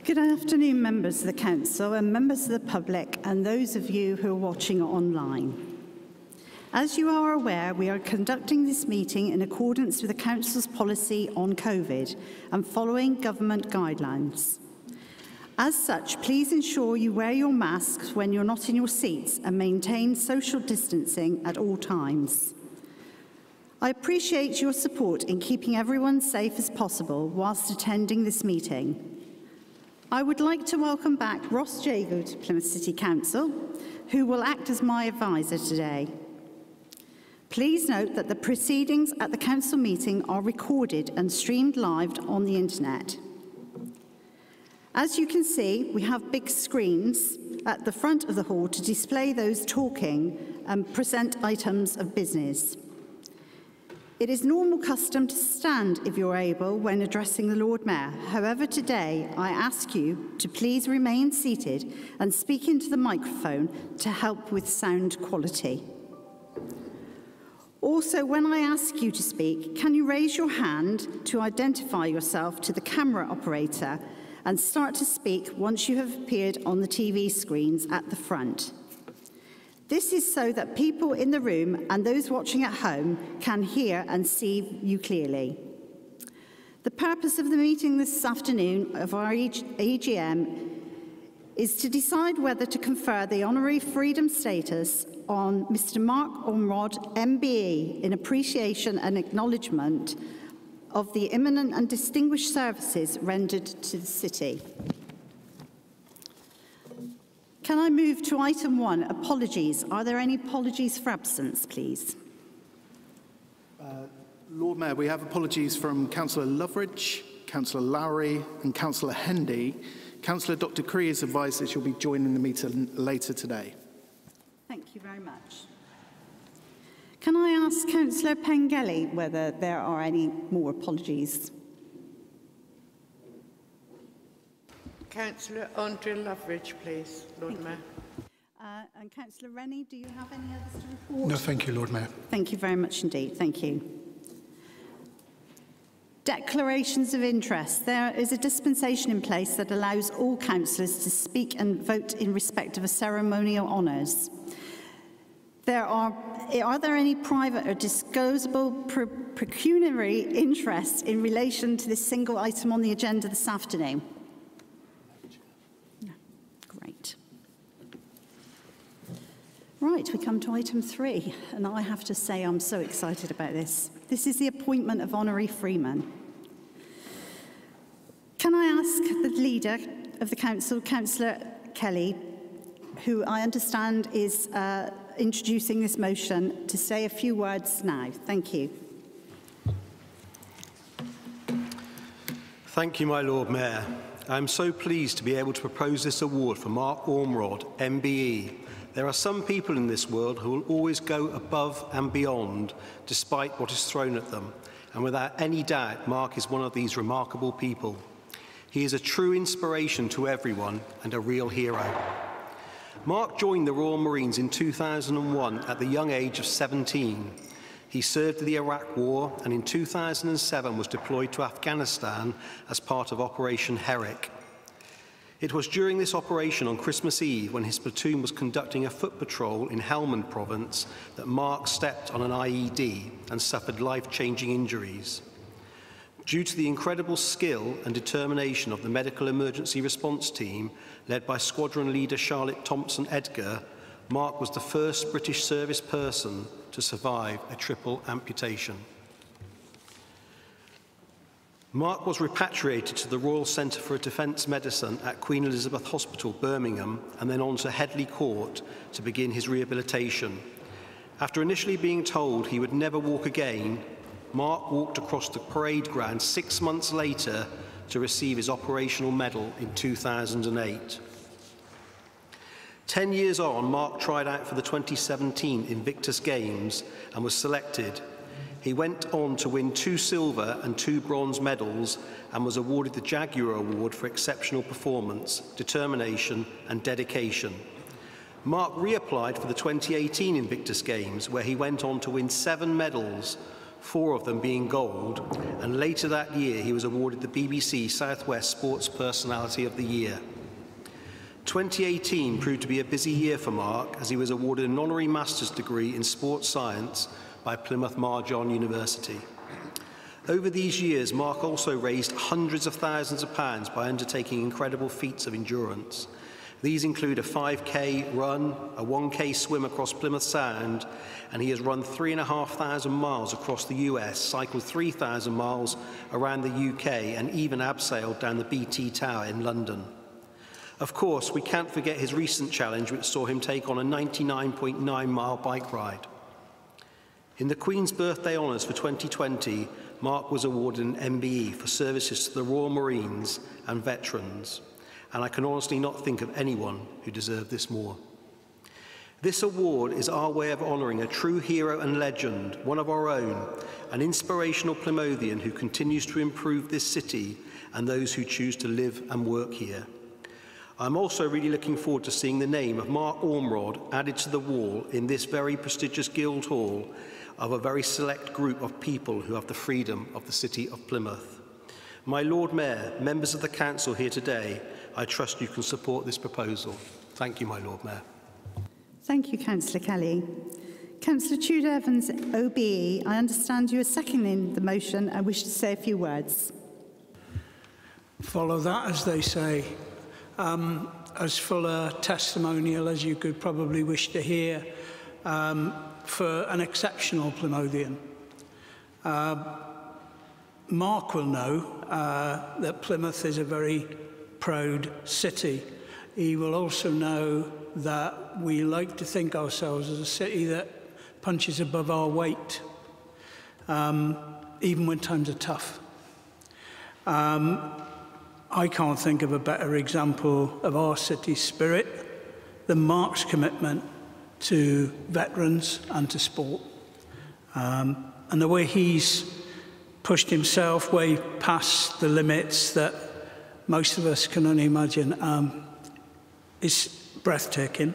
Good afternoon, members of the Council and members of the public and those of you who are watching online. As you are aware, we are conducting this meeting in accordance with the Council's policy on COVID and following government guidelines. As such, please ensure you wear your masks when you're not in your seats and maintain social distancing at all times. I appreciate your support in keeping everyone safe as possible whilst attending this meeting. I would like to welcome back Ross Jago to Plymouth City Council, who will act as my advisor today. Please note that the proceedings at the Council meeting are recorded and streamed live on the internet. As you can see, we have big screens at the front of the hall to display those talking and present items of business. It is normal custom to stand if you're able when addressing the Lord Mayor. However, today I ask you to please remain seated and speak into the microphone to help with sound quality. Also, when I ask you to speak, can you raise your hand to identify yourself to the camera operator and start to speak once you have appeared on the TV screens at the front. This is so that people in the room and those watching at home can hear and see you clearly. The purpose of the meeting this afternoon of our EGM is to decide whether to confer the honorary freedom status on Mr. Mark Ormrod, MBE, in appreciation and acknowledgement of the eminent and distinguished services rendered to the city. Can I move to item 1, apologies? Are there any apologies for absence, please? Lord Mayor, we have apologies from Councillor Loveridge, Councillor Lowry and Councillor Hendy. Councillor Dr. Cree is advised that she'll be joining the meeting later today. Thank you very much. Can I ask Councillor Pengelly whether there are any more apologies? Councillor Andre Loveridge, please, Lord Mayor. And Councillor Rennie, do you have any others to report? No, thank you, Lord Mayor. Thank you very much indeed. Thank you. Declarations of interest. There is a dispensation in place that allows all councillors to speak and vote in respect of a ceremonial honours. Are there any private or disclosable pecuniary interests in relation to this single item on the agenda this afternoon? No. Great. Right, we come to item 3, and I have to say I'm so excited about this. This is the appointment of Honorary Freeman. Can I ask the leader of the council, Councillor Kelly, who I understand is introducing this motion, to say a few words now? Thank you. Thank you, my Lord Mayor. I am so pleased to be able to propose this award for Mark Ormrod, MBE. There are some people in this world who will always go above and beyond despite what is thrown at them. And without any doubt, Mark is one of these remarkable people. He is a true inspiration to everyone and a real hero. Mark joined the Royal Marines in 2001 at the young age of 17. He served in the Iraq War and in 2007 was deployed to Afghanistan as part of Operation Herrick. It was during this operation on Christmas Eve, when his platoon was conducting a foot patrol in Helmand province, that Mark stepped on an IED and suffered life-changing injuries. Due to the incredible skill and determination of the medical emergency response team, led by squadron leader Charlotte Thompson-Edgar, Mark was the first British service person to survive a triple amputation. Mark was repatriated to the Royal Centre for Defence Medicine at Queen Elizabeth Hospital, Birmingham, and then on to Headley Court to begin his rehabilitation. After initially being told he would never walk again, Mark walked across the parade ground 6 months later to receive his operational medal in 2008. 10 years on, Mark tried out for the 2017 Invictus Games and was selected. He went on to win 2 silver and 2 bronze medals and was awarded the Jaguar Award for exceptional performance, determination and dedication. Mark reapplied for the 2018 Invictus Games, where he went on to win 7 medals, 4 of them being gold, and later that year he was awarded the BBC South West Sports Personality of the Year. 2018 proved to be a busy year for Mark, as he was awarded an honorary master's degree in sports science by Plymouth Mar-John University. Over these years, Mark also raised hundreds of thousands of pounds by undertaking incredible feats of endurance. These include a 5K run, a 1K swim across Plymouth Sound, and he has run 3,500 miles across the US, cycled 3,000 miles around the UK, and even abseiled down the BT Tower in London. Of course, we can't forget his recent challenge, which saw him take on a 99.9-mile bike ride. In the Queen's Birthday Honours for 2020, Mark was awarded an MBE for services to the Royal Marines and veterans, and I can honestly not think of anyone who deserved this more. This award is our way of honouring a true hero and legend, one of our own, an inspirational Plymouthian who continues to improve this city and those who choose to live and work here. I'm also really looking forward to seeing the name of Mark Ormrod added to the wall in this very prestigious Guildhall of a very select group of people who have the freedom of the City of Plymouth. My Lord Mayor, members of the Council here today, I trust you can support this proposal. Thank you, my Lord Mayor. Thank you, Councillor Kelly. Councillor Tudor Evans, OBE, I understand you are seconding the motion and wish to say a few words. Follow that, as they say. As full a testimonial as you could probably wish to hear for an exceptional Plymouthian. Mark will know that Plymouth is a very proud city. He will also know that we like to think ourselves as a city that punches above our weight, even when times are tough. I can't think of a better example of our city's spirit than Mark's commitment to veterans and to sport. And the way he's pushed himself way past the limits that most of us can only imagine is breathtaking.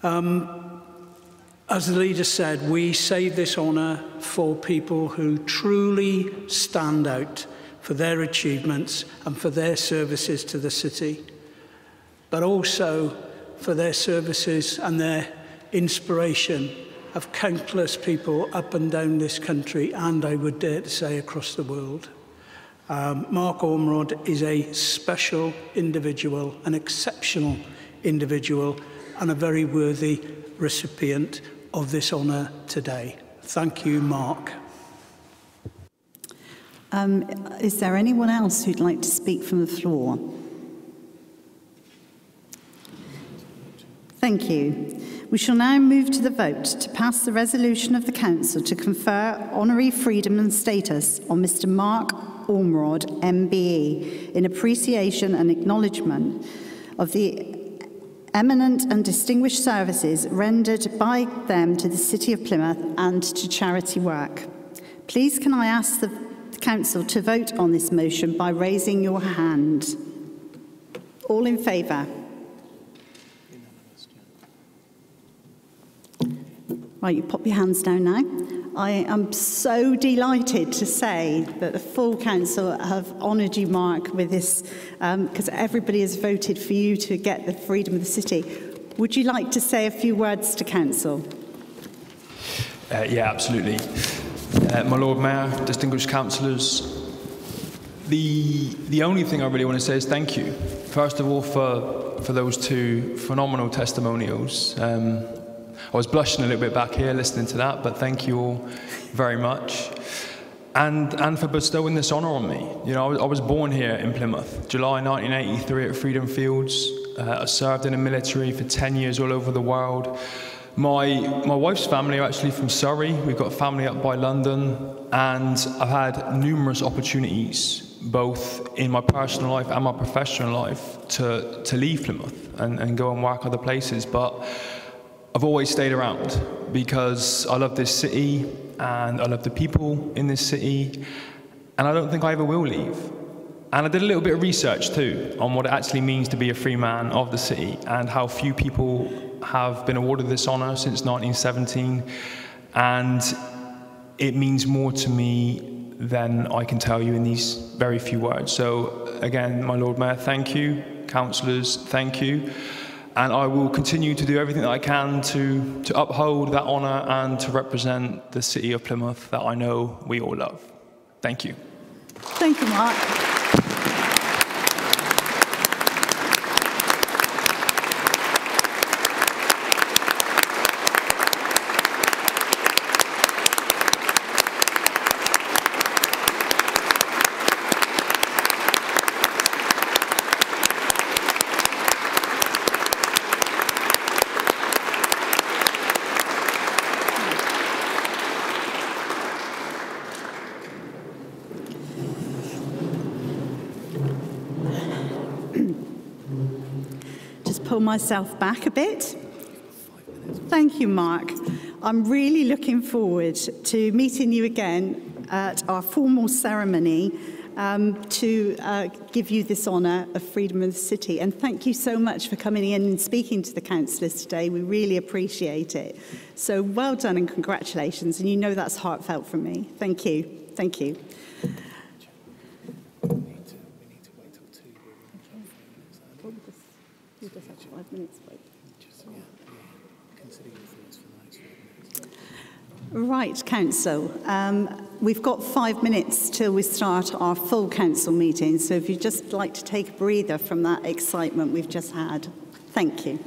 As the leader said, we save this honour for people who truly stand out for their achievements and for their services to the city, but also for their services and their inspiration of countless people up and down this country, and I would dare to say across the world. Mark Ormrod is a special individual, an exceptional individual, and a very worthy recipient of this honour today. Thank you, Mark. Is there anyone else who'd like to speak from the floor? Thank you. We shall now move to the vote to pass the resolution of the Council to confer honorary freedom and status on Mr. Mark Ormrod, MBE, in appreciation and acknowledgement of the eminent and distinguished services rendered by them to the City of Plymouth and to charity work. Please can I ask the Council to vote on this motion by raising your hand. All in favour? Right, you pop your hands down now. I am so delighted to say that the full Council have honoured you, Mark, with this, because everybody has voted for you to get the freedom of the city. Would you like to say a few words to Council? Yeah, absolutely. My Lord Mayor, distinguished councillors, the only thing I really want to say is thank you. First of all, for those two phenomenal testimonials. I was blushing a little bit back here listening to that, but thank you all very much. And for bestowing this honour on me. You know, I was born here in Plymouth, July 1983 at Freedom Fields. I served in the military for 10 years all over the world. My wife's family are actually from Surrey. We've got family up by London, and I've had numerous opportunities, both in my personal life and my professional life, to leave Plymouth and go and work other places. But I've always stayed around because I love this city and I love the people in this city, and I don't think I ever will leave. And I did a little bit of research too on what it actually means to be a free man of the city and how few people have been awarded this honour since 1917. And it means more to me than I can tell you in these very few words. So again, my Lord Mayor, thank you. Councillors, thank you. And I will continue to do everything that I can to uphold that honour and to represent the city of Plymouth that I know we all love. Thank you. Thank you, Mark. Pull myself back a bit. Thank you, Mark. I'm really looking forward to meeting you again at our formal ceremony to give you this honour of Freedom of the City. And thank you so much for coming in and speaking to the councillors today. We really appreciate it. So well done and congratulations. And you know that's heartfelt from me. Thank you. Thank you. You just have 5 minutes, wait. Right, Council. We've got 5 minutes till we start our full Council meeting, so if you'd just like to take a breather from that excitement we've just had. Thank you.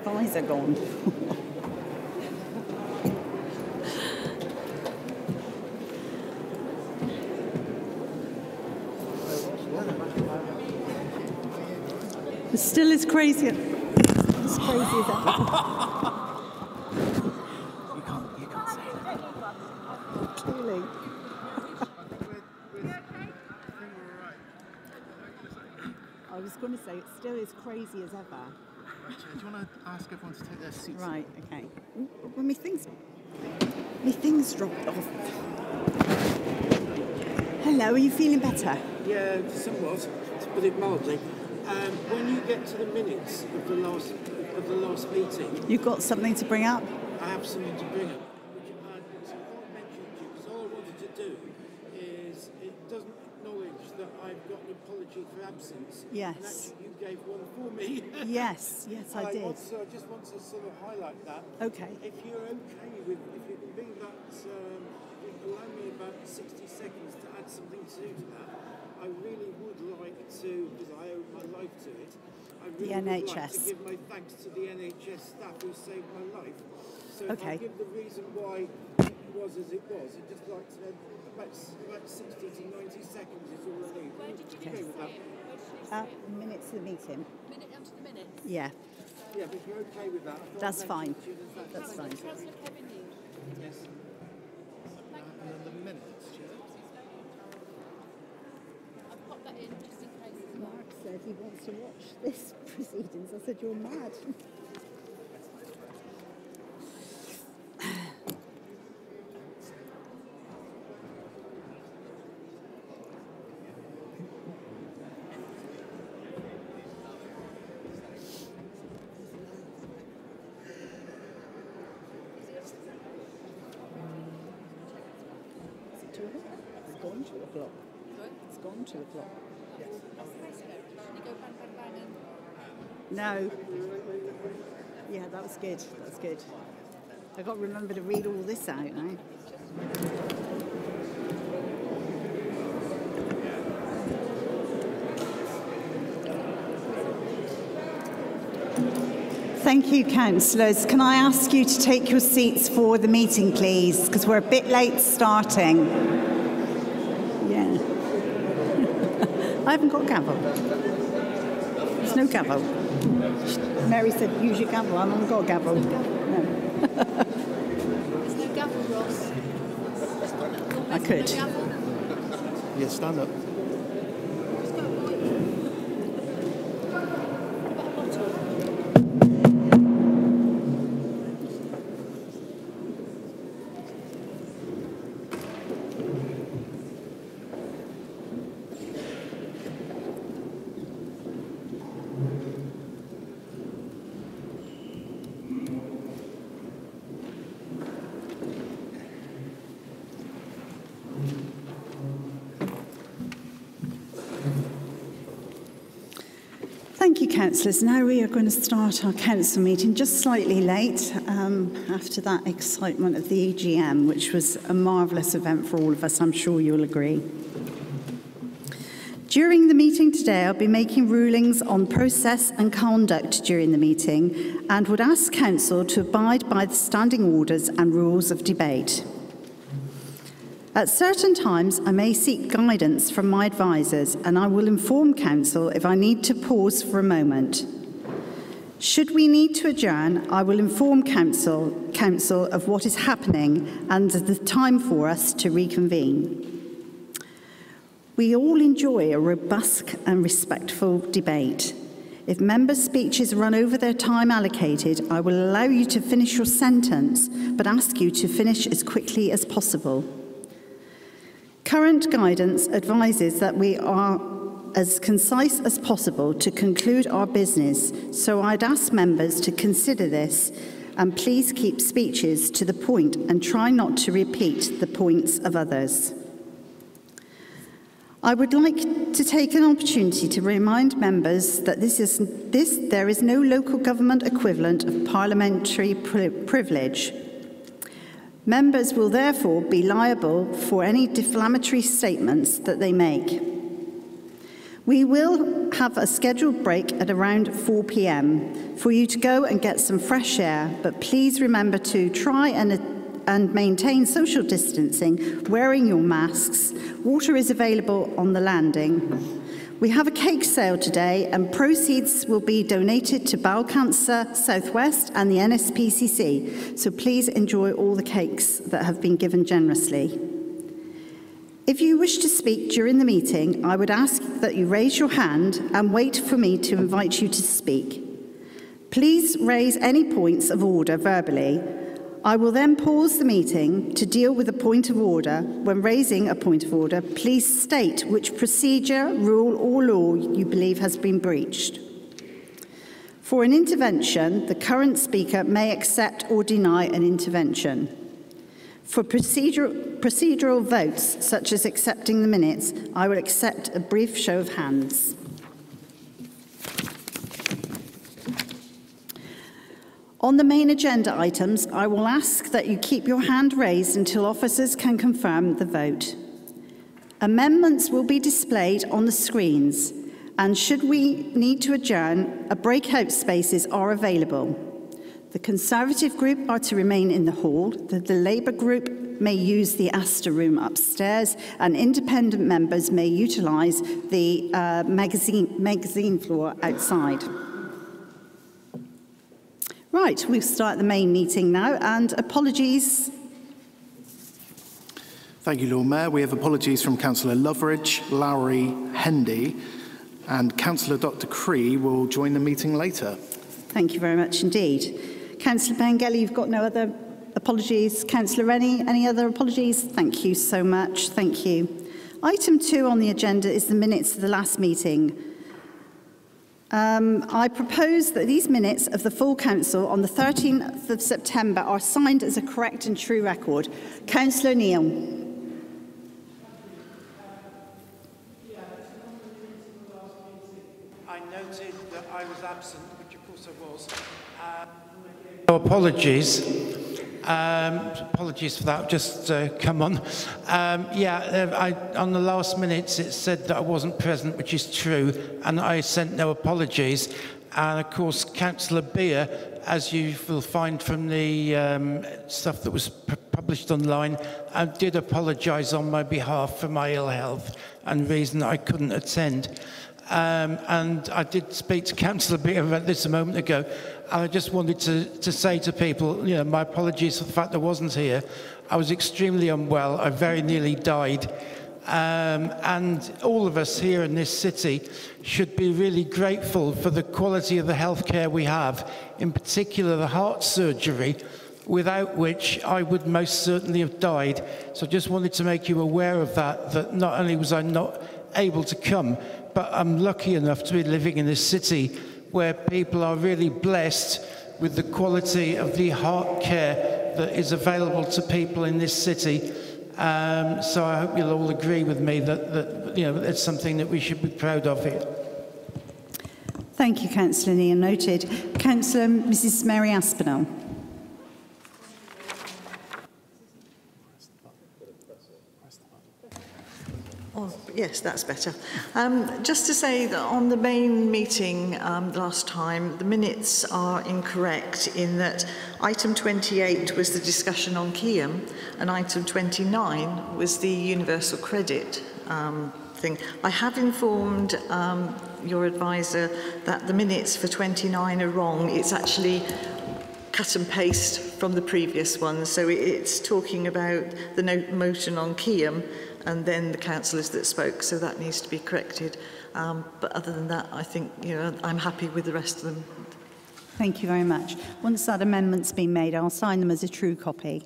Advisor gone. It's still as crazy as ever. You can't say that. Clearly. I was going to say it's still as crazy as ever. Right, Chair, do you want to ask everyone to take their seats? Right, okay. Well, my things dropped off. Hello, are you feeling better? Yeah, somewhat. put it mildly. When you get to the minutes of the last meeting, You've got something to bring up? I have something to bring up, which I mentioned to you, because all I wanted to do is it doesn't acknowledge that I've got an apology for absence. Yes. And actually you gave one for me. Yes, I did. I just want to sort of highlight that. Okay. If you're okay with, if you can bring that, allow me about 60 seconds to add something to that. I really would like to, because I owe my life to it, I really would like to give my thanks to the NHS staff who saved my life. So if I give the reason why it was as it was, I'd just like to know about 60 to 90 seconds is all I need. Where did you okay with that? Minutes of the meeting. Minute onto the minutes? Yeah. Yeah, but if you're okay with that, That's fine. That's fine. Yes. And then the minutes, I've popped that in just in case. Mark said he wants to watch this proceedings. I said, you're mad. It's gone 2 o'clock. It's gone 2 o'clock. No. Yeah, that was good. That's good. I've got to remember to read all this out now. Thank you, councillors. Can I ask you to take your seats for the meeting, please? Because we're a bit late starting. Yeah. I haven't got a gavel. There's no gavel. Mary said, use your gavel. I haven't got a gavel. No. There's no gavel, Ross. I could. Yeah, stand up. Thank you, councillors. Now we are going to start our council meeting just slightly late after that excitement of the EGM, which was a marvellous event for all of us, I'm sure you'll agree. During the meeting today, I'll be making rulings on process and conduct during the meeting and would ask council to abide by the standing orders and rules of debate. At certain times, I may seek guidance from my advisors, and I will inform council if I need to pause for a moment. Should we need to adjourn, I will inform council of what is happening and the time for us to reconvene. We all enjoy a robust and respectful debate. If members' speeches run over their time allocated, I will allow you to finish your sentence, but ask you to finish as quickly as possible. Current guidance advises that we are as concise as possible to conclude our business, so I'd ask members to consider this and please keep speeches to the point and try not to repeat the points of others. I would like to take an opportunity to remind members that there is no local government equivalent of parliamentary privilege. Members will therefore be liable for any defamatory statements that they make. We will have a scheduled break at around 4 p.m. for you to go and get some fresh air, but please remember to try and maintain social distancing, wearing your masks. Water is available on the landing. We have a cake sale today, and proceeds will be donated to Bowel Cancer Southwest and the NSPCC, so please enjoy all the cakes that have been given generously. If you wish to speak during the meeting, I would ask that you raise your hand and wait for me to invite you to speak. Please raise any points of order verbally. I will then pause the meeting to deal with a point of order. When raising a point of order, please state which procedure, rule or law you believe has been breached. For an intervention, the current speaker may accept or deny an intervention. For procedural votes, such as accepting the minutes, I will accept a brief show of hands. On the main agenda items, I will ask that you keep your hand raised until officers can confirm the vote. Amendments will be displayed on the screens, and should we need to adjourn, breakout spaces are available. The Conservative group are to remain in the hall, the Labour group may use the Astor room upstairs, and independent members may utilise the magazine floor outside. Right, we'll start the main meeting now, and apologies. Thank you, Lord Mayor. We have apologies from Councillor Loveridge, Lowry, Hendy, and Councillor Dr. Cree will join the meeting later. Thank you very much indeed. Councillor Pengelly, you've got no other apologies. Councillor Rennie, any other apologies? Thank you so much. Thank you. Item 2 on the agenda is the minutes of the last meeting. I propose that these minutes of the full council on the 13th of September are signed as a correct and true record. Councillor Neil. I noted that I was absent, which of course I was. No apologies. Apologies for that. Just come on. On the last minutes it said that I wasn't present, which is true, and I sent no apologies. And of course, Councillor Beer, as you will find from the stuff that was published online, I did apologise on my behalf for my ill health and reason that I couldn't attend. And I did speak to Councillor Beer about this a moment ago. And I just wanted to say to people, you know, my apologies for the fact I wasn't here. I was extremely unwell. I very nearly died. And all of us here in this city should be really grateful for the quality of the healthcare we have, in particular the heart surgery, without which I would most certainly have died. So I just wanted to make you aware of that not only was I not able to come, but I'm lucky enough to be living in this city where people are really blessed with the quality of the heart care that is available to people in this city. So I hope you'll all agree with me that you know, it's something that we should be proud of here. Thank you, Councillor Neil. Noted. Councillor Mrs. Mary Aspinall. Oh, yes, that's better. Just to say that on the main meeting last time, the minutes are incorrect in that item 28 was the discussion on KEAM and item 29 was the universal credit thing. I have informed your advisor that the minutes for 29 are wrong. It's actually cut and paste from the previous one. So it's talking about the motion on KEAM and then the councillors that spoke, so that needs to be corrected. But other than that, I think, you know, I'm happy with the rest of them. Thank you very much. Once that amendment's been made, I'll sign them as a true copy.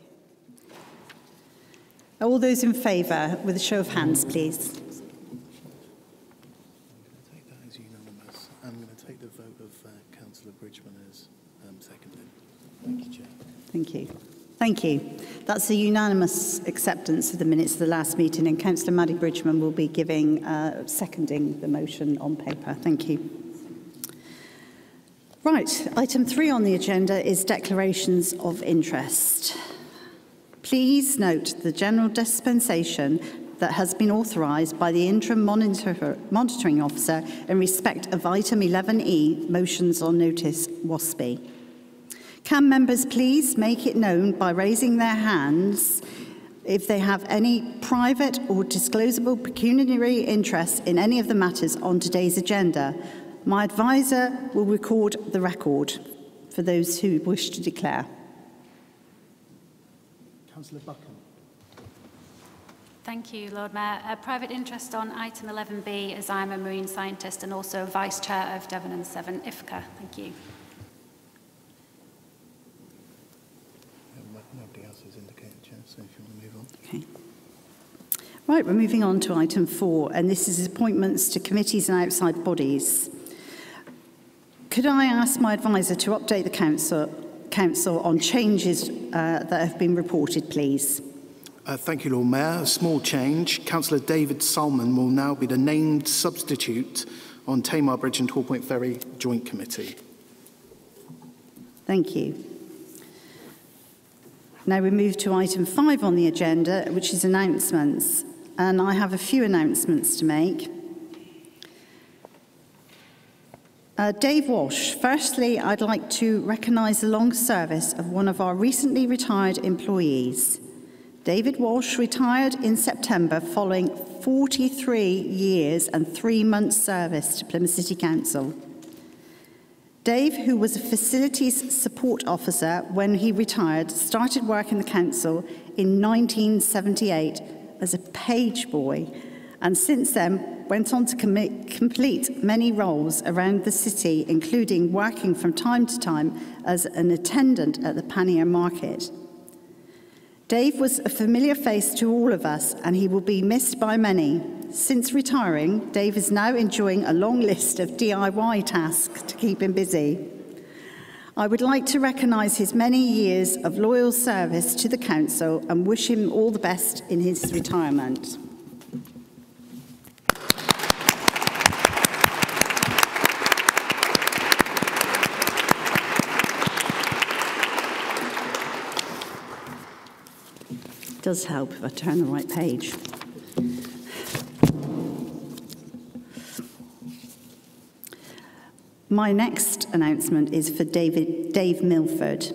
All those in favour, with a show of hands, please. I'm going to take that as unanimous. I'm going to take the vote of Councillor Bridgman as seconded. Thank you, Chair. Thank you. Thank you. That's a unanimous acceptance of the minutes of the last meeting, and Councillor Maddie Bridgman will be seconding the motion on paper. Thank you. Right, item 3 on the agenda is declarations of interest. Please note the general dispensation that has been authorised by the interim monitoring officer in respect of item 11E, motions on notice WASPI. Can members please make it known by raising their hands if they have any private or disclosable pecuniary interest in any of the matters on today's agenda? My advisor will record the record for those who wish to declare. Councillor Buchan. Thank you, Lord Mayor. A private interest on item 11B, as I'm a marine scientist and also Vice Chair of Devon and Severn IFCA. Thank you. Nobody else has indicated, Chair, so if you want to move on. Okay. Right, we're moving on to item 4, and this is appointments to committees and outside bodies. Could I ask my advisor to update the council on changes that have been reported, please? Thank you, Lord Mayor. A small change. Councillor David Salmon will now be the named substitute on Tamar Bridge and Tall Point Ferry Joint Committee. Thank you. Now we move to item 5 on the agenda, which is announcements. And I have a few announcements to make. Dave Walsh. Firstly, I'd like to recognise the long service of one of our recently retired employees. David Walsh retired in September following 43 years and 3 months service to Plymouth City Council. Dave, who was a facilities support officer when he retired, started work in the council in 1978 as a page boy, and since then went on to complete many roles around the city, including working from time to time as an attendant at the Pannier Market. Dave was a familiar face to all of us, and he will be missed by many. Since retiring, Dave is now enjoying a long list of DIY tasks to keep him busy. I would like to recognise his many years of loyal service to the council and wish him all the best in his retirement. It does help if I turn the right page. My next announcement is for Dave Milford.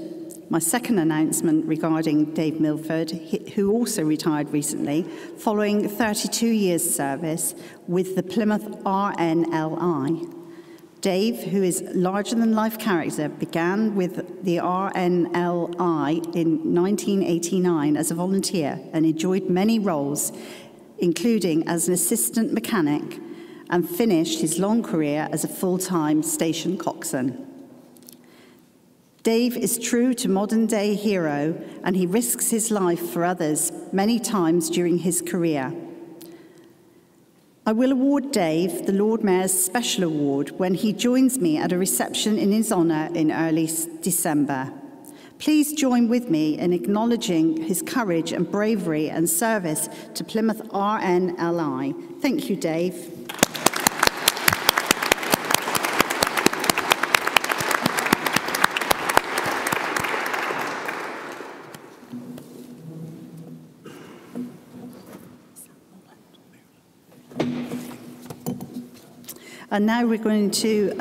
My second announcement regarding Dave Milford, who also retired recently, following 32 years service with the Plymouth RNLI. Dave, who is larger-than-life character, began with the RNLI in 1989 as a volunteer and enjoyed many roles, including as an assistant mechanic, and finished his long career as a full-time station coxswain. Dave is true to modern-day hero, and he risks his life for others many times during his career. I will award Dave the Lord Mayor's Special Award when he joins me at a reception in his honour in early December. Please join with me in acknowledging his courage and bravery and service to Plymouth RNLI. Thank you, Dave. And now we're going to,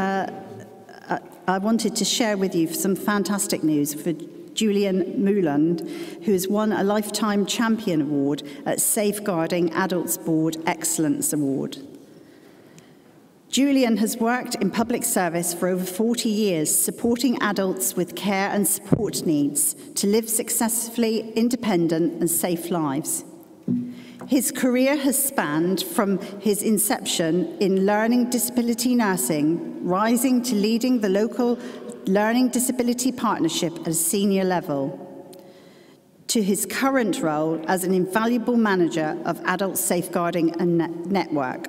I wanted to share with you some fantastic news for Julian Mouland, who has won a Lifetime Champion Award at Safeguarding Adults Board Excellence Award. Julian has worked in public service for over 40 years, supporting adults with care and support needs to live successfully, independent and safe lives. His career has spanned from his inception in learning disability nursing, rising to leading the local Learning Disability Partnership at a senior level, to his current role as an invaluable manager of Adult Safeguarding and Network.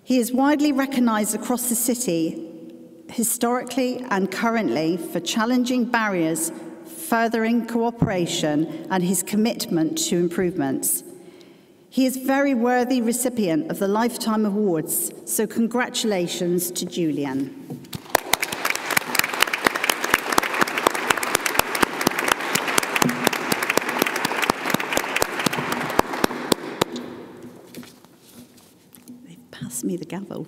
He is widely recognised across the city, historically and currently, for challenging barriers, furthering cooperation and his commitment to improvements. He is a very worthy recipient of the Lifetime Awards, so congratulations to Julian. They've passed me the gavel.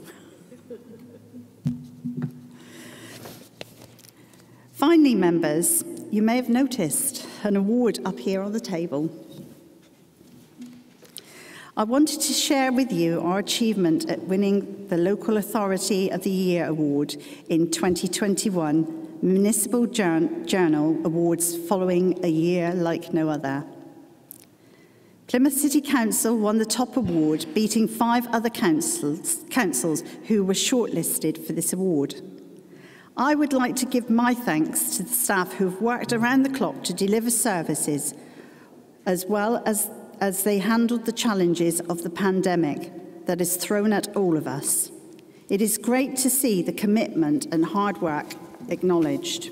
Finally, members, you may have noticed an award up here on the table. I wanted to share with you our achievement at winning the Local Authority of the Year Award in 2021 Municipal Journal Awards following a year like no other. Plymouth City Council won the top award, beating 5 other councils who were shortlisted for this award. I would like to give my thanks to the staff who've worked around the clock to deliver services, as well as they handled the challenges of the pandemic that is thrown at all of us. It is great to see the commitment and hard work acknowledged.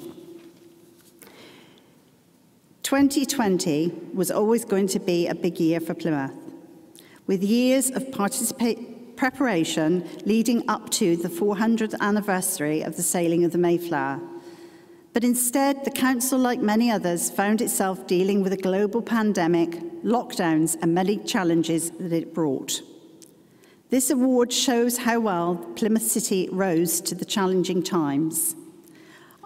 2020 was always going to be a big year for Plymouth, with years of preparation leading up to the 400th anniversary of the sailing of the Mayflower. But instead, the council, like many others, found itself dealing with a global pandemic, lockdowns, and many challenges that it brought. This award shows how well Plymouth City rose to the challenging times.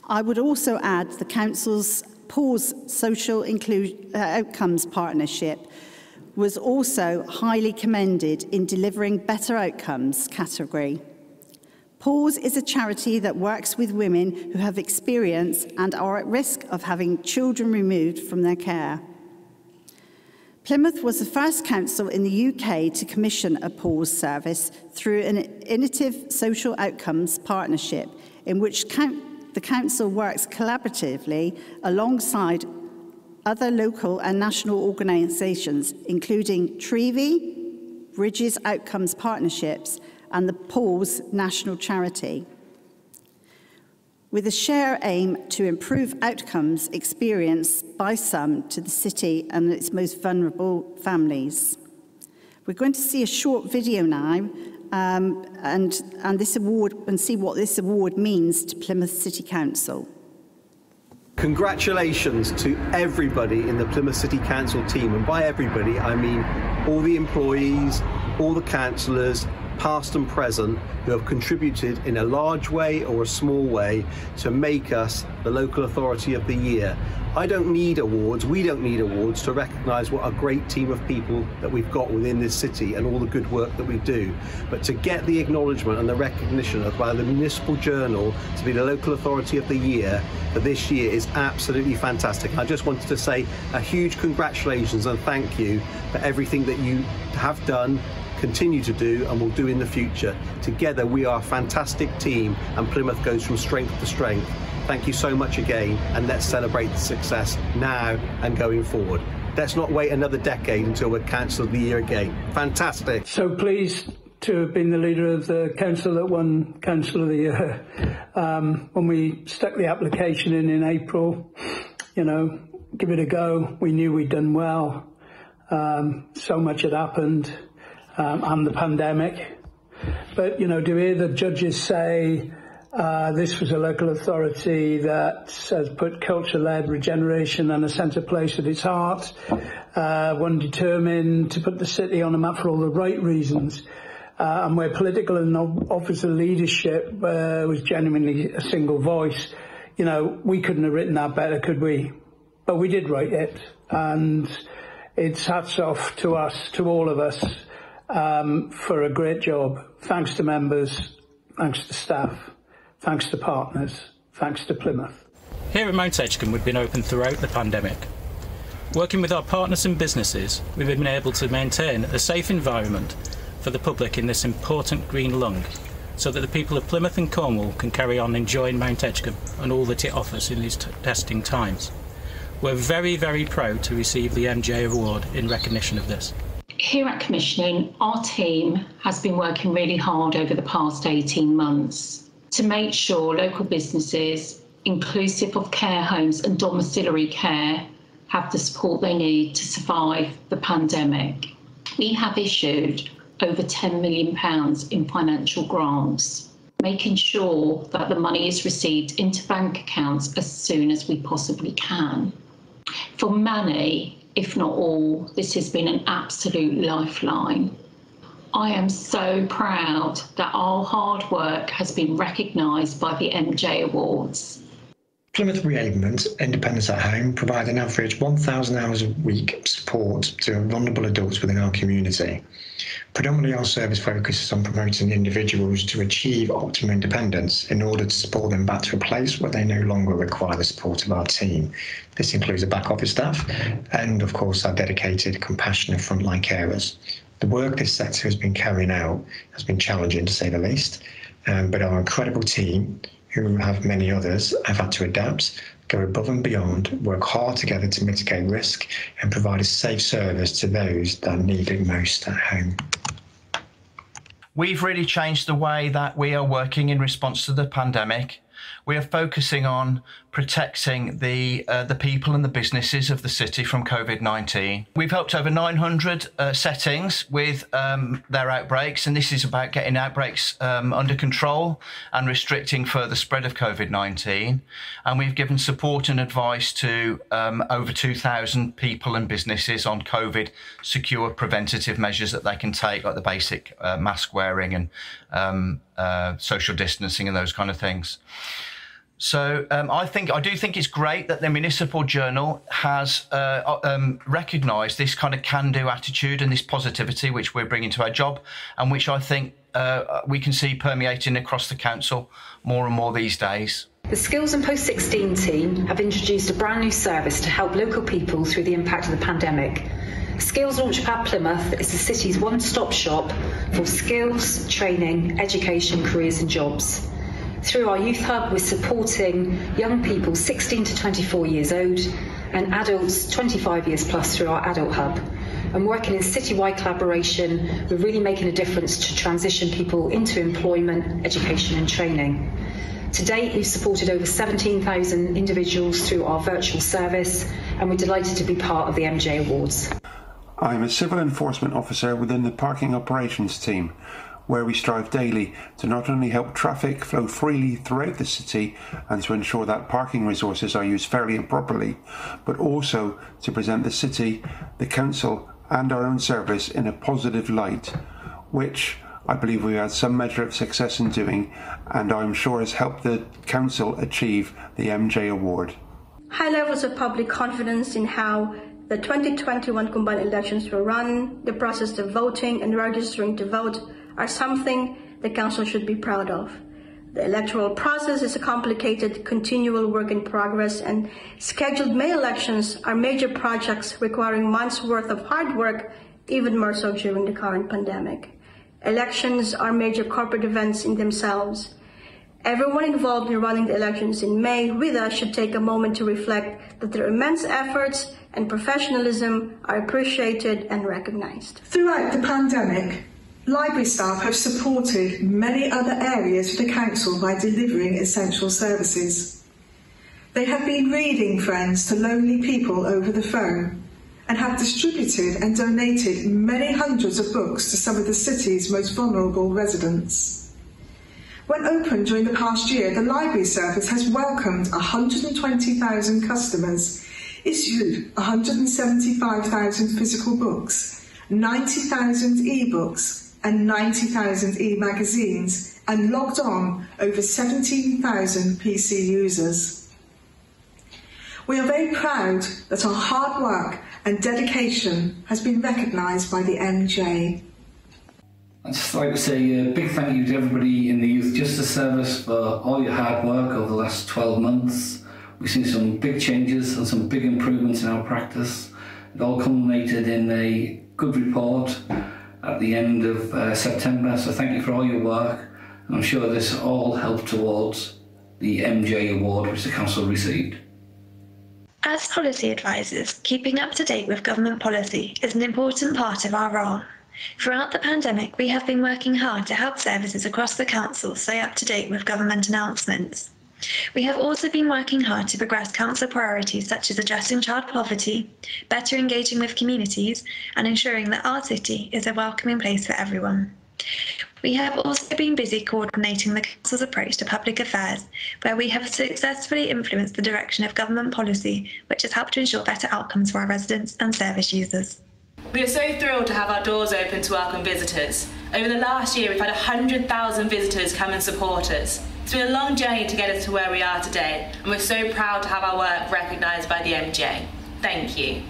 I would also add the council's PAWS Social Outcomes Partnership was also highly commended in delivering better outcomes category. PAWS is a charity that works with women who have experienced and are at risk of having children removed from their care. Plymouth was the first council in the UK to commission a PAWS service through an innovative social outcomes partnership in which the council works collaboratively alongside other local and national organisations, including Trevi, Bridges Outcomes Partnerships, and the PAWS National Charity, with a shared aim to improve outcomes experienced by some to the city and its most vulnerable families. We're going to see a short video now and this award, and see what this award means to Plymouth City Council. Congratulations to everybody in the Plymouth City Council team, and by everybody I mean all the employees, all the councillors, past and present, who have contributed in a large way or a small way to make us the Local Authority of the Year. I don't need awards, we don't need awards to recognise what a great team of people that we've got within this city and all the good work that we do. But to get the acknowledgement and the recognition of by the Municipal Journal to be the Local Authority of the Year for this year is absolutely fantastic. I just wanted to say a huge congratulations and thank you for everything that you have done, continue to do and will do in the future. Together we are a fantastic team and Plymouth goes from strength to strength. Thank you so much again, and let's celebrate the success now and going forward. Let's not wait another decade until we're Council of the Year again. Fantastic. So pleased to have been the leader of the council that won Council of the Year. When we stuck the application in April, you know, give it a go. We knew we'd done well. So much had happened, and the pandemic. But, you know, to hear the judges say, this was a local authority that has put culture-led regeneration and a centre place at its heart, one determined to put the city on a map for all the right reasons, and where political and officer leadership was genuinely a single voice. You know, we couldn't have written that better, could we? But we did write it, and it's hats off to us, to all of us, for a great job. Thanks to members, thanks to staff. Thanks to partners, thanks to Plymouth. Here at Mount Edgecombe we've been open throughout the pandemic. Working with our partners and businesses, we've been able to maintain a safe environment for the public in this important green lung, so that the people of Plymouth and Cornwall can carry on enjoying Mount Edgecombe and all that it offers in these testing times. We're very, very proud to receive the MJ Award in recognition of this. Here at Commissioning, our team has been working really hard over the past 18 months to make sure local businesses, inclusive of care homes and domiciliary care, have the support they need to survive the pandemic. We have issued over £10 million in financial grants, making sure that the money is received into bank accounts as soon as we possibly can. For many, if not all, this has been an absolute lifeline. I am so proud that our hard work has been recognised by the MJ Awards. Plymouth Reablement, Independence at Home, provide an average 1,000 hours a week support to vulnerable adults within our community. Predominantly our service focuses on promoting individuals to achieve optimum independence in order to support them back to a place where they no longer require the support of our team. This includes the back office staff and, of course, our dedicated, compassionate frontline carers. The work this sector has been carrying out has been challenging, to say the least, but our incredible team, who have many others, have had to adapt, go above and beyond, work hard together to mitigate risk and provide a safe service to those that need it most at home. We've really changed the way that we are working in response to the pandemic. We are focusing on protecting the people and the businesses of the city from COVID-19. We've helped over 900 settings with their outbreaks, and this is about getting outbreaks under control and restricting further spread of COVID-19. And we've given support and advice to over 2,000 people and businesses on COVID secure preventative measures that they can take, like the basic mask wearing and social distancing and those kind of things. So I do think it's great that the Municipal Journal has recognised this kind of can-do attitude and this positivity which we're bringing to our job, and which I think we can see permeating across the council more and more these days. The Skills and Post-16 team have introduced a brand new service to help local people through the impact of the pandemic. Skills Launchpad Plymouth is the city's one-stop shop for skills, training, education, careers and jobs. Through our youth hub, we're supporting young people 16 to 24 years old and adults 25 years plus through our adult hub. And working in citywide collaboration, we're really making a difference to transition people into employment, education and training. To date, we've supported over 17,000 individuals through our virtual service, and we're delighted to be part of the MJ Awards. I'm a civil enforcement officer within the parking operations team, where we strive daily to not only help traffic flow freely throughout the city and to ensure that parking resources are used fairly and properly, but also to present the city, the council and our own service in a positive light, which I believe we had some measure of success in doing, and I'm sure has helped the council achieve the MJ Award. High levels of public confidence in how the 2021 combined elections were run, the process of voting and registering to vote are something the council should be proud of. The electoral process is a complicated, continual work in progress, and scheduled May elections are major projects requiring months' worth of hard work, even more so during the current pandemic. Elections are major corporate events in themselves. Everyone involved in running the elections in May with us should take a moment to reflect that their immense efforts and professionalism are appreciated and recognized. Throughout the pandemic, library staff have supported many other areas of the council by delivering essential services. They have been reading friends to lonely people over the phone and have distributed and donated many hundreds of books to some of the city's most vulnerable residents. When opened during the past year, the library service has welcomed 120,000 customers, issued 175,000 physical books, 90,000 e-books, and 90,000 e-magazines, and logged on over 17,000 PC users. We are very proud that our hard work and dedication has been recognised by the MJ. I'd just like to say a big thank you to everybody in the Youth Justice Service for all your hard work over the last 12 months. We've seen some big changes and some big improvements in our practice. It all culminated in a good report at the end of September, so thank you for all your work. And I'm sure this all helped towards the MJ Award which the Council received. As policy advisors, keeping up to date with government policy is an important part of our role. Throughout the pandemic, we have been working hard to help services across the council stay up to date with government announcements. We have also been working hard to progress council priorities such as addressing child poverty, better engaging with communities, and ensuring that our city is a welcoming place for everyone. We have also been busy coordinating the council's approach to public affairs, where we have successfully influenced the direction of government policy, which has helped to ensure better outcomes for our residents and service users. We are so thrilled to have our doors open to welcome visitors. Over the last year, we've had 100,000 visitors come and support us. It's been a long journey to get us to where we are today, and we're so proud to have our work recognised by the MJ. Thank you.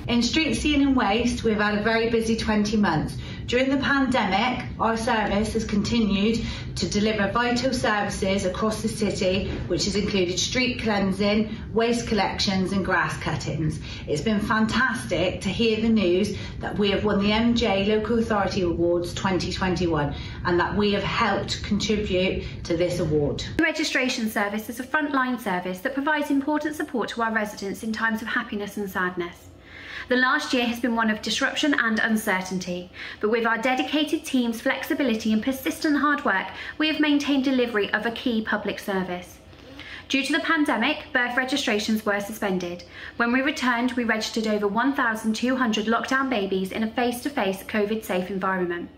In street scene and waste, we've had a very busy 20 months. During the pandemic, our service has continued to deliver vital services across the city, which has included street cleansing, waste collections and grass cuttings. It's been fantastic to hear the news that we have won the MJ Local Authority Awards 2021 and that we have helped contribute to this award. The registration service is a frontline service that provides important support to our residents in times of happiness and sadness. The last year has been one of disruption and uncertainty, but with our dedicated team's flexibility and persistent hard work, we have maintained delivery of a key public service. Due to the pandemic, birth registrations were suspended. When we returned, we registered over 1,200 lockdown babies in a face-to-face COVID-safe environment.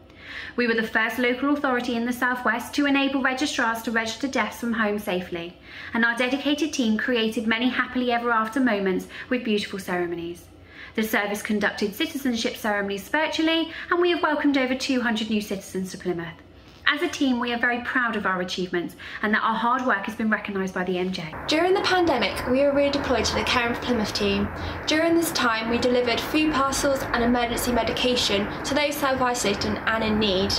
We were the first local authority in the South West to enable registrars to register deaths from home safely, and our dedicated team created many happily ever after moments with beautiful ceremonies. The service conducted citizenship ceremonies virtually, and we have welcomed over 200 new citizens to Plymouth. As a team, we are very proud of our achievements and that our hard work has been recognised by the MJ. During the pandemic, we were redeployed to the Care of Plymouth team. During this time, we delivered food parcels and emergency medication to those self-isolating and in need.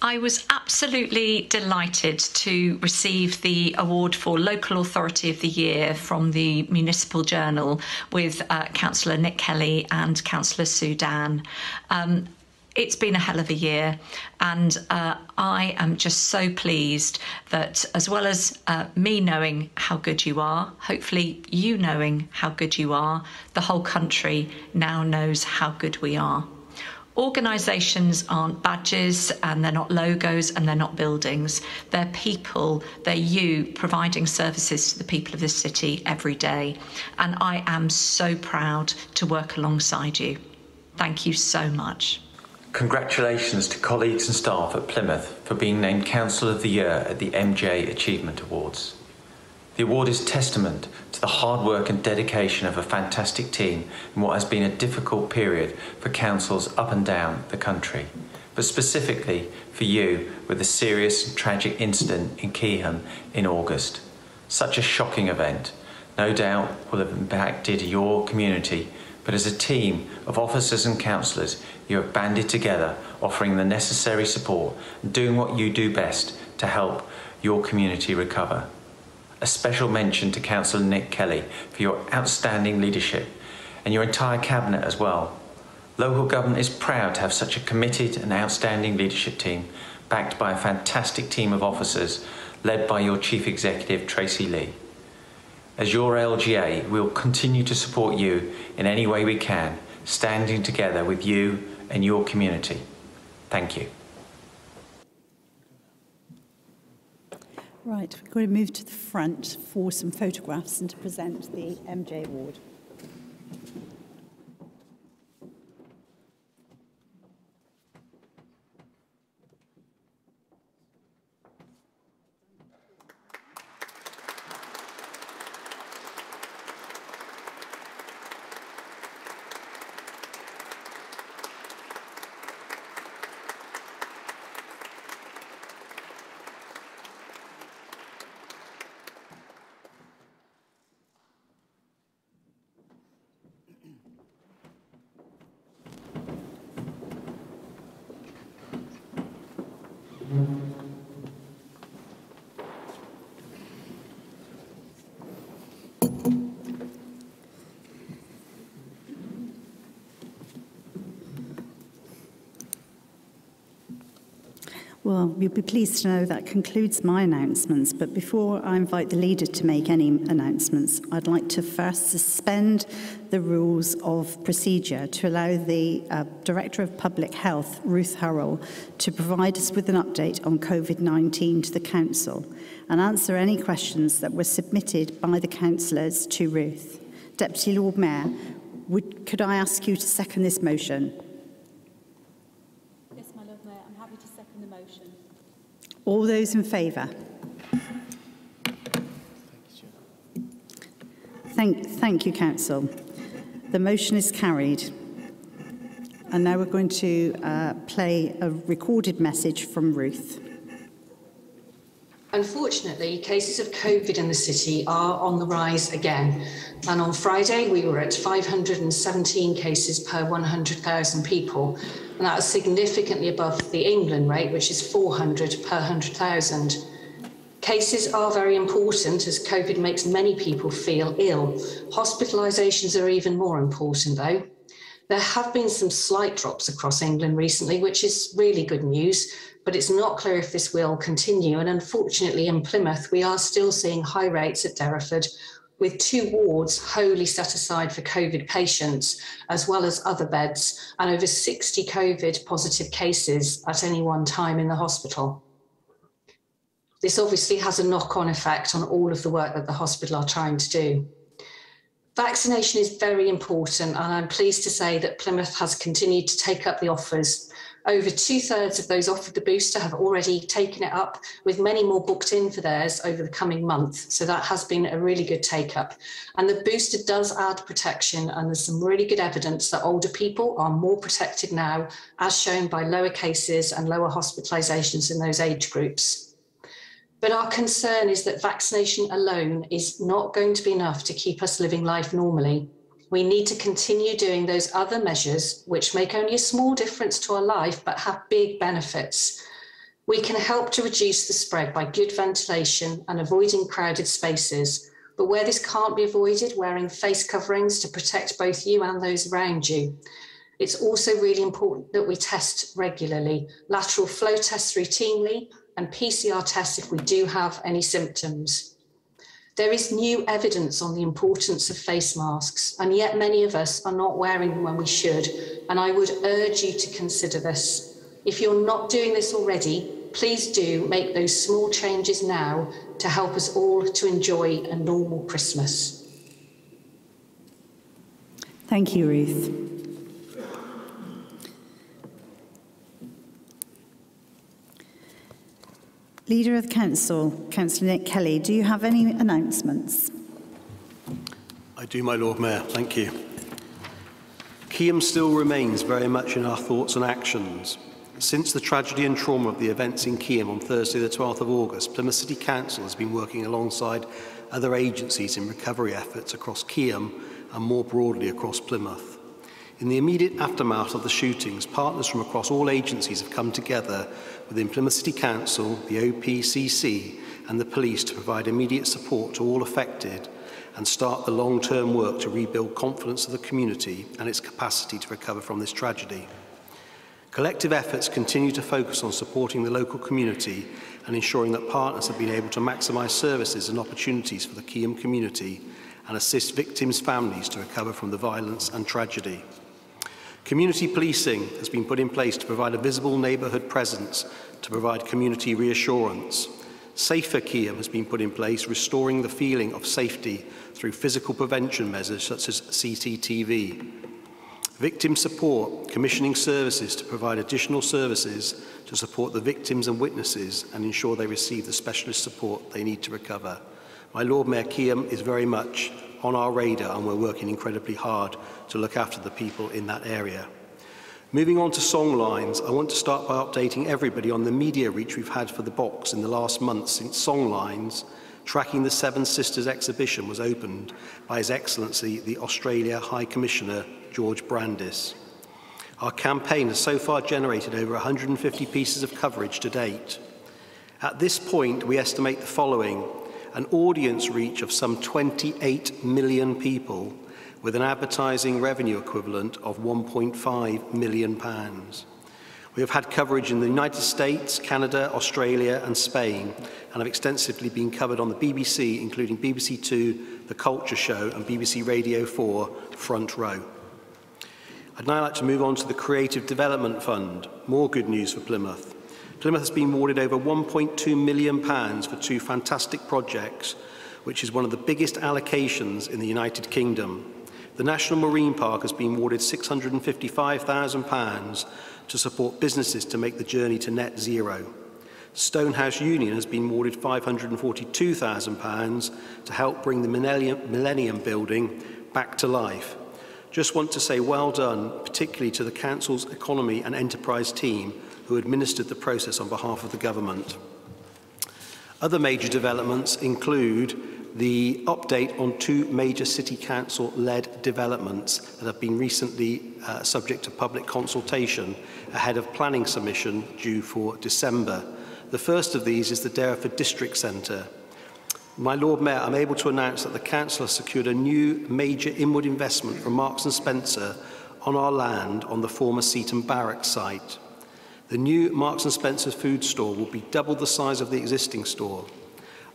I was absolutely delighted to receive the award for Local Authority of the Year from the Municipal Journal with Councillor Nick Kelly and Councillor Sue Dan. It's been a hell of a year, and I am just so pleased that, as well as me knowing how good you are, hopefully you knowing how good you are, the whole country now knows how good we are. Organisations aren't badges and they're not logos and they're not buildings. They're people, they're you providing services to the people of this city every day. And I am so proud to work alongside you. Thank you so much. Congratulations to colleagues and staff at Plymouth for being named Council of the Year at the MJ Achievement Awards. The award is testament to the hard work and dedication of a fantastic team in what has been a difficult period for councils up and down the country, but specifically for you with the serious and tragic incident in Keeham in August. Such a shocking event, no doubt will have impacted your community, but as a team of officers and councillors, you have banded together, offering the necessary support and doing what you do best to help your community recover. A special mention to Councillor Nick Kelly for your outstanding leadership and your entire cabinet as well. Local government is proud to have such a committed and outstanding leadership team backed by a fantastic team of officers led by your Chief Executive Tracy Lee. As your LGA, we will continue to support you in any way we can, standing together with you and your community. Thank you. Right, we're going to move to the front for some photographs and to present the MJ Award. Well, you'll be pleased to know that concludes my announcements, but before I invite the leader to make any announcements, I'd like to first suspend the rules of procedure to allow the Director of Public Health, Ruth Hurrell, to provide us with an update on COVID-19 to the Council and answer any questions that were submitted by the councillors to Ruth. Deputy Lord Mayor, could I ask you to second this motion? All those in favour? Thank you, Council. The motion is carried. And now we're going to play a recorded message from Ruth. Unfortunately, cases of COVID in the city are on the rise again. And on Friday, we were at 517 cases per 100,000 people. And that is significantly above the England rate, which is 400 per 100,000. Cases are very important as COVID makes many people feel ill. Hospitalisations are even more important, though. There have been some slight drops across England recently, which is really good news, but it's not clear if this will continue. And unfortunately, in Plymouth, we are still seeing high rates at Derriford, with 2 wards wholly set aside for COVID patients, as well as other beds, and over 60 COVID positive cases at any one time in the hospital. This obviously has a knock-on effect on all of the work that the hospital are trying to do. Vaccination is very important, and I'm pleased to say that Plymouth has continued to take up the offers. Over 2/3 of those offered the booster have already taken it up, with many more booked in for theirs over the coming month. So that has been a really good take-up. And the booster does add protection, and there's some really good evidence that older people are more protected now, as shown by lower cases and lower hospitalisations in those age groups. But our concern is that vaccination alone is not going to be enough to keep us living life normally. We need to continue doing those other measures, which make only a small difference to our life, but have big benefits. We can help to reduce the spread by good ventilation and avoiding crowded spaces. But where this can't be avoided, wearing face coverings to protect both you and those around you. It's also really important that we test regularly, lateral flow tests routinely, and PCR tests if we do have any symptoms. There is new evidence on the importance of face masks, and yet many of us are not wearing them when we should, and I would urge you to consider this. If you're not doing this already, please do make those small changes now to help us all to enjoy a normal Christmas. Thank you, Ruth. Leader of the Council, Councillor Nick Kelly, do you have any announcements? I do, my Lord Mayor. Thank you. Keyham still remains very much in our thoughts and actions. Since the tragedy and trauma of the events in Keyham on Thursday the 12th of August, Plymouth City Council has been working alongside other agencies in recovery efforts across Keyham and more broadly across Plymouth. In the immediate aftermath of the shootings, partners from across all agencies have come together within Plymouth City Council, the OPCC and the police to provide immediate support to all affected and start the long-term work to rebuild confidence of the community and its capacity to recover from this tragedy. Collective efforts continue to focus on supporting the local community and ensuring that partners have been able to maximise services and opportunities for the Keyham community and assist victims' families to recover from the violence and tragedy. Community policing has been put in place to provide a visible neighbourhood presence to provide community reassurance. Safer Keyham has been put in place, restoring the feeling of safety through physical prevention measures such as CCTV. Victim support, commissioning services to provide additional services to support the victims and witnesses and ensure they receive the specialist support they need to recover. My Lord Mayor, Keyham is very much on our radar and we're working incredibly hard to look after the people in that area. Moving on to Songlines, I want to start by updating everybody on the media reach we've had for the box in the last month since Songlines, tracking the Seven Sisters exhibition, was opened by His Excellency the Australia High Commissioner George Brandis. Our campaign has so far generated over 150 pieces of coverage to date. At this point, we estimate the following: an audience reach of some 28 million people with an advertising revenue equivalent of £1.5 million. We have had coverage in the United States, Canada, Australia and Spain, and have extensively been covered on the BBC, including BBC Two, The Culture Show and BBC Radio 4, Front Row. I'd now like to move on to the Creative Development Fund. More good news for Plymouth. Plymouth has been awarded over £1.2 million for two fantastic projects, which is one of the biggest allocations in the United Kingdom. The National Marine Park has been awarded £655,000 to support businesses to make the journey to net zero. Stonehouse Union has been awarded £542,000 to help bring the Millennium Building back to life. Just want to say well done, particularly to the Council's Economy and Enterprise team who administered the process on behalf of the government. Other major developments include the update on 2 major City Council-led developments that have been recently subject to public consultation ahead of planning submission due for December. The first of these is the Derriford District Centre. My Lord Mayor, I'm able to announce that the Council has secured a new major inward investment from Marks & Spencer on our land on the former Seaton Barracks site. The new Marks & Spencer food store will be double the size of the existing store.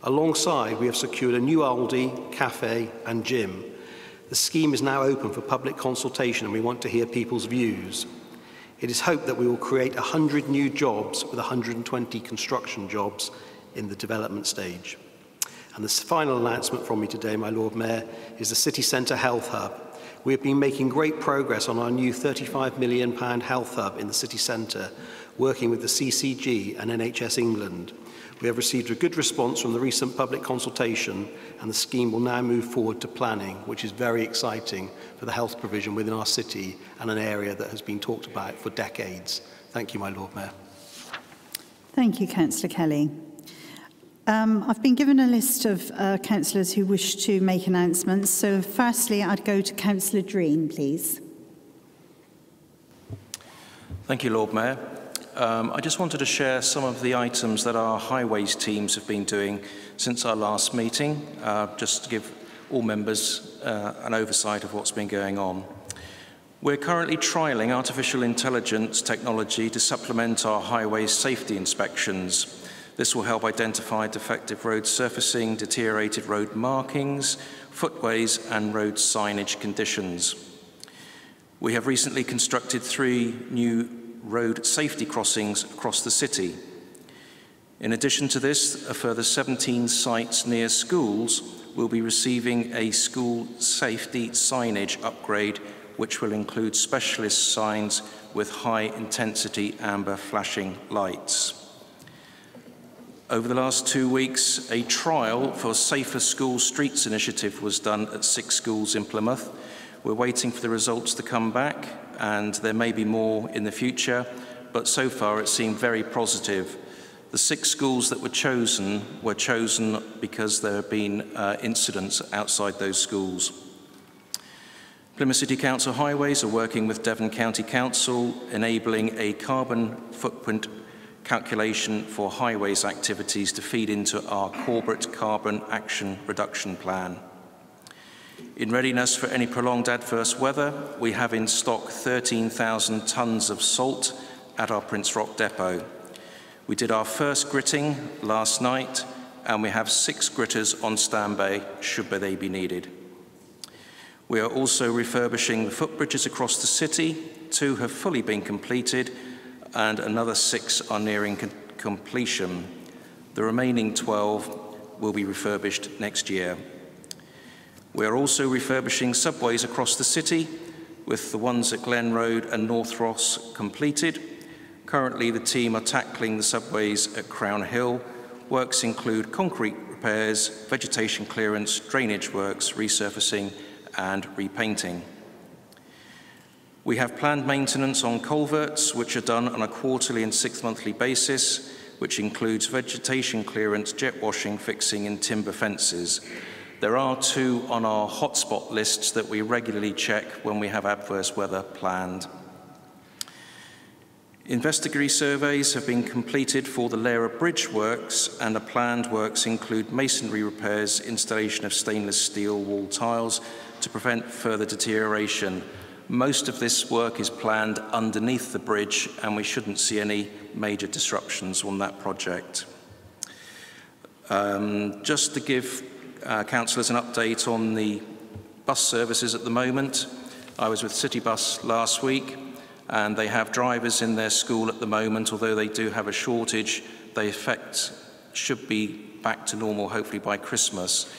Alongside, we have secured a new Aldi, cafe and gym. The scheme is now open for public consultation and we want to hear people's views. It is hoped that we will create 100 new jobs with 120 construction jobs in the development stage. And the final announcement from me today, my Lord Mayor, is the City Centre Health Hub. We have been making great progress on our new £35 million health hub in the city centre, working with the CCG and NHS England. We have received a good response from the recent public consultation, and the scheme will now move forward to planning, which is very exciting for the health provision within our city and an area that has been talked about for decades. Thank you, my Lord Mayor. Thank you, Councillor Kelly. I've been given a list of councillors who wish to make announcements. So firstly, I'd go to Councillor Dreen, please. Thank you, Lord Mayor. I just wanted to share some of the items that our highways teams have been doing since our last meeting, just to give all members an oversight of what's been going on. We're currently trialling artificial intelligence technology to supplement our highways safety inspections. This will help identify defective road surfacing, deteriorated road markings, footways and road signage conditions. We have recently constructed 3 new road safety crossings across the city. In addition to this, a further 17 sites near schools will be receiving a school safety signage upgrade, which will include specialist signs with high-intensity amber flashing lights. Over the last 2 weeks, a trial for Safer School Streets initiative was done at 6 schools in Plymouth. We're waiting for the results to come back, and there may be more in the future, but so far it seemed very positive. The 6 schools that were chosen because there have been incidents outside those schools. Plymouth City Council Highways are working with Devon County Council, enabling a carbon footprint calculation for highways activities to feed into our corporate carbon action reduction plan. In readiness for any prolonged adverse weather, we have in stock 13,000 tonnes of salt at our Prince Rock depot. We did our first gritting last night, and we have 6 gritters on standby should they be needed. We are also refurbishing the footbridges across the city. 2 have fully been completed, and another 6 are nearing completion. The remaining 12 will be refurbished next year. We are also refurbishing subways across the city, with the ones at Glen Road and North Ross completed. Currently, the team are tackling the subways at Crown Hill. Works include concrete repairs, vegetation clearance, drainage works, resurfacing and repainting. We have planned maintenance on culverts, which are done on a quarterly and 6-monthly basis, which includes vegetation clearance, jet washing, fixing and timber fences. There are 2 on our hotspot lists that we regularly check when we have adverse weather planned. Investigatory surveys have been completed for the Lara Bridge works, and the planned works include masonry repairs, installation of stainless steel wall tiles to prevent further deterioration. Most of this work is planned underneath the bridge, and we shouldn't see any major disruptions on that project. Just to give councillors an update on the bus services at the moment. I was with City Bus last week, and they have drivers in their school at the moment. Although they do have a shortage, they should be back to normal hopefully by Christmas.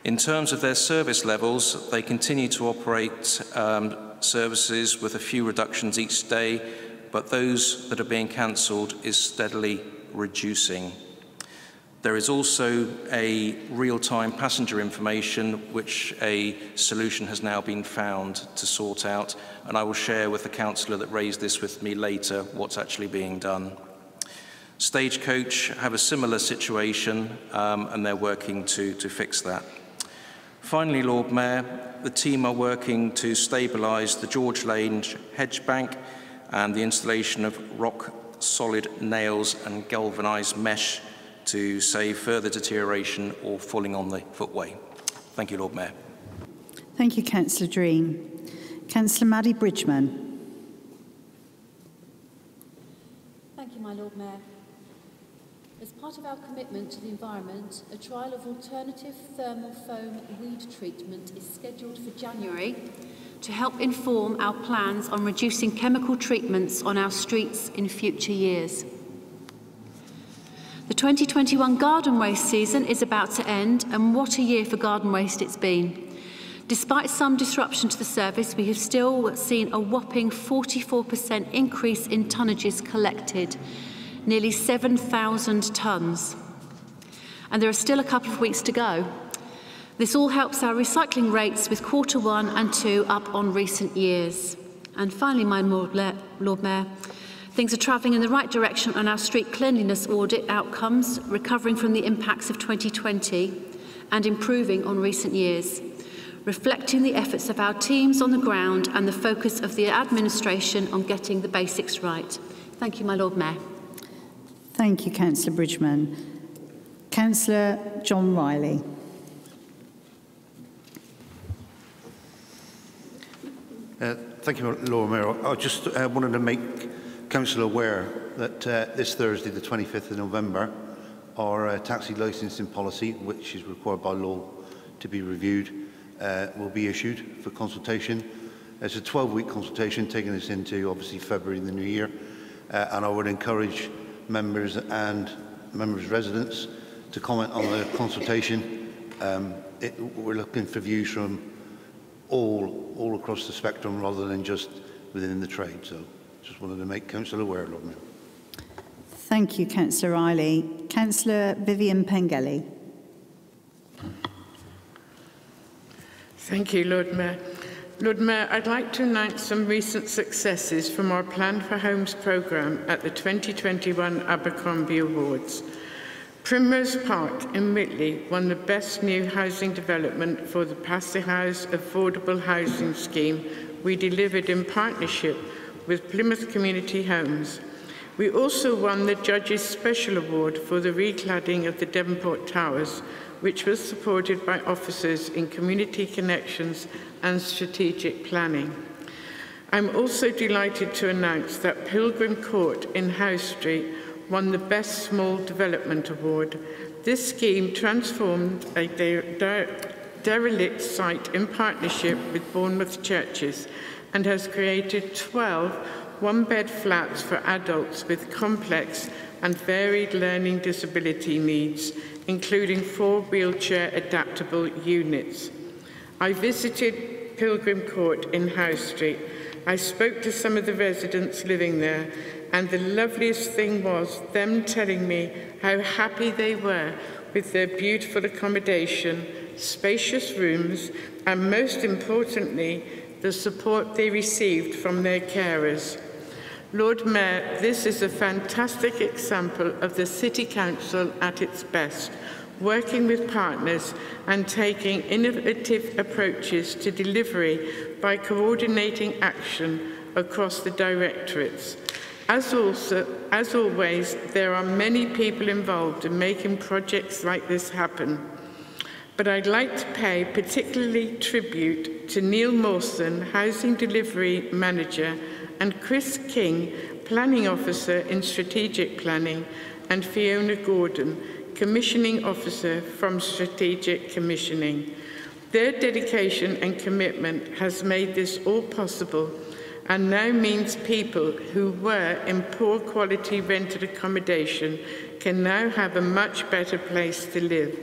In terms of their service levels, they continue to operate services with a few reductions each day, but those that are being cancelled is steadily reducing. There is also a real-time passenger information, which a solution has now been found to sort out, and I will share with the councillor that raised this with me later what's actually being done. Stagecoach have a similar situation, and they're working to fix that. Finally, Lord Mayor, the team are working to stabilise the George Lane hedge bank and the installation of rock-solid nails and galvanised mesh to save further deterioration or falling on the footway. Thank you, Lord Mayor. Thank you, Councillor Dream. Councillor Maddie Bridgman. Thank you, my Lord Mayor. As part of our commitment to the environment, a trial of alternative thermal foam weed treatment is scheduled for January to help inform our plans on reducing chemical treatments on our streets in future years. The 2021 garden waste season is about to end, and what a year for garden waste it's been. Despite some disruption to the service, we have still seen a whopping 44% increase in tonnages collected, nearly 7,000 tonnes. And there are still a couple of weeks to go. This all helps our recycling rates with Q1 and 2 up on recent years. And finally, my Lord Mayor, things are travelling in the right direction on our street cleanliness audit outcomes, recovering from the impacts of 2020 and improving on recent years, reflecting the efforts of our teams on the ground and the focus of the administration on getting the basics right. Thank you, my Lord Mayor. Thank you, Councillor Bridgman. Councillor John Riley. Thank you, Lord Mayor. I just wanted to make Council aware that this Thursday, the 25th of November, our taxi licensing policy, which is required by law to be reviewed, will be issued for consultation. It's a 12-week consultation, taking us into, obviously, February in the new year. And I would encourage members and residents to comment on the consultation. We're looking for views from all across the spectrum rather than just within the trade. So just wanted to make Council aware, Lord Mayor. Thank you, Councillor Riley. Councillor Vivian Pengelly. Thank you, Lord Mayor. Lord Mayor, I'd like to announce some recent successes from our Plan for Homes programme at the 2021 Abercrombie Awards. Primrose Park in Whitley won the Best New Housing Development for the Passive House Affordable Housing Scheme we delivered in partnership with Plymouth Community Homes. We also won the Judges Special Award for the recladding of the Devonport Towers, which was supported by officers in Community Connections and Strategic Planning. I'm also delighted to announce that Pilgrim Court in House Street won the Best Small Development Award. This scheme transformed a derelict site in partnership with Bournemouth Churches and has created 12 one-bed flats for adults with complex and varied learning disability needs, including 4 wheelchair-adaptable units. I visited Pilgrim Court in House Street. I spoke to some of the residents living there, and the loveliest thing was them telling me how happy they were with their beautiful accommodation, spacious rooms, and most importantly, the support they received from their carers. Lord Mayor, this is a fantastic example of the City Council at its best, working with partners and taking innovative approaches to delivery by coordinating action across the directorates. As always, there are many people involved in making projects like this happen. But I'd like to pay particularly tribute to Neil Mawson, Housing Delivery Manager, and Chris King, Planning Officer in Strategic Planning, and Fiona Gordon, Commissioning Officer from Strategic Commissioning. Their dedication and commitment has made this all possible, and now means people who were in poor quality rented accommodation can now have a much better place to live.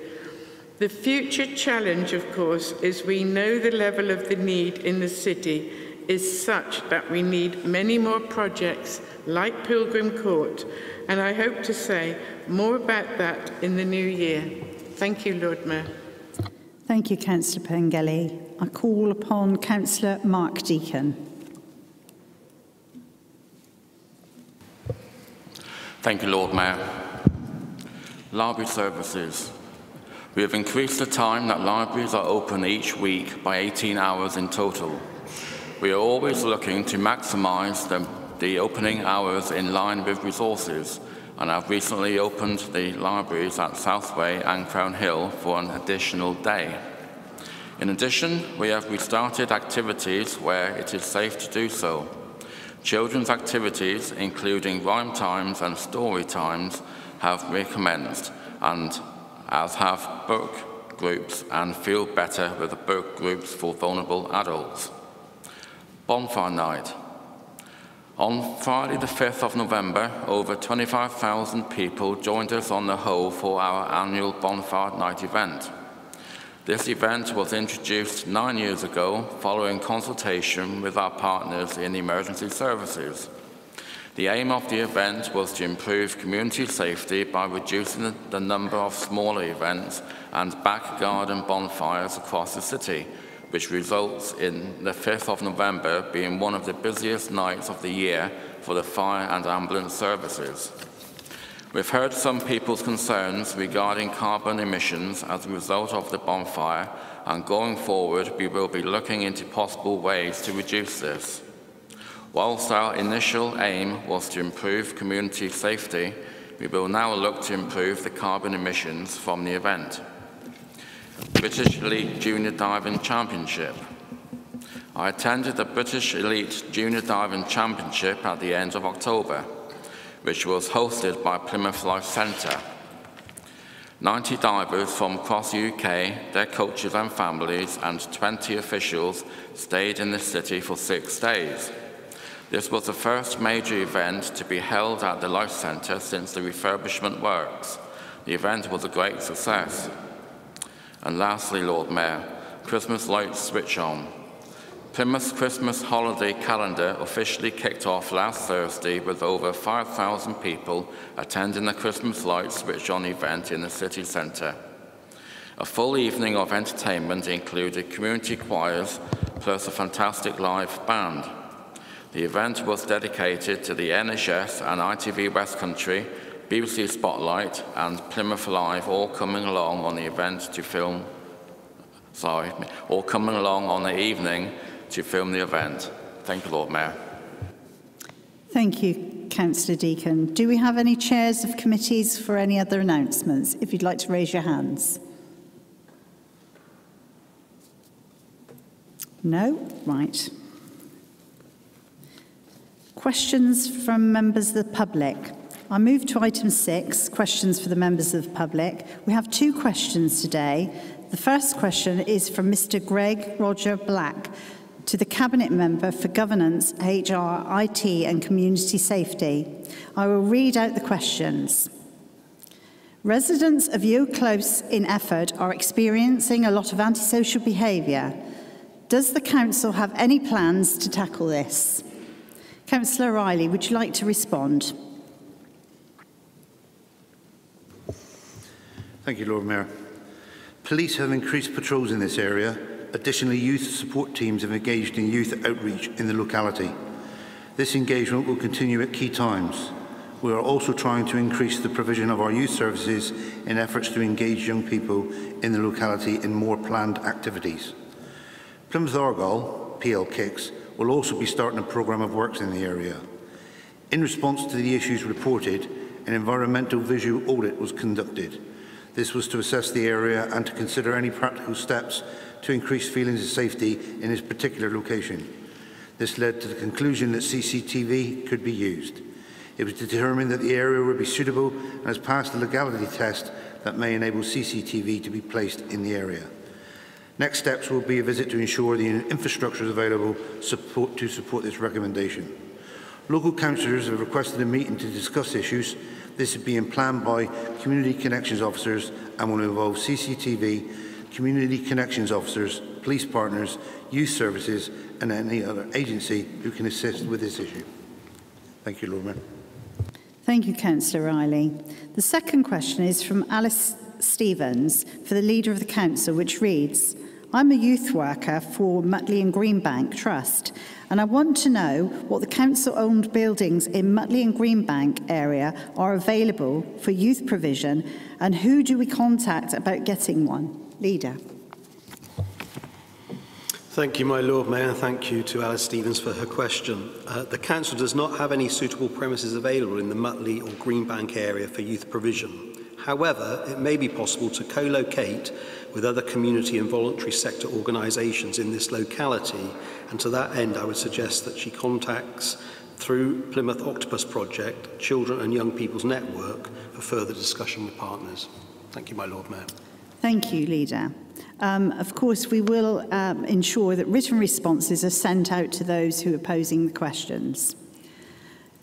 The future challenge, of course, is we know the level of the need in the city is such that we need many more projects like Pilgrim Court, and I hope to say more about that in the new year. Thank you, Lord Mayor. Thank you, Councillor Pengelly. I call upon Councillor Mark Deacon. Thank you, Lord Mayor. Library services. We have increased the time that libraries are open each week by 18 hours in total. We are always looking to maximise the opening hours in line with resources, and have recently opened the libraries at Southway and Crown Hill for an additional day. In addition, we have restarted activities where it is safe to do so. Children's activities, including rhyme times and story times, have recommenced, and as have book groups, and Feel Better with the book groups for vulnerable adults. Bonfire night. On Friday the 5th of November, over 25,000 people joined us on the Hoe for our annual Bonfire Night event. This event was introduced 9 years ago following consultation with our partners in emergency services. The aim of the event was to improve community safety by reducing the number of smaller events and back garden bonfires across the city, which results in the 5th of November being one of the busiest nights of the year for the fire and ambulance services. We've heard some people's concerns regarding carbon emissions as a result of the bonfire, and going forward we will be looking into possible ways to reduce this. Whilst our initial aim was to improve community safety, we will now look to improve the carbon emissions from the event. British Elite Junior Diving Championship. I attended the British Elite Junior Diving Championship at the end of October, which was hosted by Plymouth Life Centre. 90 divers from across the UK, their coaches and families, and 20 officials stayed in the city for 6 days. This was the first major event to be held at the Life Centre since the refurbishment works. The event was a great success. And lastly, Lord Mayor, Christmas lights switch on. Plymouth's Christmas holiday calendar officially kicked off last Thursday with over 5,000 people attending the Christmas lights switch on event in the city centre. A full evening of entertainment included community choirs plus a fantastic live band. The event was dedicated to the NHS and ITV West Country, BBC Spotlight and Plymouth Live all coming along on the event to film, all coming along on the evening to film the event. Thank you, Lord Mayor. Thank you, Councillor Deacon. Do we have any chairs of committees for any other announcements? If you'd like to raise your hands. No? Right. Questions from members of the public. I move to item 6, questions for the members of the public. We have 2 questions today. The first question is from Mr. Greg Roger Black to the Cabinet Member for Governance, HR, IT and Community Safety. I will read out the questions. Residents of Yew Close in Efford are experiencing a lot of antisocial behaviour. Does the Council have any plans to tackle this? Councillor Riley, would you like to respond? Thank you, Lord Mayor. Police have increased patrols in this area. Additionally, youth support teams have engaged in youth outreach in the locality. This engagement will continue at key times. We are also trying to increase the provision of our youth services in efforts to engage young people in the locality in more planned activities. Plymouth Argyle, PL Kicks, will also be starting a programme of works in the area. In response to the issues reported, an environmental visual audit was conducted. This was to assess the area and to consider any practical steps to increase feelings of safety in this particular location. This led to the conclusion that CCTV could be used. It was determined that the area would be suitable and has passed the legality test that may enable CCTV to be placed in the area. Next steps will be a visit to ensure the infrastructure is available to support this recommendation. Local councillors have requested a meeting to discuss issues. This is being planned by Community Connections Officers and will involve CCTV, Community Connections Officers, police partners, youth services and any other agency who can assist with this issue. Thank you, Lord Mayor. Thank you, Councillor Riley. The second question is from Alice Stevens for the Leader of the Council, which reads, I'm a youth worker for Mutley and Greenbank Trust, and I want to know what the council-owned buildings in Mutley and Greenbank area are available for youth provision, and who do we contact about getting one? Leader. Thank you, my Lord Mayor, and thank you to Alice Stevens for her question. The Council does not have any suitable premises available in the Mutley or Greenbank area for youth provision. However, it may be possible to co-locate with other community and voluntary sector organisations in this locality, and to that end I would suggest that she contacts, through Plymouth Octopus Project, Children and Young People's Network for further discussion with partners. Thank you, my Lord Mayor. Thank you, Leader. Of course, we will ensure that written responses are sent out to those who are posing the questions.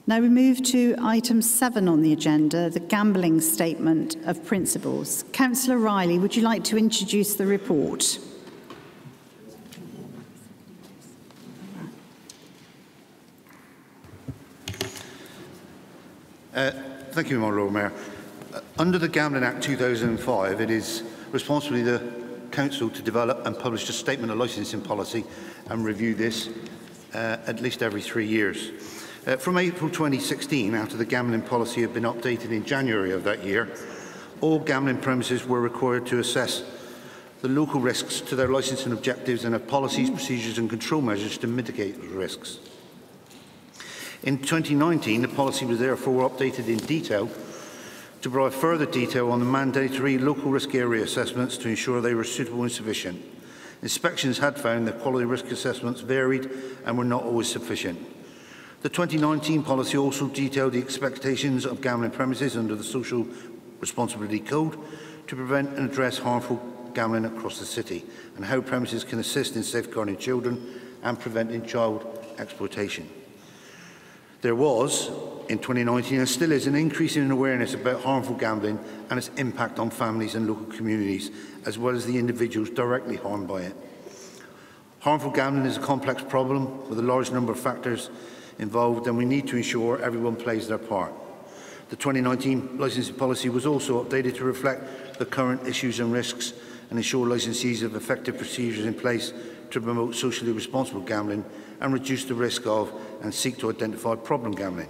Now we move to item 7 on the agenda, the gambling statement of principles. Councillor Riley, would you like to introduce the report? Thank you, my Lord Mayor. Under the Gambling Act 2005, it is responsibility of the Council to develop and publish a statement of licensing policy and review this at least every 3 years. From April 2016, after the gambling policy had been updated in January of that year, all gambling premises were required to assess the local risks to their licensing objectives and have policies, procedures and control measures to mitigate those risks. In 2019, the policy was therefore updated in detail to provide further detail on the mandatory local risk area assessments to ensure they were suitable and sufficient. Inspections had found that quality risk assessments varied and were not always sufficient. The 2019 policy also detailed the expectations of gambling premises under the Social Responsibility Code to prevent and address harmful gambling across the city, and how premises can assist in safeguarding children and preventing child exploitation. There was, in 2019, and still is, an increase in awareness about harmful gambling and its impact on families and local communities, as well as the individuals directly harmed by it. Harmful gambling is a complex problem with a large number of factors involved, and we need to ensure everyone plays their part. The 2019 licensing policy was also updated to reflect the current issues and risks and ensure licensees have effective procedures in place to promote socially responsible gambling and reduce the risk of and seek to identify problem gambling.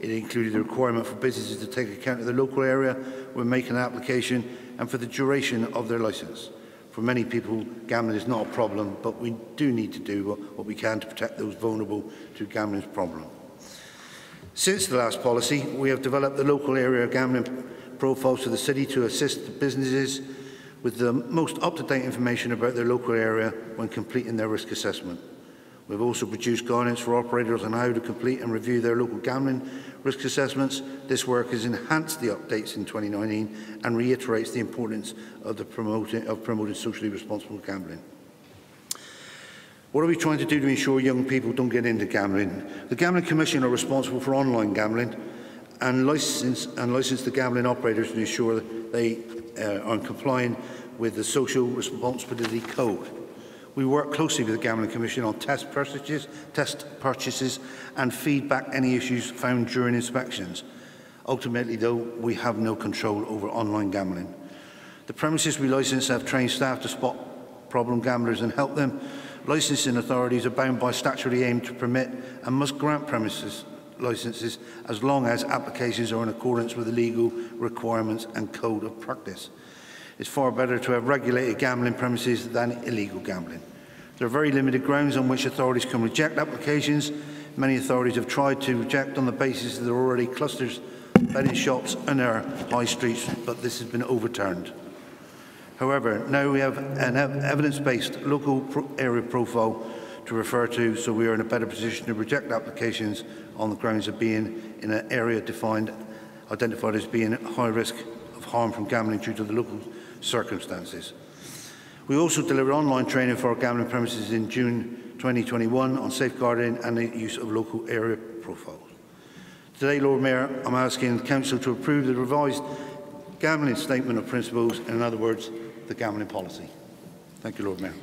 It included the requirement for businesses to take account of the local area when making an application and for the duration of their licence. For many people, gambling is not a problem, but we do need to do what we can to protect those vulnerable to gambling's problem. Since the last policy, we have developed the local area gambling profiles for the city to assist the businesses with the most up-to-date information about their local area when completing their risk assessment. We've also produced guidance for operators on how to complete and review their local gambling risk assessments. This work has enhanced the updates in 2019 and reiterates the importance of promoting socially responsible gambling. What are we trying to do to ensure young people don't get into gambling? The Gambling Commission are responsible for online gambling and license the gambling operators to ensure that they are complying with the Social Responsibility Code. We work closely with the Gambling Commission on test purchases and feedback any issues found during inspections. Ultimately, though, we have no control over online gambling. The premises we licence have trained staff to spot problem gamblers and help them. Licensing authorities are bound by statutory aim to permit and must grant premises licences as long as applications are in accordance with the legal requirements and code of practice. It's far better to have regulated gambling premises than illegal gambling. There are very limited grounds on which authorities can reject applications. Many authorities have tried to reject on the basis that there are already clusters of betting shops on our high streets, but this has been overturned. However, now we have an evidence-based local area profile to refer to, so we are in a better position to reject applications on the grounds of being in an area identified as being at high risk of harm from gambling due to the local circumstances. We also delivered online training for our gambling premises in June 2021 on safeguarding and the use of local area profiles. Today, Lord Mayor, I'm asking the Council to approve the revised gambling statement of principles, in other words, the gambling policy. Thank you, Lord Mayor.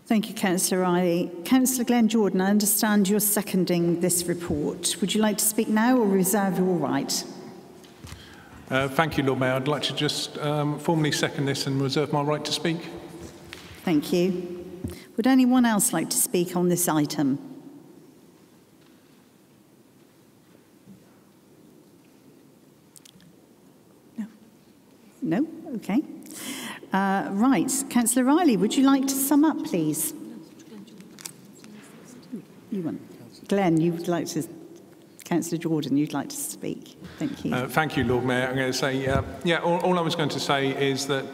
Thank you, Councillor Riley. Councillor Glenn Jordan, I understand you're seconding this report. Would you like to speak now or reserve your right? Thank you, Lord Mayor. I'd like to just formally second this and reserve my right to speak. Thank you. Would anyone else like to speak on this item? No? Okay. Right. Councillor Riley, would you like to sum up, please? You want? Glenn, you would like to... Councillor Jordan, you'd like to speak. Thank you. Thank you, Lord Mayor. I'm going to say, all I was going to say is that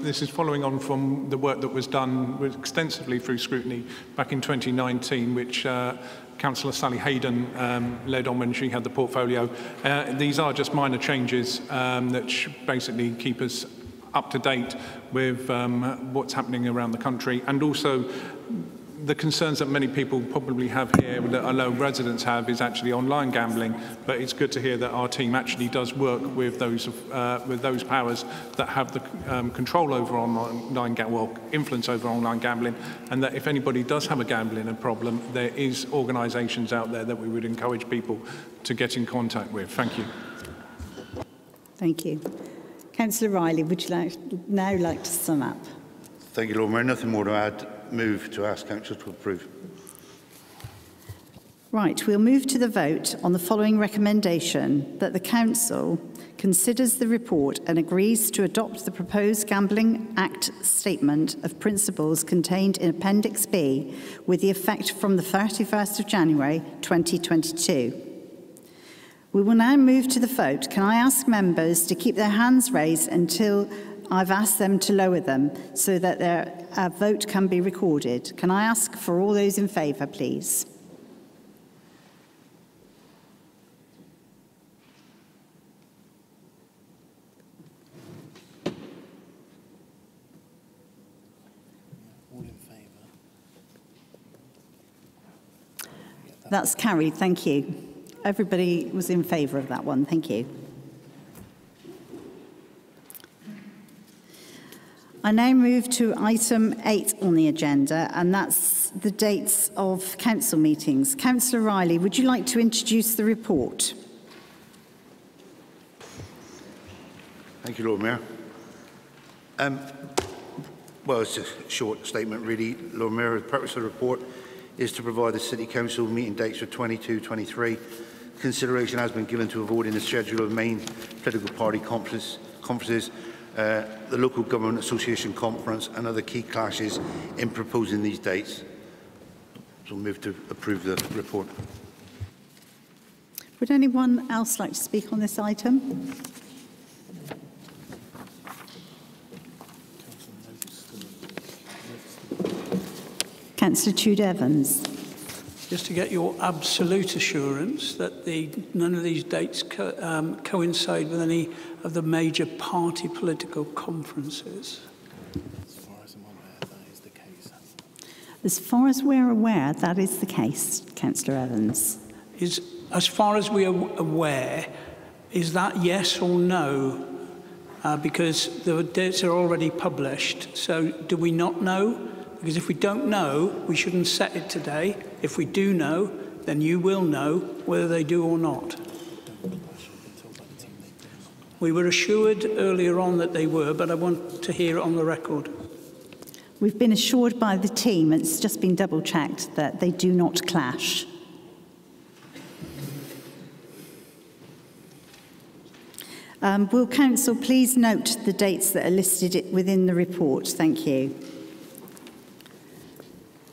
this is following on from the work that was done extensively through scrutiny back in 2019, which Councillor Sally Hayden led on when she had the portfolio. These are just minor changes that basically keep us up to date with what's happening around the country, and also the concerns that many people probably have here, that I know residents have, is actually online gambling. But it's good to hear that our team actually does work with those powers that have the control over online influence over online gambling, and that if anybody does have a gambling problem, there is organisations out there that we would encourage people to get in contact with. Thank you. Thank you. Councillor Riley, would you now like to sum up? Thank you, Lord Mayor. Nothing more to add. Move to ask Council to approve. Right, we'll move to the vote on the following recommendation: that the Council considers the report and agrees to adopt the proposed Gambling Act statement of principles contained in Appendix B with the effect from the 31st of January 2022. We will now move to the vote. Can I ask members to keep their hands raised until I've asked them to lower them so that their vote can be recorded? Can I ask for all those in favour, please? All in favour. That's carried, thank you. Everybody was in favour of that one, thank you. I now move to item 8 on the agenda, and that's the dates of council meetings. Councillor Riley, would you like to introduce the report? Thank you, Lord Mayor. Well, it's a short statement, really. Lord Mayor, the purpose of the report is to provide the City Council meeting dates for 22-23. Consideration has been given to avoiding the schedule of main political party conferences, the Local Government Association Conference and other key clashes in proposing these dates. So we'll move to approve the report. Would anyone else like to speak on this item? Councillor Tudor-Evans. Just to get your absolute assurance that none of these dates coincide with any of the major party political conferences. As far as I'm aware, that is the case. As far as we're aware, that is the case, Councillor Evans. As far as we are aware, is that yes or no? Because the dates are already published. So do we not know? Because if we don't know, we shouldn't set it today. If we do know, then you will know whether they do or not. We were assured earlier on that they were, but I want to hear it on the record. We've been assured by the team, it's just been double-checked, that they do not clash. Will Council please note the dates that are listed within the report? Thank you.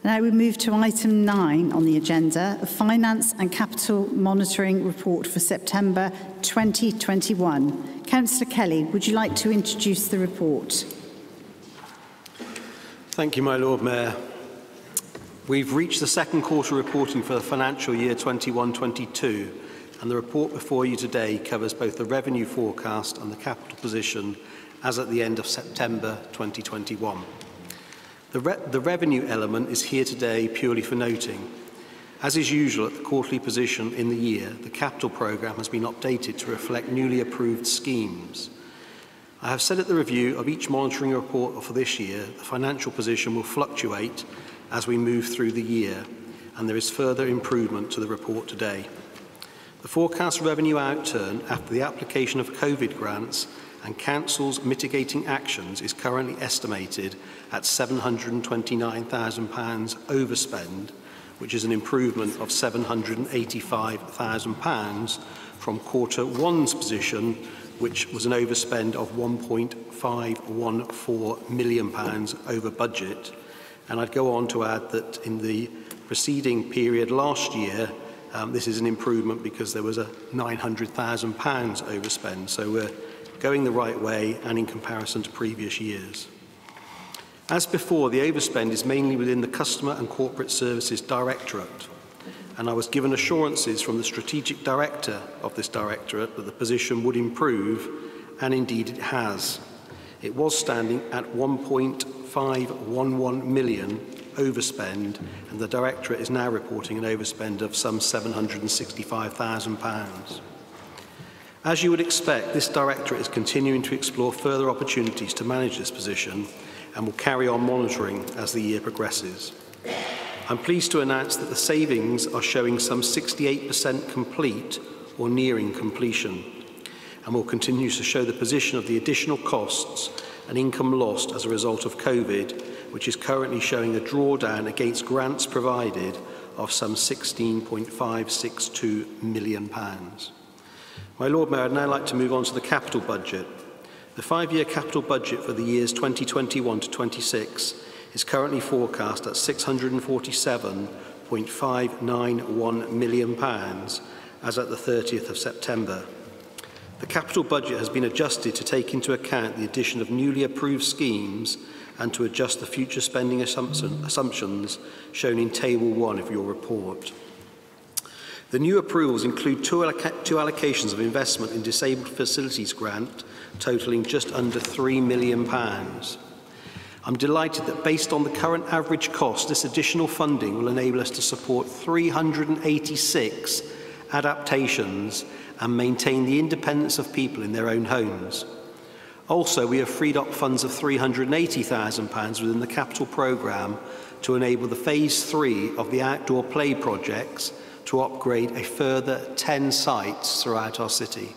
Now we move to item 9 on the agenda, a Finance and Capital Monitoring Report for September 2021. Councillor Kelly, would you like to introduce the report? Thank you, my Lord Mayor. We've reached the second quarter reporting for the financial year 21-22, and the report before you today covers both the revenue forecast and the capital position as at the end of September 2021. The revenue element is here today purely for noting. As is usual at the quarterly position in the year, the capital programme has been updated to reflect newly approved schemes. I have said at the review of each monitoring report for this year, the financial position will fluctuate as we move through the year, and there is further improvement to the report today. The forecast revenue outturn after the application of COVID grants and Council's mitigating actions is currently estimated at £729,000 overspend, which is an improvement of £785,000 from Q1's position, which was an overspend of £1.514 million over budget. And I'd go on to add that in the preceding period last year, this is an improvement because there was a £900,000 overspend. So we're going the right way and in comparison to previous years. As before, the overspend is mainly within the Customer and Corporate Services Directorate, and I was given assurances from the Strategic Director of this Directorate that the position would improve, and indeed it has. It was standing at £1.511 million overspend, and the Directorate is now reporting an overspend of some £765,000. As you would expect, this Directorate is continuing to explore further opportunities to manage this position and will carry on monitoring as the year progresses. I'm pleased to announce that the savings are showing some 68% complete or nearing completion, and will continue to show the position of the additional costs and income lost as a result of COVID, which is currently showing a drawdown against grants provided of some £16.562 million. My Lord Mayor, I'd now like to move on to the capital budget. The 5-year capital budget for the years 2021 to 26 is currently forecast at £647.591 million as at the 30th of September. The capital budget has been adjusted to take into account the addition of newly approved schemes and to adjust the future spending assumptions shown in Table 1 of your report. The new approvals include two allocations of investment in Disabled Facilities Grant, totalling just under £3 million. I'm delighted that based on the current average cost, this additional funding will enable us to support 386 adaptations and maintain the independence of people in their own homes. Also, we have freed up funds of £380,000 within the capital programme to enable the Phase 3 of the outdoor play projects to upgrade a further 10 sites throughout our city.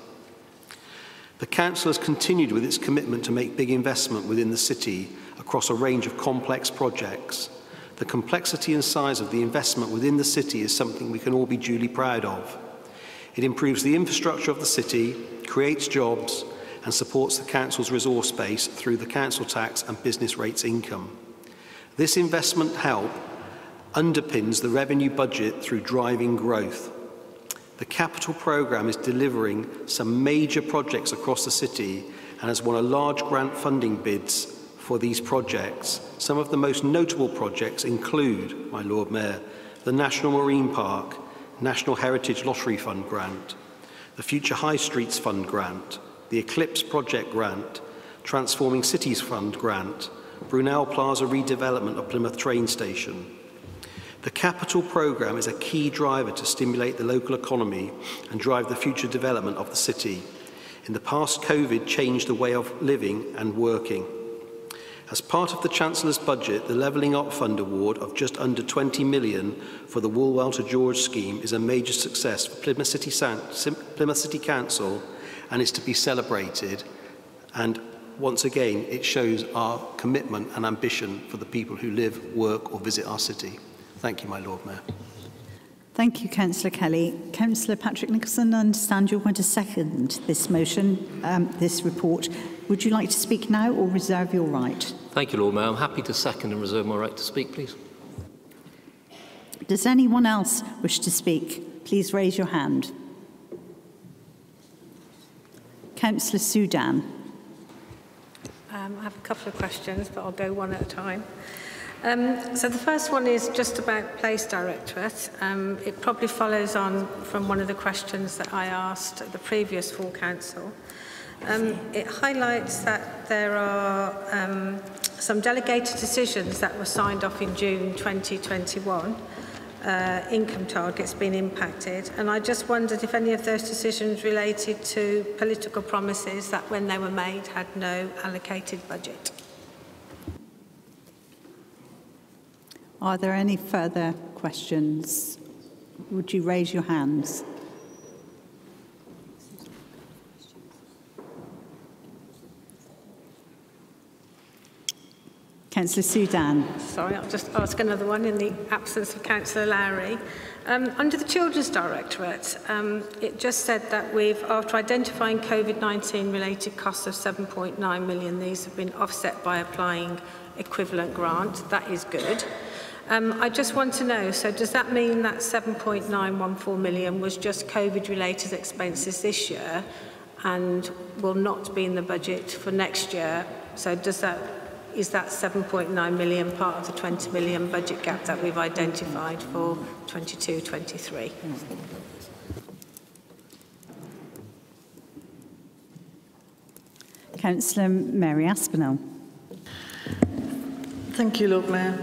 The Council has continued with its commitment to make big investment within the city across a range of complex projects. The complexity and size of the investment within the city is something we can all be duly proud of. It improves the infrastructure of the city, creates jobs, and supports the Council's resource base through the council tax and business rates income. This investment help underpins the revenue budget through driving growth. The capital programme is delivering some major projects across the city and has won a large grant funding bids for these projects. Some of the most notable projects include, my Lord Mayor, the National Marine Park, National Heritage Lottery Fund Grant, the Future High Streets Fund Grant, the Eclipse Project Grant, Transforming Cities Fund Grant, Brunel Plaza redevelopment of Plymouth train station. The capital programme is a key driver to stimulate the local economy and drive the future development of the city. In the past, COVID changed the way of living and working. As part of the Chancellor's budget, the Levelling Up Fund award of just under £20 million for the Woolwell to George scheme is a major success for Plymouth City Council and is to be celebrated. And once again, it shows our commitment and ambition for the people who live, work or visit our city. Thank you, my Lord Mayor. Thank you, Councillor Kelly. Councillor Patrick Nicholson, I understand you're going to second this motion, this report. Would you like to speak now or reserve your right? Thank you, Lord Mayor. I'm happy to second and reserve my right to speak, please. Does anyone else wish to speak? Please raise your hand. Councillor Sudan. I have a couple of questions, but I'll go one at a time. So the first one is just about Place Directorate. It probably follows on from one of the questions that I asked at the previous full council. It highlights that there are some delegated decisions that were signed off in June 2021, income targets being impacted, and I just wondered if any of those decisions related to political promises that when they were made had no allocated budget. Are there any further questions? Would you raise your hands? Councillor Sudan. Sorry, I'll just ask another one in the absence of Councillor Lowry. Under the Children's Directorate, it just said that after identifying COVID-19 related costs of 7.9 million, these have been offset by applying equivalent grant. That is good. I just want to know, so does that mean that 7.914 million was just COVID-related expenses this year and will not be in the budget for next year? So is that 7.9 million part of the 20 million budget gap that we've identified for 22-23? Councillor Mary Aspinall. Thank you, Lord Mayor.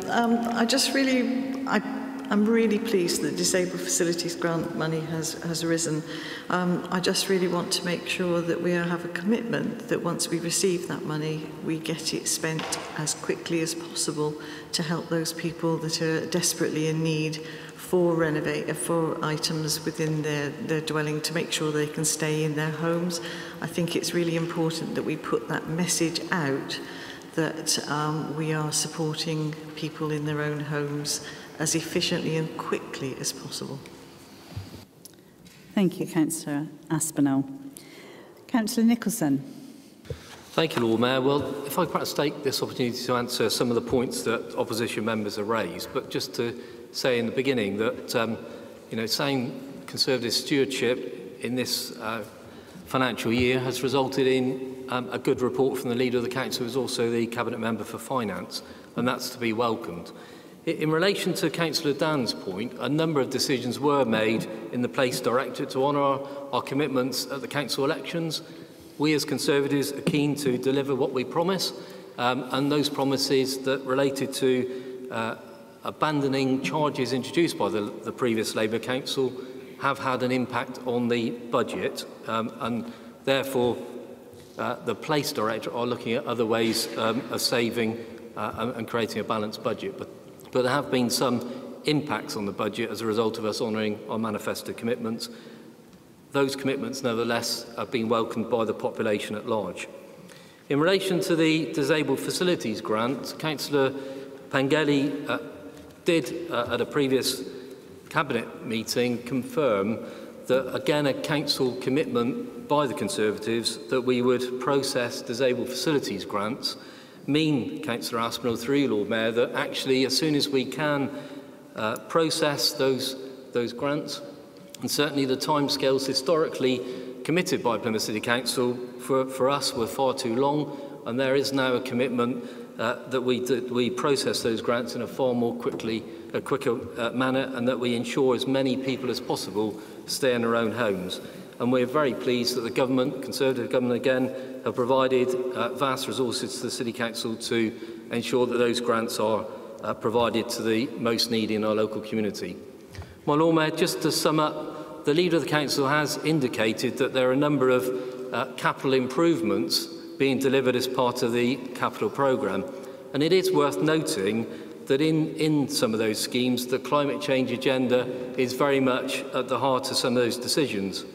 I'm really pleased that Disabled Facilities Grant money has arisen. I just really want to make sure that we have a commitment that once we receive that money, we get it spent as quickly as possible to help those people that are desperately in need for items within their dwelling to make sure they can stay in their homes. I think it's really important that we put that message out that we are supporting people in their own homes as efficiently and quickly as possible. Thank you, Councillor Aspinall. Councillor Nicholson. Thank you, Lord Mayor. Well, if I perhaps take this opportunity to answer some of the points that opposition members have raised, but just to say in the beginning that, saying Conservative stewardship in this financial year has resulted in a good report from the Leader of the Council, who is also the Cabinet Member for Finance, and that's to be welcomed. In relation to Councillor Dan's point, a number of decisions were made in the Place Directorate to honour our commitments at the council elections. We as Conservatives are keen to deliver what we promise, and those promises that related to abandoning charges introduced by the previous Labour Council have had an impact on the budget, and therefore the Place Directorate are looking at other ways of saving and creating a balanced budget. But there have been some impacts on the budget as a result of us honouring our manifesto commitments. Those commitments, nevertheless, have been welcomed by the population at large. In relation to the Disabled Facilities Grant, Councillor Pangeli did, at a previous Cabinet meeting, confirm that, again, a council commitment by the Conservatives that we would process disabled facilities grants mean, Councillor Aspinall, through you, Lord Mayor, that actually as soon as we can process those grants, and certainly the timescales historically committed by Plymouth City Council for us were far too long, and there is now a commitment that we process those grants in a far more quicker manner, and that we ensure as many people as possible stay in their own homes. And we're very pleased that the government, Conservative government again, have provided vast resources to the City Council to ensure that those grants are provided to the most needy in our local community. My Lord Mayor, just to sum up, the Leader of the Council has indicated that there are a number of capital improvements being delivered as part of the capital programme. And it is worth noting that in some of those schemes, the climate change agenda is very much at the heart of some of those decisions.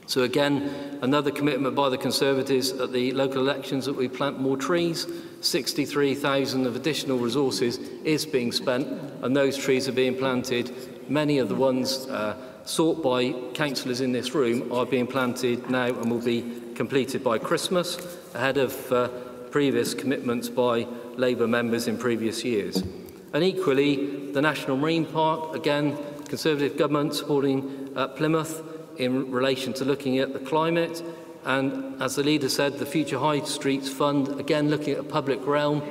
So again, another commitment by the Conservatives at the local elections that we plant more trees. 63,000 of additional resources is being spent, and those trees are being planted. Many of the ones sought by councillors in this room are being planted now and will be completed by Christmas, ahead of previous commitments by Labour members in previous years. And equally, the National Marine Park, again, Conservative government supporting Plymouth in relation to looking at the climate, and as the Leader said, the Future High Streets Fund, again looking at a public realm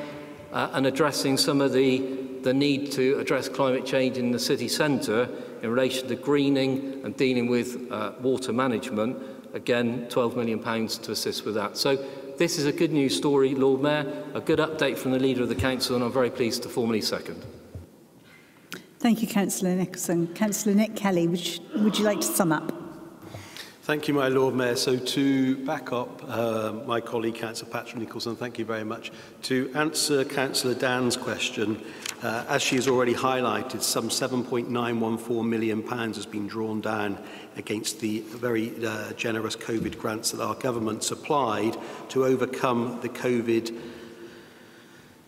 and addressing some of the need to address climate change in the city centre in relation to greening and dealing with water management. Again, £12 million to assist with that. So this is a good news story, Lord Mayor, a good update from the Leader of the Council, and I'm very pleased to formally second. Thank you, Councillor Nicholson. Councillor Nick Kelly, would you like to sum up? Thank you, my Lord Mayor. So to back up my colleague, Councillor Patrick Nicholson, thank you very much. To answer Councillor Dan's question, as she has already highlighted, some £7.914 million has been drawn down against the very generous COVID grants that our government supplied to overcome the COVID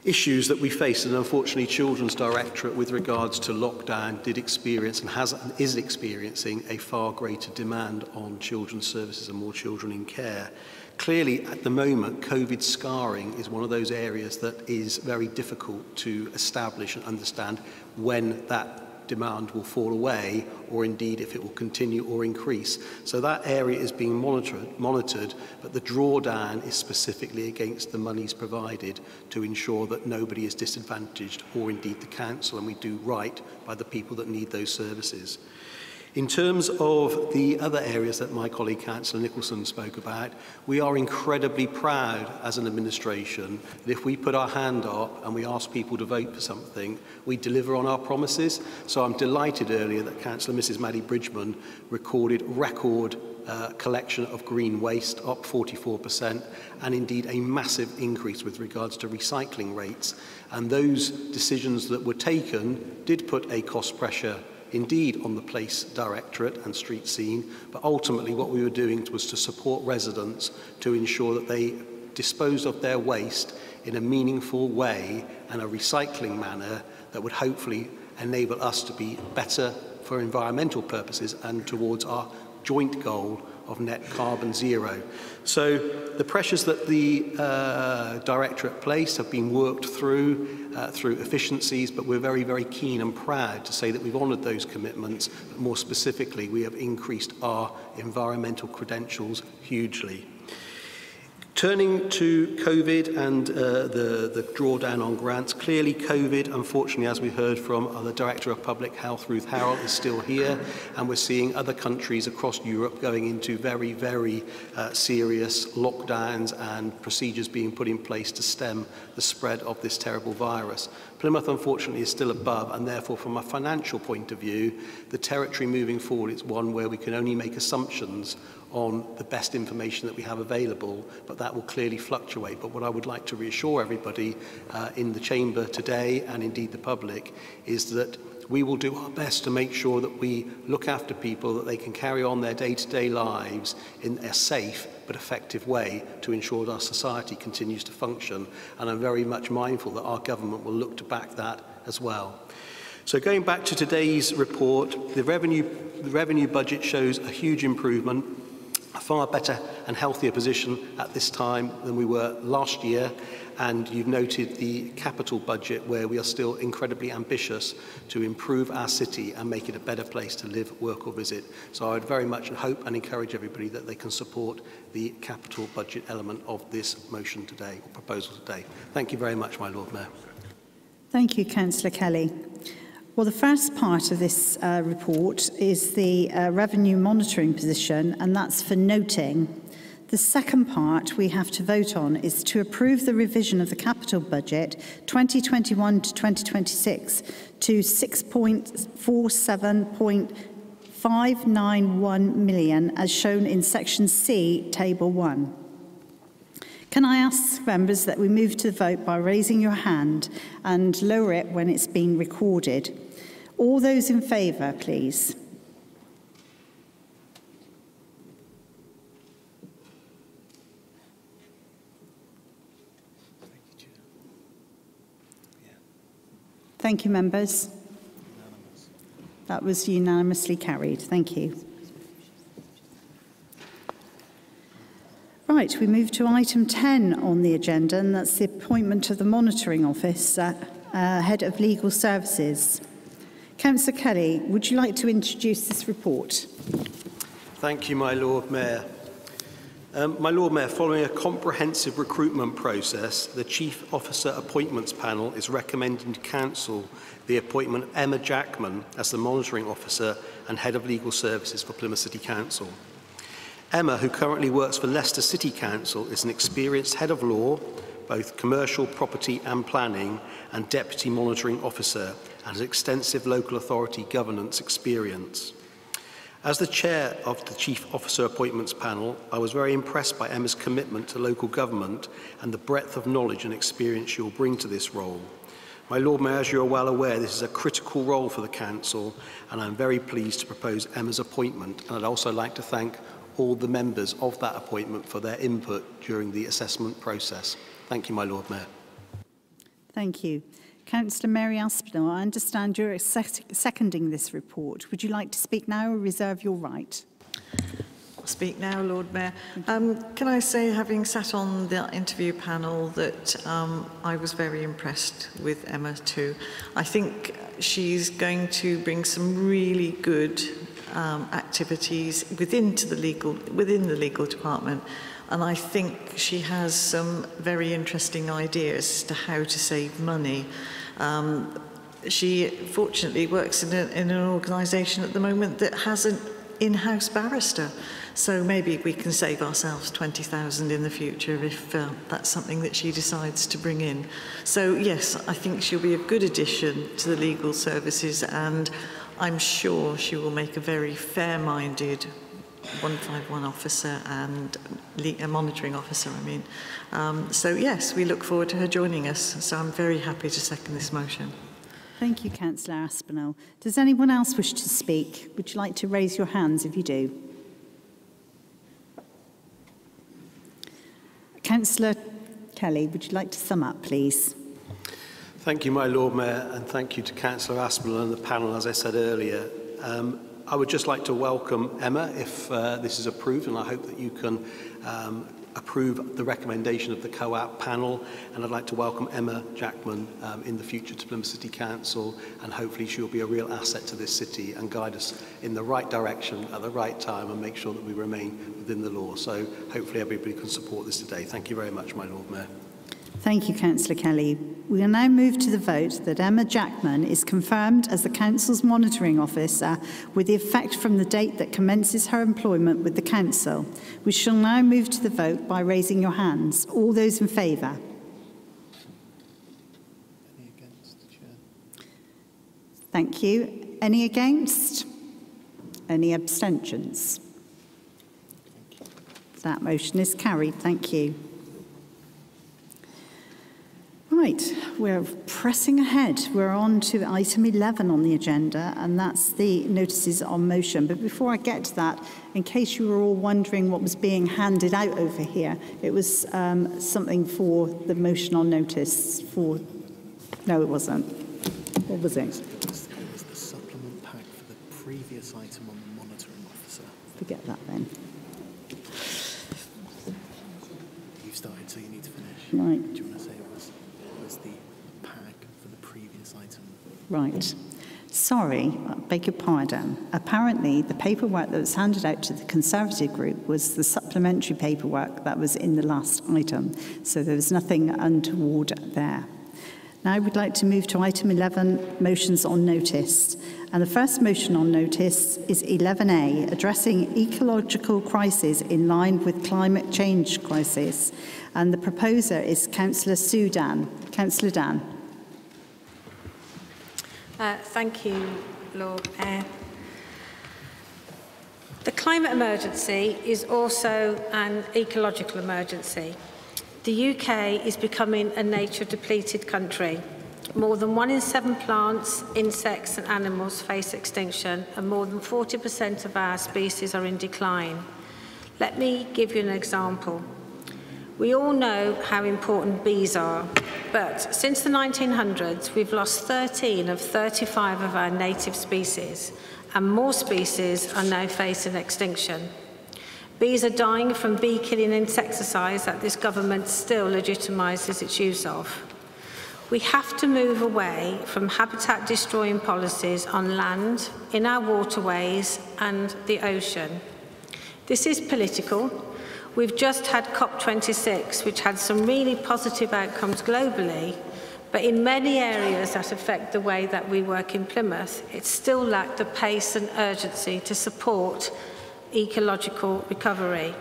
issues that we face, and unfortunately Children's Directorate with regards to lockdown did experience and is experiencing a far greater demand on children's services and more children in care. Clearly, at the moment, COVID scarring is one of those areas that is very difficult to establish and understand when that demand will fall away, or indeed if it will continue or increase. So that area is being monitored, but the drawdown is specifically against the monies provided to ensure that nobody is disadvantaged, or indeed the council, and we do right by the people that need those services. In terms of the other areas that my colleague Councillor Nicholson spoke about, we are incredibly proud as an administration that if we put our hand up and we ask people to vote for something, we deliver on our promises. So I'm delighted earlier that Councillor Mrs Maddie Bridgman recorded record collection of green waste, up 44%, and indeed a massive increase with regards to recycling rates. And those decisions that were taken did put a cost pressure indeed on the Police Directorate and street scene, but ultimately what we were doing was to support residents to ensure that they disposed of their waste in a meaningful way and a recycling manner that would hopefully enable us to be better for environmental purposes and towards our joint goal of net carbon zero. So the pressures that the Directorate placed have been worked through efficiencies, but we're very, very keen and proud to say that we've honoured those commitments, but more specifically, we have increased our environmental credentials hugely. Turning to COVID and the drawdown on grants, clearly COVID, unfortunately, as we heard from the Director of Public Health, Ruth Harrell, is still here, and we're seeing other countries across Europe going into very, very serious lockdowns and procedures being put in place to stem the spread of this terrible virus. Plymouth, unfortunately, is still above, and therefore, from a financial point of view, the territory moving forward is one where we can only make assumptions on the best information that we have available, but that will clearly fluctuate. But what I would like to reassure everybody in the chamber today, and indeed the public, is that we will do our best to make sure that we look after people, that they can carry on their day-to-day lives in a safe but effective way to ensure that our society continues to function. And I'm very much mindful that our government will look to back that as well. So going back to today's report, the revenue budget shows a huge improvement, a far better and healthier position at this time than we were last year, and you've noted the capital budget where we are still incredibly ambitious to improve our city and make it a better place to live, work or visit. So I would very much hope and encourage everybody that they can support the capital budget element of this motion today, or proposal today. Thank you very much, my Lord Mayor. Thank you, Councillor Kelly. Well, the first part of this report is the revenue monitoring position, and that's for noting. The second part we have to vote on is to approve the revision of the capital budget 2021 to 2026 to 6.47.591 million as shown in section C, table 1. Can I ask members that we move to the vote by raising your hand and lower it when it's being recorded? All those in favour, please. Thank you, members. That was unanimously carried. Thank you. Right, we move to item 10 on the agenda, and that's the appointment of the Monitoring Office Head of Legal Services. Councillor Kelly, would you like to introduce this report? Thank you, my Lord Mayor. My Lord Mayor, following a comprehensive recruitment process, the Chief Officer Appointments Panel is recommending to Council the appointment of Emma Jackman as the Monitoring Officer and Head of Legal Services for Plymouth City Council. Emma, who currently works for Leicester City Council, is an experienced head of law, both commercial, property and planning, and deputy monitoring officer, and has extensive local authority governance experience. As the chair of the Chief Officer Appointments Panel, I was very impressed by Emma's commitment to local government and the breadth of knowledge and experience she will bring to this role. My Lord Mayor, as you are well aware, this is a critical role for the Council, and I'm very pleased to propose Emma's appointment. And I'd also like to thank all the members of that appointment for their input during the assessment process. Thank you, my Lord Mayor. Thank you. Councillor Mary Aspinall, I understand you're seconding this report. Would you like to speak now or reserve your right? I'll speak now, Lord Mayor. Can I say, having sat on the interview panel, that I was very impressed with Emma too. I think she's going to bring some really good activities within the legal department, and I think she has some very interesting ideas as to how to save money. She fortunately works in an organisation at the moment that has an in-house barrister, so maybe we can save ourselves 20,000 in the future if that's something that she decides to bring in. So yes, I think she'll be a good addition to the legal services, and I'm sure she will make a very fair-minded 151 officer and a monitoring officer, I mean. So yes, we look forward to her joining us, so I'm very happy to second this motion. Thank you, Councillor Aspinall. Does anyone else wish to speak? Would you like to raise your hands if you do? Councillor Kelly, would you like to sum up, please? Thank you, my Lord Mayor, and thank you to Councillor Aspinall and the panel, as I said earlier. I would just like to welcome Emma if this is approved, and I hope that you can approve the recommendation of the COAP panel, and I'd like to welcome Emma Jackman in the future to Plymouth City Council, and hopefully she'll be a real asset to this city and guide us in the right direction at the right time and make sure that we remain within the law. So hopefully everybody can support this today. Thank you very much, my Lord Mayor. Thank you, Councillor Kelly. We will now move to the vote that Emma Jackman is confirmed as the Council's monitoring officer with the effect from the date that commences her employment with the Council. We shall now move to the vote by raising your hands. All those in favour? Any against, Chair? Thank you. Any against? Any abstentions? That motion is carried. Thank you. Right, we're pressing ahead. We're on to item 11 on the agenda, and that's the notices on motion. But before I get to that, in case you were all wondering what was being handed out over here, it was something for the motion on notice for... No, it wasn't. What was it? It was the supplement pack for the previous item on the monitoring officer. Forget that then. You've started, so you need to finish. Right. Do you want to say it was the pack for the previous item? Right. Sorry, I beg your pardon. Apparently, the paperwork that was handed out to the Conservative group was the supplementary paperwork that was in the last item. So there was nothing untoward there. Now we'd like to move to item 11, motions on notice. And the first motion on notice is 11A, addressing ecological crisis in line with climate change crisis. And the proposer is Councillor Sudan. Councillor Dan. Thank you, Lord Mayor. The climate emergency is also an ecological emergency. The UK is becoming a nature-depleted country. More than 1 in 7 plants, insects and animals face extinction, and more than 40% of our species are in decline. Let me give you an example. We all know how important bees are, but since the 1900s, we've lost 13 of 35 of our native species, and more species are now facing extinction. Bees are dying from bee-killing insecticides that this government still legitimises its use of. We have to move away from habitat-destroying policies on land, in our waterways and the ocean. This is political. We've just had COP26, which had some really positive outcomes globally, but in many areas that affect the way that we work in Plymouth, it still lacked the pace and urgency to support ecological recovery.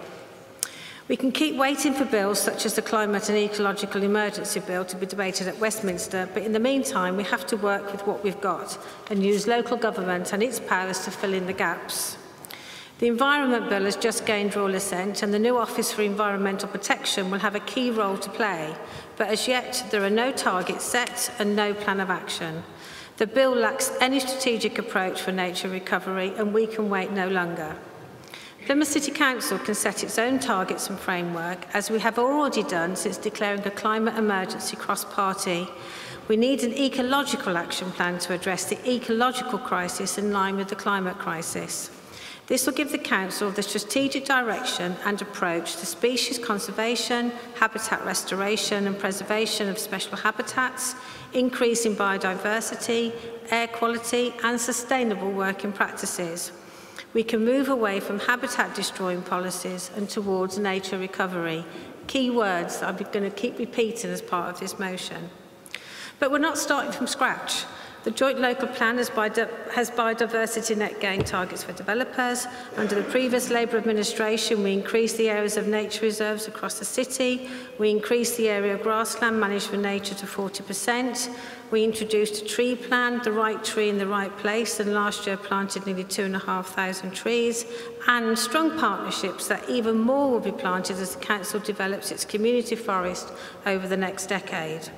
We can keep waiting for bills such as the Climate and Ecological Emergency Bill to be debated at Westminster, but in the meantime we have to work with what we've got and use local government and its powers to fill in the gaps. The Environment Bill has just gained royal assent, and the new Office for Environmental Protection will have a key role to play, but as yet there are no targets set and no plan of action. The bill lacks any strategic approach for nature recovery, and we can wait no longer. Plymouth City Council can set its own targets and framework, as we have already done since declaring a climate emergency cross-party. We need an ecological action plan to address the ecological crisis in line with the climate crisis. This will give the Council the strategic direction and approach to species conservation, habitat restoration and preservation of special habitats, increase in biodiversity, air quality and sustainable working practices. We can move away from habitat destroying policies and towards nature recovery. Key words that I'm going to keep repeating as part of this motion. But we're not starting from scratch. The Joint Local Plan has biodiversity net gain targets for developers. Under the previous Labour administration, we increased the areas of nature reserves across the city. We increased the area of grassland managed for nature to 40%. We introduced a tree plan, the right tree in the right place, and last year planted nearly 2,500 trees, and strong partnerships that even more will be planted as the Council develops its community forest over the next decade.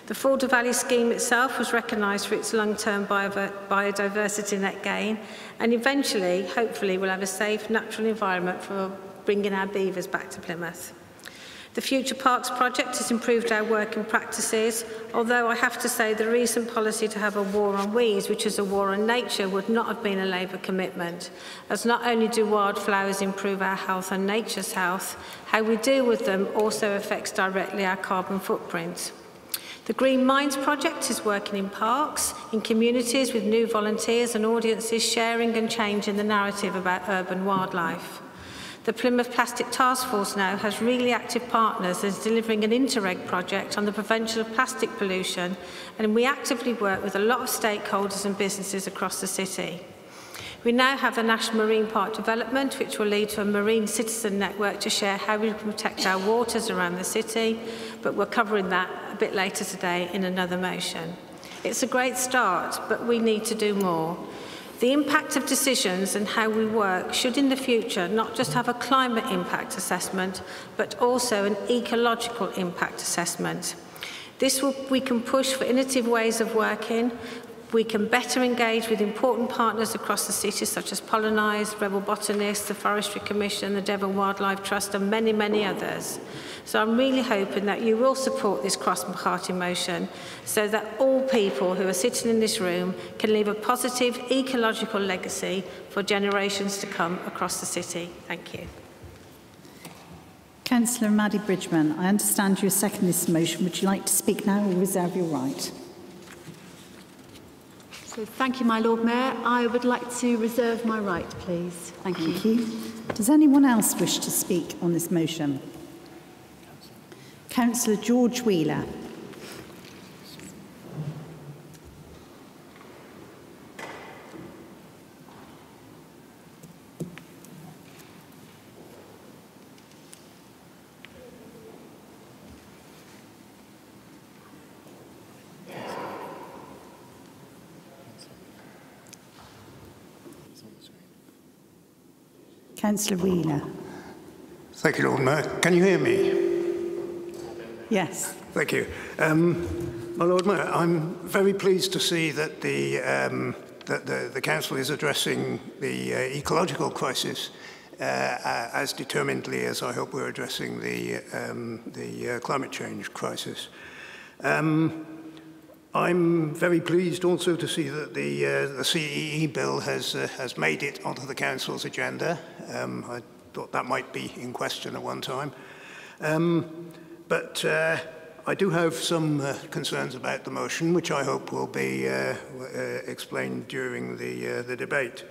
The Forder Valley scheme itself was recognised for its long-term biodiversity net gain, and eventually, hopefully, we'll have a safe, natural environment for bringing our beavers back to Plymouth. The Future Parks project has improved our working practices, although I have to say the recent policy to have a war on weeds, which is a war on nature, would not have been a Labour commitment, as not only do wildflowers improve our health and nature's health, how we deal with them also affects directly our carbon footprint. The Green Minds project is working in parks, in communities with new volunteers and audiences sharing and changing the narrative about urban wildlife. The Plymouth Plastic Task Force now has really active partners and is delivering an Interreg project on the prevention of plastic pollution, and we actively work with a lot of stakeholders and businesses across the city. We now have the National Marine Park Development, which will lead to a marine citizen network to share how we protect our waters around the city, but we're covering that a bit later today in another motion. It's a great start, but we need to do more. The impact of decisions and how we work should in the future not just have a climate impact assessment, but also an ecological impact assessment. We can push for innovative ways of working. We can better engage with important partners across the city, such as Pollinise, Rebel Botanists, the Forestry Commission, the Devon Wildlife Trust, and many, many others. So I'm really hoping that you will support this cross-party motion so that all people who are sitting in this room can leave a positive ecological legacy for generations to come across the city. Thank you. Councillor Maddie Bridgman, I understand you second this motion. Would you like to speak now or reserve your right? So thank you, my Lord Mayor. I would like to reserve my right, please. Thank you. Does anyone else wish to speak on this motion? Councillor George Wheeler. Councillor Wheeler. Thank you, Lord Mayor. Can you hear me? Yes. Thank you. My Lord Mayor, I'm very pleased to see that the Council is addressing the ecological crisis as determinedly as I hope we're addressing the climate change crisis. I'm very pleased also to see that the CEE bill has made it onto the Council's agenda. I thought that might be in question at one time. But I do have some concerns about the motion, which I hope will be explained during the debate.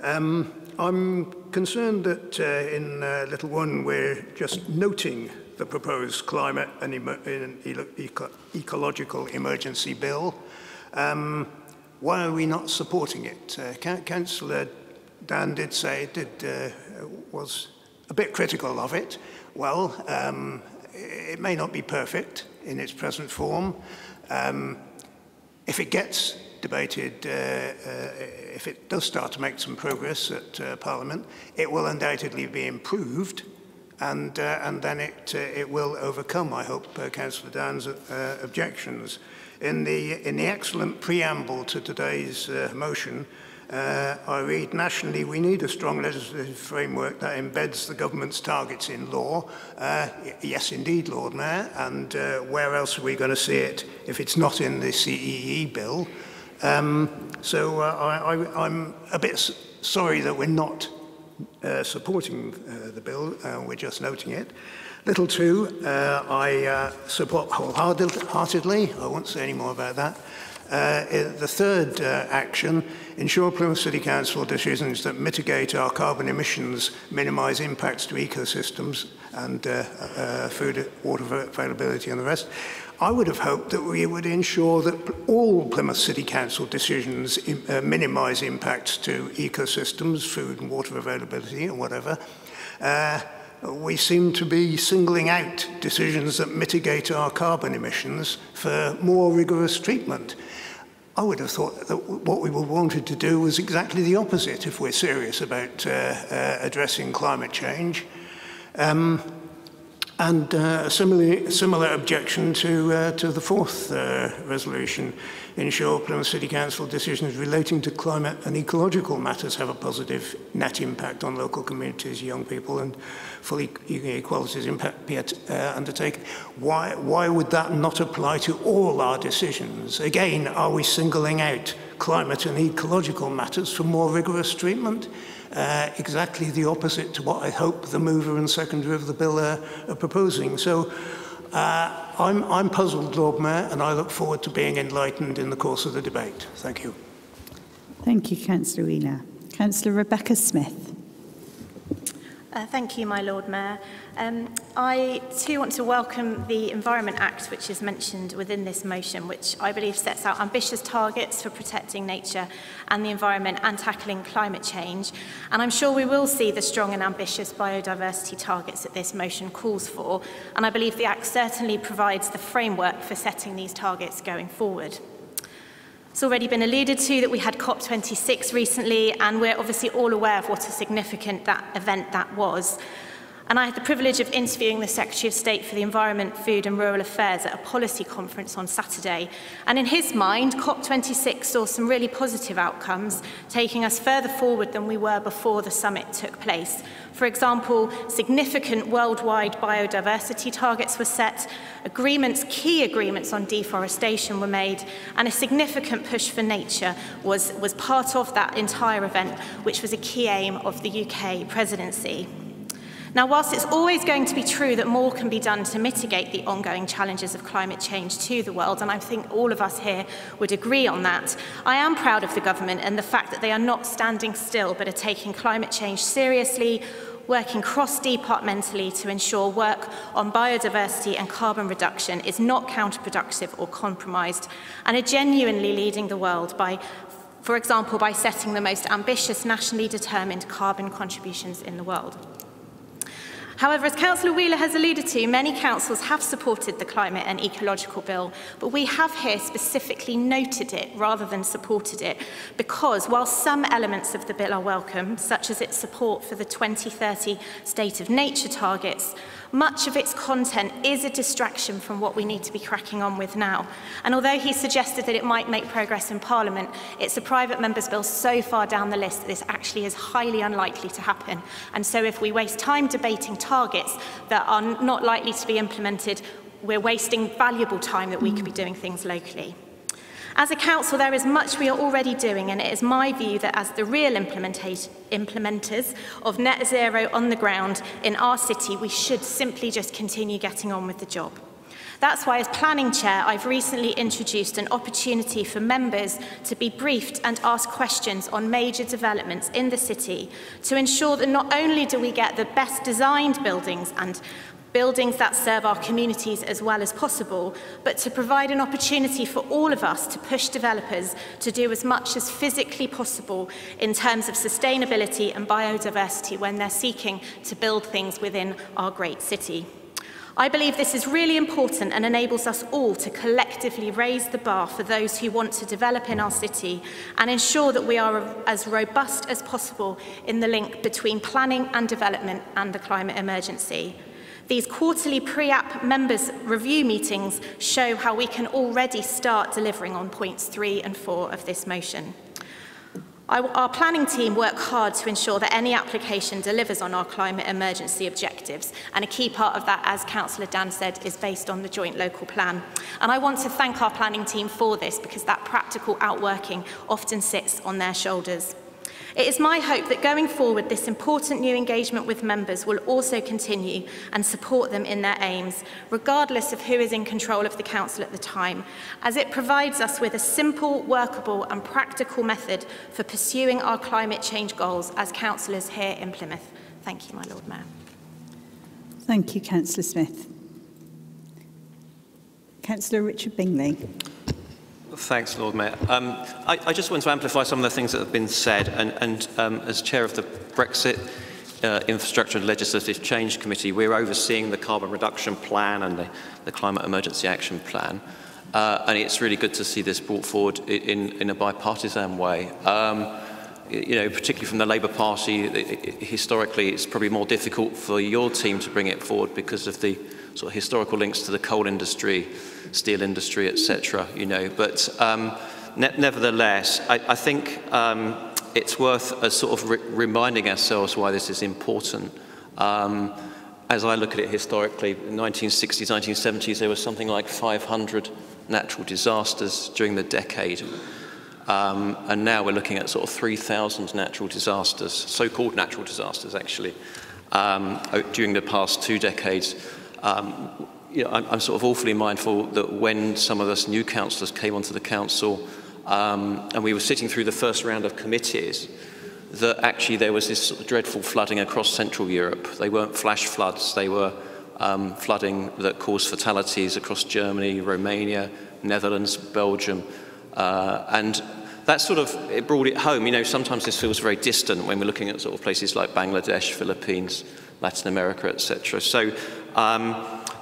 I'm concerned that in Little 1 we're just noting the proposed climate and ecological emergency bill. Why are we not supporting it? Councillor Dan did say was a bit critical of it. Well, it may not be perfect in its present form. If it gets debated, if it does start to make some progress at Parliament, it will undoubtedly be improved, and then it will overcome, I hope, Councillor Dan's objections. In the excellent preamble to today's motion, I read, nationally, we need a strong legislative framework that embeds the government's targets in law. Yes, indeed, Lord Mayor. And where else are we going to see it if it's not in the CEE bill? So I'm a bit sorry that we're not supporting the bill. We're just noting it. Little two, I support wholeheartedly. I won't say any more about that. The third action, ensure Plymouth City Council decisions that mitigate our carbon emissions, minimise impacts to ecosystems and food, water availability and the rest. I would have hoped that we would ensure that all Plymouth City Council decisions minimise impacts to ecosystems, food and water availability and whatever. We seem to be singling out decisions that mitigate our carbon emissions for more rigorous treatment. I would have thought that what we wanted to do was exactly the opposite if we're serious about addressing climate change. And similar objection to the fourth resolution. Ensure Plymouth City Council decisions relating to climate and ecological matters have a positive net impact on local communities, young people, and full equalities impact be undertaken. Why would that not apply to all our decisions? Again, are we singling out climate and ecological matters for more rigorous treatment? Exactly the opposite to what I hope the mover and seconder of the bill are proposing. So I'm puzzled, Lord Mayor, and I look forward to being enlightened in the course of the debate. Thank you. Thank you, Councillor Wheeler. Councillor Rebecca Smith. Thank you, my Lord Mayor. I too want to welcome the Environment Act, which is mentioned within this motion, which I believe sets out ambitious targets for protecting nature and the environment and tackling climate change. And I'm sure we will see the strong and ambitious biodiversity targets that this motion calls for. And I believe the Act certainly provides the framework for setting these targets going forward. It's already been alluded to that we had COP26 recently, and we're obviously all aware of what a significant event that was. And I had the privilege of interviewing the Secretary of State for the Environment, Food and Rural Affairs at a policy conference on Saturday. And in his mind, COP26 saw some really positive outcomes, taking us further forward than we were before the summit took place. For example, significant worldwide biodiversity targets were set, key agreements on deforestation were made, and a significant push for nature was part of that entire event, which was a key aim of the UK presidency. Now, whilst it's always going to be true that more can be done to mitigate the ongoing challenges of climate change to the world, and I think all of us here would agree on that, I am proud of the government and the fact that they are not standing still but are taking climate change seriously, working cross-departmentally to ensure work on biodiversity and carbon reduction is not counterproductive or compromised, and are genuinely leading the world by, for example, by setting the most ambitious nationally determined carbon contributions in the world. However, as Councillor Wheeler has alluded to, many councils have supported the Climate and Ecological Bill, but we have here specifically noted it rather than supported it, because while some elements of the bill are welcome, such as its support for the 2030 State of Nature targets, much of its content is a distraction from what we need to be cracking on with now. And although he suggested that it might make progress in Parliament, it's a private member's bill so far down the list that this actually is highly unlikely to happen. And so if we waste time debating targets that are not likely to be implemented, we're wasting valuable time that we could be doing things locally. As a council, there is much we are already doing, and it is my view that as the real implementers of net zero on the ground in our city, we should simply just continue getting on with the job. That's why, as planning chair, I've recently introduced an opportunity for members to be briefed and ask questions on major developments in the city to ensure that not only do we get the best designed buildings and buildings that serve our communities as well as possible, but to provide an opportunity for all of us to push developers to do as much as physically possible in terms of sustainability and biodiversity when they're seeking to build things within our great city. I believe this is really important and enables us all to collectively raise the bar for those who want to develop in our city and ensure that we are as robust as possible in the link between planning and development and the climate emergency. These quarterly pre-app members' review meetings show how we can already start delivering on points 3 and 4 of this motion. Our planning team work hard to ensure that any application delivers on our climate emergency objectives, and a key part of that, as Councillor Dan said, is based on the joint local plan. And I want to thank our planning team for this, because that practical outworking often sits on their shoulders. It is my hope that going forward, this important new engagement with members will also continue and support them in their aims, regardless of who is in control of the council at the time, as it provides us with a simple, workable and practical method for pursuing our climate change goals as councillors here in Plymouth. Thank you, my Lord Mayor. Thank you, Councillor Smith. Councillor Richard Bingley. Thanks, Lord Mayor. I just want to amplify some of the things that have been said, and as chair of the Brexit Infrastructure and Legislative Change Committee, we're overseeing the carbon reduction plan and the climate emergency action plan, and it's really good to see this brought forward in a bipartisan way. You know, particularly from the Labour Party, historically it's probably more difficult for your team to bring it forward because of the sort of historical links to the coal industry, steel industry, etc. You know, but nevertheless, I think it's worth sort of reminding ourselves why this is important. As I look at it historically, in the 1960s, 1970s, there was something like 500 natural disasters during the decade. And now we're looking at sort of 3,000 natural disasters, so-called natural disasters actually, during the past 2 decades. You know, I'm sort of awfully mindful that when some of us new councillors came onto the council and we were sitting through the first round of committees, that actually there was this sort of dreadful flooding across Central Europe. They weren't flash floods, they were flooding that caused fatalities across Germany, Romania, Netherlands, Belgium, and that sort of, it brought it home. You know, sometimes this feels very distant when we're looking at sort of places like Bangladesh, Philippines, Latin America, etc. So,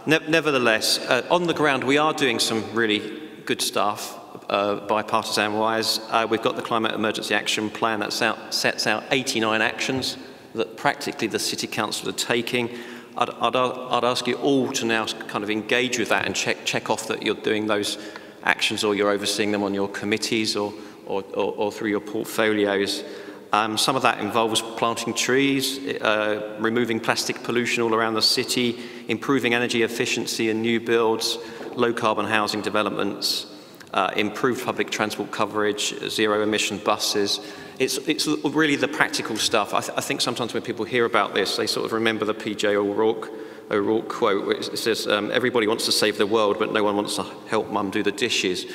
nevertheless, on the ground, we are doing some really good stuff, bipartisan-wise. We've got the Climate Emergency Action Plan that sets out 89 actions that practically the City Council are taking. I'd ask you all to now kind of engage with that and check off that you're doing those actions, or you're overseeing them on your committees or through your portfolios. Some of that involves planting trees, removing plastic pollution all around the city, improving energy efficiency in new builds, low carbon housing developments, improved public transport coverage, zero emission buses. It's really the practical stuff. I think sometimes when people hear about this, they sort of remember the P.J. O'Rourke quote, where it says, everybody wants to save the world, but no one wants to help mum do the dishes.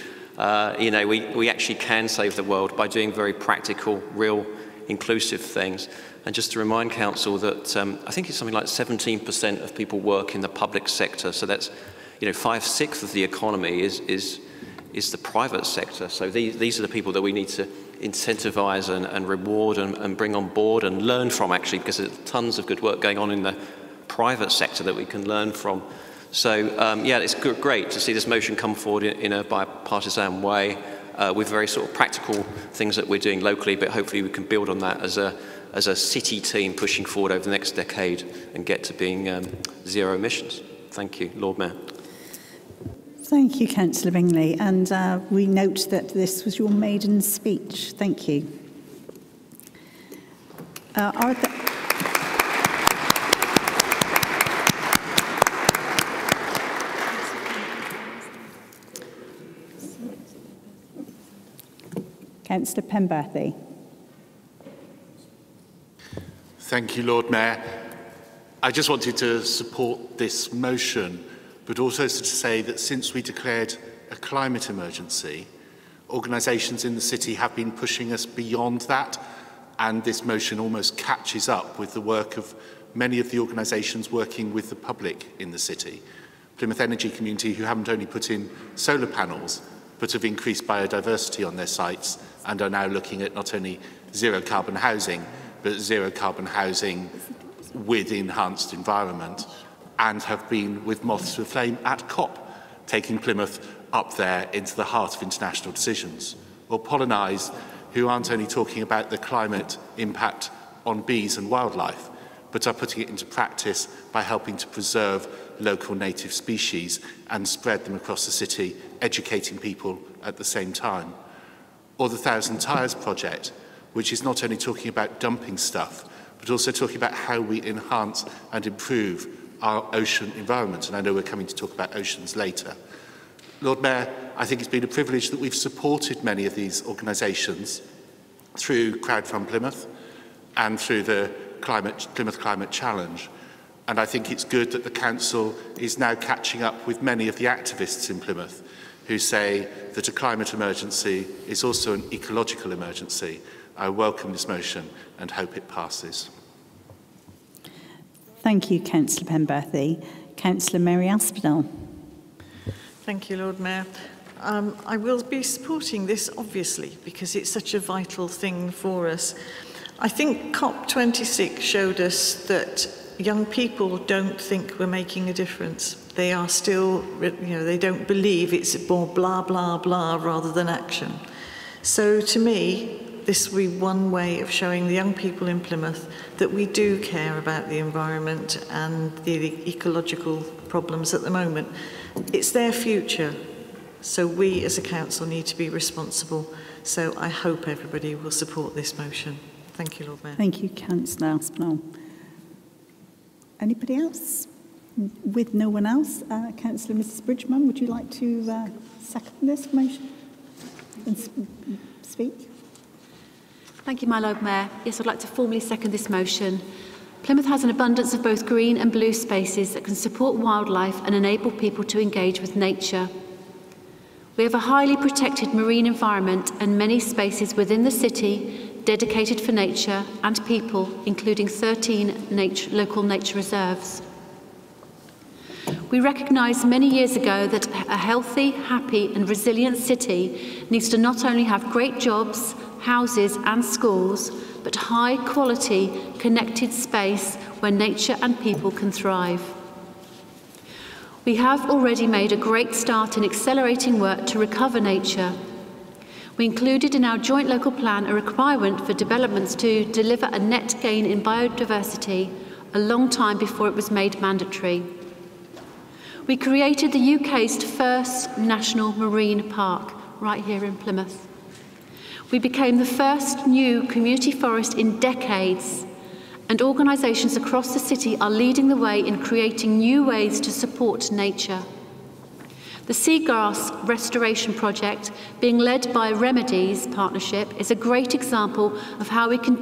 You know, we actually can save the world by doing very practical, real, inclusive things. And just to remind Council that I think it's something like 17% of people work in the public sector. So that's, you know, 5/6 of the economy is the private sector. So these are the people that we need to incentivise and reward and bring on board and learn from, actually, because there's tons of good work going on in the private sector that we can learn from. So, yeah, it's great to see this motion come forward in a bipartisan way with very sort of practical things that we're doing locally, but hopefully we can build on that as a city team pushing forward over the next decade and get to being zero emissions. Thank you, Lord Mayor. Thank you, Councillor Bingley. And we note that this was your maiden speech. Thank you. Councillor Penberthy. Thank you, Lord Mayor. I just wanted to support this motion, but also to say that since we declared a climate emergency, organisations in the city have been pushing us beyond that, and this motion almost catches up with the work of many of the organisations working with the public in the city. Plymouth Energy Community, who haven't only put in solar panels, but have increased biodiversity on their sites and are now looking at not only zero carbon housing, but zero carbon housing with enhanced environment, and have been with Moths to the Flame at COP, taking Plymouth up there into the heart of international decisions. Or Pollinise, who aren't only talking about the climate impact on bees and wildlife, but are putting it into practice by helping to preserve local native species and spread them across the city, educating people at the same time. Or the 1,000 Tyres project, which is not only talking about dumping stuff, but also talking about how we enhance and improve our ocean environment. And I know we're coming to talk about oceans later. Lord Mayor, I think it's been a privilege that we've supported many of these organisations through Crowdfund Plymouth and through the Plymouth Climate Challenge. And I think it's good that the Council is now catching up with many of the activists in Plymouth who say that a climate emergency is also an ecological emergency. I welcome this motion and hope it passes. Thank you, Councillor Penberthy. Councillor Mary Aspinall. Thank you, Lord Mayor. I will be supporting this, obviously, because it's such a vital thing for us. I think COP26 showed us that young people don't think we're making a difference. They are still, they don't believe it's more blah, blah, blah rather than action. So to me, this will be one way of showing the young people in Plymouth that we do care about the environment and the ecological problems at the moment. It's their future, so we as a council need to be responsible. So I hope everybody will support this motion. Thank you, Lord Mayor. Thank you, Councillor Aspinall. Anybody else? With no one else, Councillor Mrs Bridgman, would you like to second this motion and speak? Thank you, my Lord Mayor. Yes, I'd like to formally second this motion. Plymouth has an abundance of both green and blue spaces that can support wildlife and enable people to engage with nature. We have a highly protected marine environment and many spaces within the city dedicated for nature and people, including 13 local nature reserves. We recognised many years ago that a healthy, happy and resilient city needs to not only have great jobs, houses and schools, but high quality, connected space where nature and people can thrive. We have already made a great start in accelerating work to recover nature. We included in our joint local plan a requirement for developments to deliver a net gain in biodiversity a long time before it was made mandatory. We created the UK's first national marine park right here in Plymouth. We became the first new community forest in decades, and organisations across the city are leading the way in creating new ways to support nature. The Seagrass Restoration Project, being led by Remedies Partnership, is a great example of how we can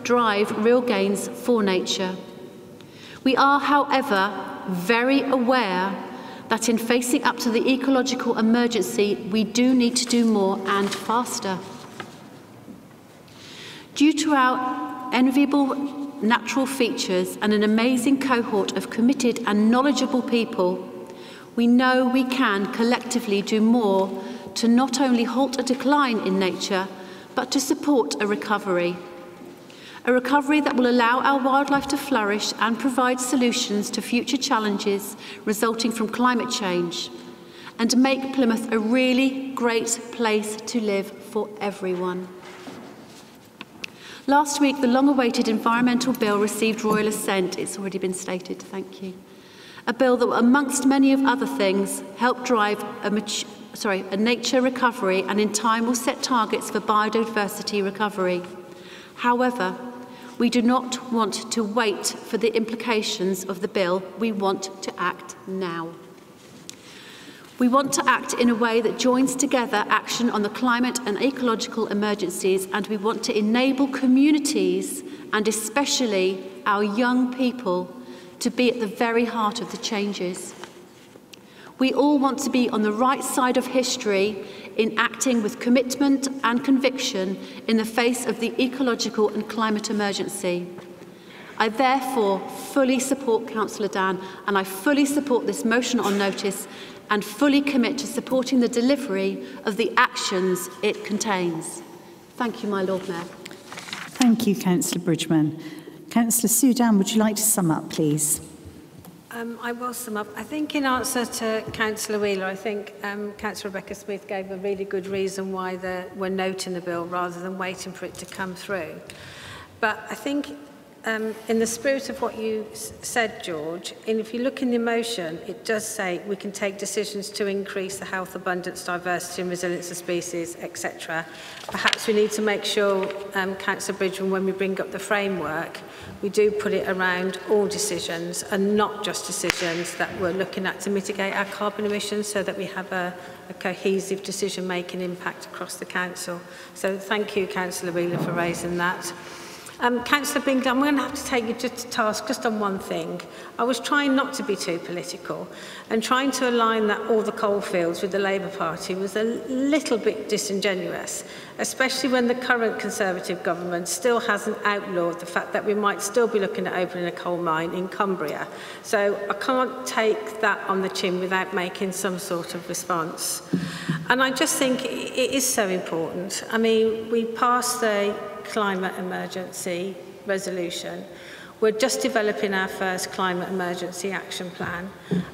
drive real gains for nature. We are, however, very aware that in facing up to the ecological emergency, we do need to do more and faster. Due to our enviable natural features and an amazing cohort of committed and knowledgeable people, we know we can collectively do more to not only halt a decline in nature, but to support a recovery. A recovery that will allow our wildlife to flourish and provide solutions to future challenges resulting from climate change, and make Plymouth a really great place to live for everyone. Last week, the long-awaited environmental bill received royal assent. It's already been stated, thank you. A bill that, amongst many of other things, helped drive a nature recovery and in time will set targets for biodiversity recovery. However, we do not want to wait for the implications of the bill. We want to act now. We want to act in a way that joins together action on the climate and ecological emergencies, and we want to enable communities, and especially our young people, to be at the very heart of the changes. We all want to be on the right side of history in acting with commitment and conviction in the face of the ecological and climate emergency. I therefore fully support Councillor Dan, and I fully support this motion on notice and fully commit to supporting the delivery of the actions it contains. Thank you, my Lord Mayor. Thank you, Councillor Bridgman. Councillor Sudan, would you like to sum up, please? I will sum up. I think in answer to Councillor Wheeler, I think Councillor Rebecca Smith gave a really good reason why we're noting the bill rather than waiting for it to come through. But I think in the spirit of what you said, George, and if you look in the motion, it does say we can take decisions to increase the health, abundance, diversity and resilience of species, etc. Perhaps we need to make sure, Councillor Bridgman, when we bring up the framework, we do put it around all decisions and not just decisions that we're looking at to mitigate our carbon emissions, so that we have a cohesive decision-making impact across the council. So thank you, Councillor Wheeler, for raising that. Councillor Bingley, I'm going to have to take you to task just on one thing. I was trying not to be too political, and trying to align that all the coalfields with the Labour Party was a little bit disingenuous, especially when the current Conservative government still hasn't outlawed the fact that we might still be looking at opening a coal mine in Cumbria. So I can't take that on the chin without making some sort of response. And I just think it is so important. I mean, we passed the climate emergency resolution. We're just developing our first climate emergency action plan,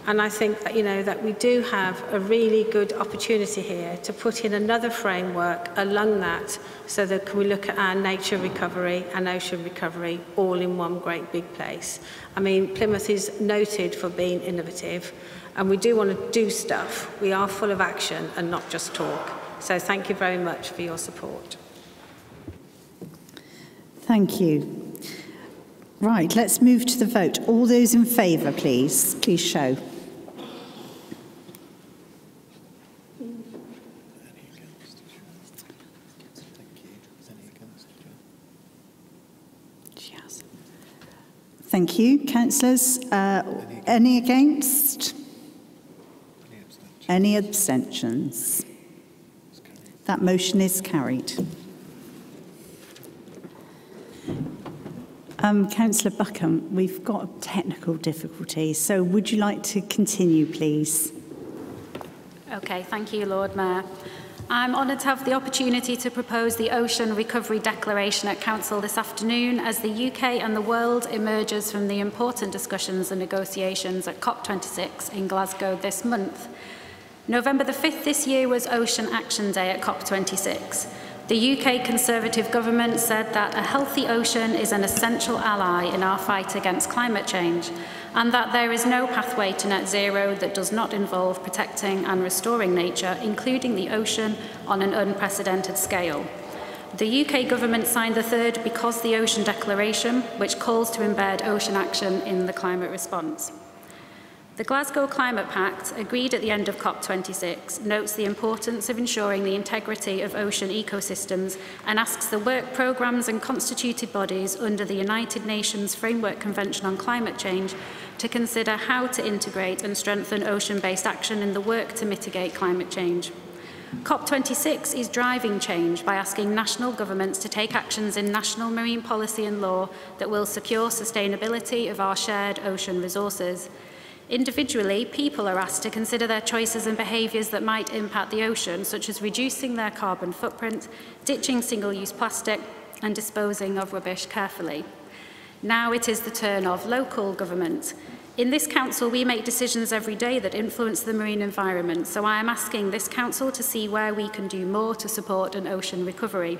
and I think that, that we do have a really good opportunity here to put in another framework along that, so that we look at our nature recovery and ocean recovery all in one great big place. I mean, Plymouth is noted for being innovative, and we do want to do stuff. We are full of action and not just talk. So thank you very much for your support. Thank you. Right, let's move to the vote. All those in favour, please. Please show. Thank you, councillors. Any against? Any abstentions? That motion is carried. Councillor Buckham, we've got a technical difficulty, so would you like to continue, please? Okay, thank you, Lord Mayor. I'm honoured to have the opportunity to propose the Ocean Recovery Declaration at Council this afternoon as the UK and the world emerges from the important discussions and negotiations at COP26 in Glasgow this month. November the 5th this year was Ocean Action Day at COP26. The UK Conservative government said that a healthy ocean is an essential ally in our fight against climate change, and that there is no pathway to net zero that does not involve protecting and restoring nature, including the ocean, on an unprecedented scale. The UK government signed the third Because the Ocean Declaration, which calls to embed ocean action in the climate response. The Glasgow Climate Pact, agreed at the end of COP26, notes the importance of ensuring the integrity of ocean ecosystems and asks the work programmes and constituted bodies under the United Nations Framework Convention on Climate Change to consider how to integrate and strengthen ocean-based action in the work to mitigate climate change. COP26 is driving change by asking national governments to take actions in national marine policy and law that will secure sustainability of our shared ocean resources. Individually, people are asked to consider their choices and behaviours that might impact the ocean, such as reducing their carbon footprint, ditching single-use plastic, and disposing of rubbish carefully. Now it is the turn of local government. In this council, we make decisions every day that influence the marine environment, so I am asking this council to see where we can do more to support an ocean recovery.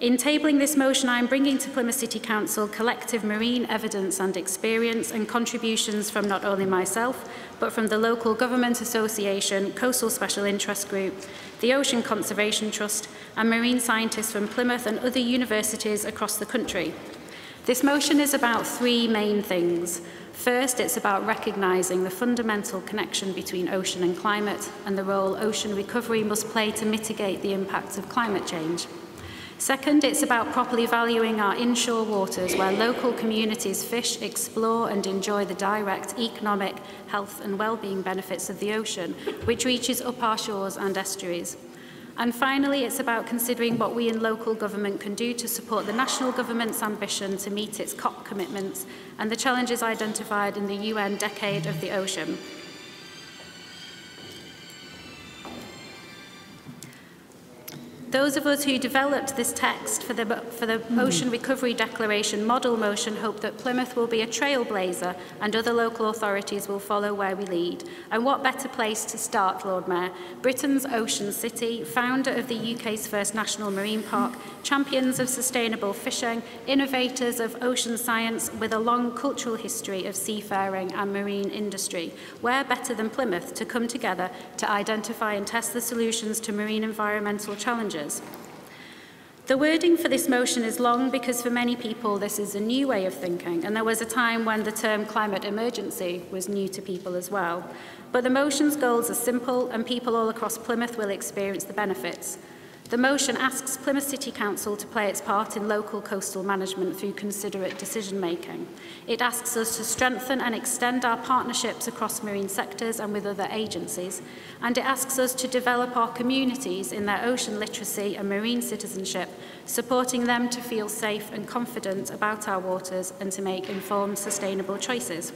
In tabling this motion, I am bringing to Plymouth City Council collective marine evidence and experience and contributions from not only myself, but from the Local Government Association, Coastal Special Interest Group, the Ocean Conservation Trust, and marine scientists from Plymouth and other universities across the country. This motion is about three main things. First, it's about recognising the fundamental connection between ocean and climate and the role ocean recovery must play to mitigate the impacts of climate change. Second, it's about properly valuing our inshore waters where local communities fish, explore and enjoy the direct economic, health and well-being benefits of the ocean, which reaches up our shores and estuaries. And finally, it's about considering what we in local government can do to support the national government's ambition to meet its COP commitments and the challenges identified in the UN Decade of the Ocean. Those of us who developed this text for the Ocean Recovery Declaration model motion hope that Plymouth will be a trailblazer and other local authorities will follow where we lead. And what better place to start, Lord Mayor? Britain's ocean city, founder of the UK's first national marine park, champions of sustainable fishing, innovators of ocean science with a long cultural history of seafaring and marine industry. Where better than Plymouth to come together to identify and test the solutions to marine environmental challenges? The wording for this motion is long because for many people this is a new way of thinking, and there was a time when the term climate emergency was new to people as well. But the motion's goals are simple and people all across Plymouth will experience the benefits. The motion asks Plymouth City Council to play its part in local coastal management through considerate decision-making. It asks us to strengthen and extend our partnerships across marine sectors and with other agencies, and it asks us to develop our communities in their ocean literacy and marine citizenship, supporting them to feel safe and confident about our waters and to make informed, sustainable choices.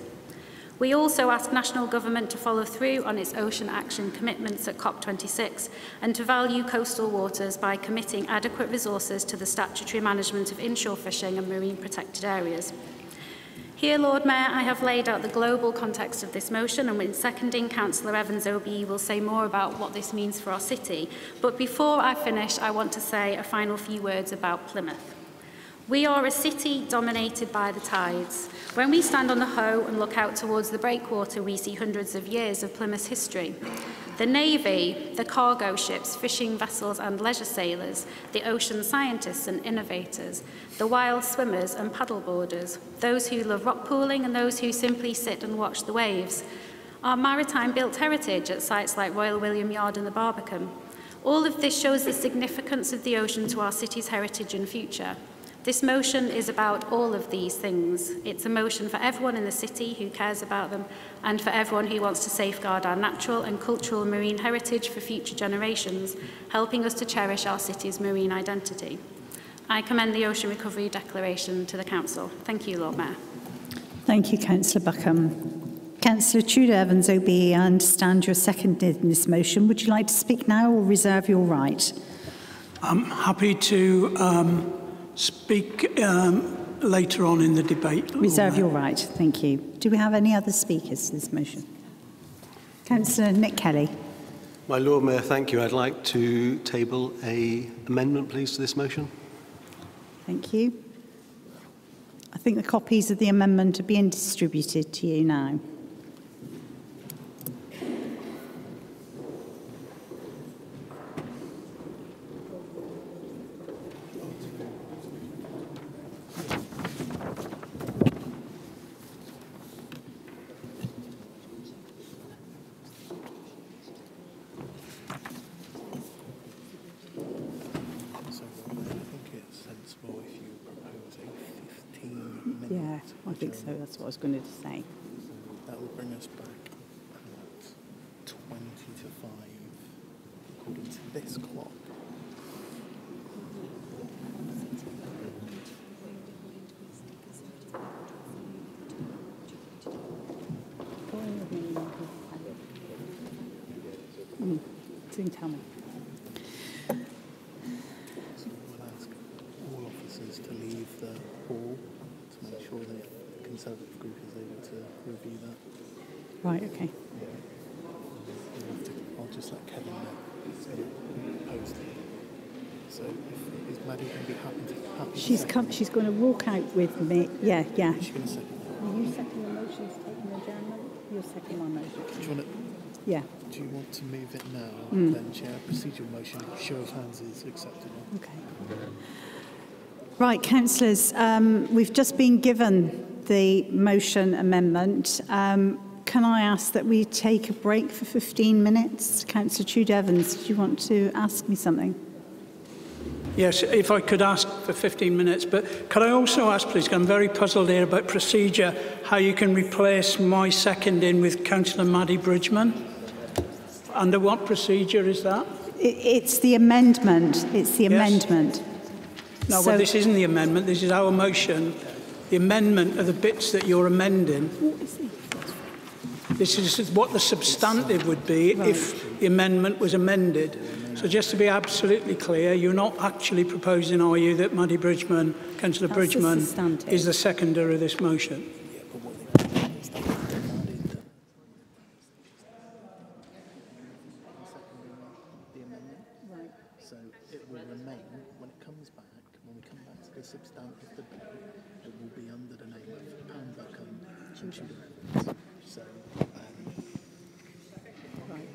We also ask national government to follow through on its ocean action commitments at COP26 and to value coastal waters by committing adequate resources to the statutory management of inshore fishing and marine protected areas. Here, Lord Mayor, I have laid out the global context of this motion, and in seconding, Councillor Evans OBE will say more about what this means for our city. But before I finish, I want to say a final few words about Plymouth. We are a city dominated by the tides. When we stand on the Hoe and look out towards the breakwater, we see hundreds of years of Plymouth's history. The Navy, the cargo ships, fishing vessels and leisure sailors, the ocean scientists and innovators, the wild swimmers and paddleboarders, those who love rock pooling and those who simply sit and watch the waves. Our maritime-built heritage at sites like Royal William Yard and the Barbican. All of this shows the significance of the ocean to our city's heritage and future. This motion is about all of these things. It's a motion for everyone in the city who cares about them and for everyone who wants to safeguard our natural and cultural marine heritage for future generations, helping us to cherish our city's marine identity. I commend the Ocean Recovery Declaration to the Council. Thank you, Lord Mayor. Thank you, Councillor Buckham. Councillor Tudor Evans OBE, I understand you're seconded in this motion. Would you like to speak now or reserve your right? I'm happy to speak later on in the debate. Reserve your right, thank you. Do we have any other speakers to this motion? Councillor Nick Kelly. My Lord Mayor, thank you. I'd like to table an amendment, please, to this motion. Thank you. I think the copies of the amendment are being distributed to you now. Yeah, I think so. That's what I was going to say. So that will bring us back at 20 to 5, according to this clock. Soon tell me. So we'll ask all officers to leave the hall to make sure that the Conservative group is able to review that. Right, okay. I'll just let Kevin know. It's going to post it. So is Maddie going to be happy? She's going to walk out with me. Yeah. She's going to second that. Are you second the motion to take an adjournment? You're second my motion. Do you want to? Yeah. Do you want to move it now? Then Chair, procedural motion, show of hands is acceptable. Okay. Right, councillors, we've just been given the motion amendment. Can I ask that we take a break for 15 minutes? Councillor Tudor Evans, do you want to ask me something? Yes, if I could ask for 15 minutes, but could I also ask, please, I'm very puzzled here about procedure, how you can replace my seconding with Councillor Maddie Bridgman? Under what procedure is that? It's the amendment. It's the amendment. No, well, this isn't the amendment. This is our motion. The amendment are the bits that you're amending. This is what the substantive would be if the amendment was amended. So So just to be absolutely clear, you're not actually proposing, are you, that Maddie Bridgman, Councillor Bridgman, is the seconder of this motion? So it will remain, when it comes back, when we come back to the substantive debate, it will be under the name of Pam Buckham and Tudor Evans. So, right.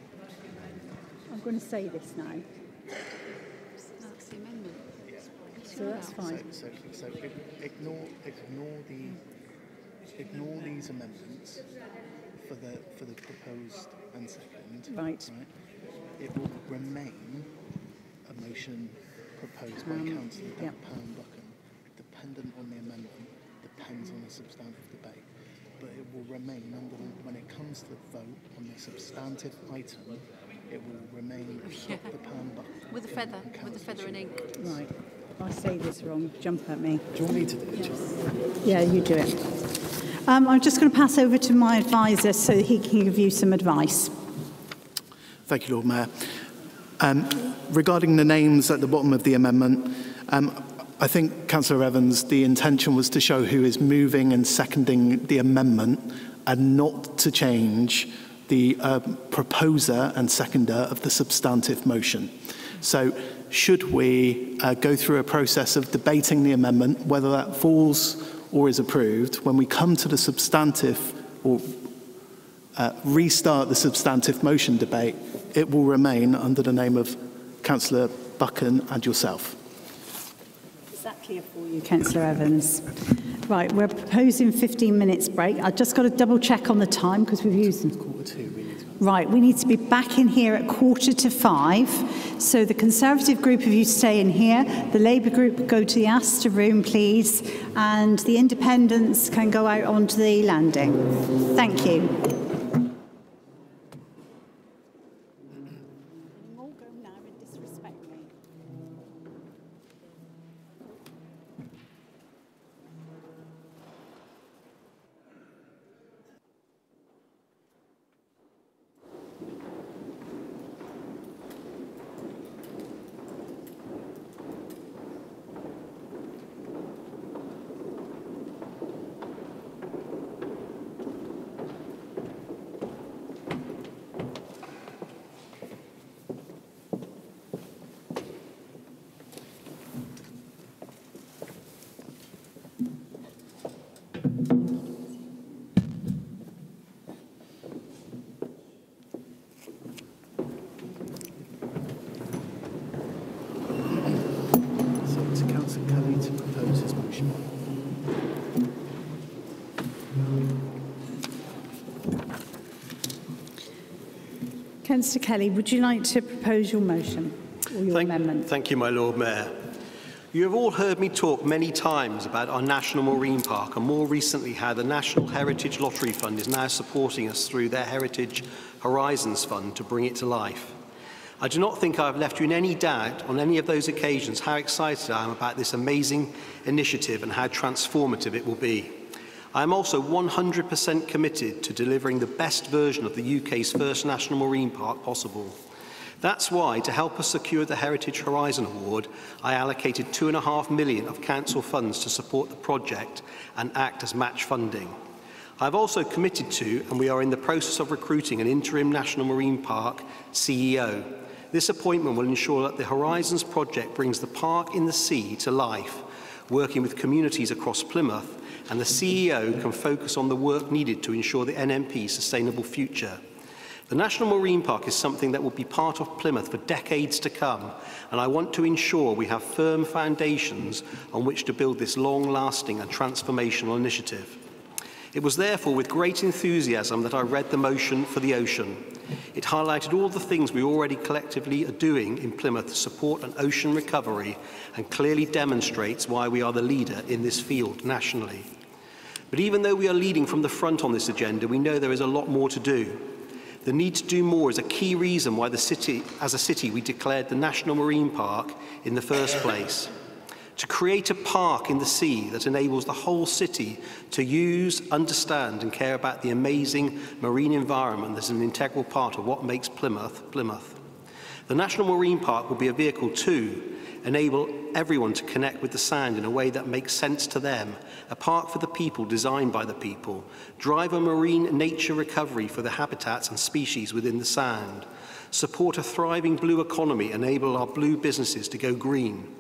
I'm going to say this now. That's the amendment. So that's fine. So ignore these amendments for the proposed and second. Right. It will remain a motion proposed by Councillor Pam Buckham, dependent on the amendment, depends on the substantive debate. But it will remain when it comes to the vote on the substantive item, it will remain the Pam Buckham. With a feather and ink. Right. If I say this wrong, jump at me. Do you want me to do it? Yes. Yeah, you do it. I'm just going to pass over to my advisor so that he can give you some advice. Thank you, Lord Mayor. Regarding the names at the bottom of the amendment, I think, Councillor Evans, the intention was to show who is moving and seconding the amendment and not to change the proposer and seconder of the substantive motion. So should we go through a process of debating the amendment, whether that falls or is approved, when we come to the substantive or restart the substantive motion debate, it will remain under the name of Councillor Buchan and yourself. Is that clear for you, Councillor Evans? Right, we're proposing 15 minutes break. I've just got to double check on the time because we've used them. Right, we need to be back in here at 4:45. So the Conservative group of you stay in here. The Labour group go to the Astor room, please. And the Independents can go out onto the landing. Thank you. Councillor Kelly, would you like to propose your motion or your amendment? Thank you, my Lord Mayor. You have all heard me talk many times about our National Marine Park and more recently how the National Heritage Lottery Fund is now supporting us through their Heritage Horizons Fund to bring it to life. I do not think I have left you in any doubt on any of those occasions how excited I am about this amazing initiative and how transformative it will be. I am also 100% committed to delivering the best version of the UK's first National Marine Park possible. That's why, to help us secure the Heritage Horizon Award, I allocated £2.5 million of council funds to support the project and act as match funding. I have also committed to, and we are in the process of recruiting, an interim National Marine Park CEO. This appointment will ensure that the Horizons project brings the park in the sea to life, working with communities across Plymouth, and the CEO can focus on the work needed to ensure the NMP's sustainable future. The National Marine Park is something that will be part of Plymouth for decades to come, and I want to ensure we have firm foundations on which to build this long-lasting and transformational initiative. It was therefore with great enthusiasm that I read the motion for the ocean. It highlighted all the things we already collectively are doing in Plymouth to support an ocean recovery and clearly demonstrates why we are the leader in this field nationally. But even though we are leading from the front on this agenda, we know there is a lot more to do. The need to do more is a key reason why as a city, we declared the National Marine Park in the first place. To create a park in the sea that enables the whole city to use, understand and care about the amazing marine environment that is an integral part of what makes Plymouth, Plymouth. The National Marine Park will be a vehicle to enable everyone to connect with the sand in a way that makes sense to them, a park for the people designed by the people, drive a marine nature recovery for the habitats and species within the sand, support a thriving blue economy, enable our blue businesses to go green,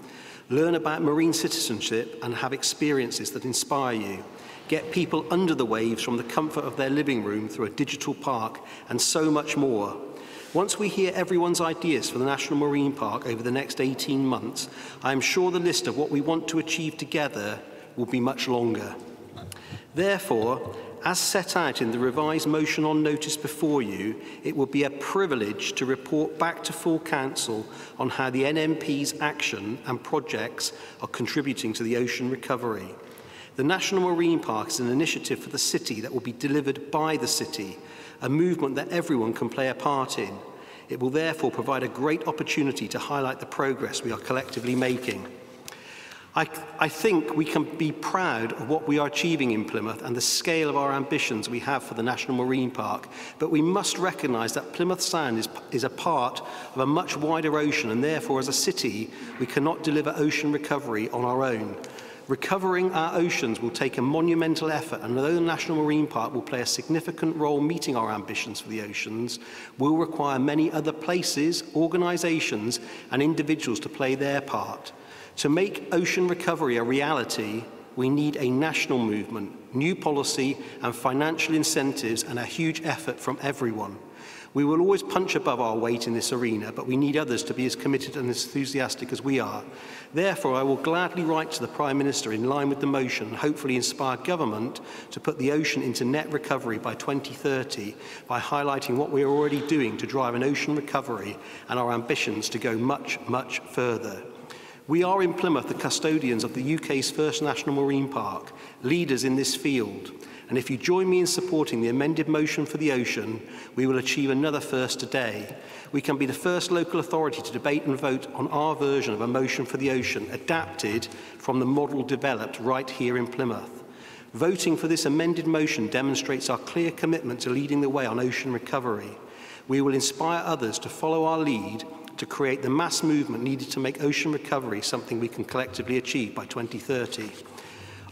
learn about marine citizenship and have experiences that inspire you, get people under the waves from the comfort of their living room through a digital park, and so much more. Once we hear everyone's ideas for the National Marine Park over the next 18 months, I am sure the list of what we want to achieve together will be much longer. Therefore, as set out in the revised motion on notice before you, it will be a privilege to report back to full council on how the NMP's action and projects are contributing to the ocean recovery. The National Marine Park is an initiative for the city that will be delivered by the city, a movement that everyone can play a part in. It will therefore provide a great opportunity to highlight the progress we are collectively making. I think we can be proud of what we are achieving in Plymouth and the scale of our ambitions we have for the National Marine Park, but we must recognise that Plymouth Sound is a part of a much wider ocean, and therefore as a city we cannot deliver ocean recovery on our own. Recovering our oceans will take a monumental effort, and although the National Marine Park will play a significant role meeting our ambitions for the oceans, will require many other places, organisations and individuals to play their part. To make ocean recovery a reality, we need a national movement, new policy and financial incentives, and a huge effort from everyone. We will always punch above our weight in this arena, but we need others to be as committed and as enthusiastic as we are. Therefore, I will gladly write to the Prime Minister in line with the motion and hopefully inspire government to put the ocean into net recovery by 2030 by highlighting what we are already doing to drive an ocean recovery and our ambitions to go much, much further. We are in Plymouth the custodians of the UK's first National Marine Park, leaders in this field. And if you join me in supporting the amended motion for the ocean, we will achieve another first today. We can be the first local authority to debate and vote on our version of a motion for the ocean, adapted from the model developed right here in Plymouth. Voting for this amended motion demonstrates our clear commitment to leading the way on ocean recovery. We will inspire others to follow our lead to create the mass movement needed to make ocean recovery something we can collectively achieve by 2030.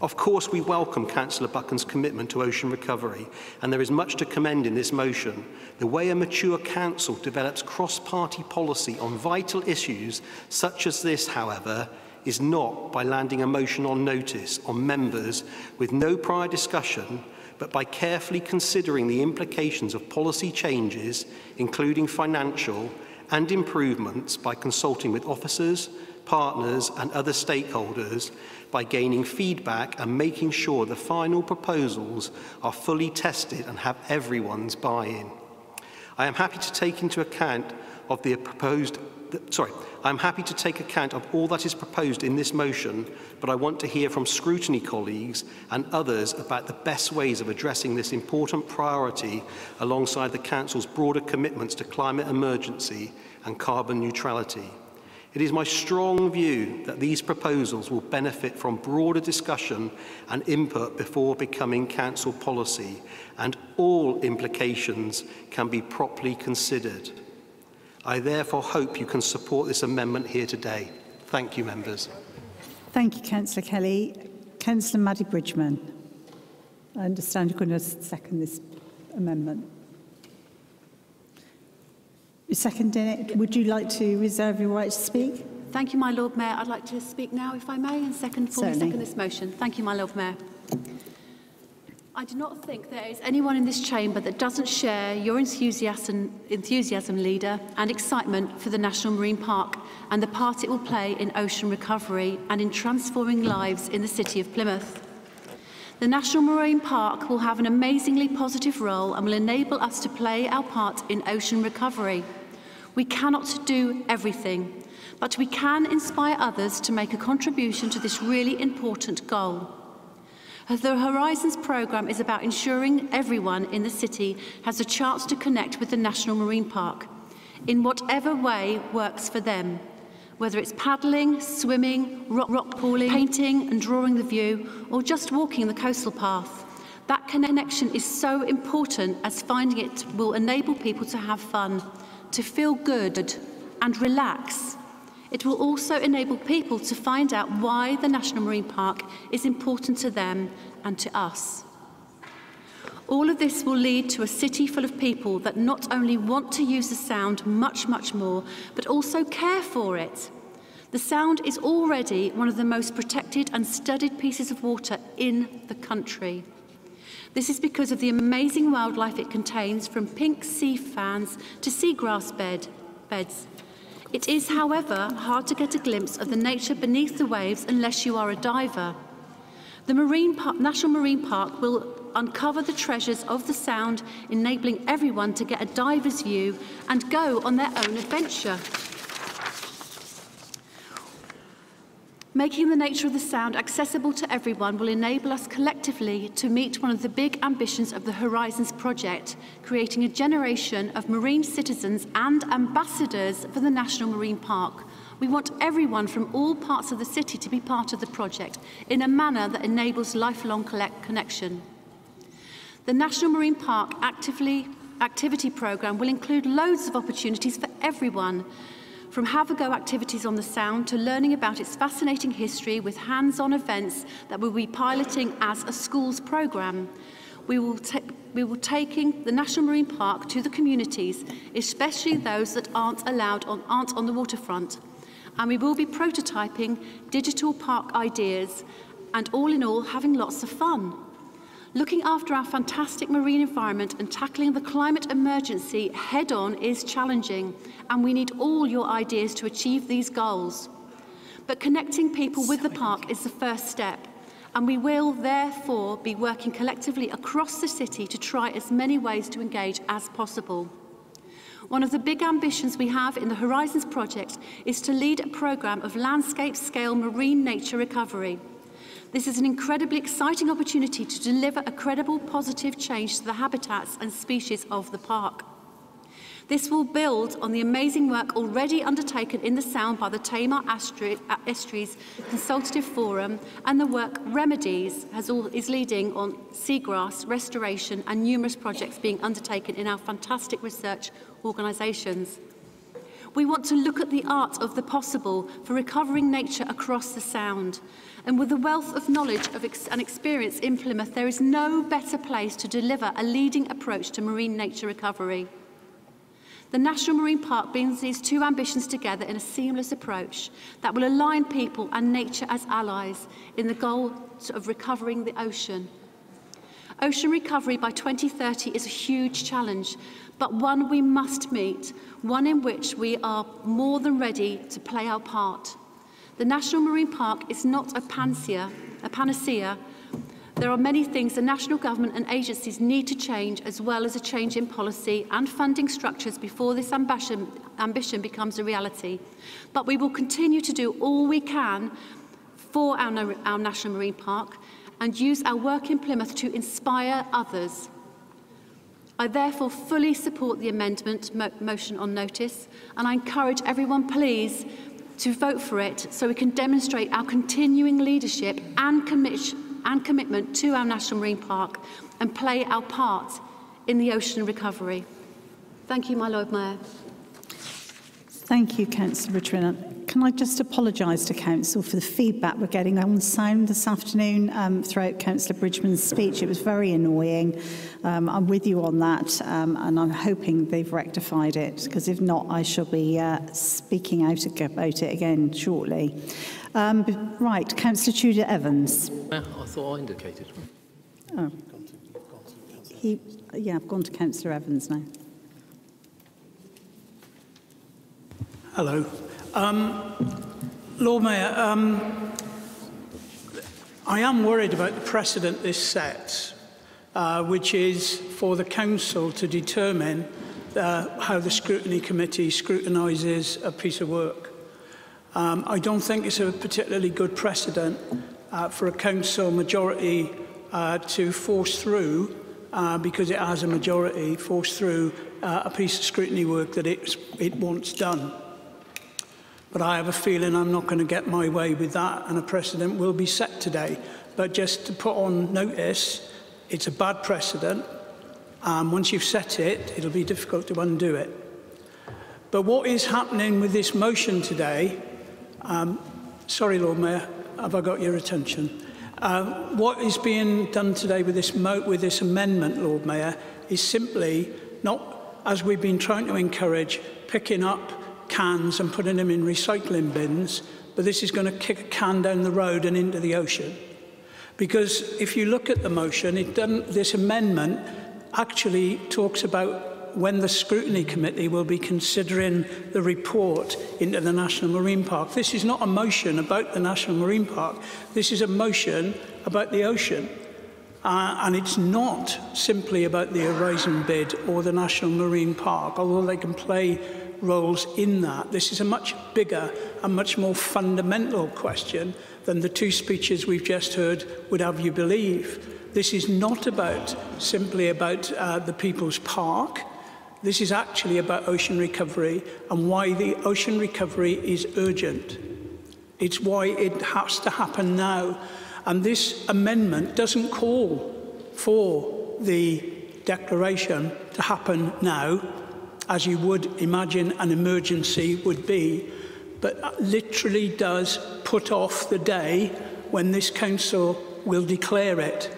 Of course, we welcome Councillor Buchan's commitment to ocean recovery, and there is much to commend in this motion. The way a mature council develops cross-party policy on vital issues such as this, however, is not by landing a motion on notice on members with no prior discussion, but by carefully considering the implications of policy changes, including financial, and improvements by consulting with officers, partners and other stakeholders, by gaining feedback and making sure the final proposals are fully tested and have everyone's buy-in. I am happy to take into account of all that is proposed in this motion, but I want to hear from scrutiny colleagues and others about the best ways of addressing this important priority alongside the Council's broader commitments to climate emergency and carbon neutrality. It is my strong view that these proposals will benefit from broader discussion and input before becoming council policy, and all implications can be properly considered. I therefore hope you can support this amendment here today. Thank you, members. Thank you, Councillor Kelly. Councillor Maddie Bridgman. I understand you're going to second this amendment. You're seconding it. Would you like to reserve your right to speak? Thank you, my Lord Mayor. I'd like to speak now, if I may, and second this motion. Thank you, my Lord Mayor. I do not think there is anyone in this chamber that doesn't share your enthusiasm, leader, and excitement for the National Marine Park and the part it will play in ocean recovery and in transforming lives in the city of Plymouth. The National Marine Park will have an amazingly positive role and will enable us to play our part in ocean recovery. We cannot do everything, but we can inspire others to make a contribution to this really important goal. The Horizons programme is about ensuring everyone in the city has a chance to connect with the National Marine Park in whatever way works for them, whether it's paddling, swimming, rock pooling, painting and drawing the view, or just walking the coastal path. That connection is so important, as finding it will enable people to have fun, to feel good, and relax. It will also enable people to find out why the National Marine Park is important to them and to us. All of this will lead to a city full of people that not only want to use the Sound much, much more, but also care for it. The Sound is already one of the most protected and studied pieces of water in the country. This is because of the amazing wildlife it contains, from pink sea fans to seagrass beds. It is, however, hard to get a glimpse of the nature beneath the waves unless you are a diver. The National Marine Park will uncover the treasures of the Sound, enabling everyone to get a diver's view and go on their own adventure. Making the nature of the Sound accessible to everyone will enable us collectively to meet one of the big ambitions of the Horizons project, creating a generation of marine citizens and ambassadors for the National Marine Park. We want everyone from all parts of the city to be part of the project in a manner that enables lifelong connection. The National Marine Park activity programme will include loads of opportunities for everyone, from have-a-go activities on the Sound to learning about its fascinating history with hands-on events that we'll be piloting as a schools programme. We will taking the National Marine Park to the communities, especially those that aren't on the waterfront. And we will be prototyping digital park ideas and, all in all, having lots of fun. Looking after our fantastic marine environment and tackling the climate emergency head-on is challenging, and we need all your ideas to achieve these goals. But connecting people with the park is the first step, and we will therefore be working collectively across the city to try as many ways to engage as possible. One of the big ambitions we have in the Horizons project is to lead a programme of landscape-scale marine nature recovery. This is an incredibly exciting opportunity to deliver a credible, positive change to the habitats and species of the park. This will build on the amazing work already undertaken in the Sound by the Tamar Estuaries Consultative Forum and the work Remedies is leading on seagrass restoration and numerous projects being undertaken in our fantastic research organisations. We want to look at the art of the possible for recovering nature across the Sound. And with the wealth of knowledge and experience in Plymouth, there is no better place to deliver a leading approach to marine nature recovery. The National Marine Park brings these two ambitions together in a seamless approach that will align people and nature as allies in the goal of recovering the ocean. Ocean recovery by 2030 is a huge challenge, but one we must meet, one in which we are more than ready to play our part. The National Marine Park is not a panacea. There are many things the national government and agencies need to change, as well as a change in policy and funding structures before this ambition becomes a reality. But we will continue to do all we can for our National Marine Park and use our work in Plymouth to inspire others. I therefore fully support the amendment motion on notice, and I encourage everyone, please, to vote for it so we can demonstrate our continuing leadership and commitment to our National Marine Park and play our part in the ocean recovery. Thank you, my Lord Mayor. Thank you, Councillor Bridgman. Can I just apologise to Council for the feedback we're getting on sound this afternoon throughout Councillor Bridgman's speech. It was very annoying. I'm with you on that, and I'm hoping they've rectified it, because if not, I shall be speaking out about it again shortly. Right, Councillor Tudor Evans. I thought I indicated. Oh. Yeah, I've gone to Councillor Evans now. Hello. Lord Mayor, I am worried about the precedent this sets, which is for the Council to determine how the Scrutiny Committee scrutinises a piece of work. I don't think it's a particularly good precedent for a Council majority to force through, because it has a majority, force through a piece of scrutiny work that it wants done. But I have a feeling I'm not going to get my way with that, and a precedent will be set today. But just to put on notice, it's a bad precedent. Once you've set it, it'll be difficult to undo it. But what is happening with this motion today, sorry, Lord Mayor, have I got your attention? What is being done today with this amendment, Lord Mayor, is simply not, as we've been trying to encourage, picking up cans and putting them in recycling bins, but this is going to kick a can down the road and into the ocean. Because if you look at the motion, this amendment actually talks about when the Scrutiny Committee will be considering the report into the National Marine Park. This is not a motion about the National Marine Park. This is a motion about the ocean. And it's not simply about the Horizon bid or the National Marine Park, although they can play roles in that. This is a much bigger and much more fundamental question than the two speeches we've just heard would have you believe. This is not simply about the People's Park. This is actually about ocean recovery and why the ocean recovery is urgent. It's why it has to happen now. And this amendment doesn't call for the declaration to happen now, as you would imagine an emergency would be, but literally does put off the day when this council will declare it.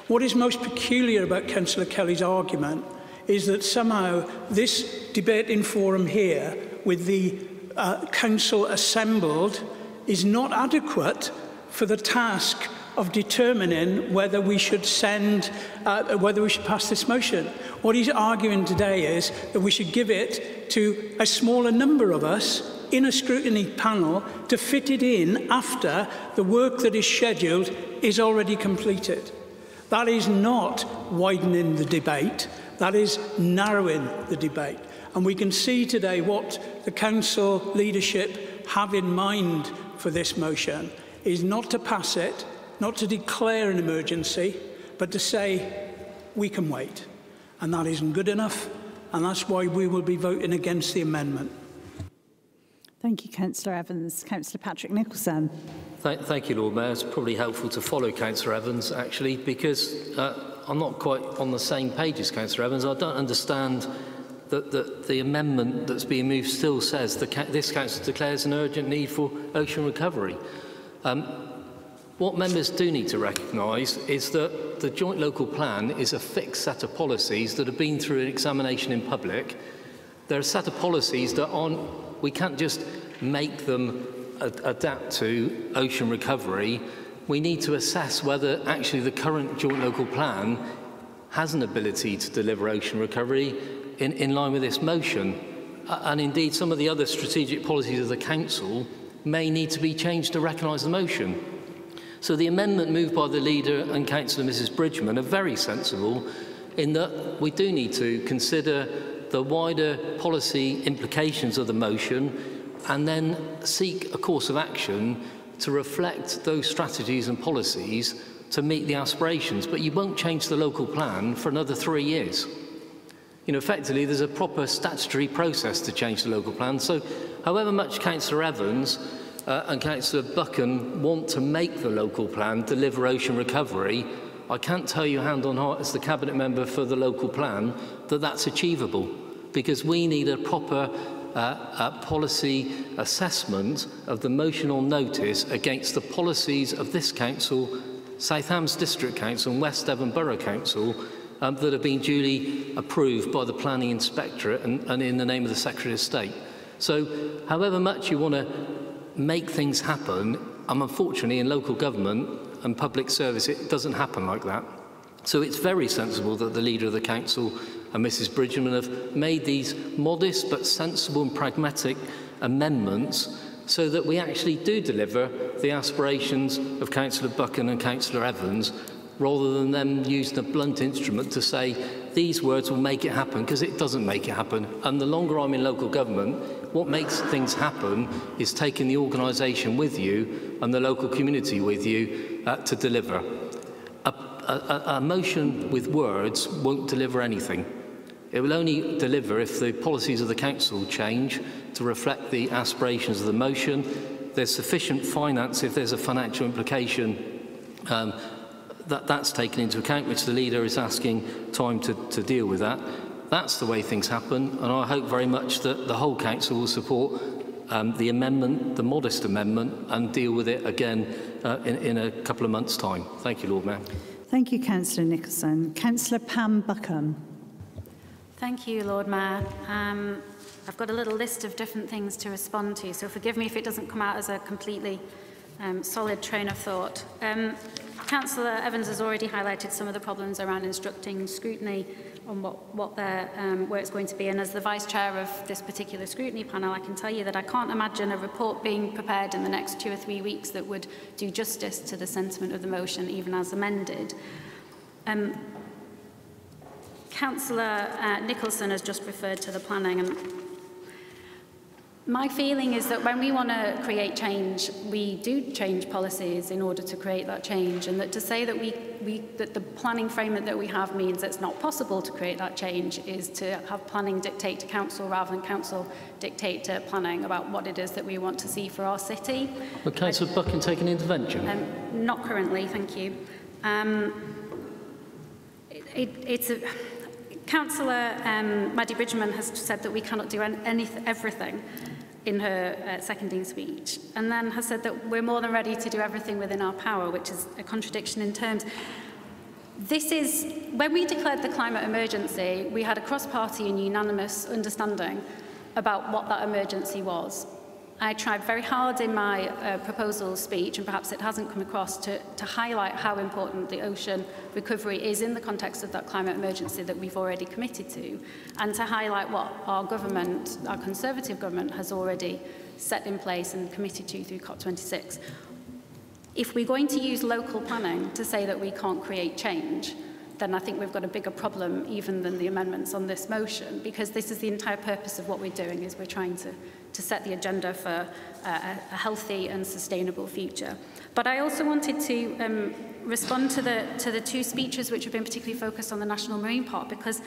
What is most peculiar about Councillor Kelly's argument is that somehow this debating forum here with the council assembled is not adequate for the task of determining whether we should pass this motion. What he's arguing today is that we should give it to a smaller number of us in a scrutiny panel to fit it in after the work that is scheduled is already completed. That is not widening the debate. That is narrowing the debate. And we can see today what the council leadership have in mind for this motion is not to pass it, not to declare an emergency, but to say, we can wait. And that isn't good enough, and that's why we will be voting against the amendment. Thank you, Councillor Evans. Councillor Patrick Nicholson. Thank you, Lord Mayor. It's probably helpful to follow Councillor Evans, actually, because I'm not quite on the same page as Councillor Evans. I don't understand that the amendment that's being moved still says this council declares an urgent need for ocean recovery. What members do need to recognise is that the joint local plan is a fixed set of policies that have been through an examination in public. There are a set of policies that we can't just make them adapt to ocean recovery. We need to assess whether actually the current joint local plan has an ability to deliver ocean recovery in line with this motion. And indeed, some of the other strategic policies of the council may need to be changed to recognise the motion. So the amendment moved by the leader and Councillor Mrs Bridgman are very sensible in that we do need to consider the wider policy implications of the motion and then seek a course of action to reflect those strategies and policies to meet the aspirations. But you won't change the local plan for another 3 years. You know, effectively, there's a proper statutory process to change the local plan. So however much Councillor Evans and Councillor Buchan want to make the local plan deliver ocean recovery, I can't tell you hand on heart as the Cabinet Member for the local plan that that's achievable, because we need a proper policy assessment of the motion on notice against the policies of this council, South Hams District Council and West Devon Borough Council that have been duly approved by the Planning Inspectorate and in the name of the Secretary of State. So however much you want to make things happen, unfortunately in local government and public service it doesn't happen like that. So it's very sensible that the leader of the council and Mrs Bridgman have made these modest but sensible and pragmatic amendments so that we actually do deliver the aspirations of Councillor Buchan and Councillor Evans, rather than them using a blunt instrument to say these words will make it happen, because it doesn't make it happen. And the longer I'm in local government, what makes things happen is taking the organisation with you and the local community with you to deliver. A motion with words won't deliver anything. It will only deliver if the policies of the council change to reflect the aspirations of the motion. There's sufficient finance if there's a financial implication that's taken into account, which the leader is asking time to deal with that. That's the way things happen, and I hope very much that the whole council will support the amendment, the modest amendment, and deal with it again in a couple of months' time. Thank you, Lord Mayor. Thank you, Councillor Nicholson. Councillor Pam Buckham. Thank you, Lord Mayor. I've got a little list of different things to respond to, so forgive me if it doesn't come out as a completely solid train of thought. Councillor Evans has already highlighted some of the problems around instructing scrutiny on what their work's going to be, and as the Vice Chair of this particular scrutiny panel, I can tell you that I can't imagine a report being prepared in the next 2 or 3 weeks that would do justice to the sentiment of the motion, even as amended. Councillor Nicholson has just referred to the planning, and my feeling is that when we want to create change, we do change policies in order to create that change, and that to say that that the planning framework that we have means it's not possible to create that change is to have planning dictate to council rather than council dictate to planning about what it is that we want to see for our city. Would Councillor Buchan take an intervention? Not currently, thank you. Councillor Maddie Bridgman has said that we cannot do everything in her seconding speech, and then has said that we're more than ready to do everything within our power, which is a contradiction in terms. When we declared the climate emergency, we had a cross-party and unanimous understanding about what that emergency was. I tried very hard in my proposal speech, and perhaps it hasn't come across, to highlight how important the ocean recovery is in the context of that climate emergency that we've already committed to, and to highlight what our government, our Conservative government, has already set in place and committed to through COP26. If we're going to use local planning to say that we can't create change, then I think we've got a bigger problem even than the amendments on this motion, because this is the entire purpose of what we're doing, is we're trying to set the agenda for a healthy and sustainable future. But I also wanted to respond to the two speeches which have been particularly focused on the National Marine Park, because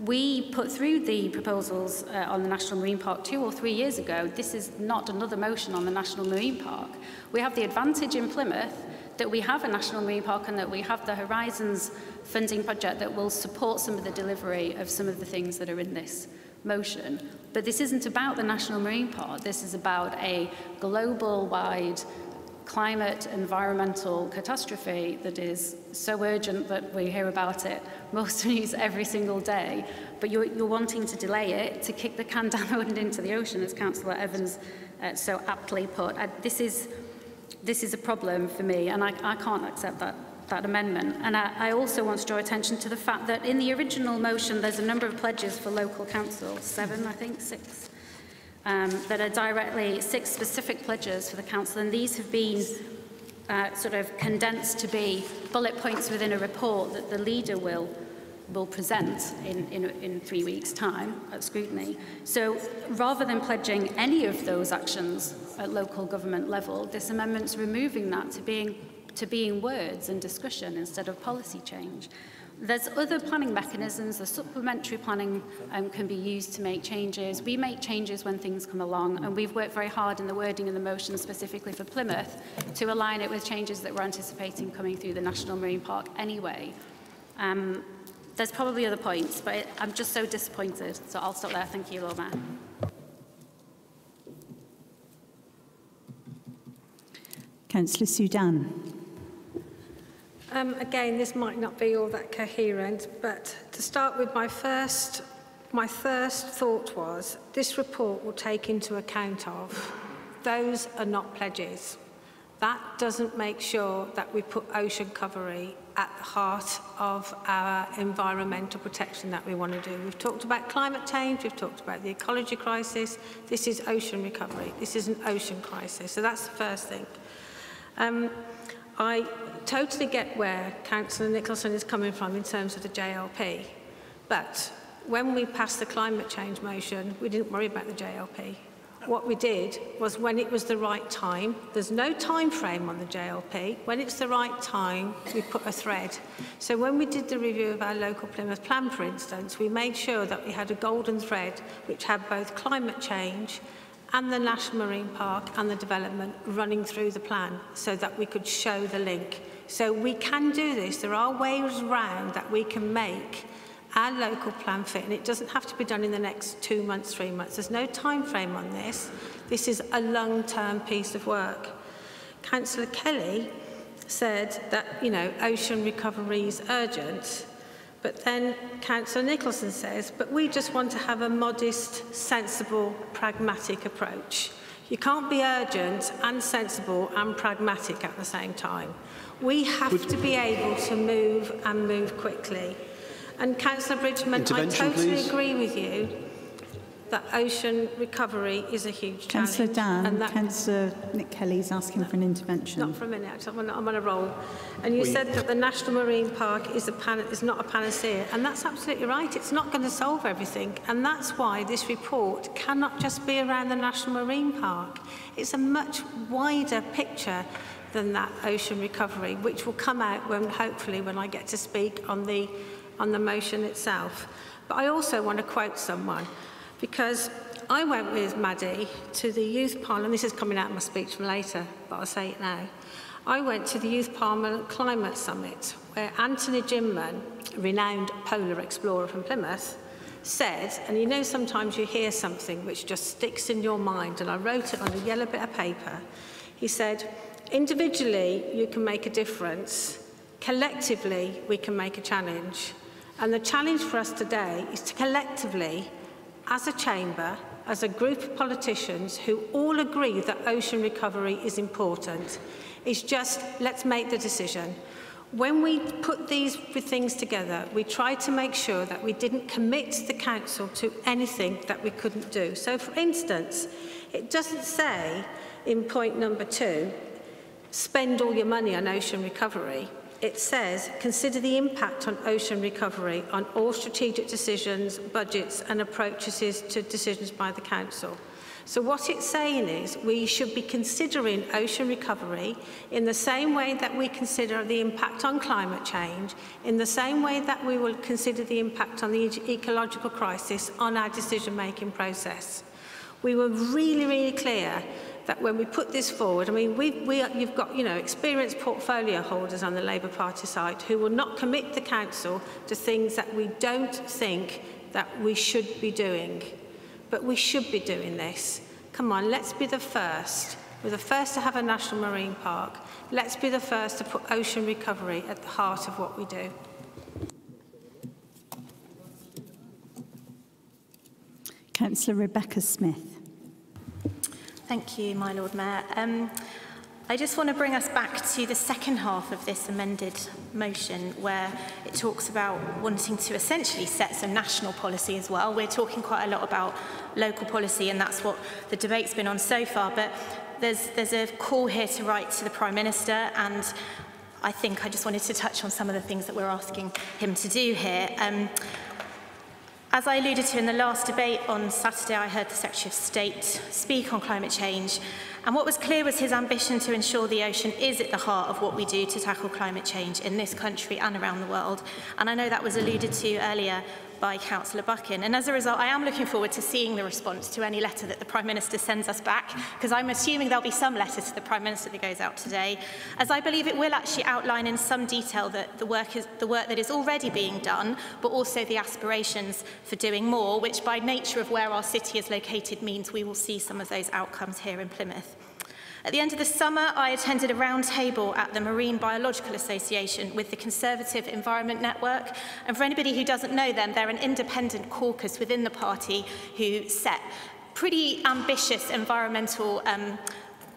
we put through the proposals on the National Marine Park 2 or 3 years ago. This is not another motion on the National Marine Park. We have the advantage in Plymouth that we have a National Marine Park and that we have the Horizons funding project that will support some of the delivery of some of the things that are in this motion. But this isn't about the National Marine Park. This is about a global-wide climate environmental catastrophe that is so urgent that we hear about it most news every single day. But you're wanting to delay it, to kick the can down the road into the ocean, as Councillor Evans so aptly put. This is a problem for me, and I can't accept that amendment. And I also want to draw attention to the fact that in the original motion there's a number of pledges for local council, 7, I think, 6, that are directly 6 specific pledges for the council, and these have been sort of condensed to be bullet points within a report that the leader will present in 3 weeks' time at scrutiny. So rather than pledging any of those actions at local government level, this amendment's removing that to being words and discussion instead of policy change. There's other planning mechanisms. The supplementary planning can be used to make changes. We make changes when things come along, and we've worked very hard in the wording in the motion specifically for Plymouth to align it with changes that we're anticipating coming through the National Marine Park anyway. There's probably other points, but I'm just so disappointed, so I'll stop there. Thank you, Lord Mayor. Councillor Sudan. Again, this might not be all that coherent, but to start with, my first thought was this report will take into account of those are not pledges. That doesn't make sure that we put ocean recovery at the heart of our environmental protection that we want to do. We've talked about climate change, we've talked about the ecology crisis. This is ocean recovery. This is an ocean crisis. So that's the first thing. I totally get where Councillor Nicholson is coming from in terms of the JLP, but when we passed the climate change motion, we didn't worry about the JLP. What we did was, when it was the right time, there's no time frame on the JLP, when it's the right time, we put a thread. So when we did the review of our local Plymouth plan, for instance, we made sure that we had a golden thread which had both climate change and the National Marine Park and the development running through the plan, so that we could show the link. So we can do this. There are ways around that we can make our local plan fit, and it doesn't have to be done in the next 2 months, 3 months. There's no time frame on this. This is a long-term piece of work. Councillor Kelly said that, you know, ocean recovery is urgent, but then Councillor Nicholson says, but we just want to have a modest, sensible, pragmatic approach. You can't be urgent and sensible and pragmatic at the same time. We have to be able to move and move quickly. And Councillor Bridgman, I totally agree with you that ocean recovery is a huge challenge. Councillor Dan, Councillor Nick Kelly's asking for an intervention. Not for a minute, I'm on a roll. And you said that the National Marine Park is not a panacea, and that's absolutely right. It's not going to solve everything, and that's why this report cannot just be around the National Marine Park. It's a much wider picture than that ocean recovery, which will come out when, hopefully, when I get to speak on the motion itself. But I also want to quote someone, because I went with Maddie to the Youth Parliament. This is coming out in my speech from later, but I'll say it now. I went to the Youth Parliament Climate Summit, where Anthony Jimman, a renowned polar explorer from Plymouth, said, and you know sometimes you hear something which just sticks in your mind, and I wrote it on a yellow bit of paper. He said, individually you can make a difference, collectively we can make a challenge. And the challenge for us today is to collectively, as a chamber, as a group of politicians who all agree that ocean recovery is important, is just let's make the decision. When we put these things together, we tried to make sure that we didn't commit the council to anything that we couldn't do. So, for instance, it doesn't say in point number 2, spend all your money on ocean recovery. It says, consider the impact on ocean recovery on all strategic decisions, budgets and approaches to decisions by the council. So what it's saying is we should be considering ocean recovery in the same way that we consider the impact on climate change, in the same way that we will consider the impact on the ecological crisis on our decision-making process. We were really, really clear that when we put this forward, I mean, you've got, you know, experienced portfolio holders on the Labour Party side who will not commit the council to things that we don't think that we should be doing. But we should be doing this. Come on, let's be the first. We're the first to have a National Marine Park. Let's be the first to put ocean recovery at the heart of what we do. Councillor Rebecca Smith. Thank you, my Lord Mayor. I just want to bring us back to the second half of this amended motion, where it talks about wanting to essentially set some national policy as well. We're talking quite a lot about local policy, and that's what the debate's been on so far, but there's a call here to write to the Prime Minister, and I think I just wanted to touch on some of the things that we're asking him to do here. As I alluded to in the last debate on Saturday, I heard the Secretary of State speak on climate change, and what was clear was his ambition to ensure the ocean is at the heart of what we do to tackle climate change in this country and around the world. And I know that was alluded to earlier by Councillor Buchan. And as a result, I am looking forward to seeing the response to any letter that the Prime Minister sends us back, because I'm assuming there'll be some letter to the Prime Minister that goes out today, as I believe it will actually outline in some detail that the work that is already being done, but also the aspirations for doing more, which by nature of where our city is located means we will see some of those outcomes here in Plymouth. At the end of the summer, I attended a roundtable at the Marine Biological Association with the Conservative Environment Network. And for anybody who doesn't know them, they're an independent caucus within the party who set pretty ambitious environmental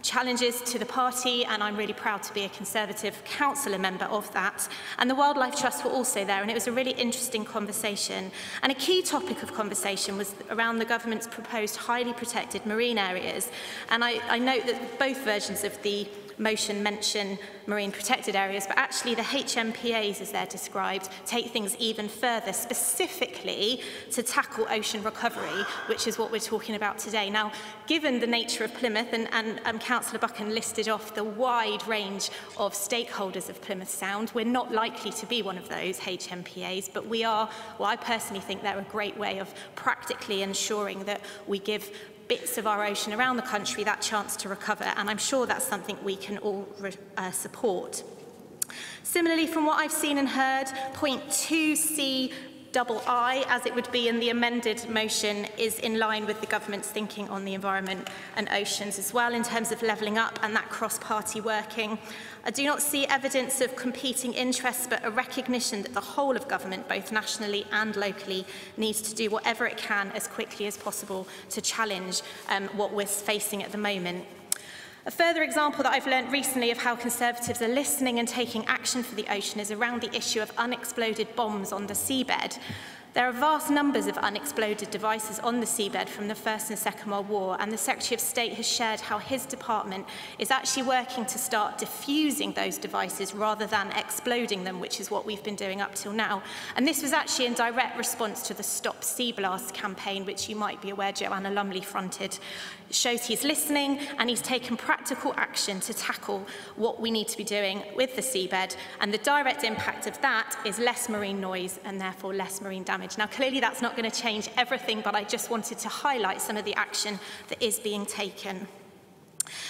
challenges to the party, and I'm really proud to be a Conservative councillor member of that. And the Wildlife Trust were also there, and it was a really interesting conversation. And a key topic of conversation was around the government's proposed highly protected marine areas. And I note that both versions of the motion mention marine protected areas, but actually the HMPAs, as they're described, take things even further, specifically to tackle ocean recovery, which is what we're talking about today. Now, given the nature of Plymouth, and Councillor Buchan listed off the wide range of stakeholders of Plymouth Sound, we're not likely to be one of those HMPAs, but we are, well, I personally think they're a great way of practically ensuring that we give bits of our ocean around the country that chance to recover, and I'm sure that's something we can all support. Similarly, from what I've seen and heard, point 2C double I, as it would be in the amended motion, is in line with the government's thinking on the environment and oceans as well in terms of levelling up and that cross-party working. I do not see evidence of competing interests, but a recognition that the whole of government, both nationally and locally, needs to do whatever it can as quickly as possible to challenge what we're facing at the moment. A further example that I've learned recently of how Conservatives are listening and taking action for the ocean is around the issue of unexploded bombs on the seabed. There are vast numbers of unexploded devices on the seabed from the First and Second World War, and the Secretary of State has shared how his department is actually working to start diffusing those devices rather than exploding them, which is what we've been doing up till now. And this was actually in direct response to the Stop Sea Blast campaign, which you might be aware Joanna Lumley fronted. It shows he's listening and he's taken practical action to tackle what we need to be doing with the seabed, and the direct impact of that is less marine noise and therefore less marine damage. Now, clearly that's not going to change everything, but I just wanted to highlight some of the action that is being taken.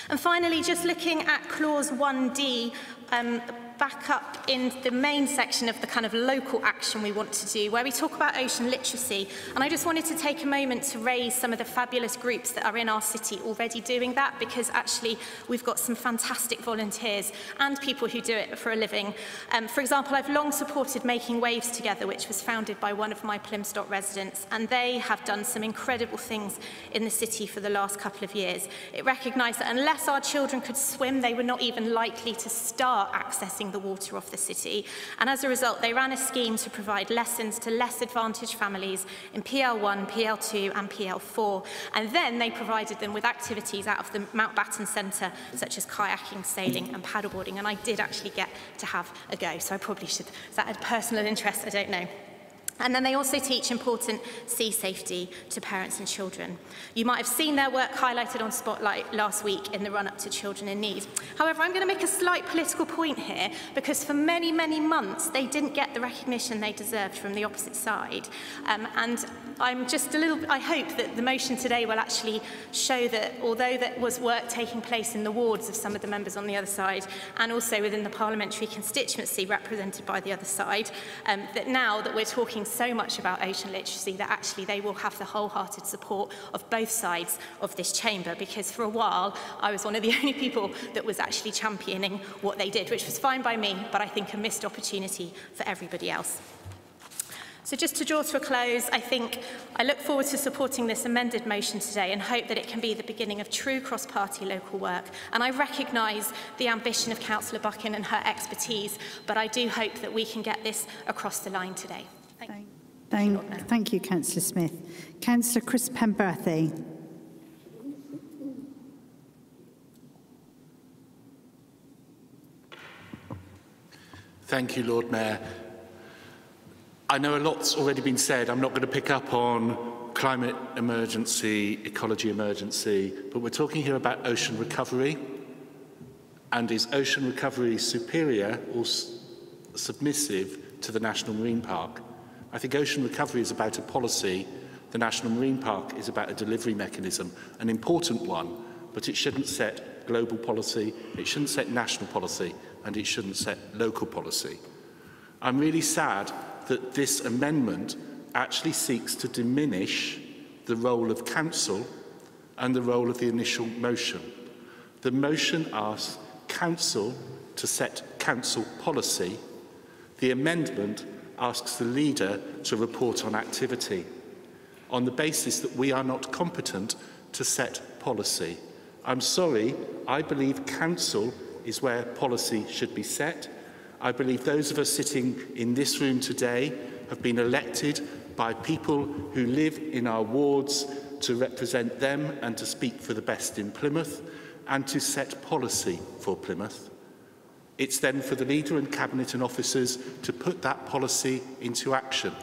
And finally, just looking at clause 1D, back up in the main section of the kind of local action we want to do, where we talk about ocean literacy. And I just wanted to take a moment to raise some of the fabulous groups that are in our city already doing that, because actually we've got some fantastic volunteers and people who do it for a living. For example, I've long supported Making Waves Together, which was founded by one of my Plymouth residents, and they have done some incredible things in the city for the last couple of years. It recognised that unless our children could swim, they were not even likely to start accessing the water off the city, and as a result they ran a scheme to provide lessons to less advantaged families in PL1, PL2 and PL4, and then they provided them with activities out of the Mountbatten Centre such as kayaking, sailing and paddleboarding, and I did actually get to have a go, so I probably should, is that a personal interest? I don't know. And then they also teach important sea safety to parents and children. You might have seen their work highlighted on Spotlight last week in the run-up to Children in Need. However, I'm going to make a slight political point here, because for many, many months they didn't get the recognition they deserved from the opposite side. And I'm just a little, I hope that the motion today will actually show that although there was work taking place in the wards of some of the members on the other side, and also within the parliamentary constituency represented by the other side, that now that we're talking so much about ocean literacy, that actually they will have the wholehearted support of both sides of this chamber, because for a while I was one of the only people that was actually championing what they did, which was fine by me, but I think a missed opportunity for everybody else. So just to draw to a close, I look forward to supporting this amended motion today and hope that it can be the beginning of true cross-party local work. And I recognise the ambition of Councillor Buchan and her expertise, but I do hope that we can get this across the line today. Thank you, Councillor Smith. Councillor Chris Pemberthy. Thank you, Lord Mayor. I know a lot's already been said. I'm not going to pick up on climate emergency, ecology emergency, but we're talking here about ocean recovery. And is ocean recovery superior or submissive to the National Marine Park? I think ocean recovery is about a policy. The National Marine Park is about a delivery mechanism, an important one, but it shouldn't set global policy, it shouldn't set national policy, and it shouldn't set local policy. I'm really sad that this amendment actually seeks to diminish the role of Council and the role of the initial motion. The motion asks Council to set Council policy. The amendment asks the leader to report on activity on the basis that we are not competent to set policy. I'm sorry, I believe Council is where policy should be set. I believe those of us sitting in this room today have been elected by people who live in our wards to represent them and to speak for the best in Plymouth and to set policy for Plymouth. It's then for the leader and cabinet and officers to put that policy into action.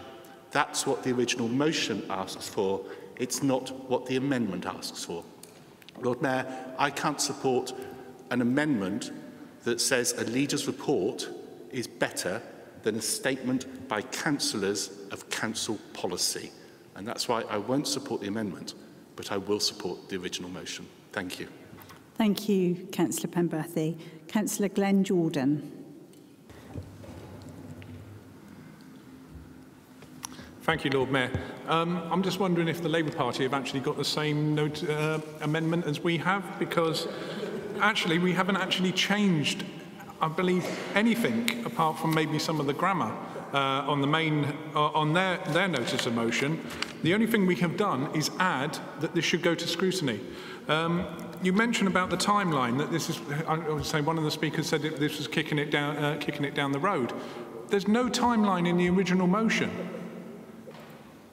That's what the original motion asks for. It's not what the amendment asks for. Lord Mayor, I can't support an amendment that says a leader's report is better than a statement by councillors of council policy. And that's why I won't support the amendment, but I will support the original motion. Thank you. Thank you, Councillor Pemberthy. Councillor Glenn Jordan. Thank you, Lord Mayor. I'm just wondering if the Labour Party have actually got the same amendment as we have, because actually we haven't actually changed, I believe, anything apart from maybe some of the grammar on the main on their notice of motion. The only thing we have done is add that this should go to scrutiny. You mentioned about the timeline, that this is, I would say one of the speakers said that this was kicking it down the road. There's no timeline in the original motion.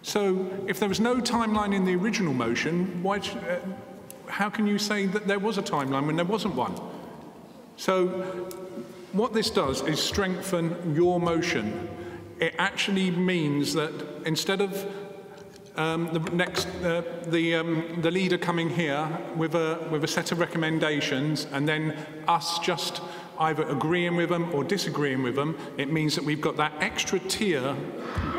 So if there was no timeline in the original motion, how can you say that there was a timeline when there wasn't one? So what this does is strengthen your motion. It actually means that instead of the leader coming here with a set of recommendations and then us just either agreeing with them or disagreeing with them, it means that we've got that extra tier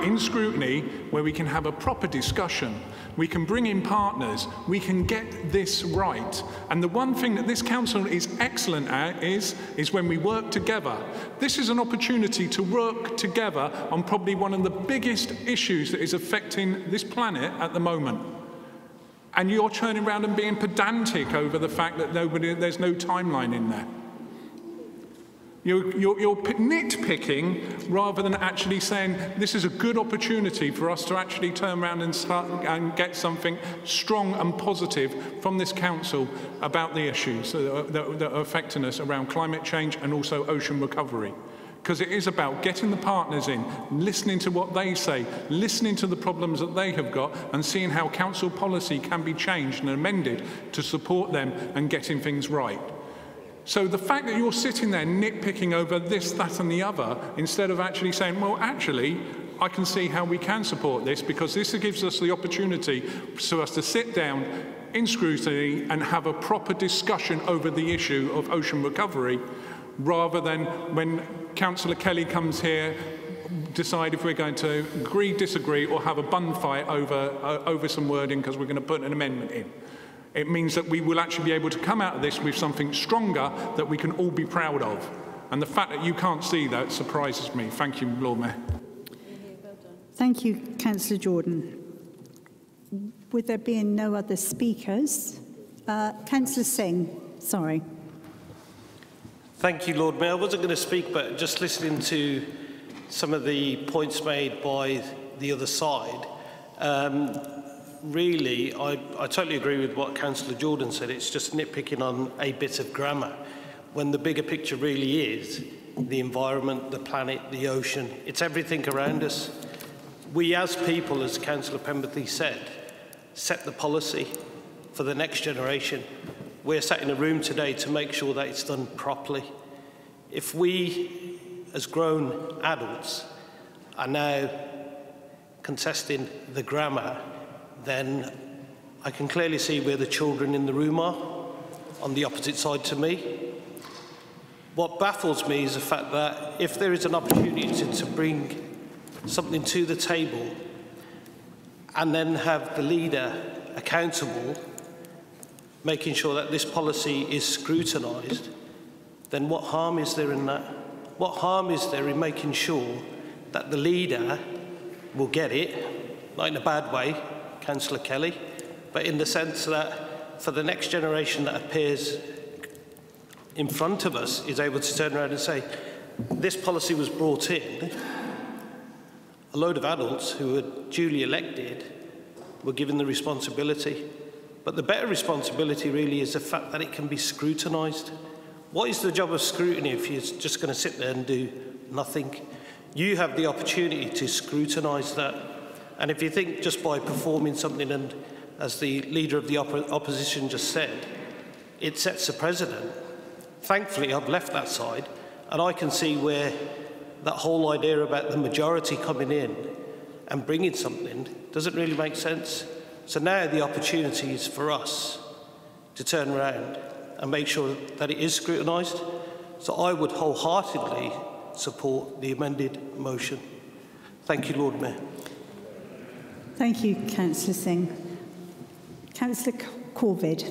in scrutiny where we can have a proper discussion. We can bring in partners. We can get this right. And the one thing that this council is excellent at is when we work together. This is an opportunity to work together on probably one of the biggest issues that is affecting this planet at the moment. And you're turning around and being pedantic over the fact that there's no timeline in there. You're nitpicking rather than actually saying this is a good opportunity for us to actually turn around and get something strong and positive from this council about the issues that are affecting us around climate change and also ocean recovery. Because it is about getting the partners in, listening to what they say, listening to the problems that they have got, and seeing how council policy can be changed and amended to support them and getting things right. So the fact that you're sitting there nitpicking over this, that and the other, instead of actually saying, well, actually, I can see how we can support this, because this gives us the opportunity for us to sit down in scrutiny and have a proper discussion over the issue of ocean recovery, rather than when Councillor Kelly comes here, decide if we're going to agree, disagree, or have a bun fight over some wording because we're going to put an amendment in. It means that we will actually be able to come out of this with something stronger that we can all be proud of. And the fact that you can't see that surprises me. Thank you, Lord Mayor. Thank you, Councillor Jordan. With there being no other speakers, Councillor Singh, sorry. Thank you, Lord Mayor. I wasn't going to speak, but just listening to some of the points made by the other side, really, I totally agree with what Councillor Jordan said. It's just nitpicking on a bit of grammar, when the bigger picture really is the environment, the planet, the ocean. It's everything around us. We as people, as Councillor Pemberton said, set the policy for the next generation. We're sat in a room today to make sure that it's done properly. If we, as grown adults, are now contesting the grammar, then I can clearly see where the children in the room are, on the opposite side to me. What baffles me is the fact that if there is an opportunity to bring something to the table and then have the leader accountable, making sure that this policy is scrutinised, then what harm is there in that? What harm is there in making sure that the leader will get it, not in a bad way, Councillor Kelly, but in the sense that for the next generation that appears in front of us is able to turn around and say, this policy was brought in, a load of adults who were duly elected were given the responsibility. But the better responsibility really is the fact that it can be scrutinised. What is the job of scrutiny if you're just going to sit there and do nothing? You have the opportunity to scrutinise that. And if you think just by performing something, and as the leader of the opposition just said, it sets a precedent. Thankfully, I've left that side, and I can see where that whole idea about the majority coming in and bringing something doesn't really make sense. So now the opportunity is for us to turn around and make sure that it is scrutinised. So I would wholeheartedly support the amended motion. Thank you, Lord Mayor. Thank you, Councillor Singh. Councillor Corvid.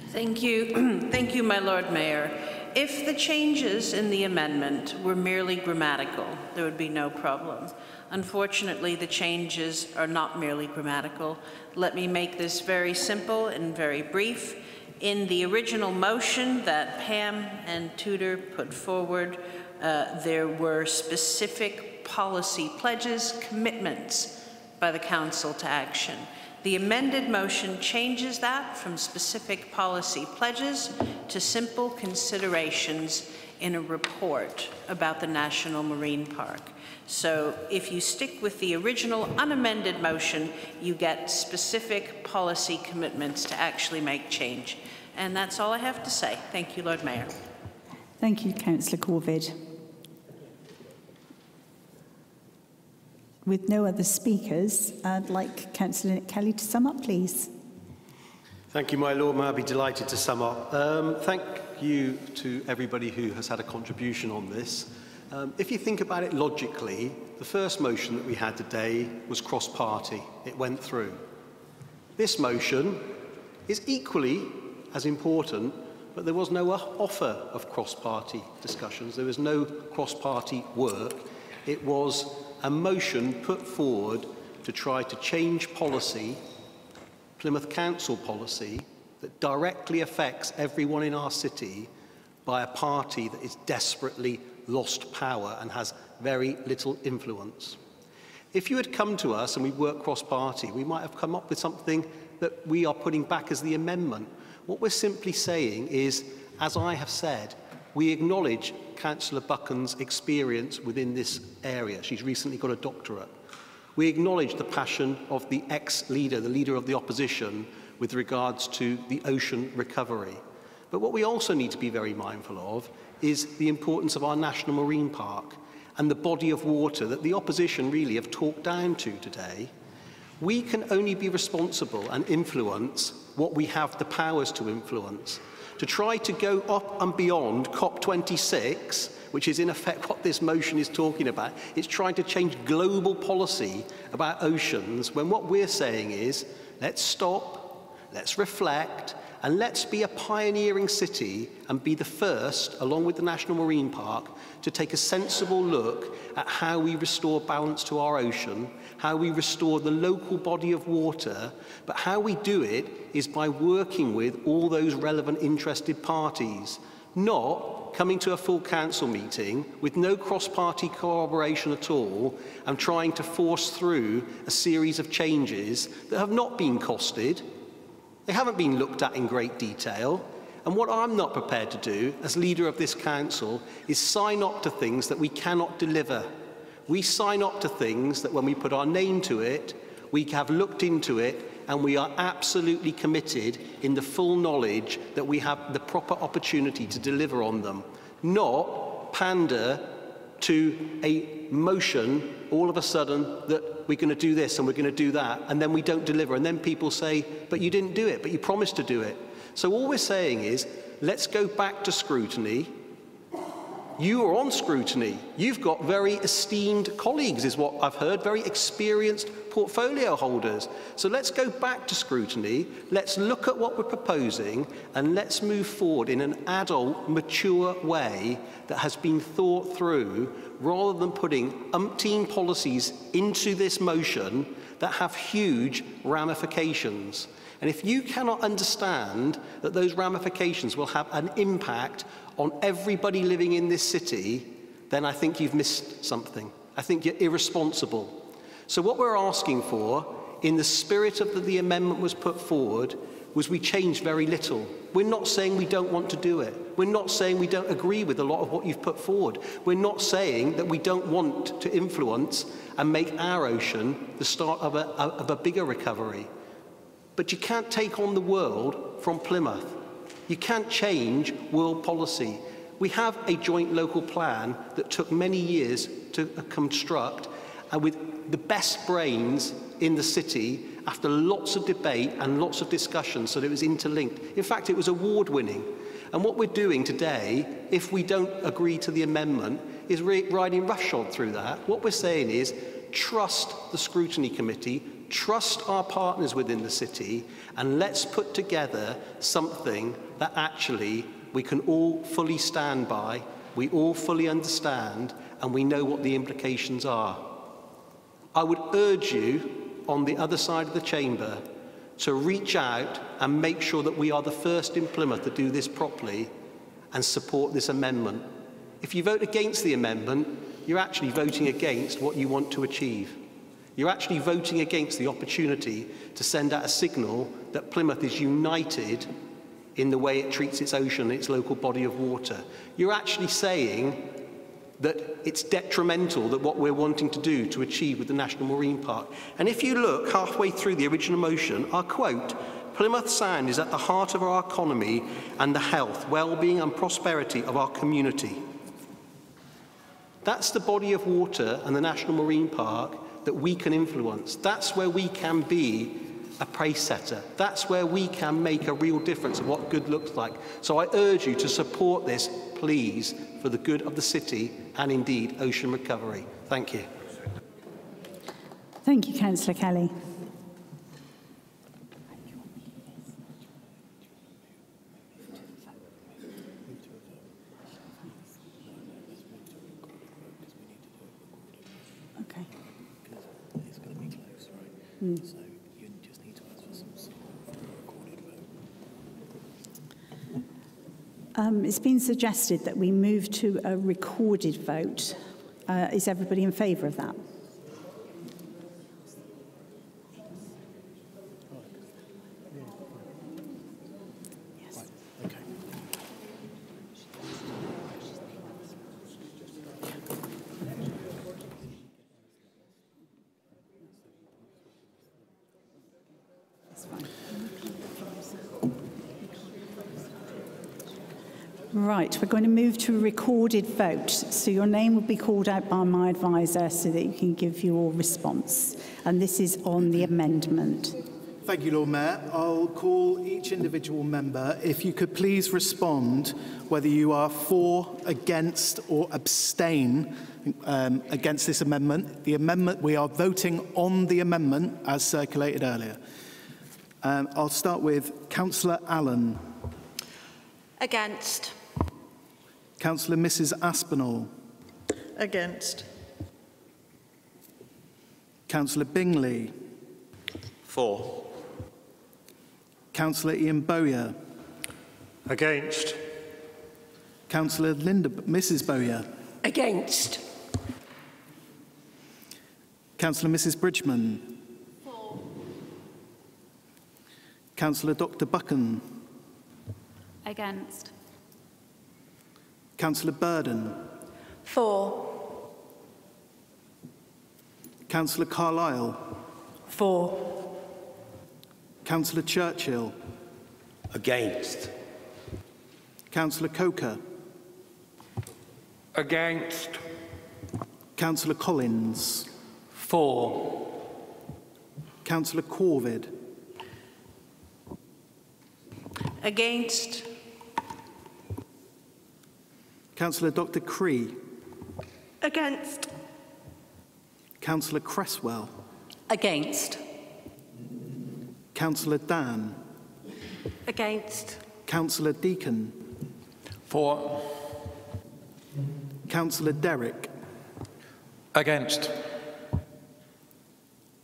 Thank you. Thank you, my Lord Mayor. If the changes in the amendment were merely grammatical, there would be no problem. Unfortunately, the changes are not merely grammatical. Let me make this very simple and very brief. In the original motion that Pam and Tudor put forward, there were specific policy pledges, commitments by the Council to action. The amended motion changes that from specific policy pledges to simple considerations in a report about the National Marine Park. So if you stick with the original unamended motion, you get specific policy commitments to actually make change. And that's all I have to say. Thank you, Lord Mayor. Thank you, Councillor Corvid. With no other speakers, I'd like Councillor Nick Kelly to sum up, please. Thank you, my Lord Mayor. I'll be delighted to sum up. Thank you to everybody who has had a contribution on this. If you think about it logically, the first motion that we had today was cross-party. It went through. This motion is equally as important, but there was no offer of cross-party discussions. There was no cross-party work. It was a motion put forward to try to change policy, Plymouth Council policy, that directly affects everyone in our city by a party that is desperately lost power and has very little influence. If you had come to us and we worked cross-party, we might have come up with something that we are putting back as the amendment. What we're simply saying is, as I have said, we acknowledge Councillor Buchan's experience within this area. She's recently got a doctorate. We acknowledge the passion of the ex-leader, the leader of the opposition, with regards to the ocean recovery. But what we also need to be very mindful of is the importance of our National Marine Park and the body of water that the opposition really have talked down to today. We can only be responsible and influence what we have the powers to influence. To try to go up and beyond COP26, which is in effect what this motion is talking about, it's trying to change global policy about oceans, when what we're saying is, let's stop, let's reflect, and let's be a pioneering city and be the first, along with the National Marine Park, to take a sensible look at how we restore balance to our ocean, how we restore the local body of water, but how we do it is by working with all those relevant interested parties, not coming to a full council meeting with no cross-party cooperation at all and trying to force through a series of changes that have not been costed. They haven't been looked at in great detail. And what I'm not prepared to do as leader of this council is sign up to things that we cannot deliver. We sign up to things that when we put our name to it, we have looked into it, and we are absolutely committed in the full knowledge that we have the proper opportunity to deliver on them, not pander to a motion all of a sudden that we're going to do this and we're going to do that, and then we don't deliver, and then people say, but you didn't do it, but you promised to do it. So all we're saying is, let's go back to scrutiny. You are on scrutiny. You've got very esteemed colleagues, is what I've heard, very experienced portfolio holders. So let's go back to scrutiny. Let's look at what we're proposing, and let's move forward in an adult, mature way that has been thought through, rather than putting umpteen policies into this motion that have huge ramifications. And if you cannot understand that those ramifications will have an impact on everybody living in this city, then I think you've missed something. I think you're irresponsible. So what we're asking for, in the spirit of the amendment was put forward, was we change very little. We're not saying we don't want to do it. We're not saying we don't agree with a lot of what you've put forward. We're not saying that we don't want to influence and make our ocean the start of a bigger recovery. But you can't take on the world from Plymouth. You can't change world policy. We have a joint local plan that took many years to construct, and with the best brains in the city, after lots of debate and lots of discussion, so that it was interlinked. In fact, it was award-winning. And what we're doing today, if we don't agree to the amendment, is riding roughshod through that. What we're saying is, trust the scrutiny committee, trust our partners within the city, and let's put together something that actually we can all fully stand by, we all fully understand, and we know what the implications are. I would urge you on the other side of the chamber to reach out and make sure that we are the first in Plymouth to do this properly and support this amendment. If you vote against the amendment, you're actually voting against what you want to achieve. You're actually voting against the opportunity to send out a signal that Plymouth is united in the way it treats its ocean and its local body of water. You're actually saying that it's detrimental that what we're wanting to do to achieve with the National Marine Park. And if you look halfway through the original motion, our quote, Plymouth Sound is at the heart of our economy and the health, well-being and prosperity of our community. That's the body of water and the National Marine Park that we can influence. That's where we can be a pace setter. That's where we can make a real difference of what good looks like. So I urge you to support this, please, for the good of the city and indeed ocean recovery. Thank you. Thank you, Councillor Kelly. Okay. So you just need to ask for some sort of recorded vote. It's been suggested that we move to a recorded vote. Is everybody in favour of that? Yes. Okay. Right, we're going to move to a recorded vote. So your name will be called out by my advisor so that you can give your response. And this is on the amendment. Thank you, Lord Mayor. I'll call each individual member. If you could please respond whether you are for, against or abstain against this amendment. The amendment, we are voting on the amendment as circulated earlier. I'll start with Councillor Allen. Against. Councillor Mrs Aspinall. Against. Councillor Bingley. For. Councillor Ian Bowyer. Against. Councillor Mrs Bowyer. Against. Councillor Mrs Bridgman. For. Councillor Dr Buchan. Against. Councillor Burden. For. Councillor Carlisle. For. Councillor Churchill. Against. Councillor Coker. Against. Councillor Collins. For. Councillor Corvid. Against. Councillor Dr Cree. Against. Councillor Cresswell. Against. Councillor Dan. Against. Councillor Deacon. For. Councillor Derrick. Against.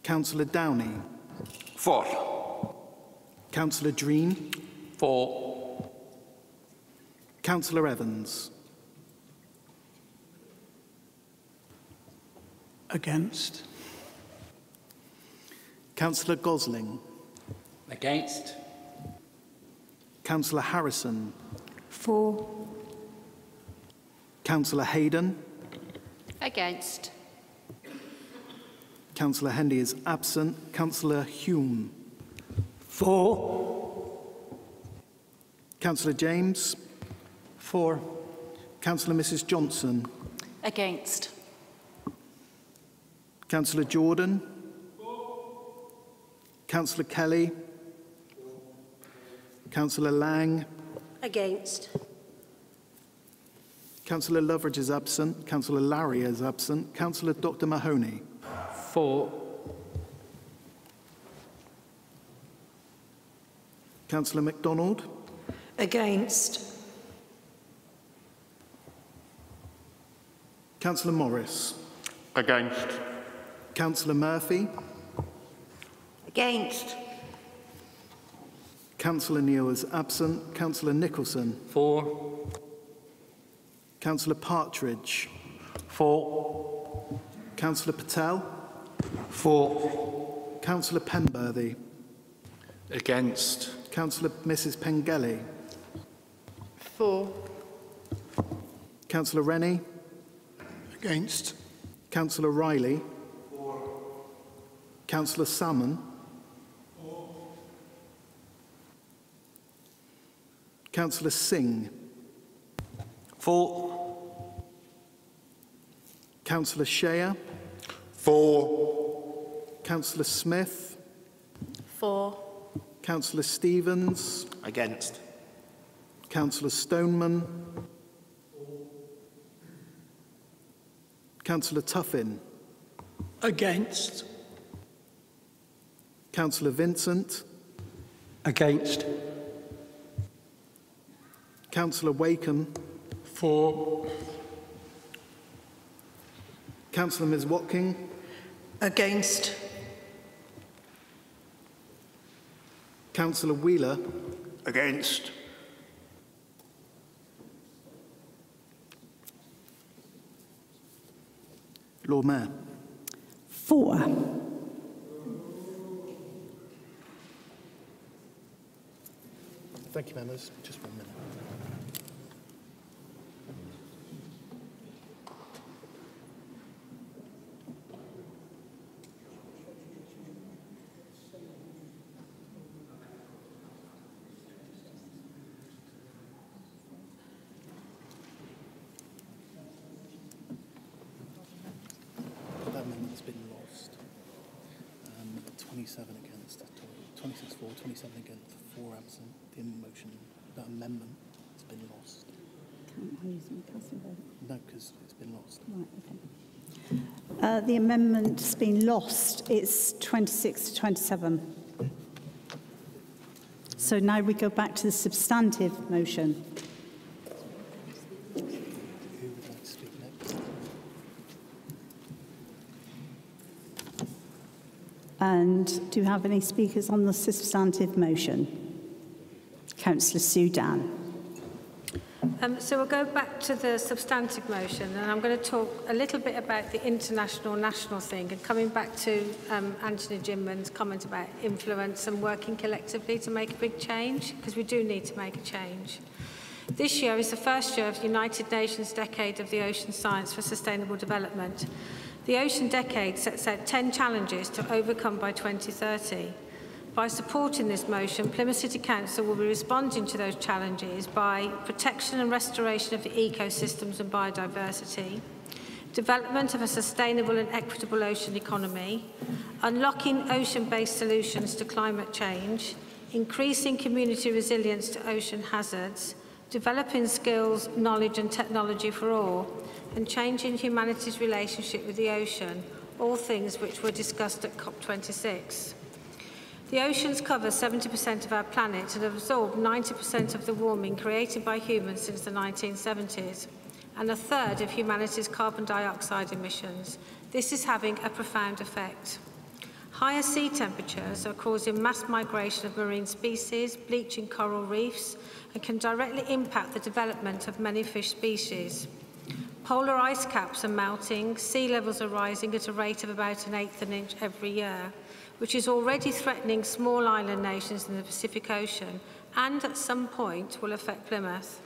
Councillor Downey. For. Councillor Dreen. For. Councillor Evans. Against. Councillor Gosling. Against. Councillor Harrison. For. Councillor Hayden. Against. Councillor Hendy is absent. Councillor Hume. For. Councillor James. For. Councillor Mrs Johnson. Against. Councillor Jordan. Councillor Kelly. Councillor Lang. Against. Councillor Loveridge is absent. Councillor Larry is absent. Councillor Dr Mahoney. For. Councillor MacDonald. Against. Councillor Morris. Against. Councillor Murphy. Against. Councillor Neal is absent. Councillor Nicholson. For. Councillor Partridge. For. Councillor Patel. For. Councillor Penberthy. Against. Councillor Mrs Pengelly. For. Councillor Rennie. Against. Councillor Riley. Councillor Salmon. Councillor Singh. For. Councillor Shea. For. Councillor Smith. For. Councillor Stevens. Against. Councillor Stoneman. Councillor Tuffin. Against. Councillor Vincent. Against. Councillor Wakeham. For. Councillor Ms Watking. Against. Councillor Wheeler. Against. Lord Mayor. For. Thank you, members. Just 1 minute. That amendment's been lost. 27 against, 26 for, 27 against, 4 absent. The motion, that amendment has been lost. Can't I use my casting vote? No, because it's been lost. Right, okay. The amendment's been lost. It's 26 to 27. So now we go back to the substantive motion. Who would like to speak next? And do you have any speakers on the substantive motion? Councillor Sudan. So we'll go back to the substantive motion, and I'm going to talk a little bit about the international national thing, and coming back to Anthony Jinman's comment about influence and working collectively to make a big change, because we do need to make a change. This year is the first year of the United Nations Decade of the Ocean Science for Sustainable Development. The Ocean Decade sets out 10 challenges to overcome by 2030. By supporting this motion, Plymouth City Council will be responding to those challenges by protection and restoration of the ecosystems and biodiversity, development of a sustainable and equitable ocean economy, unlocking ocean-based solutions to climate change, increasing community resilience to ocean hazards, developing skills, knowledge and technology for all, and changing humanity's relationship with the ocean, all things which were discussed at COP26. The oceans cover 70% of our planet and have absorbed 90% of the warming created by humans since the 1970s, and a third of humanity's carbon dioxide emissions. This is having a profound effect. Higher sea temperatures are causing mass migration of marine species, bleaching coral reefs, and can directly impact the development of many fish species. Polar ice caps are melting, sea levels are rising at a rate of about 1/8 of an inch every year, which is already threatening small island nations in the Pacific Ocean and at some point will affect Plymouth.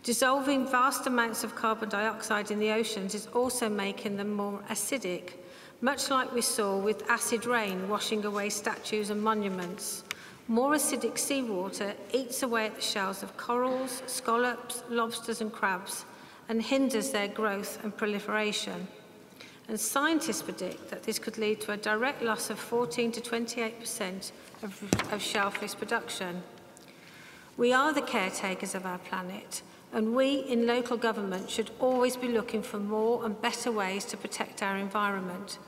Dissolving vast amounts of carbon dioxide in the oceans is also making them more acidic, much like we saw with acid rain washing away statues and monuments. More acidic seawater eats away at the shells of corals, scallops, lobsters and crabs and hinders their growth and proliferation. And scientists predict that this could lead to a direct loss of 14 to 28% of shellfish production. We are the caretakers of our planet, and we in local government should always be looking for more and better ways to protect our environment.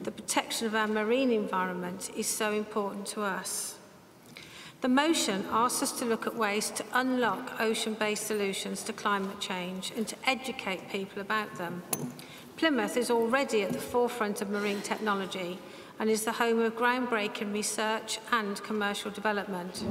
The protection of our marine environment is so important to us. The motion asks us to look at ways to unlock ocean-based solutions to climate change and to educate people about them. Plymouth is already at the forefront of marine technology and is the home of groundbreaking research and commercial development.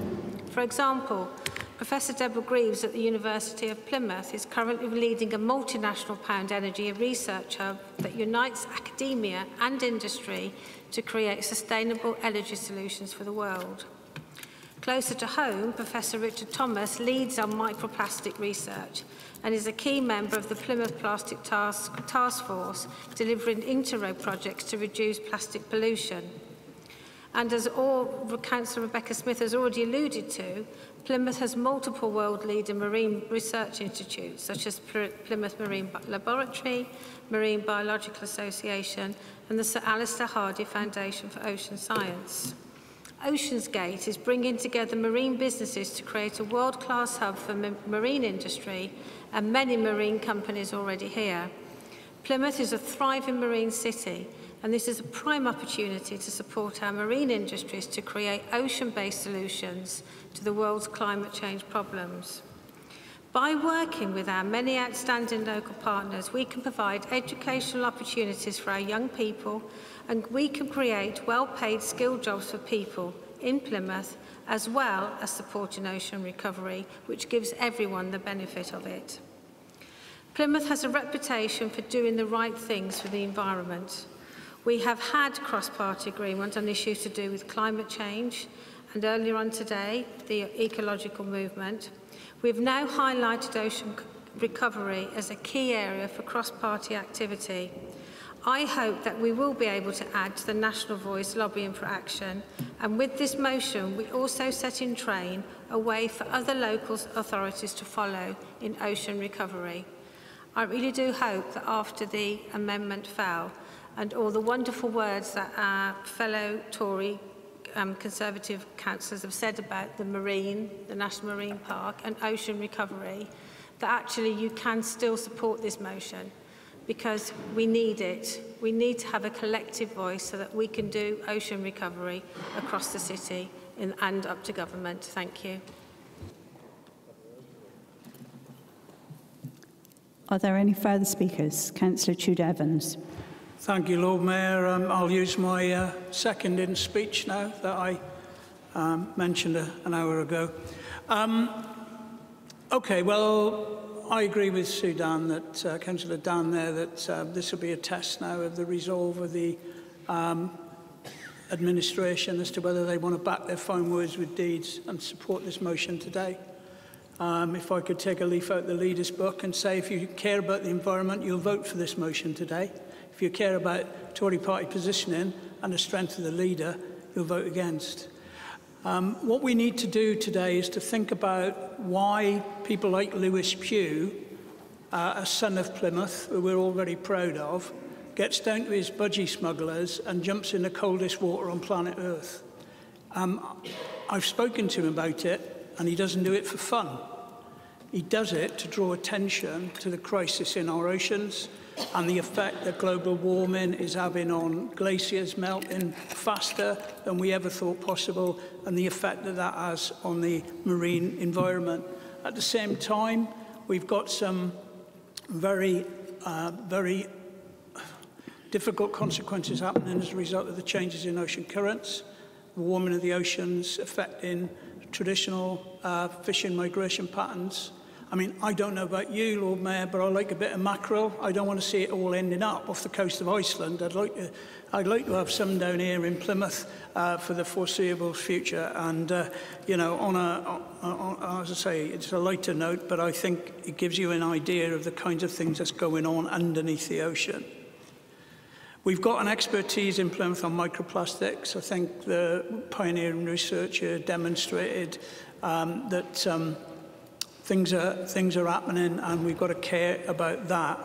For example, Professor Deborah Greaves at the University of Plymouth is currently leading a multinational pound energy research hub that unites academia and industry to create sustainable energy solutions for the world. Closer to home, Professor Richard Thomas leads on microplastic research and is a key member of the Plymouth Plastic Task Force, delivering inter-road projects to reduce plastic pollution. And as Councillor Rebecca Smith has already alluded to, Plymouth has multiple world-leading marine research institutes, such as Plymouth Marine Laboratory, Marine Biological Association, and the Sir Alistair Hardy Foundation for Ocean Science. OceansGate is bringing together marine businesses to create a world-class hub for marine industry, and many marine companies already here. Plymouth is a thriving marine city, and this is a prime opportunity to support our marine industries to create ocean-based solutions to the world's climate change problems. By working with our many outstanding local partners, we can provide educational opportunities for our young people, and we can create well-paid skilled jobs for people in Plymouth, as well as supporting ocean recovery, which gives everyone the benefit of it. Plymouth has a reputation for doing the right things for the environment. We have had cross-party agreement on issues to do with climate change, and earlier on today, the ecological movement. We've now highlighted ocean recovery as a key area for cross-party activity. I hope that we will be able to add to the national voice lobbying for action, and with this motion we also set in train a way for other local authorities to follow in ocean recovery. I really do hope that after the amendment fell and all the wonderful words that our fellow Tory Conservative councillors have said about the National Marine Park and ocean recovery, that actually you can still support this motion, because we need it. We need to have a collective voice so that we can do ocean recovery across the city and up to government. Thank you. Are there any further speakers? Councillor Tudor Evans. Thank you, Lord Mayor. I'll use my second in speech now that I mentioned an hour ago. Okay, well, I agree with Sue Dan, that Councillor Dan there, that this will be a test now of the resolve of the administration as to whether they want to back their fine words with deeds and support this motion today. If I could take a leaf out of the leader's book and say, if you care about the environment, you'll vote for this motion today. If you care about Tory party positioning and the strength of the leader, you'll vote against. What we need to do today is to think about why people like Lewis Pugh, a son of Plymouth, who we're all very proud of, gets down to his budgie smugglers and jumps in the coldest water on planet Earth. I've spoken to him about it, and he doesn't do it for fun. He does it to draw attention to the crisis in our oceans and the effect that global warming is having on glaciers melting faster than we ever thought possible, and the effect that that has on the marine environment. At the same time, we've got some very difficult consequences happening as a result of the changes in ocean currents, the warming of the oceans affecting traditional fishing migration patterns. I mean, I don't know about you, Lord Mayor, but I like a bit of mackerel. I don't want to see it all ending up off the coast of Iceland. I'd like to have some down here in Plymouth for the foreseeable future. And, you know, as I say, it's a lighter note, but I think it gives you an idea of the kinds of things that's going on underneath the ocean. We've got an expertise in Plymouth on microplastics. I think the pioneering researcher demonstrated that things are happening, and we've got to care about that.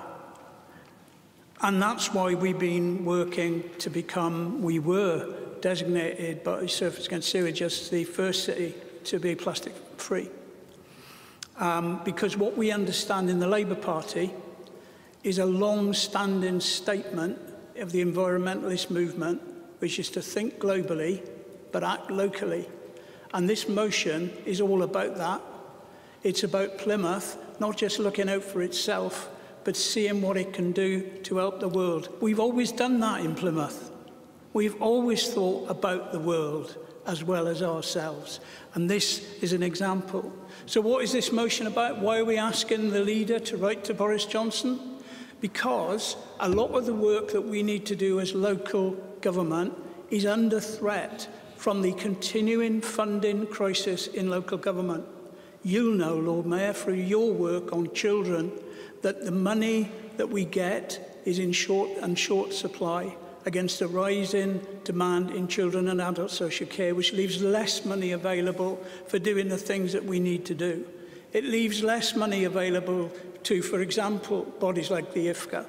And that's why we've been working to become, we were designated by Surface Against Sewage as the first city to be plastic free. Because what we understand in the Labour Party is a long-standing statement of the environmentalist movement, which is to think globally but act locally. And this motion is all about that. It's about Plymouth not just looking out for itself, but seeing what it can do to help the world. We've always done that in Plymouth. We've always thought about the world as well as ourselves. And this is an example. So what is this motion about? Why are we asking the leader to write to Boris Johnson? Because a lot of the work that we need to do as local government is under threat from the continuing funding crisis in local government. You'll know, Lord Mayor, through your work on children, that the money that we get is in short supply against a rising demand in children and adult social care, which leaves less money available for doing the things that we need to do. It leaves less money available to, for example, bodies like the IFCA,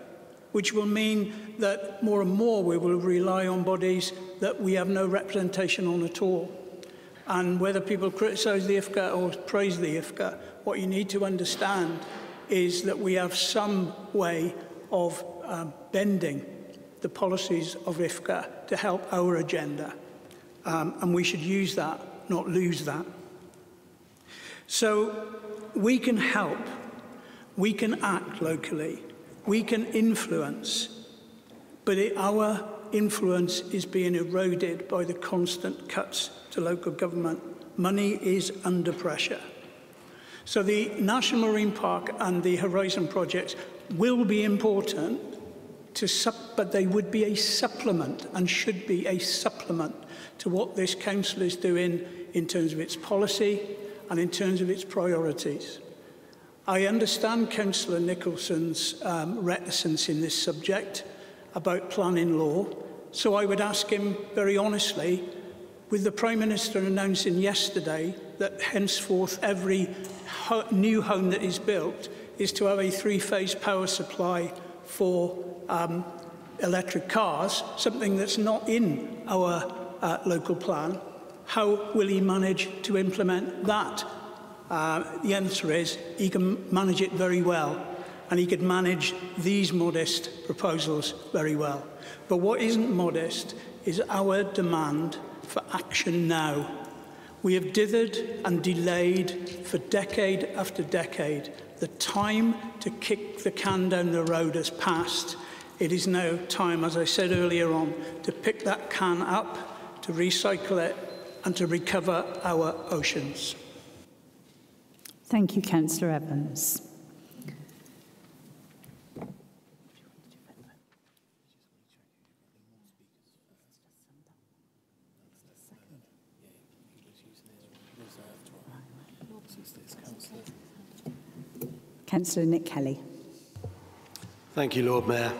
which will mean that more and more we will rely on bodies that we have no representation on at all. And whether people criticise the IFCA or praise the IFCA, what you need to understand is that we have some way of bending the policies of IFCA to help our agenda. And we should use that, not lose that. So we can help, we can act locally, we can influence, but our influence is being eroded by the constant cuts to local government. Money is under pressure. So the National Marine Park and the Horizon projects will be important, but they would be a supplement and should be a supplement to what this council is doing in terms of its policy and in terms of its priorities. I understand Councillor Nicholson's reticence in this subject about planning law, so I would ask him very honestly, with the Prime Minister announcing yesterday that henceforth every new home that is built is to have a three-phase power supply for electric cars, something that's not in our local plan, how will he manage to implement that? The answer is he can manage it very well, and he could manage these modest proposals very well. But what isn't modest is our demand for action now. We have dithered and delayed for decade after decade. The time to kick the can down the road has passed. It is now time, as I said earlier on, to pick that can up, to recycle it, and to recover our oceans. Thank you, Councillor Evans. Councillor Nick Kelly. Thank you, Lord Mayor.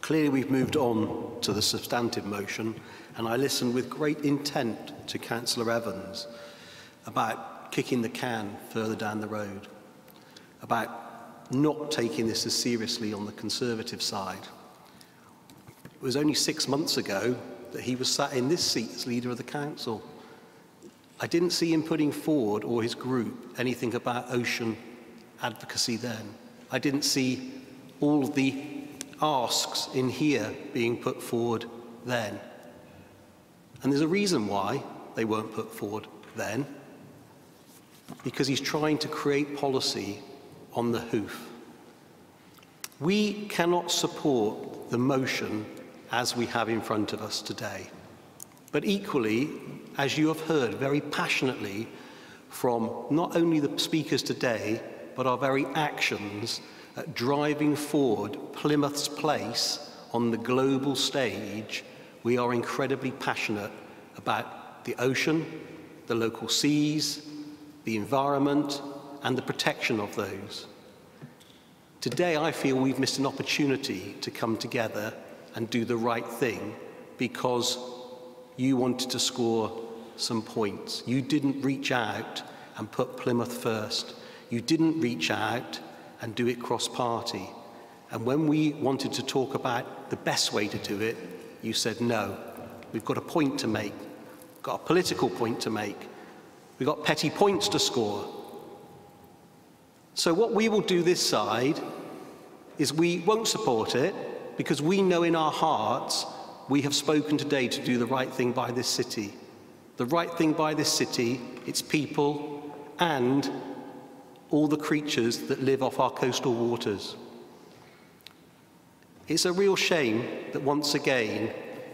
Clearly we've moved on to the substantive motion, and I listened with great intent to Councillor Evans about kicking the can further down the road, about not taking this as seriously on the Conservative side. It was only 6 months ago that he was sat in this seat as leader of the council. I didn't see him putting forward, or his group, anything about ocean advocacy then. I didn't see all of the asks in here being put forward then. And there's a reason why they weren't put forward then, because he's trying to create policy on the hoof. We cannot support the motion as we have in front of us today. But equally, as you have heard very passionately from not only the speakers today, but our very actions at driving forward Plymouth's place on the global stage, we are incredibly passionate about the ocean, the local seas, the environment, and the protection of those. Today, I feel we've missed an opportunity to come together and do the right thing because you wanted to score some points. You didn't reach out and put Plymouth first. You didn't reach out and do it cross-party. And when we wanted to talk about the best way to do it, you said no. We've got a point to make. We've got a political point to make. We've got petty points to score. So what we will do this side is we won't support it because we know in our hearts we have spoken today to do the right thing by this city. the right thing by this city, its people, and all the creatures that live off our coastal waters. It's a real shame that once again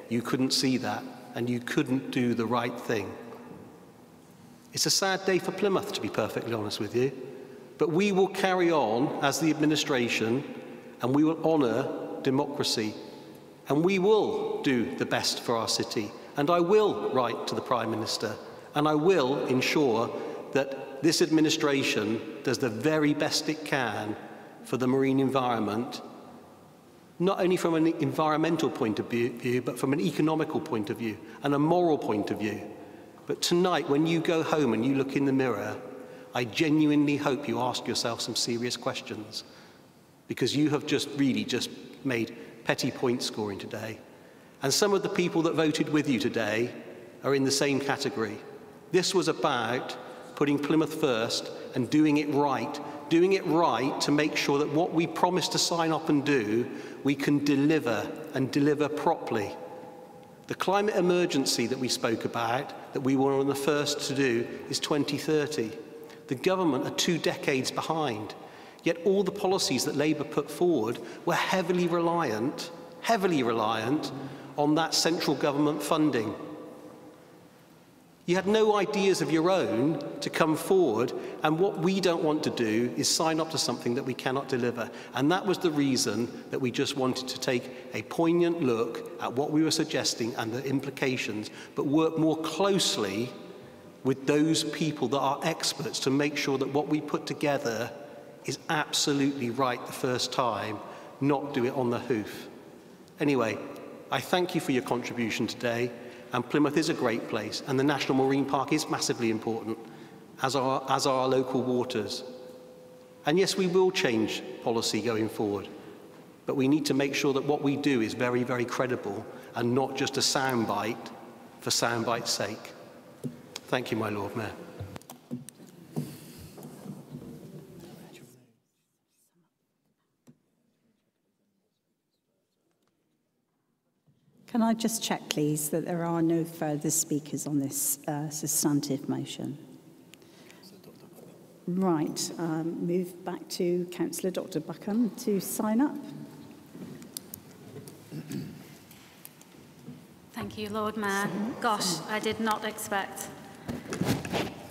you couldn't see that and you couldn't do the right thing. It's a sad day for Plymouth, to be perfectly honest with you, but we will carry on as the administration and we will honour democracy and we will do the best for our city. And I will write to the Prime Minister and I will ensure that this administration does the very best it can for the marine environment, not only from an environmental point of view, but from an economical point of view and a moral point of view. But tonight, when you go home and you look in the mirror, I genuinely hope you ask yourself some serious questions, because you have just made petty point scoring today. And some of the people that voted with you today are in the same category. This was about putting Plymouth first and doing it right to make sure that what we promised to sign up and do, we can deliver and deliver properly. The climate emergency that we spoke about, that we were one of the first to do, is 2030. The government are 2 decades behind, yet all the policies that Labour put forward were heavily reliant on that central government funding. You had no ideas of your own to come forward, and what we don't want to do is sign up to something that we cannot deliver. And that was the reason that we just wanted to take a poignant look at what we were suggesting and the implications, but work more closely with those people that are experts to make sure that what we put together is absolutely right the first time, not do it on the hoof. Anyway, I thank you for your contribution today. And Plymouth is a great place, and the National Marine Park is massively important, as are our local waters. And yes, we will change policy going forward, but we need to make sure that what we do is very, very credible and not just a soundbite for soundbite's sake. Thank you, my Lord Mayor. Can I just check, please, that there are no further speakers on this substantive motion? Right, move back to Councillor Dr. Buckham to sign up. Thank you, Lord Mayor. Gosh, I did not expect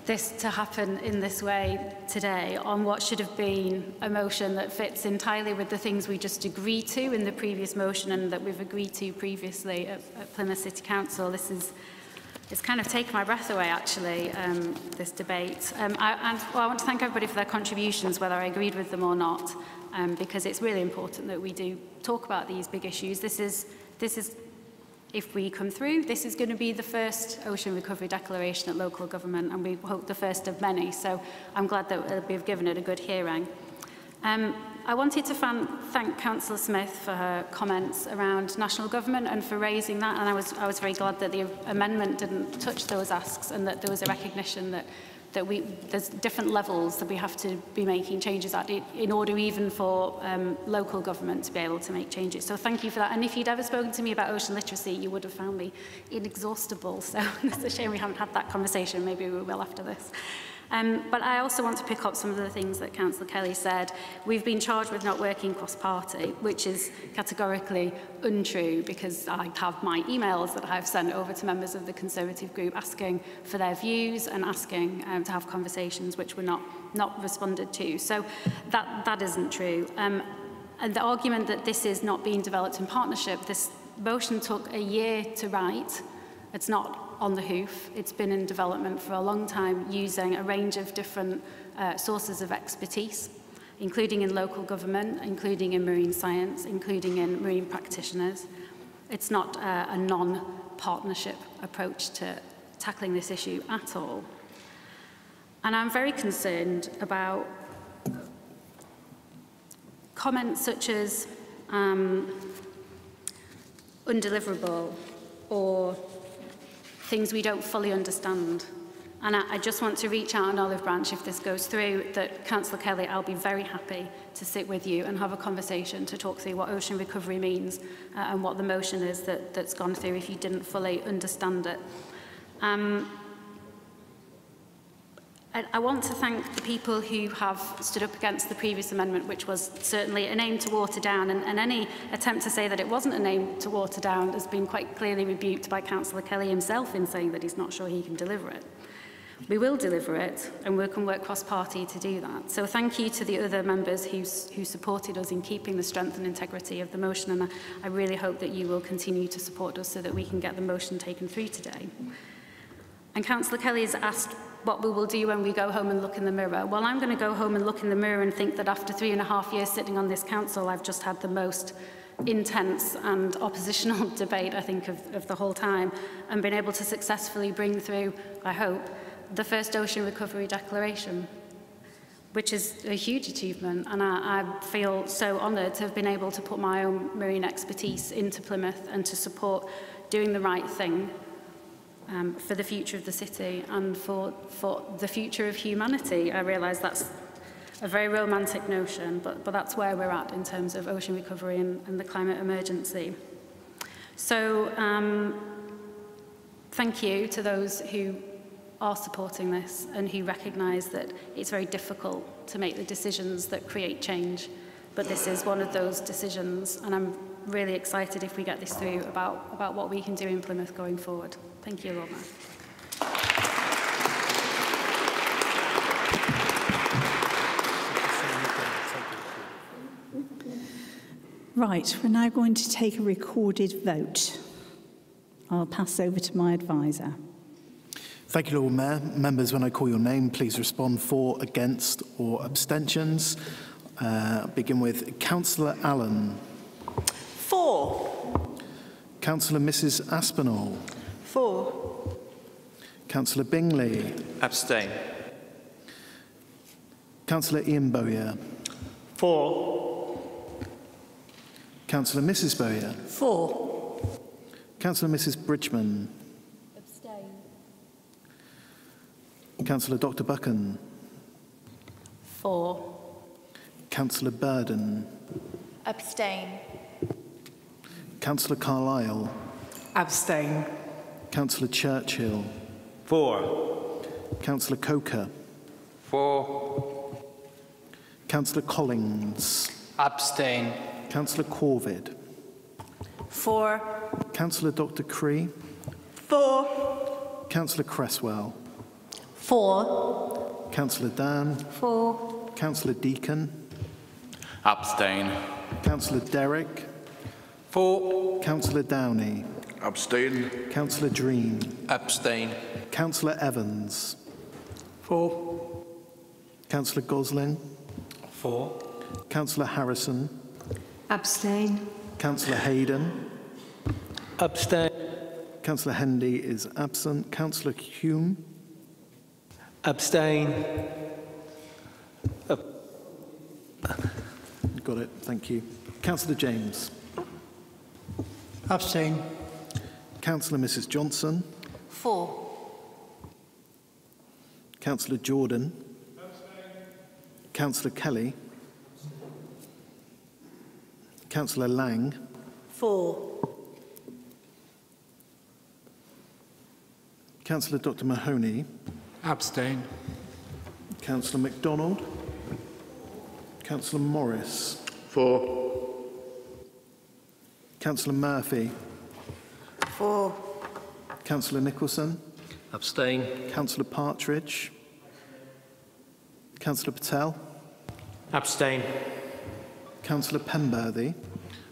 this to happen in this way today on what should have been a motion that fits entirely with the things we just agreed to in the previous motion and that we've agreed to previously at Plymouth City Council. It's kind of taken my breath away, actually, this debate. I want to thank everybody for their contributions, whether I agreed with them or not, because it's really important that we do talk about these big issues. This is, if we come through, this is going to be the first Ocean Recovery Declaration at local government, and we hope the first of many, so I'm glad that we've given it a good hearing. I wanted to thank Councillor Smith for her comments around national government and for raising that, and I was very glad that the amendment didn't touch those asks and that there was a recognition that there's different levels that we have to be making changes at in order even for local government to be able to make changes. So thank you for that. And if you'd ever spoken to me about ocean literacy, you would have found me inexhaustible. So it's a shame we haven't had that conversation. Maybe we will after this. But I also want to pick up some of the things that Councillor Kelly said. We've been charged with not working cross-party, which is categorically untrue, because I have my emails that I've sent over to members of the Conservative group asking for their views and asking to have conversations which were not responded to. So that isn't true. And the argument that this is not being developed in partnership, this motion took a year to write. It's not on the hoof. It's been in development for a long time using a range of different sources of expertise, including in local government, including in marine science, including in marine practitioners. It's not a non-partnership approach to tackling this issue at all. And I'm very concerned about comments such as undeliverable or things we don't fully understand. And I just want to reach out an olive branch if this goes through, that Councillor Kelly, I'll be very happy to sit with you and have a conversation to talk through what ocean recovery means and what the motion is that's gone through if you didn't fully understand it. I want to thank the people who have stood up against the previous amendment, which was certainly an aim to water down, and any attempt to say that it wasn't an aim to water down has been quite clearly rebuked by Councillor Kelly himself in saying that he's not sure he can deliver it. We will deliver it, and we can work cross-party to do that. So thank you to the other members who supported us in keeping the strength and integrity of the motion, and I really hope that you will continue to support us so that we can get the motion taken through today. And Councillor Kelly has asked what we will do when we go home and look in the mirror. Well, I'm going to go home and look in the mirror and think that after 3.5 years sitting on this council, I've just had the most intense and oppositional debate, I think, of the whole time, and been able to successfully bring through, I hope, the first Ocean Recovery Declaration, which is a huge achievement, and I feel so honoured to have been able to put my own marine expertise into Plymouth and to support doing the right thing for the future of the city and for the future of humanity. I realise that's a very romantic notion, but that's where we're at in terms of ocean recovery and the climate emergency. So thank you to those who are supporting this and who recognise that it's very difficult to make the decisions that create change, but this is one of those decisions, and I'm really excited if we get this through about what we can do in Plymouth going forward. Thank you, Lord Mayor. Right, we're now going to take a recorded vote. I'll pass over to my advisor. Thank you, Lord Mayor. Members, when I call your name, please respond for, against or abstentions. Begin with Councillor Allen. For. Councillor Mrs Aspinall. For. Councillor Bingley. Abstain. Councillor Ian Bowyer. For. Councillor Mrs Bowyer. For. Councillor Mrs Bridgman. Abstain. Councillor Dr Buchan. For. Councillor Burden. Abstain. Councillor Carlisle. Abstain. Councillor Churchill. For. Councillor Coker. For. Councillor Collins. Abstain. Councillor Corvid. For. Councillor Dr Cree. For. Councillor Cresswell. For. Councillor Dan. For. Councillor Deacon. Abstain. Councillor Derrick. For. Councillor Downey. Abstain. Councillor Dream. Abstain. Councillor Evans. For. Councillor Gosling. For. Councillor Harrison. Abstain. Councillor Hayden. Abstain. Councillor Hendy is absent. Councillor Hume. Abstain. Got it, thank you. Councillor James. Abstain. Councillor Mrs Johnson. For. Councillor Jordan. Councillor Kelly. Councillor Lang. For. Councillor Dr Mahoney. Abstain. Councillor MacDonald. Councillor Morris. For. Councillor Murphy. For. Councillor Nicholson. Abstain. Councillor Partridge. Councillor Patel. Abstain. Councillor Penberthy.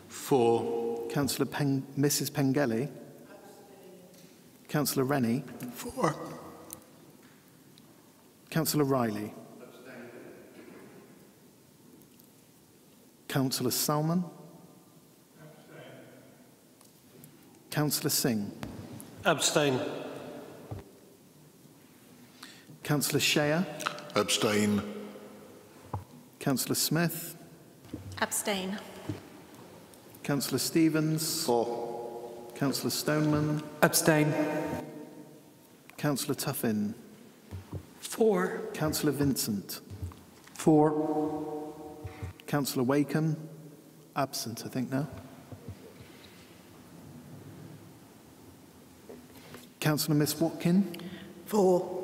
For. Councillor Mrs Pengelly. Councillor Rennie. For. Councillor Riley. Councillor Salmon. Councillor Singh. Abstain. Councillor Shea. Abstain. Councillor Smith. Abstain. Councillor Stevens. For. Councillor Stoneman. Abstain. Councillor Tuffin. For. Councillor Vincent. For. Councillor Wakeham. Absent, I think now. Councillor Miss Watkin. For.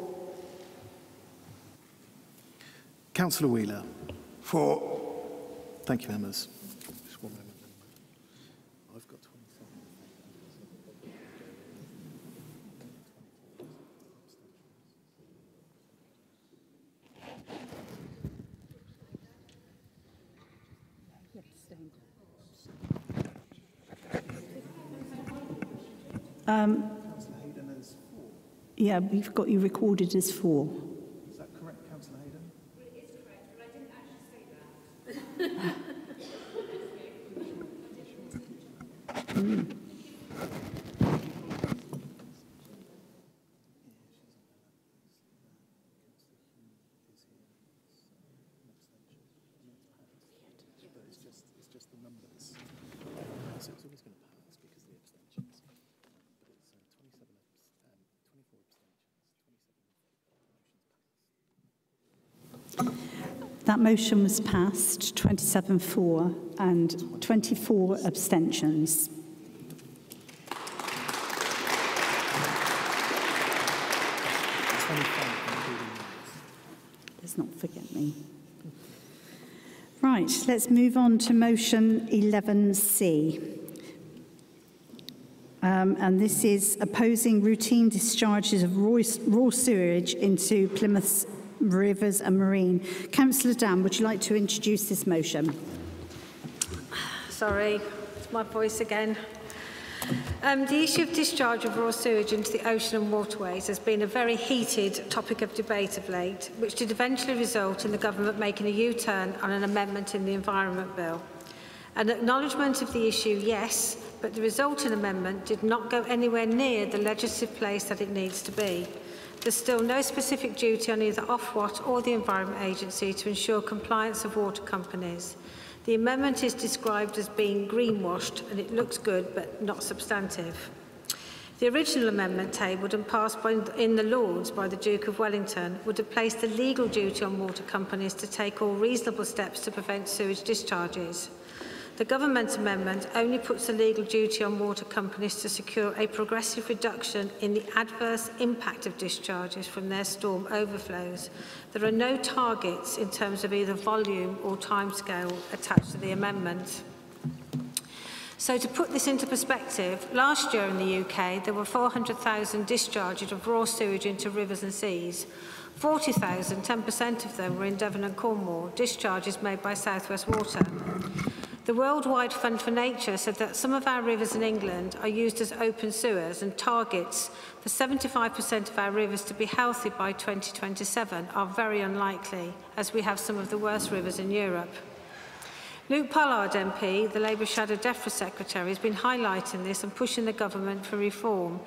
Councillor Wheeler. For. Thank you, members. Just one moment. I've got 27. Yeah, we've got you recorded as 4. Is that correct, Councillor Hayden? It is correct, but I didn't actually say that. It's just the numbers. So it's always going to pass because of the abstentions. But it's 24 abstentions, That motion was passed, 27-4 and 24 abstentions. Let's not forget me. Right, let's move on to motion 11C. And this is opposing routine discharges of raw sewage into Plymouth's rivers and marine. Councillor Dan, would you like to introduce this motion? Sorry, it's my voice again. The issue of discharge of raw sewage into the ocean and waterways has been a very heated topic of debate of late, which did eventually result in the government making a U-turn on an amendment in the Environment Bill. An acknowledgement of the issue, yes, but the resulting amendment did not go anywhere near the legislative place that it needs to be. There's still no specific duty on either Ofwat or the Environment Agency to ensure compliance of water companies. The amendment is described as being greenwashed, and it looks good but not substantive. The original amendment tabled and passed in the Lords by the Duke of Wellington would have placed the legal duty on water companies to take all reasonable steps to prevent sewage discharges. The government amendment only puts the legal duty on water companies to secure a progressive reduction in the adverse impact of discharges from their storm overflows. There are no targets in terms of either volume or timescale attached to the amendment. So to put this into perspective, last year in the UK there were 400,000 discharges of raw sewage into rivers and seas. 40,000, 10% of them were in Devon and Cornwall, discharges made by South West Water. The Worldwide Fund for Nature said that some of our rivers in England are used as open sewers, and targets for 75% of our rivers to be healthy by 2027 are very unlikely, as we have some of the worst rivers in Europe. Luke Pollard MP, the Labour Shadow DEFRA Secretary, has been highlighting this and pushing the government for reform.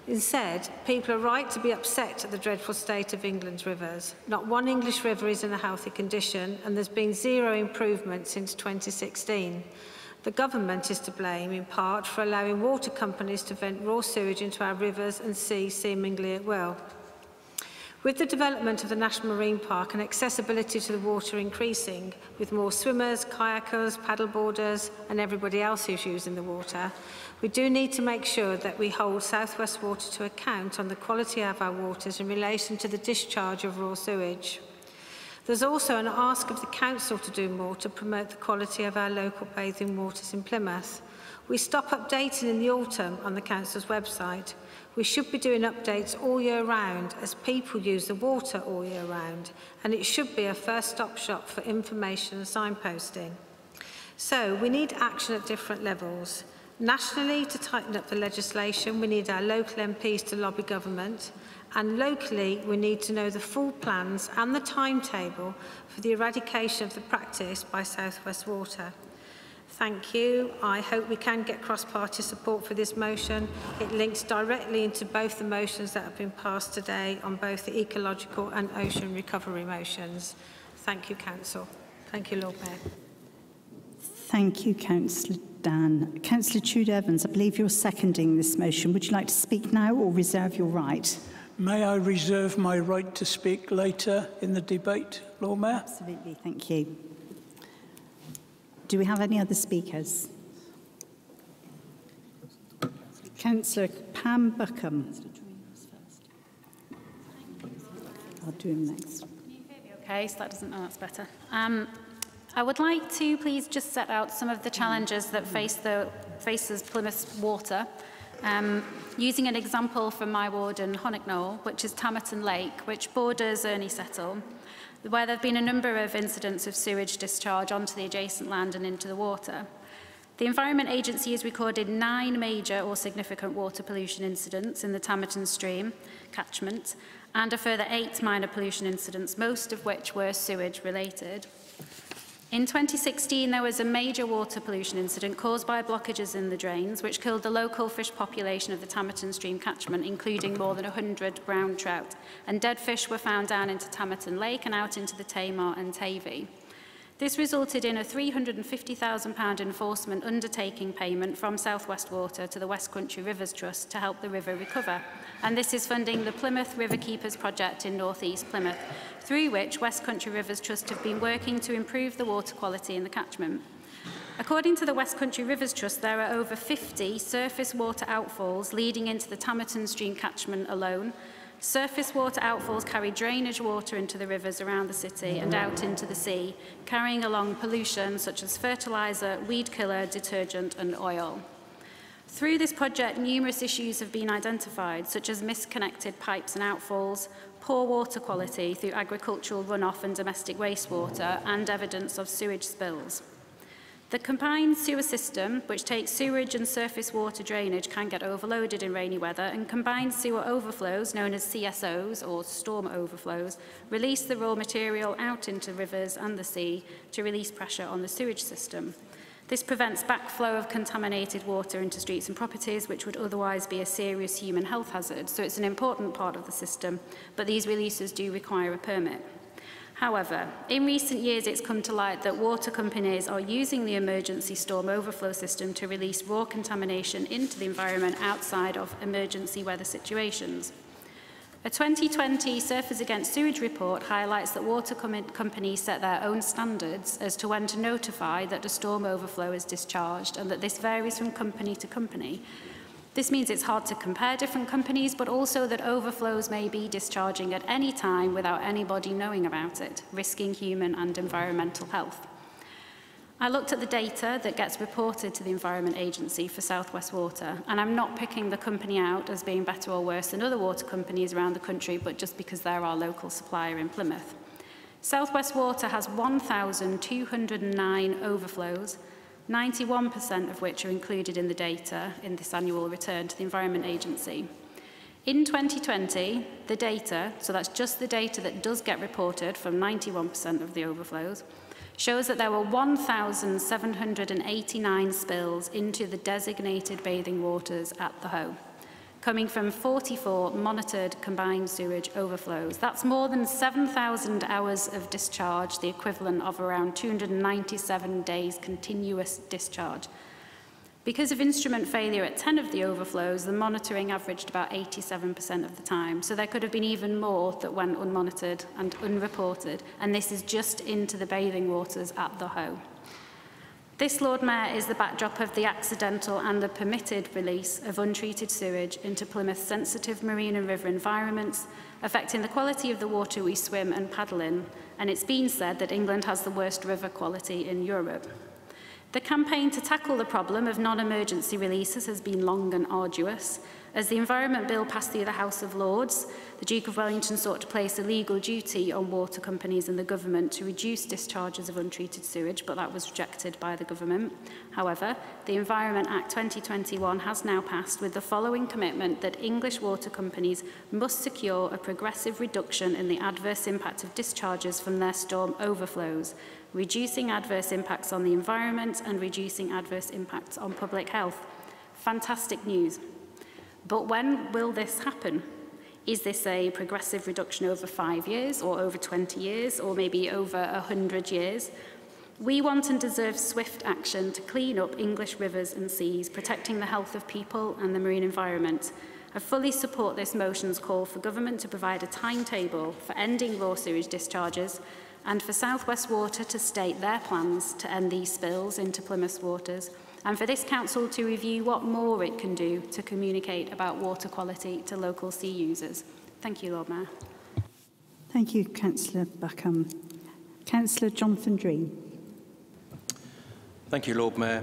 Instead, people are right to be upset at the dreadful state of England's rivers. Not one English river is in a healthy condition, and there's been zero improvement since 2016. The government is to blame, in part, for allowing water companies to vent raw sewage into our rivers and seas seemingly at will. With the development of the National Marine Park and accessibility to the water increasing, with more swimmers, kayakers, paddleboarders and everybody else who's using the water, we do need to make sure that we hold South West Water to account on the quality of our waters in relation to the discharge of raw sewage. There's also an ask of the Council to do more to promote the quality of our local bathing waters in Plymouth. We stop updating in the autumn on the Council's website. We should be doing updates all year round, as people use the water all year round, and it should be a first-stop shop for information and signposting. So we need action at different levels. Nationally, to tighten up the legislation, we need our local MPs to lobby government, and locally we need to know the full plans and the timetable for the eradication of the practice by South West Water. Thank you. I hope we can get cross-party support for this motion. It links directly into both the motions that have been passed today on both the ecological and ocean recovery motions. Thank you, Council. Thank you, Lord Mayor. Thank you, Councillor Dan. Councillor Trude-Evans, I believe you're seconding this motion. Would you like to speak now or reserve your right? May I reserve my right to speak later in the debate, Lord Mayor? Absolutely, thank you. Do we have any other speakers? Councillor Pam Buckham. I'll do him next. Okay, so that's better. I would like to please just set out some of the challenges that faces Plymouth Water, using an example from my ward in Honecknowle, which is Tamerton Lake, which borders Ernie Settle, where there have been a number of incidents of sewage discharge onto the adjacent land and into the water. The Environment Agency has recorded 9 major or significant water pollution incidents in the Tamerton stream catchment, and a further 8 minor pollution incidents, most of which were sewage related. In 2016, there was a major water pollution incident caused by blockages in the drains, which killed the local fish population of the Tamerton stream catchment, including more than 100 brown trout, and dead fish were found down into Tamerton Lake and out into the Tamar and Tavy. This resulted in a £350,000 enforcement undertaking payment from South West Water to the West Country Rivers Trust to help the river recover. And this is funding the Plymouth River Keepers project in North East Plymouth, through which West Country Rivers Trust have been working to improve the water quality in the catchment. According to the West Country Rivers Trust, there are over 50 surface water outfalls leading into the Tamerton stream catchment alone. Surface water outfalls carry drainage water into the rivers around the city and out into the sea, carrying along pollution such as fertiliser, weed killer, detergent and oil. Through this project, numerous issues have been identified, such as misconnected pipes and outfalls, poor water quality through agricultural runoff and domestic wastewater, and evidence of sewage spills. The combined sewer system, which takes sewage and surface water drainage, can get overloaded in rainy weather, and combined sewer overflows, known as CSOs, or storm overflows, release the raw material out into rivers and the sea to release pressure on the sewage system. This prevents backflow of contaminated water into streets and properties, which would otherwise be a serious human health hazard. So it's an important part of the system, but these releases do require a permit. However, in recent years, it's come to light that water companies are using the emergency storm overflow system to release raw contamination into the environment outside of emergency weather situations. A 2020 Surfers Against Sewage report highlights that water companies set their own standards as to when to notify that a storm overflow is discharged, and that this varies from company to company. This means it's hard to compare different companies, but also that overflows may be discharging at any time without anybody knowing about it, risking human and environmental health. I looked at the data that gets reported to the Environment Agency for South West Water, and I'm not picking the company out as being better or worse than other water companies around the country, but just because they're our local supplier in Plymouth. South West Water has 1,209 overflows, 91% of which are included in the data in this annual return to the Environment Agency. In 2020, the data, so that's just the data that does get reported from 91% of the overflows, shows that there were 1,789 spills into the designated bathing waters at the Hoe, coming from 44 monitored combined sewage overflows. That's more than 7,000 hours of discharge, the equivalent of around 297 days continuous discharge. Because of instrument failure at 10 of the overflows, the monitoring averaged about 87% of the time. So there could have been even more that went unmonitored and unreported, and this is just into the bathing waters at the Hoe. This, Lord Mayor, is the backdrop of the accidental and the permitted release of untreated sewage into Plymouth's sensitive marine and river environments, affecting the quality of the water we swim and paddle in, and it's been said that England has the worst river quality in Europe. The campaign to tackle the problem of non-emergency releases has been long and arduous. As the Environment Bill passed through the House of Lords, the Duke of Wellington sought to place a legal duty on water companies and the government to reduce discharges of untreated sewage, but that was rejected by the government. However, the Environment Act 2021 has now passed with the following commitment that English water companies must secure a progressive reduction in the adverse impact of discharges from their storm overflows, reducing adverse impacts on the environment and reducing adverse impacts on public health. Fantastic news. But when will this happen? Is this a progressive reduction over 5 years or over 20 years or maybe over 100 years? We want and deserve swift action to clean up English rivers and seas, protecting the health of people and the marine environment. I fully support this motion's call for government to provide a timetable for ending raw sewage discharges and for South West Water to state their plans to end these spills into Plymouth's waters, and for this council to review what more it can do to communicate about water quality to local sea users. Thank you, Lord Mayor. Thank you, Councillor Buckham. Councillor Jonathan Dream. Thank you, Lord Mayor.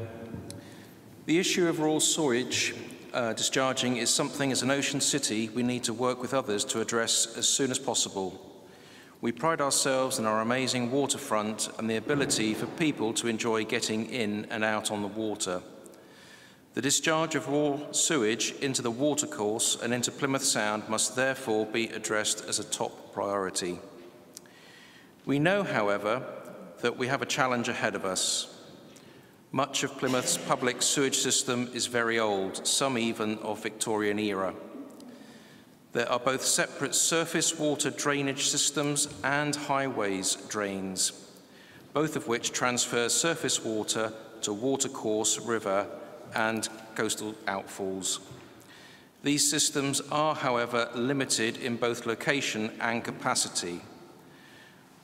The issue of raw sewage discharging is something as an ocean city we need to work with others to address as soon as possible. We pride ourselves in our amazing waterfront and the ability for people to enjoy getting in and out on the water. The discharge of raw sewage into the watercourse and into Plymouth Sound must therefore be addressed as a top priority. We know, however, that we have a challenge ahead of us. Much of Plymouth's public sewage system is very old, some even of Victorian era. There are both separate surface water drainage systems and highways drains, both of which transfer surface water to watercourse, river, and coastal outfalls. These systems are, however, limited in both location and capacity.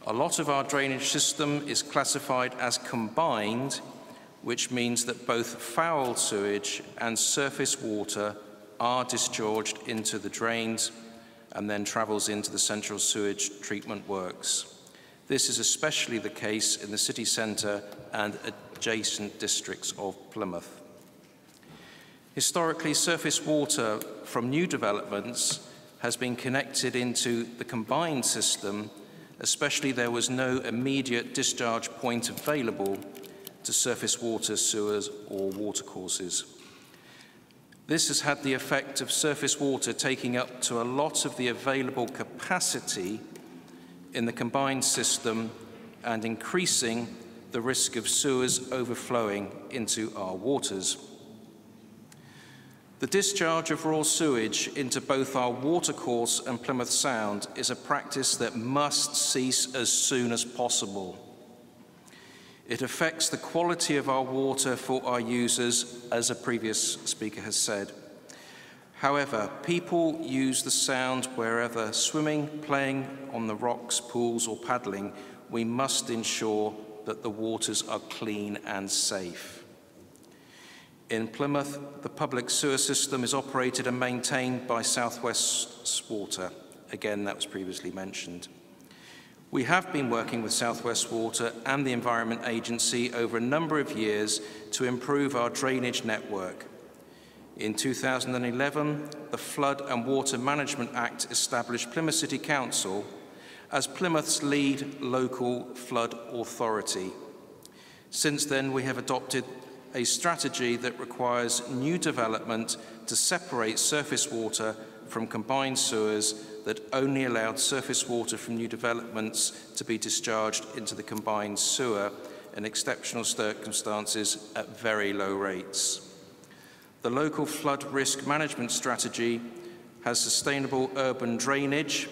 A lot of our drainage system is classified as combined, which means that both foul sewage and surface water are discharged into the drains and then travels into the central sewage treatment works. This is especially the case in the city centre and adjacent districts of Plymouth. Historically, surface water from new developments has been connected into the combined system, especially there was no immediate discharge point available to surface water, sewers or watercourses. This has had the effect of surface water taking up to a lot of the available capacity in the combined system and increasing the risk of sewers overflowing into our waters. The discharge of raw sewage into both our watercourse and Plymouth Sound is a practice that must cease as soon as possible. It affects the quality of our water for our users, as a previous speaker has said. However, people use the Sound wherever swimming, playing on the rocks, pools or paddling. We must ensure that the waters are clean and safe. In Plymouth, the public sewer system is operated and maintained by South West Water. Again, that was previously mentioned. We have been working with South West Water and the Environment Agency over a number of years to improve our drainage network. In 2011, the Flood and Water Management Act established Plymouth City Council as Plymouth's lead local flood authority. Since then, we have adopted a strategy that requires new development to separate surface water from combined sewers that only allowed surface water from new developments to be discharged into the combined sewer in exceptional circumstances at very low rates. The local flood risk management strategy has sustainable urban drainage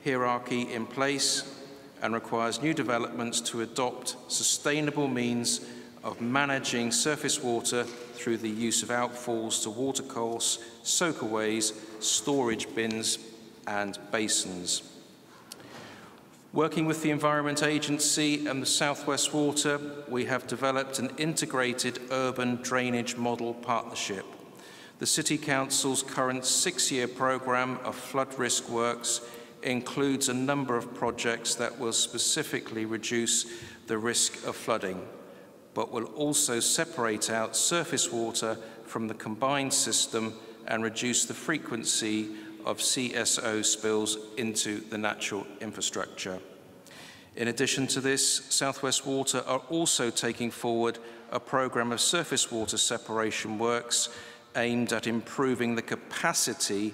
hierarchy in place and requires new developments to adopt sustainable means of managing surface water through the use of outfalls to watercourse, soakaways, storage bins and basins. Working with the Environment Agency and the South West Water, we have developed an integrated urban drainage model partnership. The City Council's current 6-year programme of flood risk works includes a number of projects that will specifically reduce the risk of flooding, but will also separate out surface water from the combined system and reduce the frequency of CSO spills into the natural infrastructure. In addition to this, South West Water are also taking forward a programme of surface water separation works aimed at improving the capacity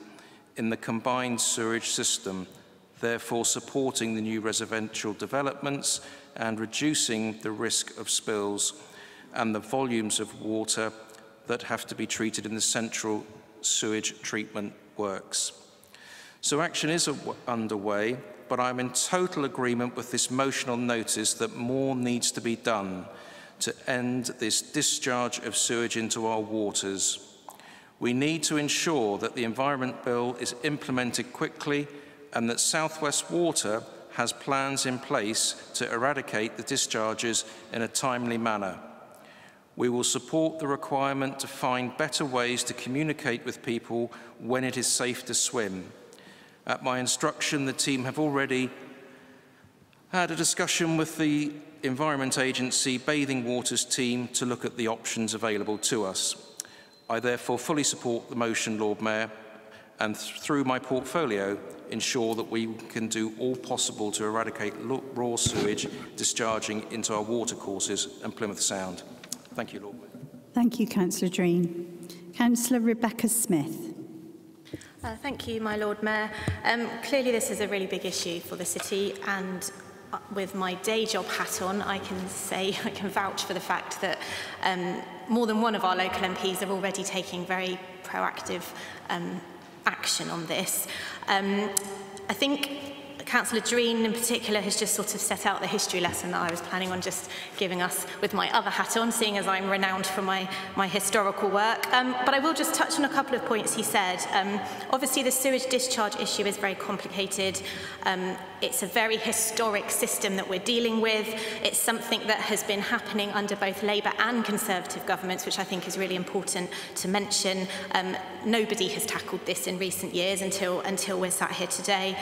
in the combined sewerage system, therefore supporting the new residential developments and reducing the risk of spills and the volumes of water that have to be treated in the central sewage treatment works. So action is underway, but I'm in total agreement with this motional notice that more needs to be done to end this discharge of sewage into our waters. We need to ensure that the Environment Bill is implemented quickly and that South West Water has plans in place to eradicate the discharges in a timely manner. We will support the requirement to find better ways to communicate with people when it is safe to swim. At my instruction, the team have already had a discussion with the Environment Agency Bathing Waters team to look at the options available to us. I therefore fully support the motion, Lord Mayor, and through my portfolio ensure that we can do all possible to eradicate raw sewage discharging into our watercourses and Plymouth Sound. Thank you, Lord Mayor. Thank you, Councillor Dreen. Councillor Rebecca Smith. Thank you, my Lord Mayor. Clearly this is a really big issue for the city, and with my day job hat on, I can vouch for the fact that more than one of our local MPs are already taking very proactive action on this. I think Councillor Dreen in particular has just sort of set out the history lesson that I was planning on just giving us with my other hat on, seeing as I'm renowned for my historical work. But I will just touch on a couple of points he said. Obviously the sewage discharge issue is very complicated. It's a very historic system that we're dealing with. It's something that has been happening under both Labour and Conservative governments, which I think is really important to mention. Nobody has tackled this in recent years until we're sat here today.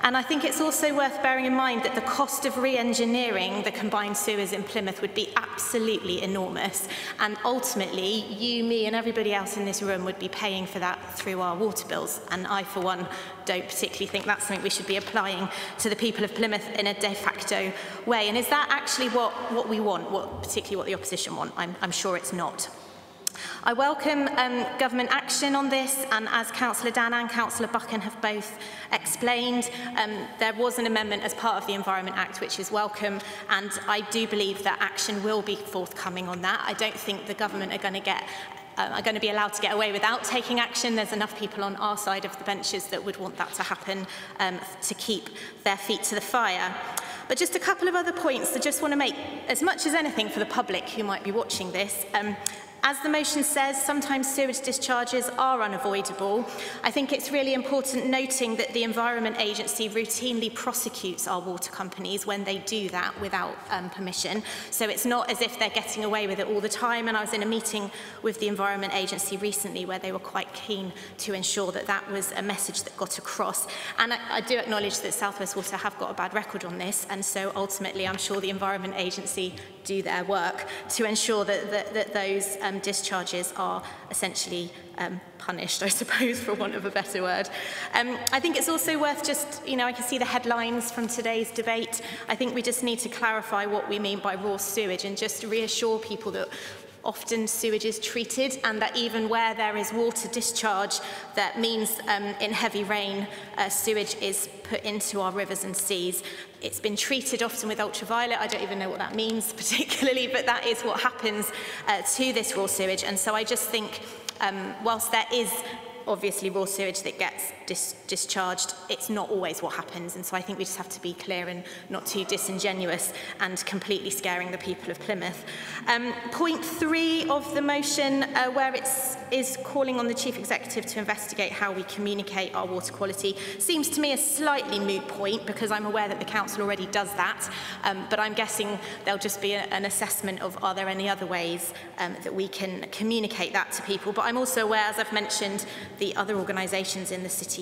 And I think it's also worth bearing in mind that the cost of re-engineering the combined sewers in Plymouth would be absolutely enormous. And ultimately, you, me, and everybody else in this room would be paying for that through our water bills. And I, for one, don't particularly think that's something we should be applying to the people of Plymouth in a de facto way. And is that actually what we want, particularly what the opposition want? I'm sure it's not. I welcome government action on this, and as Councillor Dan and Councillor Buchan have both explained, there was an amendment as part of the Environment Act which is welcome, and I do believe that action will be forthcoming on that. I don't think the government are going to be allowed to get away without taking action. There's enough people on our side of the benches that would want that to happen to keep their feet to the fire. But just a couple of other points I just want to make, as much as anything for the public who might be watching this. As the motion says, sometimes sewage discharges are unavoidable. I think it's really important noting that the Environment Agency routinely prosecutes our water companies when they do that without permission. So it's not as if they're getting away with it all the time. And I was in a meeting with the Environment Agency recently where they were quite keen to ensure that that was a message that got across. And I do acknowledge that South West Water have got a bad record on this. And so ultimately, I'm sure the Environment Agency do their work to ensure that those discharges are essentially punished, I suppose, for want of a better word. I think it's also worth just, I can see the headlines from today's debate. I think we just need to clarify what we mean by raw sewage and just reassure people that often sewage is treated, and that even where there is water discharge, that means in heavy rain, sewage is put into our rivers and seas. It's been treated often with ultraviolet. I don't even know what that means particularly, but that is what happens to this raw sewage. And so I just think, whilst there is obviously raw sewage that gets discharged, it's not always what happens. And so I think we just have to be clear and not too disingenuous and completely scaring the people of Plymouth. Point 3 of the motion, where it is calling on the Chief Executive to investigate how we communicate our water quality, seems to me a slightly moot point, because I'm aware that the Council already does that. But I'm guessing there'll just be an assessment of, are there any other ways that we can communicate that to people. But I'm also aware, as I've mentioned, the other organisations in the city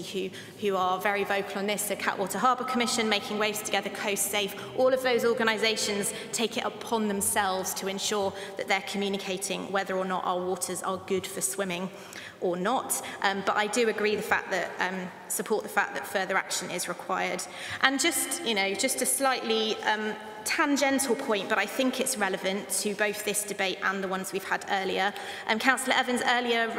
who are very vocal on this, the Catwater Harbour Commission, Making Waves Together, Coast Safe, all of those organisations take it upon themselves to ensure that they're communicating whether or not our waters are good for swimming or not. But I do agree support the fact that further action is required. And just a slightly tangential point, but I think it's relevant to both this debate and the ones we've had earlier. Councillor Evans earlier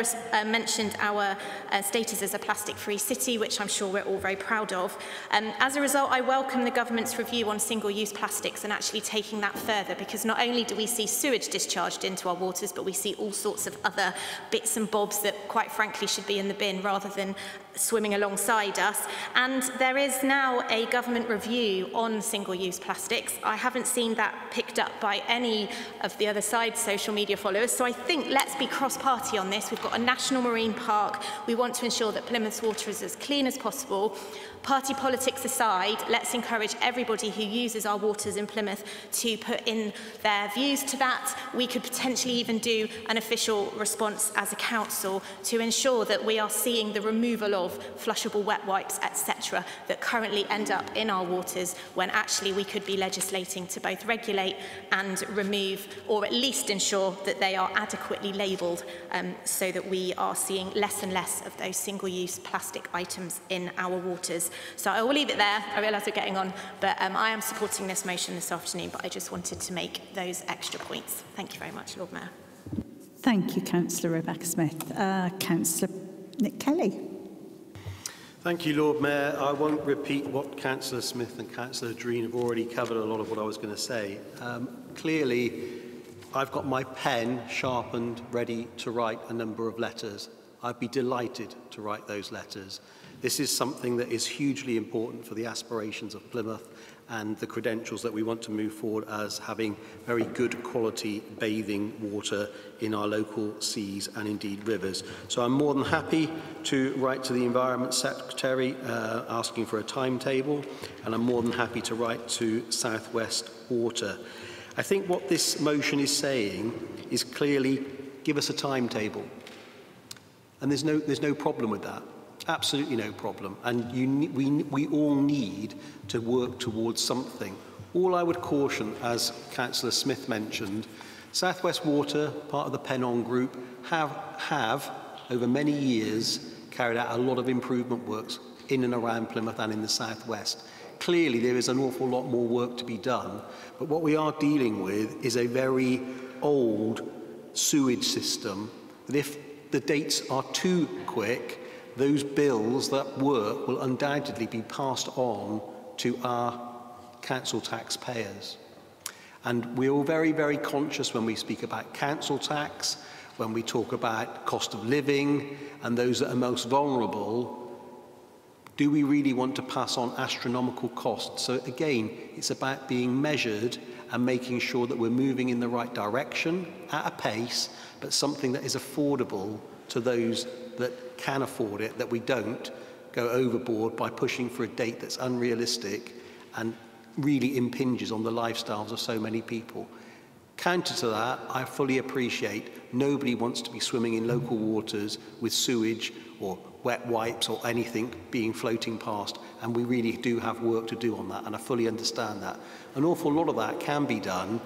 mentioned our status as a plastic-free city, which I'm sure we're all very proud of. As a result, I welcome the government's review on single-use plastics and actually taking that further, because not only do we see sewage discharged into our waters, but we see all sorts of other bits and bobs that, quite frankly, should be in the bin rather than swimming alongside us. And there is now a government review on single-use plastics. I haven't seen that picked up by any of the other side's social media followers. So I think let's be cross-party on this. We've got a national marine park. We want to ensure that Plymouth's water is as clean as possible. Party politics aside, let's encourage everybody who uses our waters in Plymouth to put in their views to that. We could potentially even do an official response as a council to ensure that we are seeing the removal of flushable wet wipes, etc., that currently end up in our waters, when actually we could be legislating to both regulate and remove, or at least ensure that they are adequately labelled, so that we are seeing less and less of those single-use plastic items in our waters. So I will leave it there. I realise we're getting on, but I am supporting this motion this afternoon, but I just wanted to make those extra points. Thank you very much, Lord Mayor. Thank you, Councillor Rebecca Smith. Councillor Nick Kelly. Thank you, Lord Mayor. I won't repeat what Councillor Smith and Councillor Dreen have already covered a lot of what I was going to say. Clearly, I've got my pen sharpened, ready to write a number of letters. I'd be delighted to write those letters. This is something that is hugely important for the aspirations of Plymouth and the credentials that we want to move forward as having very good quality bathing water in our local seas and indeed rivers. So I'm more than happy to write to the Environment Secretary asking for a timetable, and I'm more than happy to write to South West Water. I think what this motion is saying is clearly give us a timetable. And there's no problem with that. Absolutely no problem. And we all need to work towards something. All I would caution, as Councillor Smith mentioned, South West Water, part of the Pennon Group, have over many years carried out a lot of improvement works in and around Plymouth and in the South West. Clearly, there is an awful lot more work to be done, but what we are dealing with is a very old sewage system that if the dates are too quick, those bills that work will undoubtedly be passed on to our council taxpayers. And we're all very, very conscious when we speak about council tax, when we talk about cost of living and those that are most vulnerable. Do we really want to pass on astronomical costs? So again, it's about being measured and making sure that we're moving in the right direction at a pace, but something that is affordable to those that can afford it, that we don't go overboard by pushing for a date that's unrealistic and really impinges on the lifestyles of so many people. Counter to that, I fully appreciate nobody wants to be swimming in local waters with sewage or wet wipes or anything being floating past, and we really do have work to do on that, and I fully understand that. An awful lot of that can be done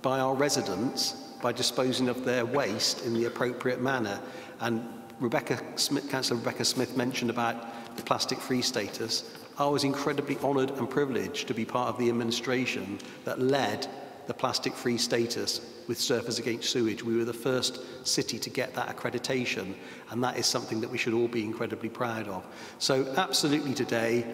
by our residents by disposing of their waste in the appropriate manner. And Councillor Rebecca Smith mentioned about the plastic-free status. I was incredibly honoured and privileged to be part of the administration that led the plastic-free status with Surfers Against Sewage. We were the first city to get that accreditation, and that is something that we should all be incredibly proud of. So absolutely today,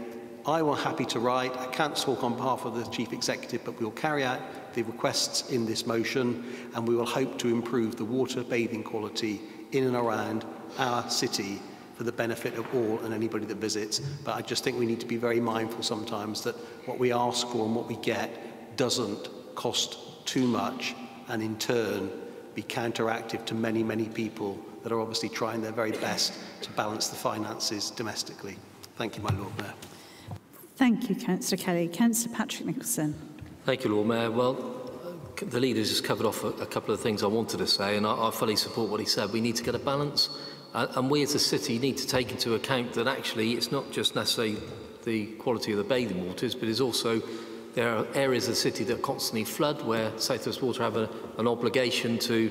I will happy to write. I can't talk on behalf of the Chief Executive, but we will carry out the requests in this motion, and we will hope to improve the water bathing quality in and around our city for the benefit of all and anybody that visits. But I just think we need to be very mindful sometimes that what we ask for and what we get doesn't cost too much and in turn be counteractive to many, many people that are obviously trying their very best to balance the finances domestically. Thank you, my Lord Mayor. Thank you, Councillor Kelly. Councillor Patrick Nicholson. Thank you, Lord Mayor. Well, the leader's just covered off a couple of things I wanted to say, and I fully support what he said. We need to get a balance, and we as a city need to take into account that actually it's not just necessarily the quality of the bathing waters, but it's also there are areas of the city that constantly flood, where South West Water have an obligation to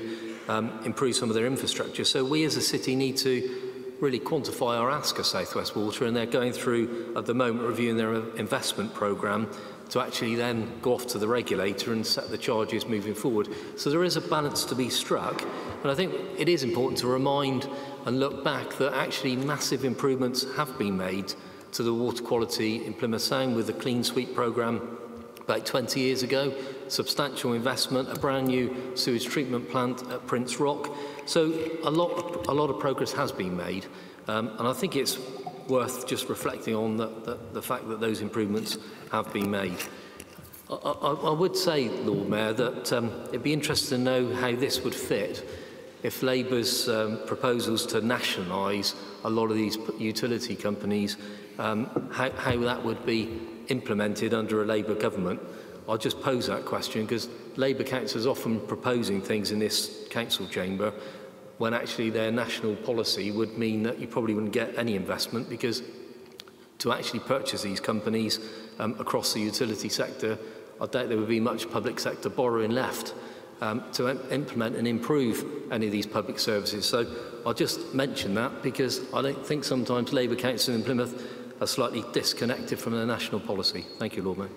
improve some of their infrastructure. So we as a city need to really quantify our ask of South West Water, and they're going through, at the moment, reviewing their investment programme to actually then go off to the regulator and set the charges moving forward. So there is a balance to be struck, and I think it is important to remind and look back that actually massive improvements have been made to the water quality in Plymouth Sound with the Clean Sweep programme about 20 years ago, substantial investment, a brand new sewage treatment plant at Prince Rock. So a lot of progress has been made, and I think it's worth just reflecting on the fact that those improvements have been made. I would say, Lord Mayor, that it'd be interesting to know how this would fit if Labour's proposals to nationalise a lot of these utility companies, how that would be implemented under a Labour government. I'll just pose that question because Labour councillors are often proposing things in this council chamber when actually their national policy would mean that you probably wouldn't get any investment, because to actually purchase these companies across the utility sector, I doubt there would be much public sector borrowing left to implement and improve any of these public services. So I'll just mention that, because I don't think sometimes Labour Council in Plymouth are slightly disconnected from their national policy. Thank you, Lord Mayor.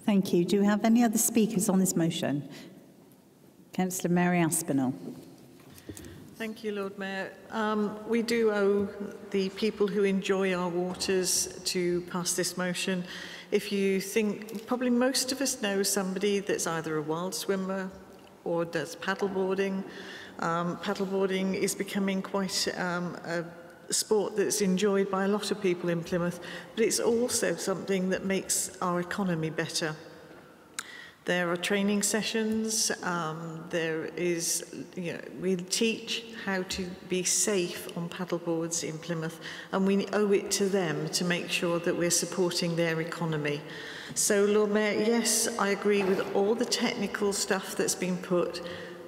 Thank you. Do we have any other speakers on this motion? Councillor Mary Aspinall. Thank you, Lord Mayor. We do owe the people who enjoy our waters to pass this motion. If you think, probably most of us know somebody that's either a wild swimmer or does paddleboarding. Paddleboarding is becoming quite a sport that's enjoyed by a lot of people in Plymouth, but it's also something that makes our economy better. There are training sessions, we teach how to be safe on paddleboards in Plymouth, and we owe it to them to make sure that we're supporting their economy. So, Lord Mayor, yes, I agree with all the technical stuff that's been put,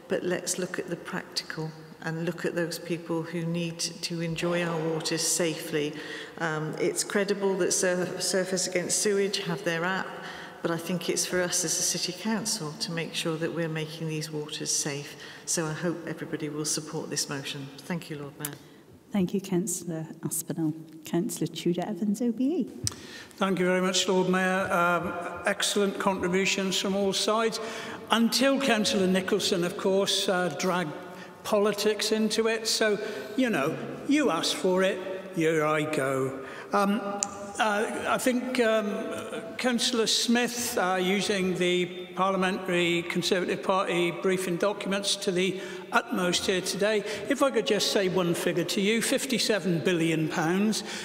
but let's look at the practical and look at those people who need to enjoy our waters safely. It's credible that Surfers Against Sewage have their app, but I think it's for us as a City Council to make sure that we're making these waters safe. So I hope everybody will support this motion. Thank you, Lord Mayor. Thank you, Councillor Aspinall. Councillor Tudor-Evans, OBE. Thank you very much, Lord Mayor. Excellent contributions from all sides. Until Councillor Nicholson, of course, dragged politics into it. So, you know, you asked for it, here I go. I think Councillor Smith, using the Parliamentary Conservative Party briefing documents to the utmost here today, if I could just say one figure to you, £57 billion.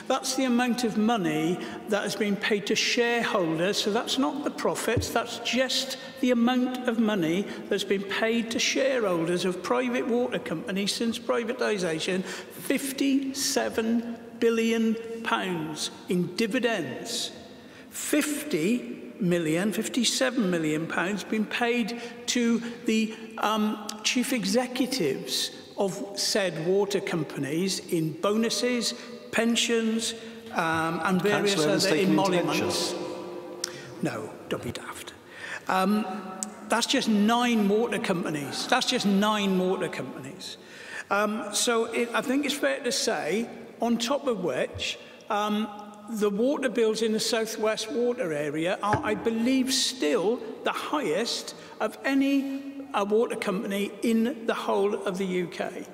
That's the amount of money that has been paid to shareholders. So that's not the profits, that's just the amount of money that's been paid to shareholders of private water companies since privatisation. £57 billion in dividends. 57 million pounds been paid to the chief executives of said water companies in bonuses, pensions, and various other emoluments. No, don't be daft. That's just 9 water companies. That's just 9 water companies. So I think it's fair to say, on top of which, the water bills in the southwest water area are, I believe, still the highest of any water company in the whole of the UK.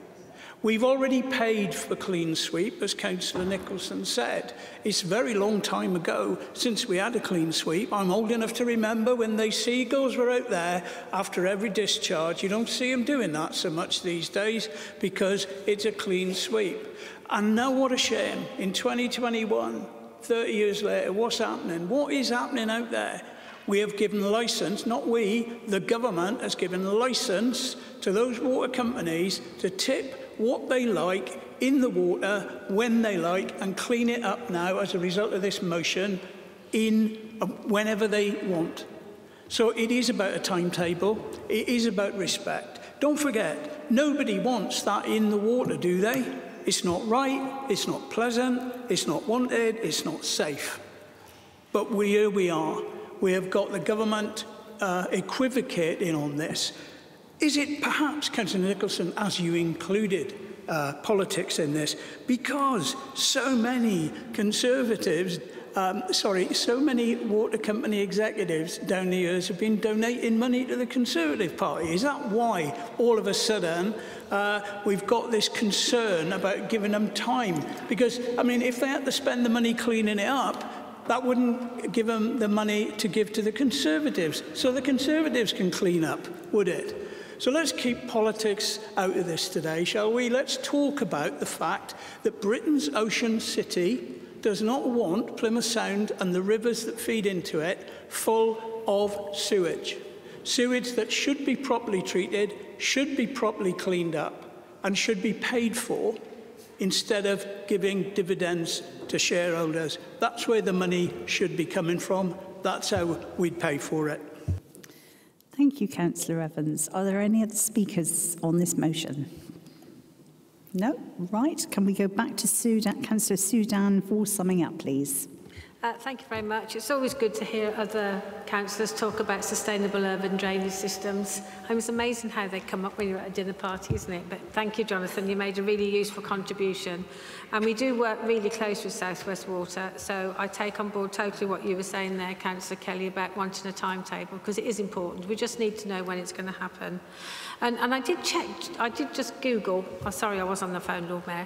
We've already paid for Clean Sweep, as Councillor Nicholson said. It's a very long time ago since we had a Clean Sweep. I'm old enough to remember when the seagulls were out there after every discharge. You don't see them doing that so much these days because it's a clean sweep. And now what a shame. In 2021, 30 years later, what's happening? What is happening out there? We have given licence, not we, the government has given licence to those water companies to tip what they like in the water when they like and clean it up now as a result of this motion in whenever they want. So it is about a timetable. It is about respect. Don't forget, nobody wants that in the water, do they? It's not right, it's not pleasant, it's not wanted, it's not safe. But here we are. We have got the government equivocating on this. Is it perhaps, Councillor Nicholson, as you included politics in this, because so many Conservatives, so many water company executives down the years have been donating money to the Conservative Party? Is that why all of a sudden we've got this concern about giving them time? Because, I mean, if they had to spend the money cleaning it up, that wouldn't give them the money to give to the Conservatives. So the Conservatives can clean up, would it? So let's keep politics out of this today, shall we? Let's talk about the fact that Britain's ocean city does not want Plymouth Sound and the rivers that feed into it full of sewage. Sewage that should be properly treated, should be properly cleaned up, and should be paid for instead of giving dividends to shareholders. That's where the money should be coming from. That's how we'd pay for it. Thank you, Councillor Evans. Are there any other speakers on this motion? No? Right. Can we go back to Councillor Sudan for summing up, please? Thank you very much. It's always good to hear other councillors talk about sustainable urban drainage systems. It's amazing how they come up when you're at a dinner party, isn't it? But thank you, Jonathan. You made a really useful contribution. And we do work really close with South West Water, so I take on board totally what you were saying there, Councillor Kelly, about wanting a timetable, because it is important. We just need to know when it's going to happen. And I did check, I did just Google, sorry I was on the phone, Lord Mayor,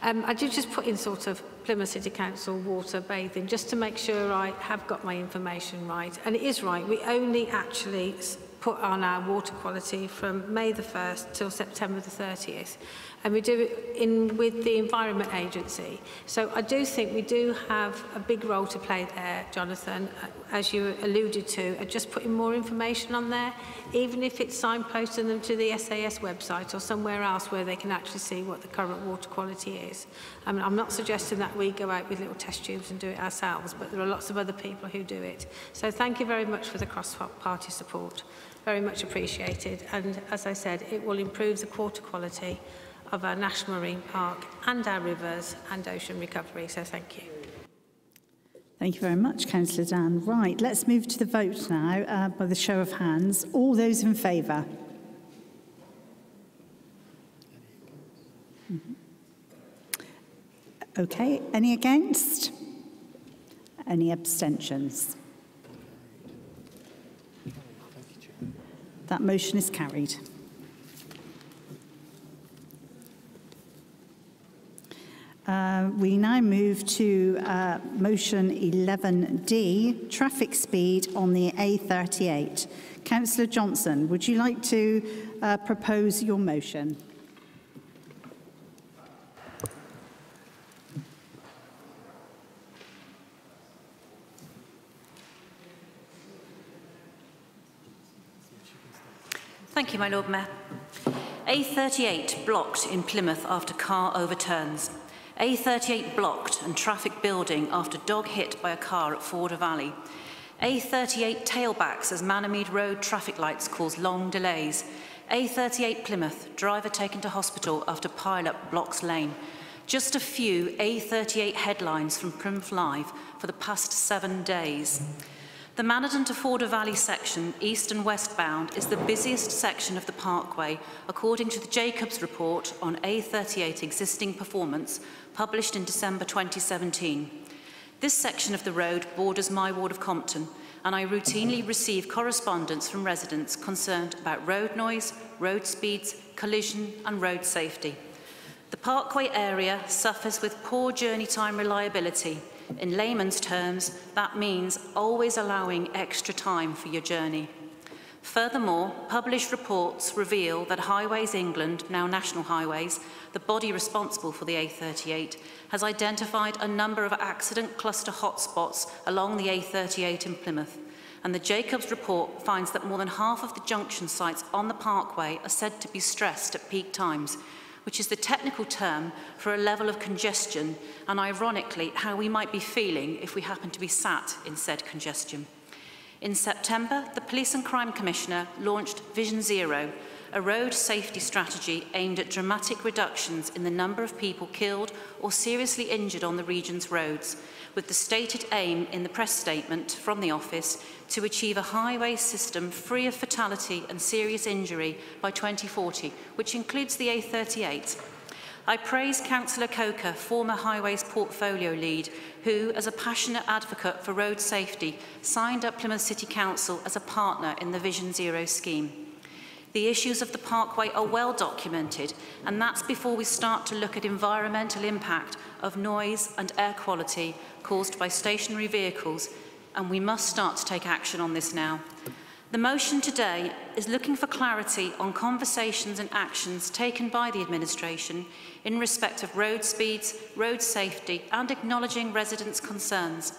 I did just put in sort of Plymouth City Council water bathing, just to make sure I have got my information right. And it is right, we only actually put on our water quality from May the 1st till September the 30th. And we do it with the Environment Agency. So I do think we do have a big role to play there, Jonathan, as you alluded to, just putting more information on there, even if it's signposting them to the SAS website or somewhere else where they can actually see what the current water quality is. I'm not suggesting that we go out with little test tubes and do it ourselves, but there are lots of other people who do it. So thank you very much for the cross-party support. Very much appreciated. And as I said, it will improve the water quality of our National Marine Park and our rivers and ocean recovery. So thank you. Thank you very much, Councillor Dan. Right, let's move to the vote now by the show of hands. All those in favour? Okay, any against? Any abstentions? That motion is carried. We now move to motion 11D, traffic speed on the A38. Councillor Johnson, would you like to propose your motion? Thank you, my Lord Mayor. A38 blocked in Plymouth after car overturns. A38 blocked and traffic building after dog hit by a car at Forder Valley. A38 tailbacks as Manamede Road traffic lights cause long delays. A38 Plymouth, driver taken to hospital after pile-up blocks lane. Just a few A38 headlines from Plymouth Live for the past 7 days. The Manadon to Forder Valley section, east and westbound, is the busiest section of the parkway, according to the Jacobs report on A38 existing performance, published in December 2017. This section of the road borders my ward of Compton, and I routinely receive correspondence from residents concerned about road noise, road speeds, collision and road safety. The parkway area suffers with poor journey time reliability. In layman's terms, that means always allowing extra time for your journey. Furthermore, published reports reveal that Highways England, now National Highways, the body responsible for the A38, has identified a number of accident cluster hotspots along the A38 in Plymouth. And the Jacobs report finds that more than half of the junction sites on the parkway are said to be stressed at peak times, which is the technical term for a level of congestion, and ironically, how we might be feeling if we happen to be sat in said congestion. In September, the Police and Crime Commissioner launched Vision Zero, a road safety strategy aimed at dramatic reductions in the number of people killed or seriously injured on the region's roads, with the stated aim in the press statement from the office to achieve a highway system free of fatality and serious injury by 2040, which includes the A38. I praise Councillor Coker, former Highways portfolio lead, who, as a passionate advocate for road safety, signed up Plymouth City Council as a partner in the Vision Zero scheme. The issues of the parkway are well documented, and that's before we start to look at environmental impact of noise and air quality caused by stationary vehicles, and we must start to take action on this now. The motion today is looking for clarity on conversations and actions taken by the administration in respect of road speeds, road safety, and acknowledging residents' concerns.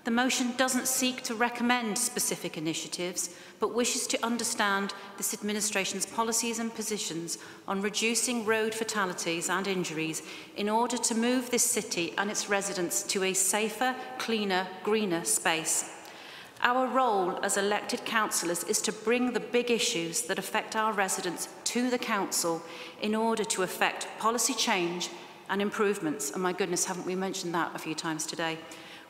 The motion doesn't seek to recommend specific initiatives, but wishes to understand this administration's policies and positions on reducing road fatalities and injuries in order to move this city and its residents to a safer, cleaner, greener space. Our role as elected councillors is to bring the big issues that affect our residents to the council in order to effect policy change and improvements. And my goodness, haven't we mentioned that a few times today?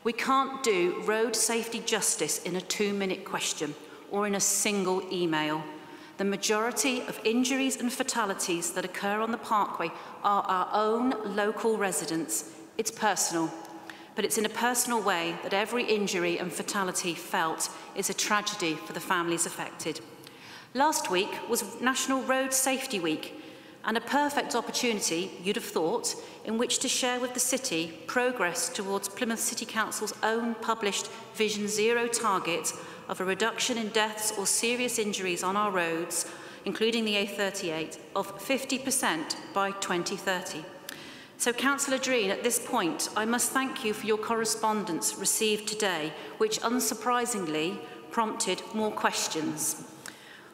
We can't do road safety justice in a 2-minute question or in a single email. The majority of injuries and fatalities that occur on the parkway are our own local residents. It's personal, but it's in a personal way that every injury and fatality felt is a tragedy for the families affected. Last week was National Road Safety Week, and a perfect opportunity, you'd have thought, in which to share with the city progress towards Plymouth City Council's own published Vision Zero target of a reduction in deaths or serious injuries on our roads, including the A38, of 50% by 2030. So, Councillor Dreen, at this point, I must thank you for your correspondence received today, which unsurprisingly prompted more questions.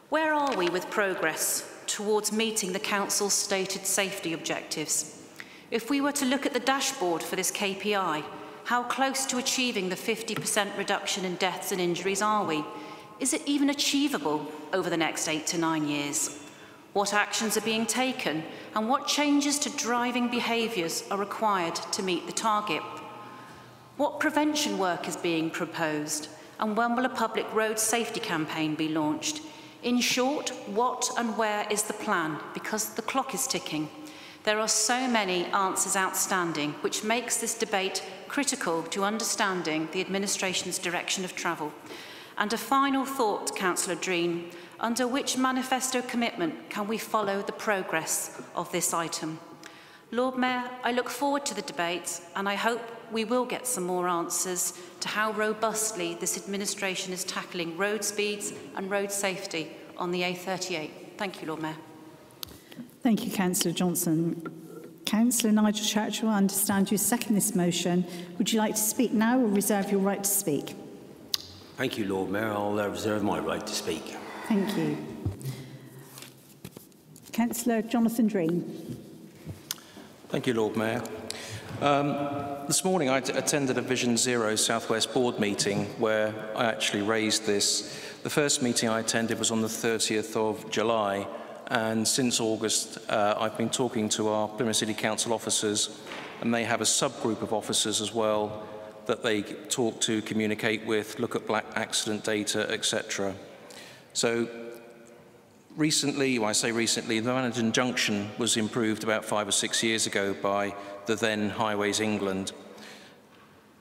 Where are we with progress towards meeting the Council's stated safety objectives? If we were to look at the dashboard for this KPI, how close to achieving the 50% reduction in deaths and injuries are we? Is it even achievable over the next 8 to 9 years? What actions are being taken, and what changes to driving behaviours are required to meet the target? What prevention work is being proposed, and when will a public road safety campaign be launched? In short, what and where is the plan? Because the clock is ticking. There are so many answers outstanding, which makes this debate critical to understanding the administration's direction of travel. And a final thought, Councillor Dreen, under which manifesto commitment can we follow the progress of this item? Lord Mayor, I look forward to the debate, and I hope we will get some more answers to how robustly this administration is tackling road speeds and road safety on the A38. Thank you, Lord Mayor. Thank you, Councillor Johnson. Councillor Nigel Churchill, I understand you second this motion. Would you like to speak now or reserve your right to speak? Thank you, Lord Mayor. I'll reserve my right to speak. Thank you. Councillor Jonathan Dreen. Thank you, Lord Mayor. This morning I attended a Vision Zero South West Board meeting where I actually raised this. The first meeting I attended was on the 30th of July, and since August I've been talking to our Plymouth City Council officers, and they have a subgroup of officers as well that they talk to, communicate with, look at black accident data, etc. So recently, when I say recently, the Manhattan Junction was improved about 5 or 6 years ago by the then Highways England.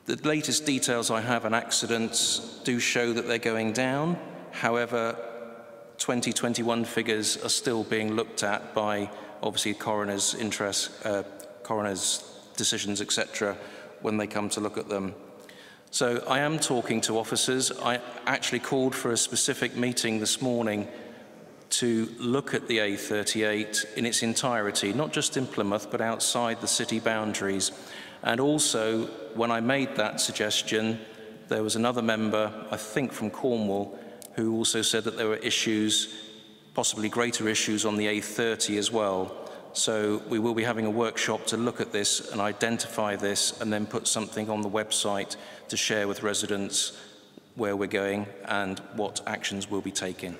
The latest details I have on accidents do show that they're going down. However, 2021 figures are still being looked at by obviously coroner's interest, coroner's decisions, etc., when they come to look at them. So I am talking to officers. I actually called for a specific meeting this morning to look at the A38 in its entirety, not just in Plymouth, but outside the city boundaries. And also, when I made that suggestion, there was another member, I think from Cornwall, who also said that there were issues, possibly greater issues on the A30 as well. So we will be having a workshop to look at this and identify this and then put something on the website to share with residents where we're going and what actions we'll be taking.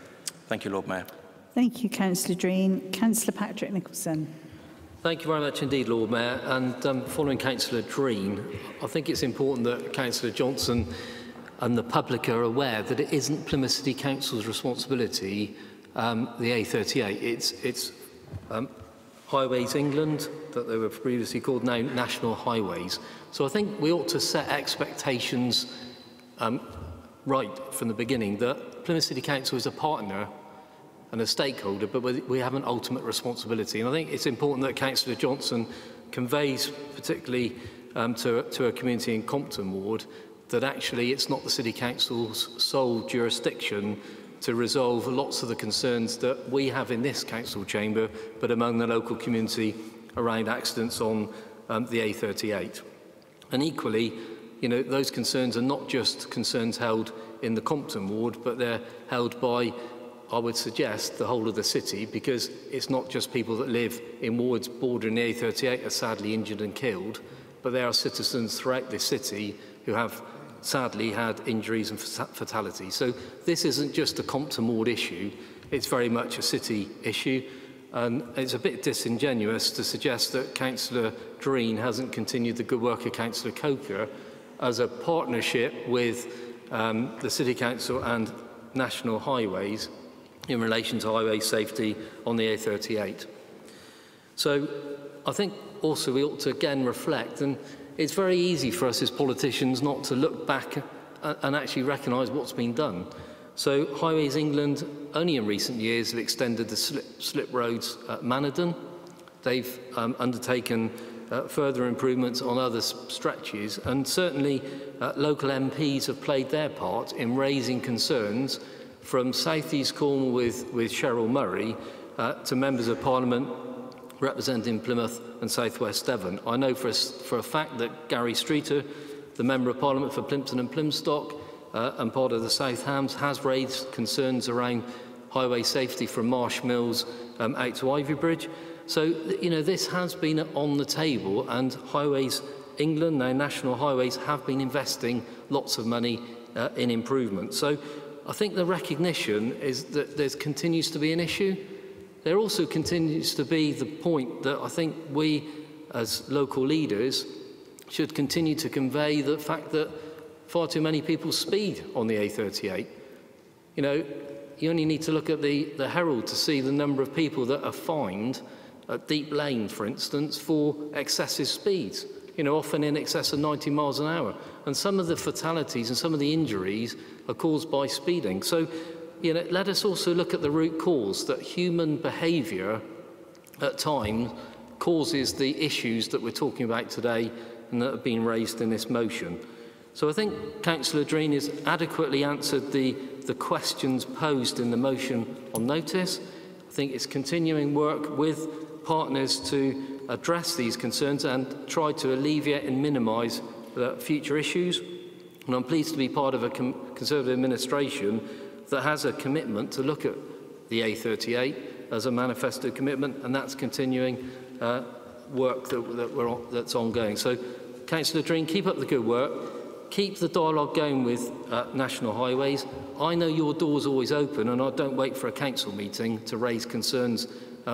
Thank you, Lord Mayor. Thank you, Councillor Dreen. Councillor Patrick Nicholson. Thank you very much indeed, Lord Mayor. And following Councillor Dreen, I think it's important that Councillor Johnson and the public are aware that it isn't Plymouth City Council's responsibility, the A38. It's Highways England, that they were previously called, now National Highways. So I think we ought to set expectations right from the beginning that Plymouth City Council is a partner and a stakeholder, but we have an ultimate responsibility. And I think it's important that Councillor Johnson conveys, particularly to a community in Compton Ward, that actually it's not the City Council's sole jurisdiction to resolve lots of the concerns that we have in this council chamber, but among the local community around accidents on the A38. And equally, you know, those concerns are not just concerns held in the Compton ward, but they're held by, I would suggest, the whole of the city, because it's not just people that live in wards bordering the A38 are sadly injured and killed, but there are citizens throughout the city who have sadly had injuries and fatalities. So this isn't just a Compton Ward issue, it's very much a city issue. And it's a bit disingenuous to suggest that Councillor Dreen hasn't continued the good work of Councillor Coker as a partnership with the City Council and National Highways in relation to highway safety on the A38. So I think also we ought to again reflect, and it's very easy for us as politicians not to look back and actually recognise what's been done. So Highways England only in recent years have extended the slip roads at Manadon. They've undertaken further improvements on other stretches, and certainly local MPs have played their part in raising concerns from South East Cornwall with Cheryl Murray to members of Parliament representing Plymouth and South West Devon. I know for a fact that Gary Streeter, the Member of Parliament for Plympton and Plymstock, and part of the South Hams, has raised concerns around highway safety from Marsh Mills out to Ivybridge. So, you know, this has been on the table, and Highways England, now National Highways, have been investing lots of money in improvement. So I think the recognition is that there continues to be an issue. There also continues to be the point that I think we, as local leaders, should continue to convey the fact that far too many people speed on the A38. You know, you only need to look at the Herald to see the number of people that are fined at Deep Lane, for instance, for excessive speeds, you know, often in excess of 90 miles an hour. And some of the fatalities and some of the injuries are caused by speeding. So, you know, let us also look at the root cause, that human behaviour at times causes the issues that we're talking about today and that have been raised in this motion. So I think Councillor Dreen has adequately answered the questions posed in the motion on notice. I think it's continuing work with partners to address these concerns and try to alleviate and minimise future issues. And I'm pleased to be part of a Conservative administration that has a commitment to look at the A38 as a manifesto commitment, and that's continuing work that's ongoing. So, Councillor Dreen, keep up the good work. Keep the dialogue going with National Highways. I know your door's always open, and I don't wait for a council meeting to raise concerns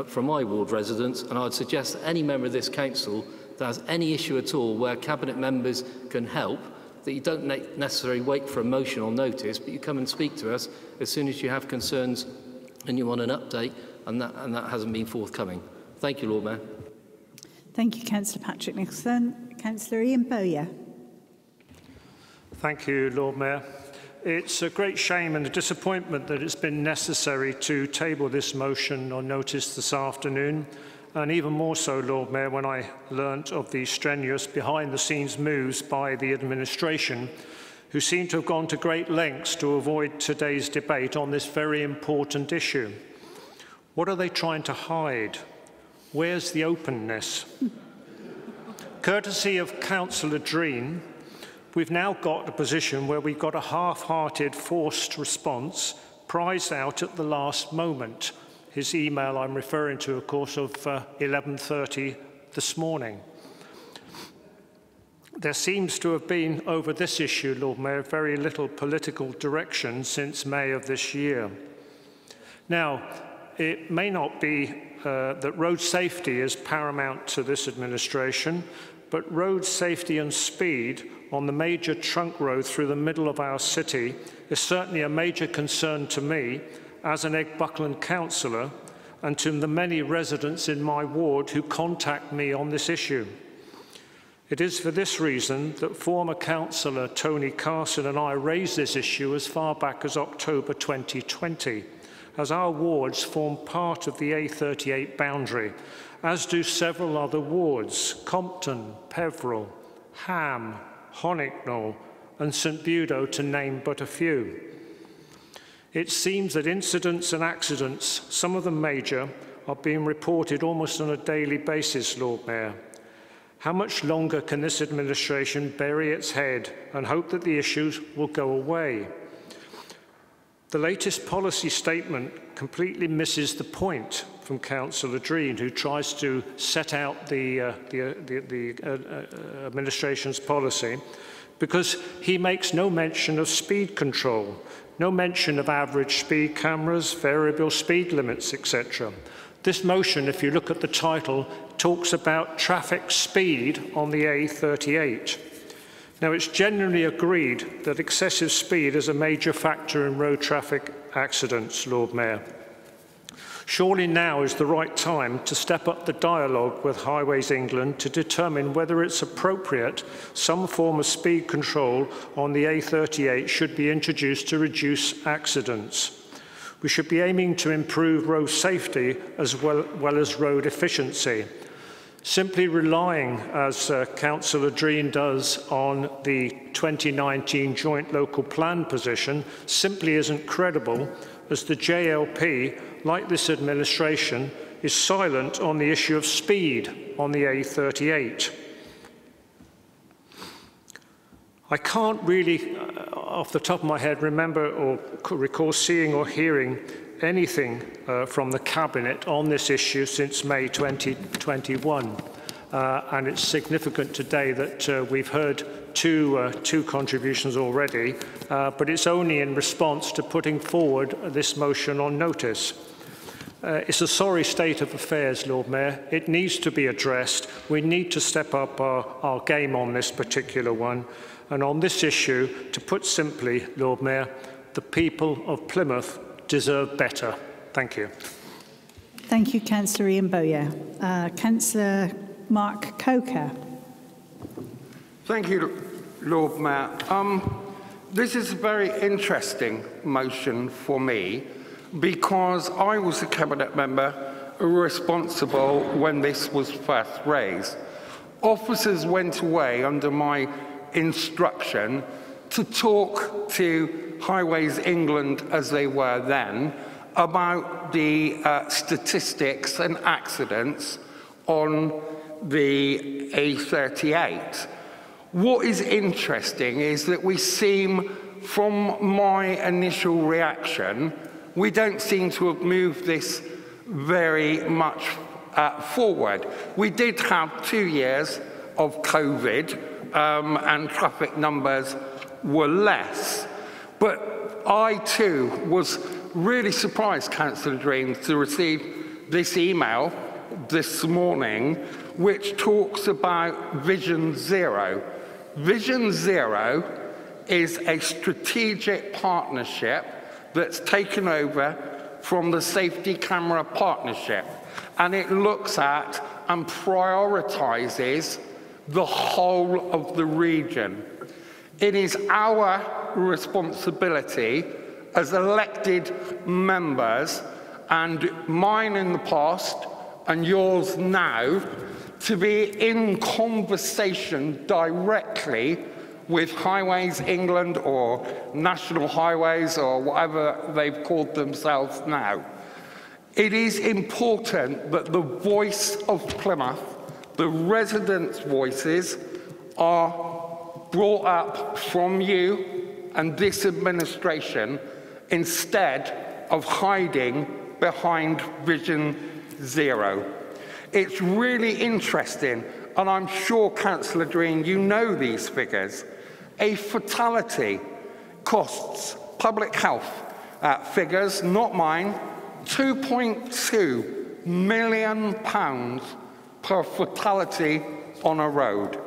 from my ward residents, and I'd suggest that any member of this council that has any issue at all where cabinet members can help, that you don't necessarily wait for a motion or notice, but you come and speak to us as soon as you have concerns and you want an update, and that hasn't been forthcoming. Thank you, Lord Mayor. Thank you, Councillor Patrick Nicholson. Councillor Ian Bowyer. Thank you, Lord Mayor. It's a great shame and a disappointment that it's been necessary to table this motion on notice this afternoon, and even more so, Lord Mayor, when I learnt of the strenuous behind-the-scenes moves by the administration, who seem to have gone to great lengths to avoid today's debate on this very important issue. What are they trying to hide? Where's the openness? Courtesy of Councillor Dreen, we've now got a position where we've got a half-hearted, forced response prized out at the last moment. His email I'm referring to, of course, of 11:30 this morning. There seems to have been, over this issue, Lord Mayor, very little political direction since May of this year. Now, it may not be that road safety is paramount to this administration, but road safety and speed on the major trunk road through the middle of our city is certainly a major concern to me as an Eggbuckland councillor and to the many residents in my ward who contact me on this issue. It is for this reason that former councillor Tony Carson and I raised this issue as far back as October 2020, as our wards form part of the A38 boundary, as do several other wards, Compton, Peveril, Ham, Honicknall and St Budo, to name but a few. It seems that incidents and accidents, some of them major, are being reported almost on a daily basis, Lord Mayor. How much longer can this administration bury its head and hope that the issues will go away? The latest policy statement completely misses the point from Councillor Dreen, who tries to set out the administration's policy, because he makes no mention of speed control, no mention of average speed cameras, variable speed limits, etc. This motion, if you look at the title, talks about traffic speed on the A38. Now, it's generally agreed that excessive speed is a major factor in road traffic accidents, Lord Mayor. Surely now is the right time to step up the dialogue with Highways England to determine whether it's appropriate some form of speed control on the A38 should be introduced to reduce accidents. We should be aiming to improve road safety as well as road efficiency. Simply relying, as Councillor Dreen does, on the 2019 Joint Local Plan position simply isn't credible, as the JLP, like this administration, is silent on the issue of speed on the A38. I can't really, off the top of my head, remember or recall seeing or hearing anything from the Cabinet on this issue since May 2021. And it's significant today that we've heard two contributions already, but it's only in response to putting forward this motion on notice. It's a sorry state of affairs, Lord Mayor. It needs to be addressed. We need to step up our game on this particular one. And on this issue, to put simply, Lord Mayor, the people of Plymouth deserve better. Thank you. Thank you, Councillor Ian Bowyer. Councillor Mark Coker. Thank you, Lord Mayor. This is a very interesting motion for me because I was a Cabinet member responsible when this was first raised. Officers went away under my instruction to talk to Highways England, as they were then, about the statistics and accidents on the A38. What is interesting is that we seem, from my initial reaction, we don't seem to have moved this very much forward. We did have 2 years of COVID and traffic numbers were less. But I too was really surprised, Councillor Dreen, to receive this email this morning which talks about Vision Zero. Vision Zero is a strategic partnership that's taken over from the Safety Camera Partnership, and it looks at and prioritises the whole of the region. It is our responsibility as elected members, and mine in the past and yours now, to be in conversation directly with Highways England or National Highways or whatever they've called themselves now. It is important that the voice of Plymouth, the residents' voices, are brought up from you and this administration instead of hiding behind Vision Zero. It's really interesting, and I'm sure, Councillor Dreen, you know these figures. A fatality costs public health figures, not mine, £2.2 million per fatality on a road,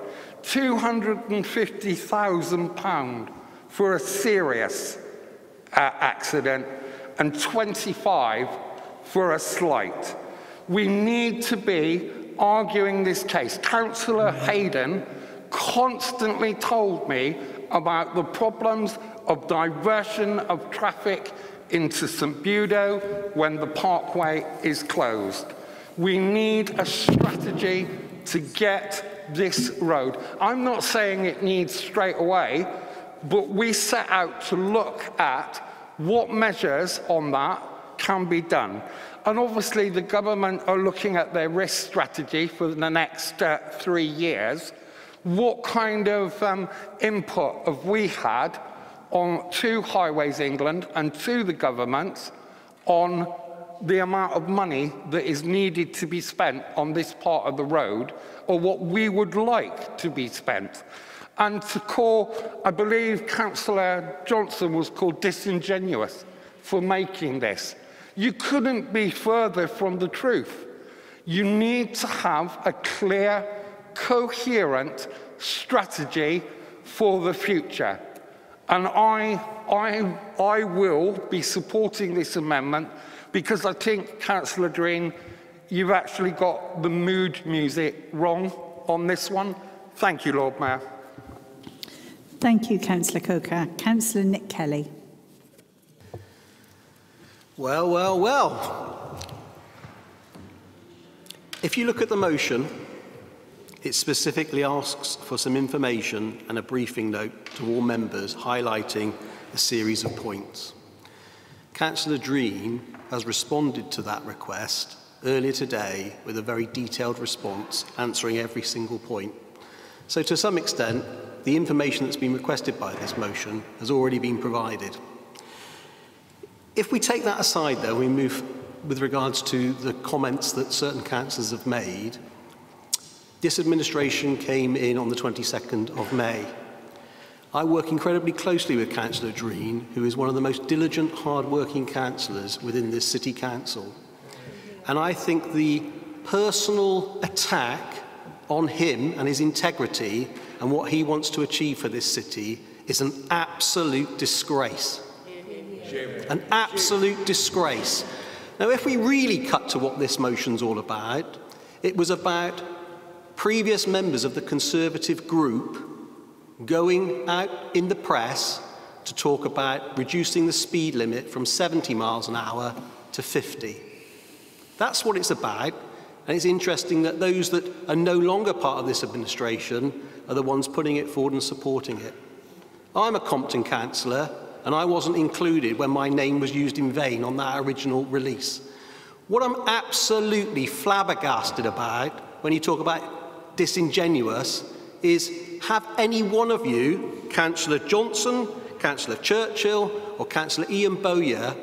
£250,000 for a serious accident, and 25 for a slight. We need to be arguing this case. Councillor Hayden constantly told me about the problems of diversion of traffic into St Budo when the parkway is closed. We need a strategy to get this road. I'm not saying it needs straight away, but we set out to look at what measures on that can be done. And obviously the government are looking at their risk strategy for the next 3 years. What kind of input have we had to Highways England and to the government on the amount of money that is needed to be spent on this part of the road, or what we would like to be spent? and to call, I believe Councillor Johnson was called disingenuous for making this. You couldn't be further from the truth. You need to have a clear, coherent strategy for the future. And I will be supporting this amendment because I think, Councillor Dreen, you've actually got the mood music wrong on this one. Thank you, Lord Mayor. Thank you, Councillor Coker. Councillor Nick Kelly. Well, well, well. If you look at the motion, it specifically asks for some information and a briefing note to all members highlighting a series of points. Councillor Dreen has responded to that request earlier today with a very detailed response answering every single point. So to some extent, the information that's been requested by this motion has already been provided. If we take that aside, though, we move with regards to the comments that certain councillors have made. This administration came in on the 22nd of May. I work incredibly closely with Councillor Dreen, who is one of the most diligent, hard-working councillors within this city council. And I think the personal attack on him and his integrity and what he wants to achieve for this city is an absolute disgrace. An absolute disgrace. Now, if we really cut to what this motion's all about, it was about previous members of the Conservative group going out in the press to talk about reducing the speed limit from 70 miles an hour to 50. That's what it's about, and it's interesting that those that are no longer part of this administration are the ones putting it forward and supporting it. I'm a Compton councillor, and I wasn't included when my name was used in vain on that original release. What I'm absolutely flabbergasted about when you talk about disingenuous is, have any one of you, Councillor Johnson, Councillor Churchill or Councillor Ian Bowyer,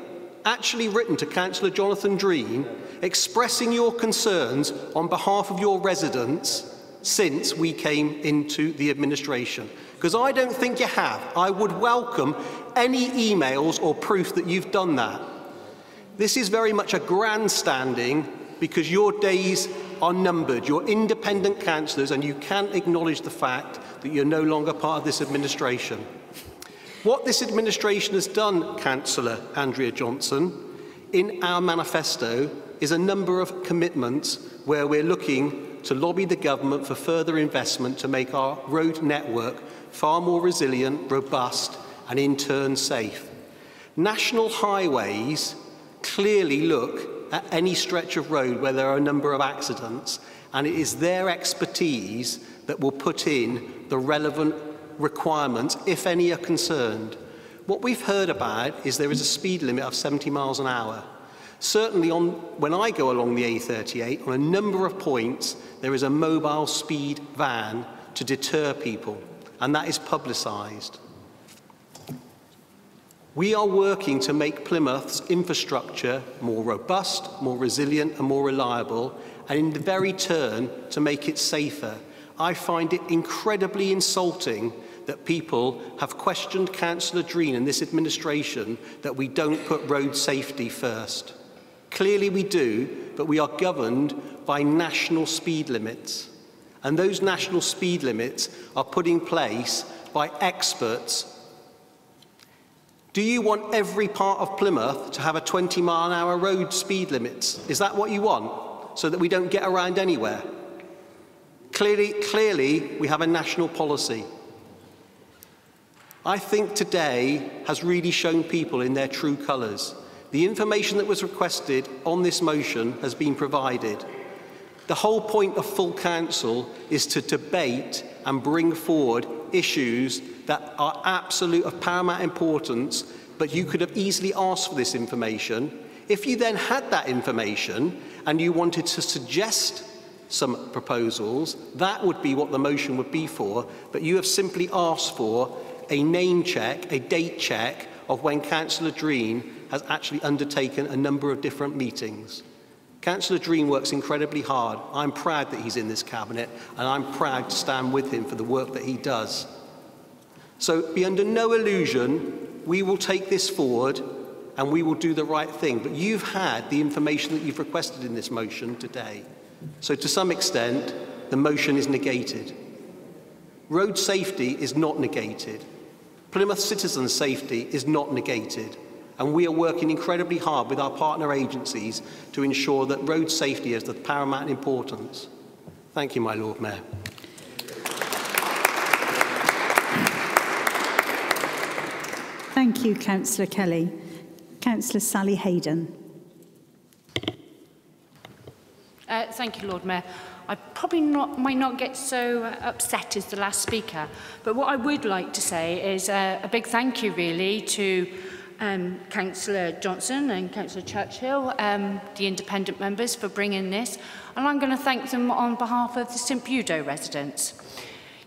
actually written to Councillor Jonathan Dreen expressing your concerns on behalf of your residents since we came into the administration? Because I don't think you have. I would welcome any emails or proof that you've done that. This is very much a grandstanding because your days are numbered. You're independent councillors and you can't acknowledge the fact that you're no longer part of this administration. What this administration has done, Councillor Andrea Johnson, in our manifesto is a number of commitments where we're looking to lobby the government for further investment to make our road network far more resilient, robust and in turn safe. National highways clearly look at any stretch of road where there are a number of accidents, and it is their expertise that will put in the relevant requirements, if any are concerned. What we've heard about is there is a speed limit of 70 miles an hour. Certainly when I go along the A38, on a number of points, there is a mobile speed van to deter people, and that is publicised. We are working to make Plymouth's infrastructure more robust, more resilient and more reliable, and in the very turn to make it safer. I find it incredibly insulting that people have questioned Councillor Dreen and this administration that we don't put road safety first. Clearly we do, but we are governed by national speed limits. And those national speed limits are put in place by experts. Do you want every part of Plymouth to have a 20-mile-an-hour road speed limits? Is that what you want, so that we don't get around anywhere? Clearly, we have a national policy. I think today has really shown people in their true colours. The information that was requested on this motion has been provided. The whole point of full council is to debate and bring forward issues that are absolute of paramount importance, but you could have easily asked for this information. If you then had that information and you wanted to suggest some proposals, that would be what the motion would be for, but you have simply asked for a name check, a date check of when Councillor Dreen has actually undertaken a number of different meetings. Councillor Dreen works incredibly hard. I'm proud that he's in this cabinet, and I'm proud to stand with him for the work that he does. So be under no illusion, we will take this forward and we will do the right thing. But you've had the information that you've requested in this motion today. So to some extent, the motion is negated. Road safety is not negated. Plymouth citizens' safety is not negated. And we are working incredibly hard with our partner agencies to ensure that road safety is of paramount importance. Thank you, my Lord Mayor. Thank you, Councillor Kelly. Councillor Sally Hayden. Thank you, Lord Mayor. I probably might not get so upset as the last speaker, but what I would like to say is a big thank you, really, to Councillor Johnson and Councillor Churchill, the independent members, for bringing this, and I'm going to thank them on behalf of the St Budo residents.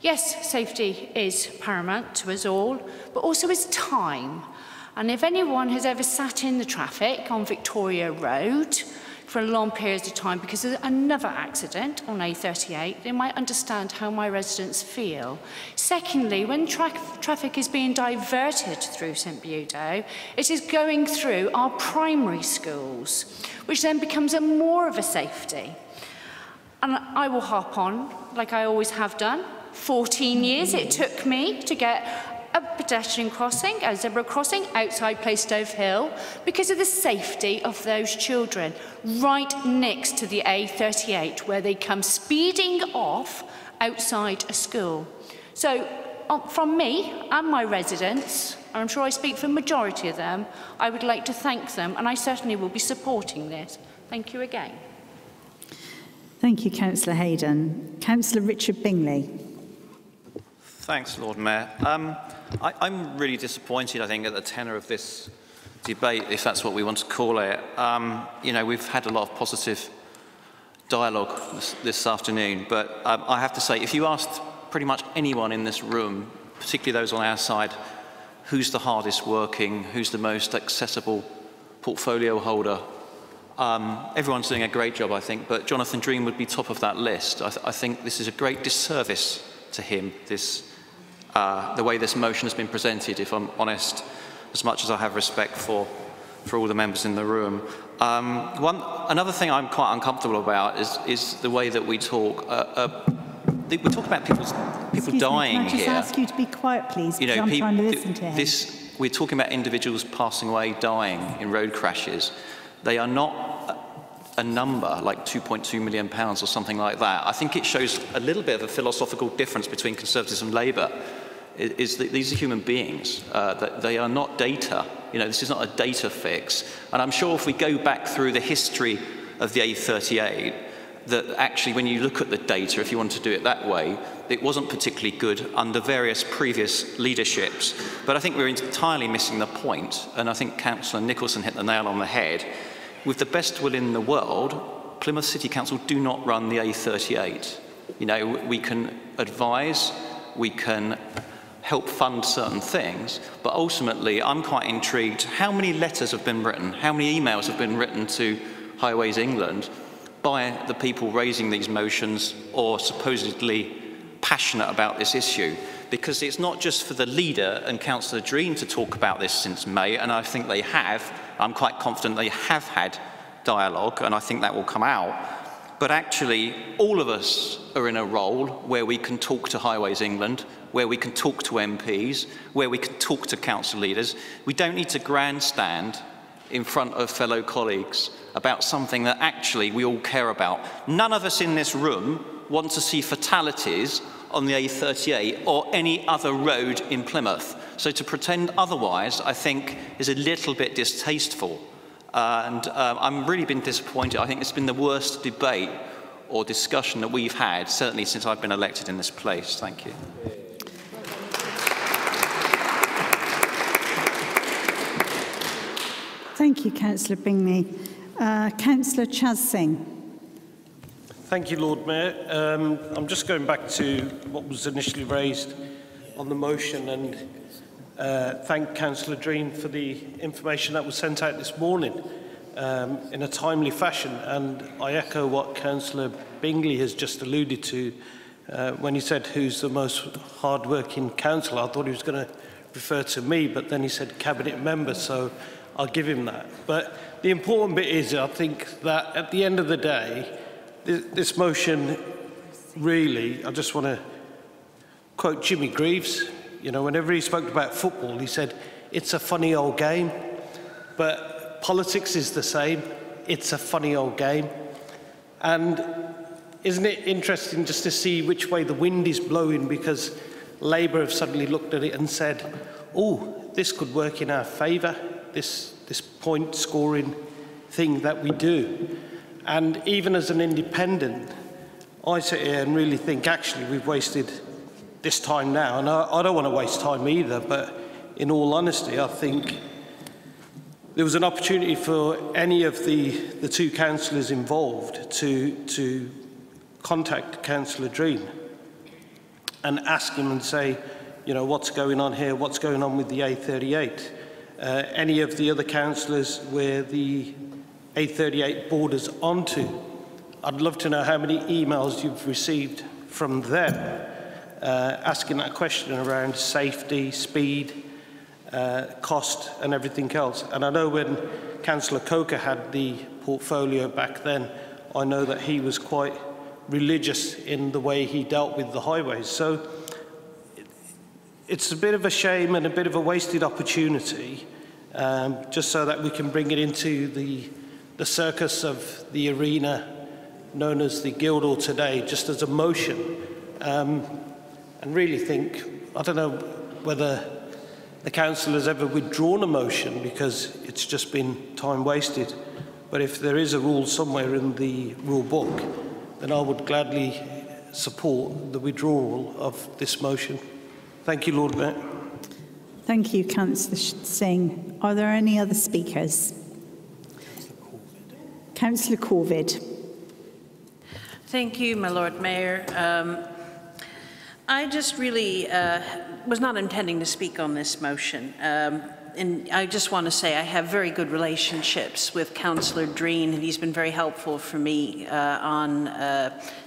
Yes, safety is paramount to us all, but also is time. And if anyone has ever sat in the traffic on Victoria Road for long periods of time because of another accident on A38, they might understand how my residents feel. Secondly, when traffic is being diverted through St Budo, it is going through our primary schools, which then becomes more of a safety. And I will hop on, like I always have done. 14 years it took me to get a pedestrian crossing, a zebra crossing outside Playstove Hill because of the safety of those children right next to the A38 where they come speeding off outside a school. So from me and my residents, and I'm sure I speak for the majority of them, I would like to thank them, and I certainly will be supporting this. Thank you again. Thank you, Councillor Hayden. Councillor Richard Bingley. Thanks, Lord Mayor. I'm really disappointed, I think, at the tenor of this debate, if that's what we want to call it. You know, we've had a lot of positive dialogue this afternoon, but I have to say, if you asked pretty much anyone in this room, particularly those on our side, who's the hardest working, who's the most accessible portfolio holder, everyone's doing a great job, I think, but Jonathan Dream would be top of that list. I think this is a great disservice to him, the way this motion has been presented, if I'm honest, as much as I have respect for all the members in the room. Another thing I'm quite uncomfortable about is the way that we talk. We talk about people dying here. Can I just ask you to be quiet, please, because I'm trying to listen to him. We're talking about individuals passing away, dying in road crashes. They are not a number like £2.2 million or something like that. I think it shows a little bit of a philosophical difference between Conservatives and Labour. Is that these are human beings, that they are not data. You know, this is not a data fix. And I'm sure if we go back through the history of the A38, that actually when you look at the data, if you want to do it that way, it wasn't particularly good under various previous leaderships. But I think we're entirely missing the point, and I think Councillor Nicholson hit the nail on the head. With the best will in the world, Plymouth City Council do not run the A38. You know, we can advise, we can help fund certain things, but ultimately I'm quite intrigued how many letters have been written, how many emails have been written to Highways England by the people raising these motions or supposedly passionate about this issue. Because it's not just for the leader and Councillor Dream to talk about this since May, and I think they have. I'm quite confident they have had dialogue, and I think that will come out. But actually, all of us are in a role where we can talk to Highways England, where we can talk to MPs, where we can talk to council leaders. We don't need to grandstand in front of fellow colleagues about something that actually we all care about. None of us in this room want to see fatalities on the A38 or any other road in Plymouth. So to pretend otherwise, I think, is a little bit distasteful. I'm really been disappointed. I think it's been the worst debate or discussion that we've had, certainly since I've been elected in this place. Thank you. Thank you, Councillor Bingley. Councillor Chaz Singh. Thank you, Lord Mayor. I'm just going back to what was initially raised on the motion and thank Councillor Dream for the information that was sent out this morning in a timely fashion. And I echo what Councillor Bingley has just alluded to when he said who's the most hard-working councillor, I thought he was going to refer to me, but then he said cabinet member, so I'll give him that. But the important bit is, I think that at the end of the day, this motion really, I just want to quote Jimmy Greaves. You know, whenever he spoke about football, he said, it's a funny old game. But politics is the same. It's a funny old game. And isn't it interesting just to see which way the wind is blowing, because Labour have suddenly looked at it and said, oh, this could work in our favour, this point scoring thing that we do. And even as an independent, I sit here and really think actually we've wasted this time now. And I don't want to waste time either, but in all honesty, I think there was an opportunity for any of the two councillors involved to contact Councillor Dreen and ask him and say, you know, what's going on here, what's going on with the A38? Any of the other councillors where the A38 borders onto. I'd love to know how many emails you've received from them asking that question around safety, speed, cost and everything else. And I know when Councillor Coker had the portfolio back then, I know that he was quite religious in the way he dealt with the highways. So it's a bit of a shame and a bit of a wasted opportunity, just so that we can bring it into the circus of the arena known as the Guildhall today, just as a motion. And really think, I don't know whether the council has ever withdrawn a motion because it's just been time wasted. But if there is a rule somewhere in the rule book, then I would gladly support the withdrawal of this motion. Thank you, Lord Mayor. Thank you, Councillor Singh. Are there any other speakers? Councillor Corvid. Thank you, my Lord Mayor. I just really was not intending to speak on this motion. And I just want to say I have very good relationships with Councillor Dreen, and he's been very helpful for me on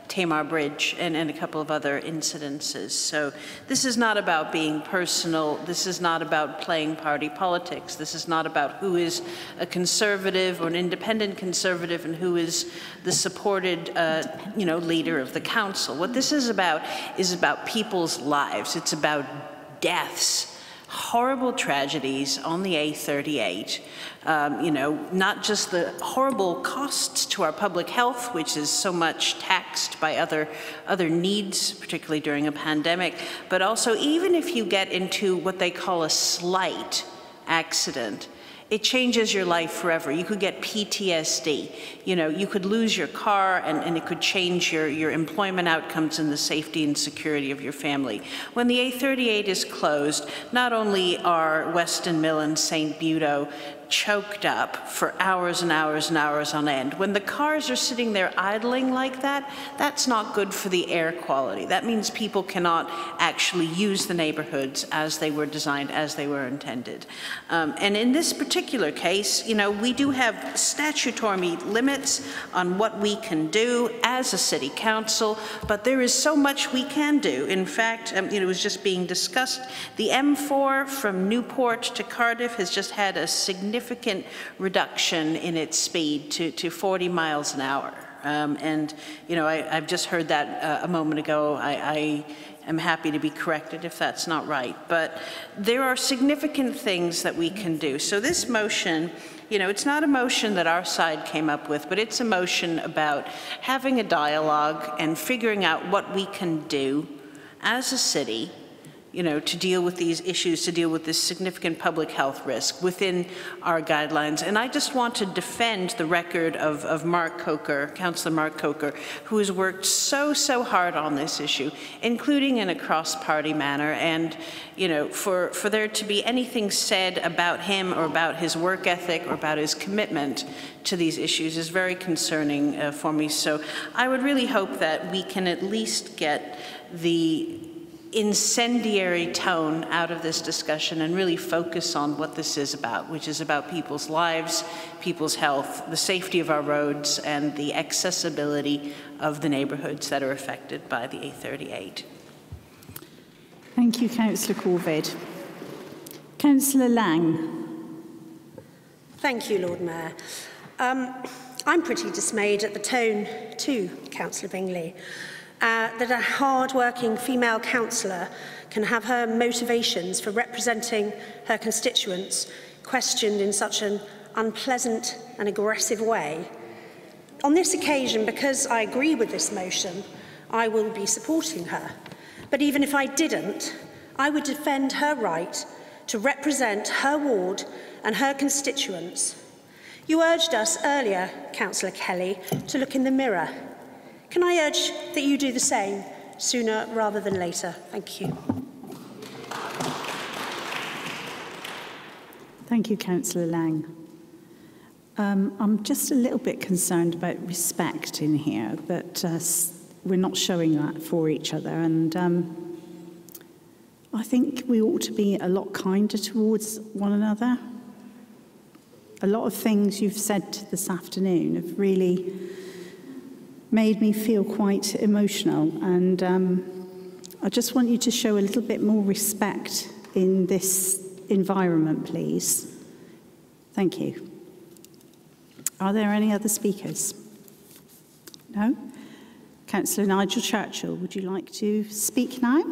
Tamar Bridge and a couple of other incidences. So this is not about being personal. This is not about playing party politics. This is not about who is a conservative or an independent conservative and who is the supported leader of the council. What this is about people's lives. It's about deaths. Horrible tragedies on the A38, not just the horrible costs to our public health, which is so much taxed by other needs, particularly during a pandemic, but also even if you get into what they call a slight accident, it changes your life forever. You could get PTSD. You could lose your car and it could change your employment outcomes and the safety and security of your family. When the A38 is closed, not only are Weston Mill and St. Budo choked up for hours and hours and hours on end. When the cars are sitting there idling like that, that's not good for the air quality. That means people cannot actually use the neighborhoods as they were designed, as they were intended. And in this particular case, we do have statutory limits on what we can do as a city council, but there is so much we can do. In fact, it was just being discussed, the M4 from Newport to Cardiff has just had a significant reduction in its speed to 40 miles an hour. I've just heard that a moment ago. I am happy to be corrected if that's not right. But there are significant things that we can do. So this motion, it's not a motion that our side came up with, but it's a motion about having a dialogue and figuring out what we can do as a city to deal with these issues, to deal with this significant public health risk within our guidelines. And I just want to defend the record of Mark Coker, Councillor Mark Coker, who has worked so hard on this issue, including in a cross-party manner. And, for there to be anything said about him or about his work ethic or about his commitment to these issues is very concerning for me. So I would really hope that we can at least get the incendiary tone out of this discussion and really focus on what this is about, which is about people's lives, people's health, the safety of our roads, and the accessibility of the neighbourhoods that are affected by the A38. Thank you, Councillor Corvid. Councillor Lang. Thank you, Lord Mayor. I'm pretty dismayed at the tone too, Councillor Bingley. That a hard-working female councillor can have her motivations for representing her constituents questioned in such an unpleasant and aggressive way. On this occasion, because I agree with this motion, I will be supporting her. But even if I didn't, I would defend her right to represent her ward and her constituents. You urged us earlier, Councillor Kelly, to look in the mirror. Can I urge that you do the same sooner rather than later? Thank you. Thank you, Councillor Lang. I'm just a little bit concerned about respect in here, that we're not showing that for each other. And I think we ought to be a lot kinder towards one another. A lot of things you've said this afternoon have really made me feel quite emotional, and I just want you to show a little bit more respect in this environment, please. Thank you. Are there any other speakers? No? Councillor Nigel Churchill, would you like to speak now?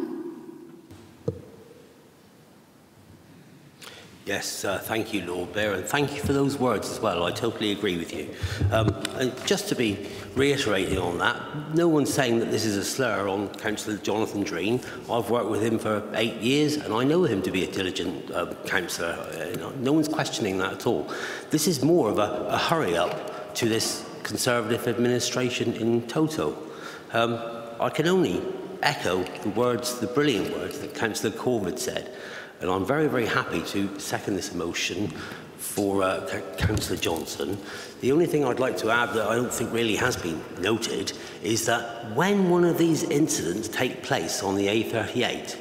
Yes, thank you, Lord Mayor, and thank you for those words as well. I totally agree with you. And just to be reiterating on that, no one's saying that this is a slur on Councillor Jonathan Dreen. I've worked with him for 8 years, and I know him to be a diligent councillor. No one's questioning that at all. This is more of a hurry-up to this Conservative administration in toto. I can only echo the brilliant words that Councillor Corvid said. And I'm very, very happy to second this motion for Councillor Johnson. The only thing I'd like to add that I don't think really has been noted is that when one of these incidents take place on the A38,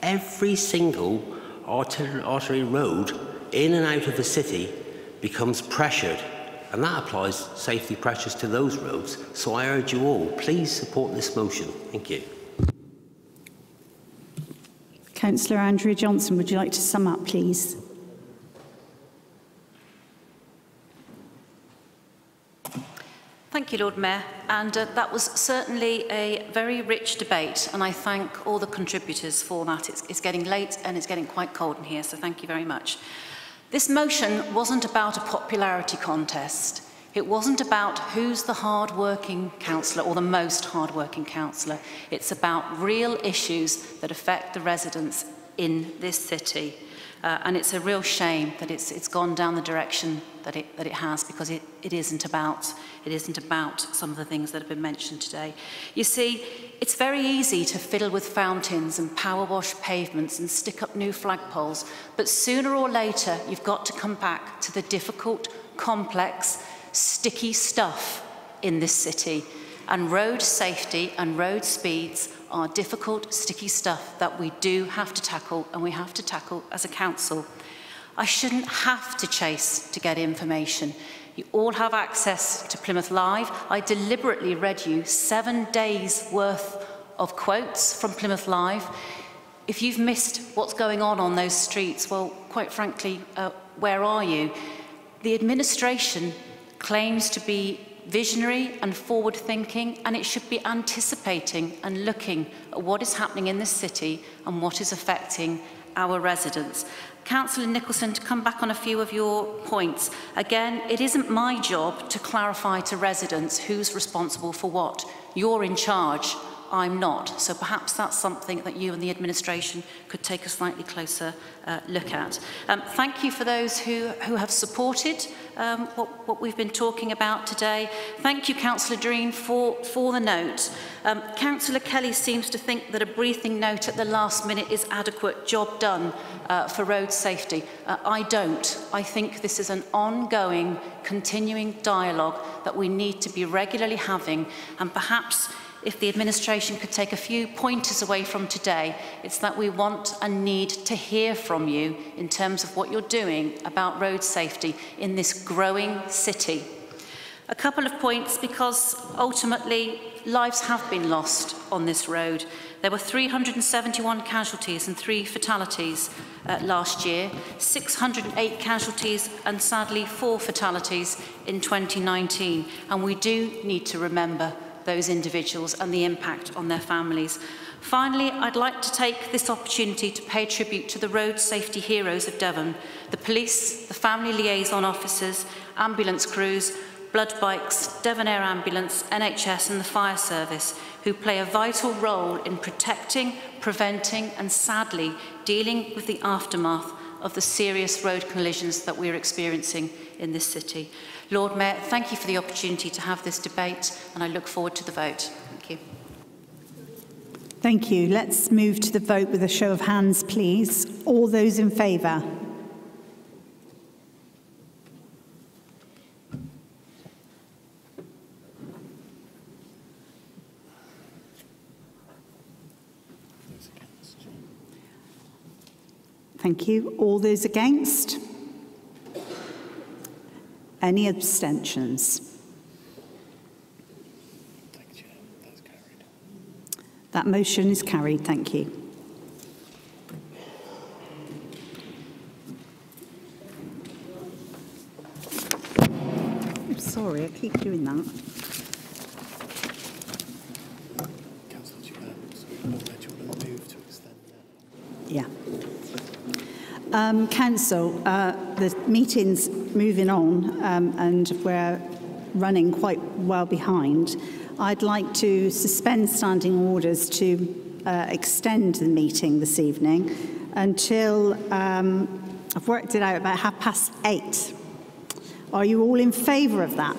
every single artery road in and out of the city becomes pressured. And that applies safety pressures to those roads. So I urge you all, please support this motion. Thank you. Councillor Andrea Johnson, would you like to sum up, please? Thank you, Lord Mayor. And that was certainly a very rich debate, and I thank all the contributors for that. It's getting late and it's getting quite cold in here, so thank you very much. This motion wasn't about a popularity contest. It wasn't about who's the hard-working councillor or the most hard-working councillor. It's about real issues that affect the residents in this city. And it's a real shame that it's gone down the direction that it has, because it isn't about some of the things that have been mentioned today. You see, it's very easy to fiddle with fountains and power wash pavements and stick up new flagpoles, but sooner or later you've got to come back to the difficult, complex, sticky stuff in this city. And road safety and road speeds are difficult, sticky stuff that we do have to tackle, and we have to tackle as a council. I shouldn't have to chase to get information. You all have access to Plymouth Live. I deliberately read you 7 days worth of quotes from Plymouth Live. If you've missed what's going on those streets, well, quite frankly, where are you? The administration claims to be visionary and forward-thinking, and it should be anticipating and looking at what is happening in this city and what is affecting our residents. Councillor Nicholson, to come back on a few of your points, again, it isn't my job to clarify to residents who's responsible for what. You're in charge, I'm not. So perhaps that's something that you and the administration could take a slightly closer look at. Thank you for those who have supported what we've been talking about today. Thank you, Councillor Dreen, for the note. Councillor Kelly seems to think that a briefing note at the last minute is adequate. Job done for road safety. I don't. I think this is an ongoing, continuing dialogue that we need to be regularly having, and perhaps if the administration could take a few pointers away from today, it's that we want and need to hear from you in terms of what you're doing about road safety in this growing city. A couple of points, because ultimately lives have been lost on this road. There were 371 casualties and 3 fatalities last year, 608 casualties and sadly 4 fatalities in 2019. And we do need to remember those individuals and the impact on their families. Finally, I'd like to take this opportunity to pay tribute to the road safety heroes of Devon, the police, the family liaison officers, ambulance crews, blood bikes, Devon Air Ambulance, NHS and the fire service, who play a vital role in protecting, preventing and sadly dealing with the aftermath of the serious road collisions that we're experiencing in this city. Lord Mayor, thank you for the opportunity to have this debate, and I look forward to the vote. Thank you. Thank you. Let's move to the vote with a show of hands, please. All those in favour? Thank you. All those against? Any abstentions? That motion is carried. Thank you. I'm sorry, I keep doing that. Yeah. Council, the meeting's moving on and we're running quite well behind. I'd like to suspend standing orders to extend the meeting this evening until, I've worked it out, about 8:30. Are you all in favour of that?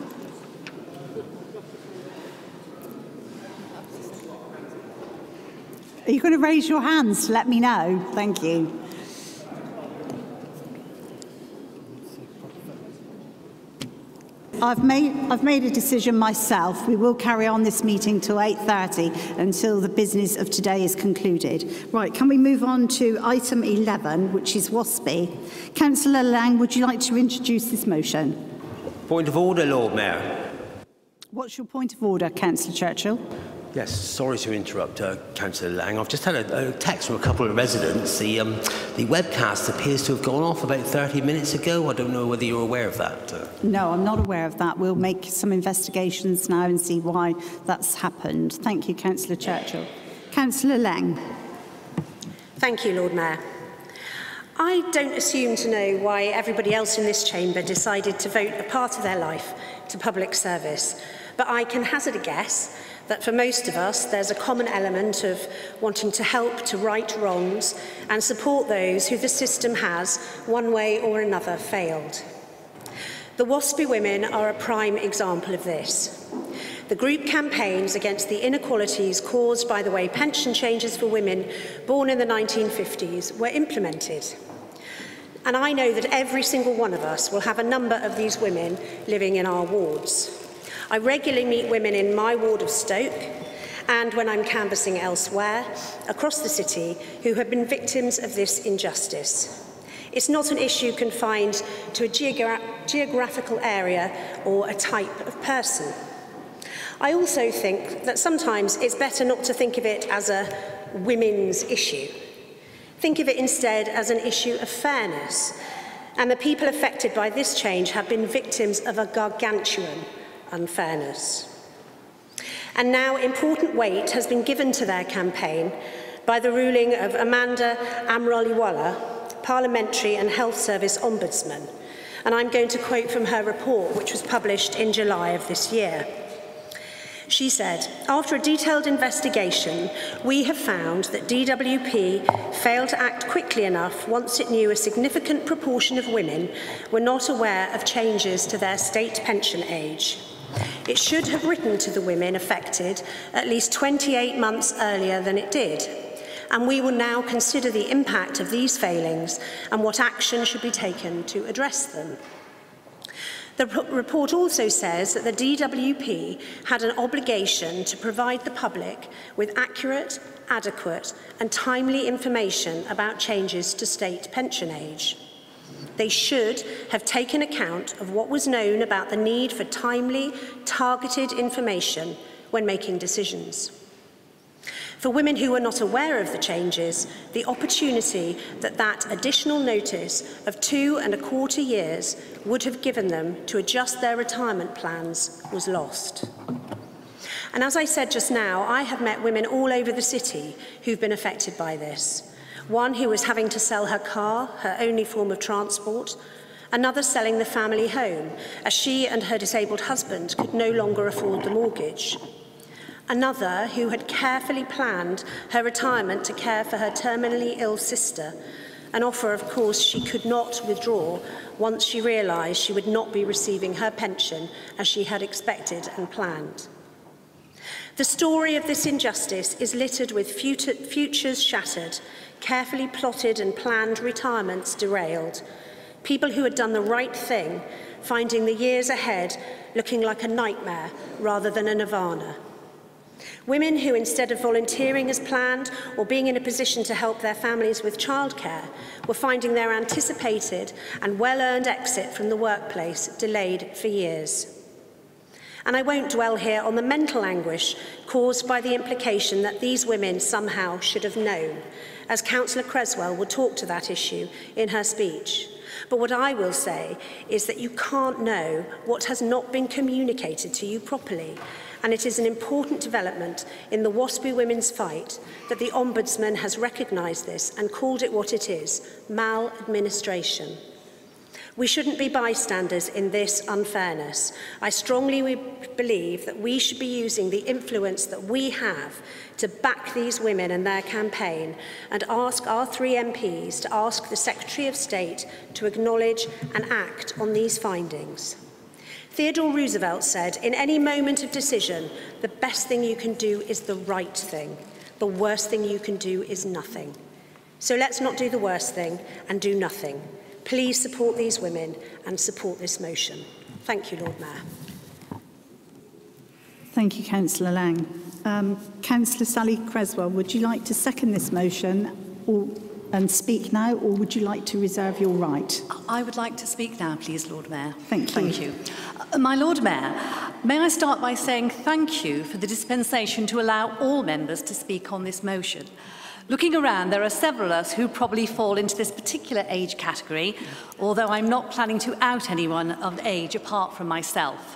Are you going to raise your hands to let me know? Thank you. I've made a decision myself. We will carry on this meeting till 8:30 until the business of today is concluded. Right, can we move on to item 11, which is WASPI? Councillor Lang, would you like to introduce this motion? Point of order, Lord Mayor. What's your point of order, Councillor Churchill? Yes, sorry to interrupt, Councillor Lang. I've just had a text from a couple of residents. The webcast appears to have gone off about 30 minutes ago. I don't know whether you're aware of that. No, I'm not aware of that. We'll make some investigations now and see why that's happened. Thank you, Councillor Churchill. Councillor Lang. Thank you, Lord Mayor. I don't assume to know why everybody else in this chamber decided to vote a part of their life to public service, but I can hazard a guess that for most of us there's a common element of wanting to help to right wrongs and support those who the system has, one way or another, failed. The WASPI women are a prime example of this. The group campaigns against the inequalities caused by the way pension changes for women born in the 1950s were implemented. And I know that every single one of us will have a number of these women living in our wards. I regularly meet women in my ward of Stoke and when I'm canvassing elsewhere across the city who have been victims of this injustice. It's not an issue confined to a geographical area or a type of person. I also think that sometimes it's better not to think of it as a women's issue. Think of it instead as an issue of fairness. And the people affected by this change have been victims of a gargantuan unfairness. And now important weight has been given to their campaign by the ruling of Amanda Amroliwala, Parliamentary and Health Service Ombudsman. And I'm going to quote from her report, which was published in July of this year. She said, after a detailed investigation, we have found that DWP failed to act quickly enough once it knew a significant proportion of women were not aware of changes to their state pension age. It should have written to the women affected at least 28 months earlier than it did, and we will now consider the impact of these failings and what action should be taken to address them. The report also says that the DWP had an obligation to provide the public with accurate, adequate and timely information about changes to state pension age. They should have taken account of what was known about the need for timely, targeted information when making decisions. For women who were not aware of the changes, the opportunity that additional notice of 2¼ years would have given them to adjust their retirement plans was lost. And as I said just now, I have met women all over the city who've been affected by this. One who was having to sell her car, her only form of transport, another selling the family home, as she and her disabled husband could no longer afford the mortgage. Another who had carefully planned her retirement to care for her terminally ill sister, an offer, of course, she could not withdraw once she realised she would not be receiving her pension as she had expected and planned. The story of this injustice is littered with futures shattered, carefully plotted and planned retirements derailed, people who had done the right thing, finding the years ahead looking like a nightmare rather than a nirvana. Women who, instead of volunteering as planned or being in a position to help their families with childcare, were finding their anticipated and well-earned exit from the workplace delayed for years. And I won't dwell here on the mental anguish caused by the implication that these women somehow should have known, as Councillor Creswell will talk to that issue in her speech. But what I will say is that you can't know what has not been communicated to you properly, and it is an important development in the WASPI women's fight that the Ombudsman has recognised this and called it what it is: maladministration. We shouldn't be bystanders in this unfairness. I strongly believe that we should be using the influence that we have to back these women and their campaign and ask our 3 MPs to ask the Secretary of State to acknowledge and act on these findings. Theodore Roosevelt said, "In any moment of decision, the best thing you can do is the right thing. The worst thing you can do is nothing." So let's not do the worst thing and do nothing. Please support these women and support this motion. Thank you, Lord Mayor. Thank you, Councillor Lang. Councillor Sally Creswell, would you like to second this motion and speak now, or would you like to reserve your right? I would like to speak now, please, Lord Mayor. Thank you. Thank you. My Lord Mayor, may I start by saying thank you for the dispensation to allow all members to speak on this motion. Looking around, there are several of us who probably fall into this particular age category, although I'm not planning to out anyone of age apart from myself.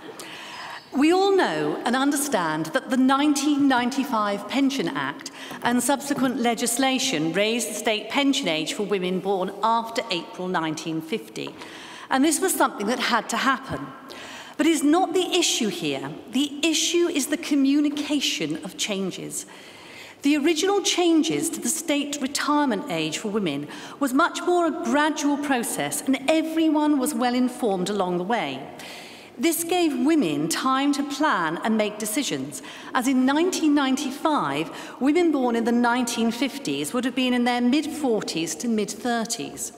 We all know and understand that the 1995 Pension Act and subsequent legislation raised the state pension age for women born after April 1950. And this was something that had to happen. But it's not the issue here. The issue is the communication of changes. The original changes to the state retirement age for women was much more a gradual process, and everyone was well informed along the way. This gave women time to plan and make decisions, as in 1995, women born in the 1950s would have been in their mid-40s to mid-30s.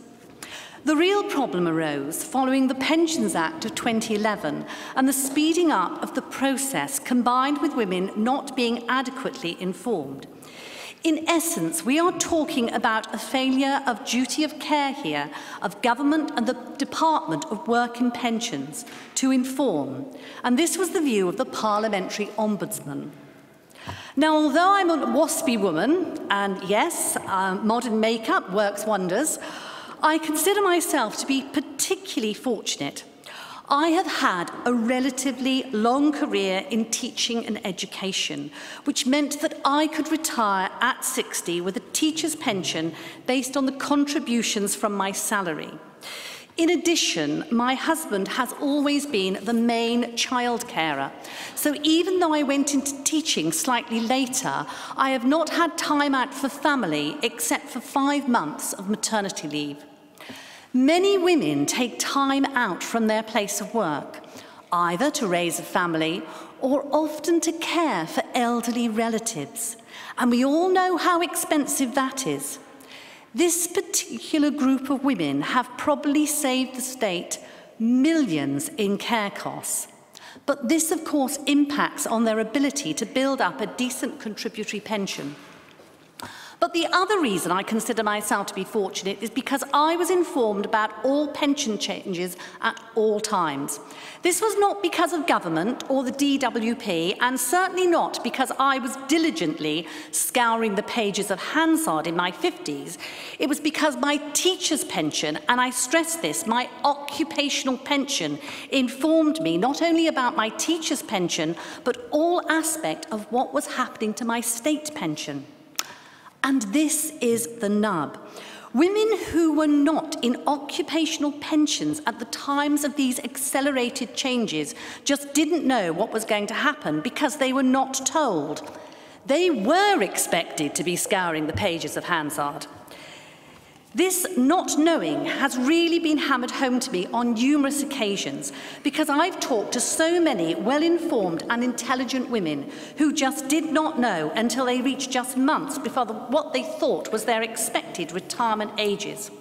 The real problem arose following the Pensions Act of 2011 and the speeding up of the process combined with women not being adequately informed. In essence, we are talking about a failure of duty of care here of government and the Department of Work and Pensions to inform, and this was the view of the Parliamentary Ombudsman. Now, although I'm a waspy woman, and yes, modern makeup works wonders, I consider myself to be particularly fortunate. I have had a relatively long career in teaching and education, which meant that I could retire at 60 with a teacher's pension based on the contributions from my salary. In addition, my husband has always been the main child carer, so even though I went into teaching slightly later, I have not had time out for family except for 5 months of maternity leave. Many women take time out from their place of work, either to raise a family or often to care for elderly relatives. And we all know how expensive that is. This particular group of women have probably saved the state millions in care costs. But this, of course, impacts on their ability to build up a decent contributory pension. But the other reason I consider myself to be fortunate is because I was informed about all pension changes at all times. This was not because of government or the DWP, and certainly not because I was diligently scouring the pages of Hansard in my 50s. It was because my teacher's pension, and I stress this, my occupational pension, informed me not only about my teacher's pension, but all aspect of what was happening to my state pension. And this is the nub. Women who were not in occupational pensions at the times of these accelerated changes just didn't know what was going to happen because they were not told. They were expected to be scouring the pages of Hansard. This not knowing has really been hammered home to me on numerous occasions because I've talked to so many well-informed and intelligent women who just did not know until they reached just months before what they thought was their expected retirement ages.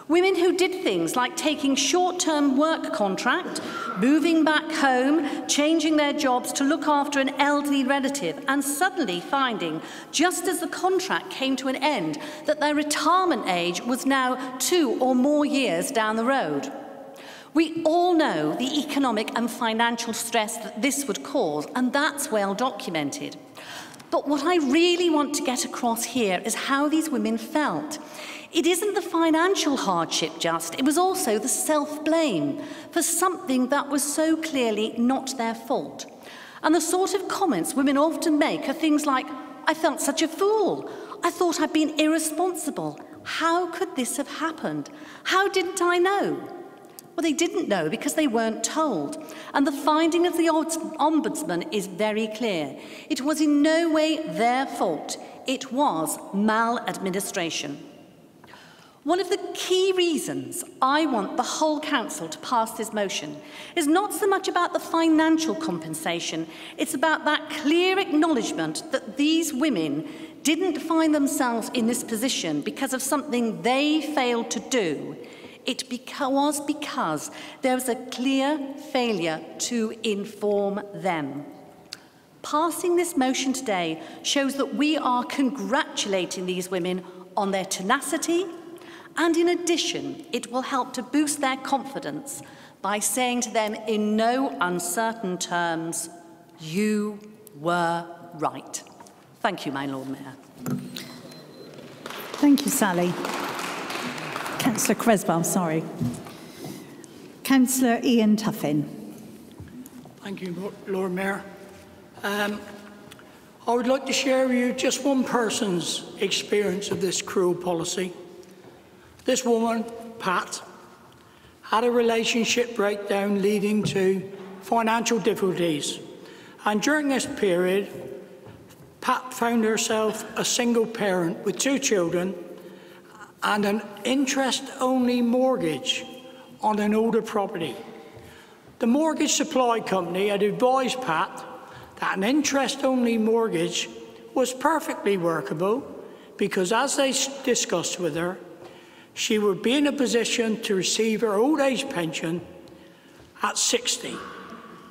Women who did things like taking short-term work contract, moving back home, changing their jobs to look after an elderly relative, and suddenly finding, just as the contract came to an end, that their retirement age was now 2 or more years down the road. We all know the economic and financial stress that this would cause, and that's well documented. But what I really want to get across here is how these women felt. It isn't the financial hardship just, it was also the self-blame for something that was so clearly not their fault. And the sort of comments women often make are things like, I felt such a fool, I thought I'd been irresponsible, how could this have happened? How didn't I know? Well, they didn't know because they weren't told. And the finding of the Ombudsman is very clear. It was in no way their fault, it was maladministration. One of the key reasons I want the whole council to pass this motion is not so much about the financial compensation, it's about that clear acknowledgement that these women didn't find themselves in this position because of something they failed to do. It was because there was a clear failure to inform them. Passing this motion today shows that we are congratulating these women on their tenacity, and in addition, it will help to boost their confidence by saying to them in no uncertain terms, you were right. Thank you, my Lord Mayor. Thank you, Sally. Councillor Creswell, sorry. Councillor Ian Tuffin. Thank you, Lord Mayor. I would like to share with you just one person's experience of this cruel policy. This woman, Pat, had a relationship breakdown leading to financial difficulties. And during this period, Pat found herself a single parent with 2 children and an interest-only mortgage on an older property. The mortgage supply company had advised Pat that an interest-only mortgage was perfectly workable because, as they discussed with her, she would be in a position to receive her old age pension at 60,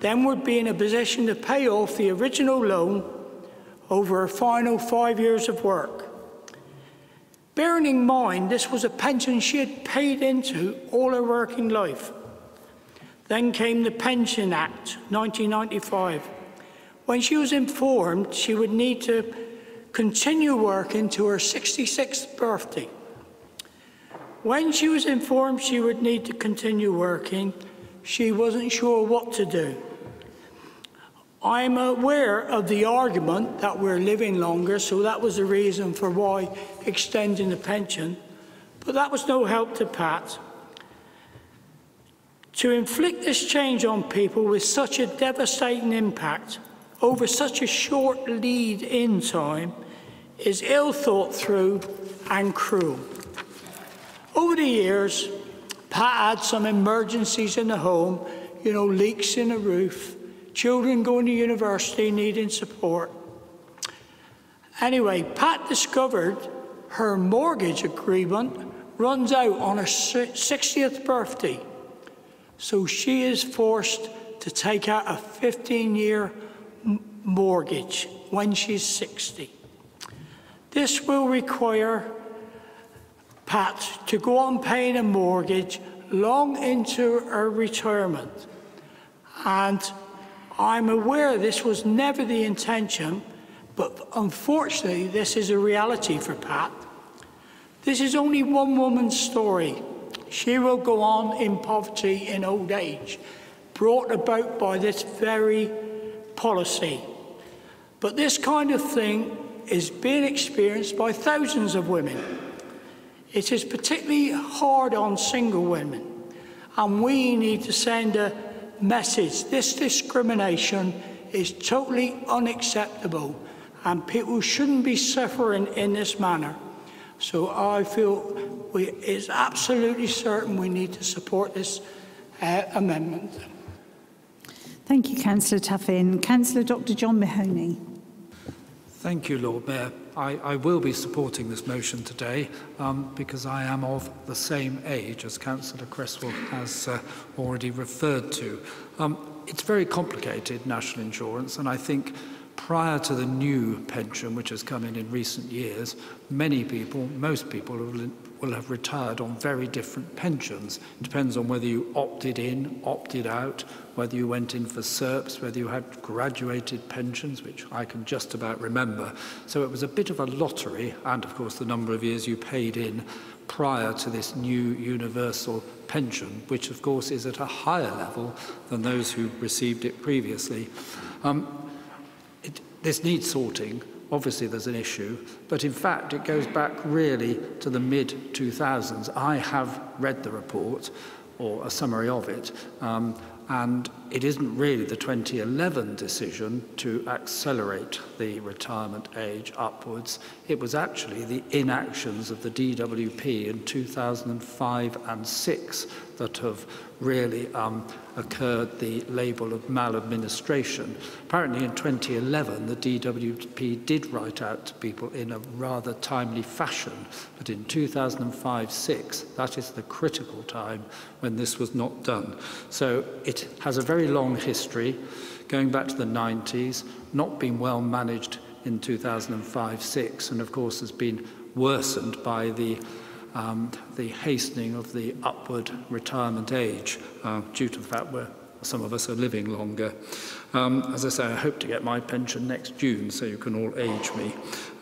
then would be in a position to pay off the original loan over her final 5 years of work. Bearing in mind this was a pension she had paid into all her working life. Then came the Pension Act, 1995, when she was informed she would need to continue working to her 66th birthday. When she was informed she would need to continue working, she wasn't sure what to do. I'm aware of the argument that we're living longer, so that was the reason for why extending the pension, but that was no help to Pat. To inflict this change on people with such a devastating impact over such a short lead-in time is ill thought through and cruel. Over the years, Pat had some emergencies in the home, leaks in the roof, children going to university needing support. Anyway, Pat discovered her mortgage agreement runs out on her 60th birthday. So she is forced to take out a 15-year mortgage when she's 60. This will require Pat to go on paying a mortgage long into her retirement. And I'm aware this was never the intention, but unfortunately this is a reality for Pat. This is only one woman's story. She will go on in poverty in old age, brought about by this very policy. But this kind of thing is being experienced by thousands of women. It is particularly hard on single women, and we need to send a message. This discrimination is totally unacceptable, and people shouldn't be suffering in this manner. So I feel it's absolutely certain we need to support this amendment. Thank you, Councillor Tuffin. Councillor Dr. John Mahoney. Thank you, Lord Mayor. I will be supporting this motion today because I am of the same age as Councillor Cresswell has already referred to. It's very complicated, national insurance, and I think prior to the new pension, which has come in recent years, many people, most people will have retired on very different pensions. It depends on whether you opted in, opted out, whether you went in for SERPs, whether you had graduated pensions, which I can just about remember. So it was a bit of a lottery, and of course the number of years you paid in prior to this new universal pension, which of course is at a higher level than those who received it previously. This needs sorting. Obviously there's an issue, but in fact it goes back really to the mid-2000s. I have read the report, or a summary of it, and it isn't really the 2011 decision to accelerate the retirement age upwards. It was actually the inactions of the DWP in 2005 and 6 that have really occurred the label of maladministration. Apparently in 2011 the DWP did write out to people in a rather timely fashion, but in 2005-6 that is the critical time when this was not done. So it has a very long history going back to the 90s, not been well managed in 2005-6, and of course has been worsened by the hastening of the upward retirement age due to the fact where some of us are living longer. As I say, I hope to get my pension next June, so you can all age me.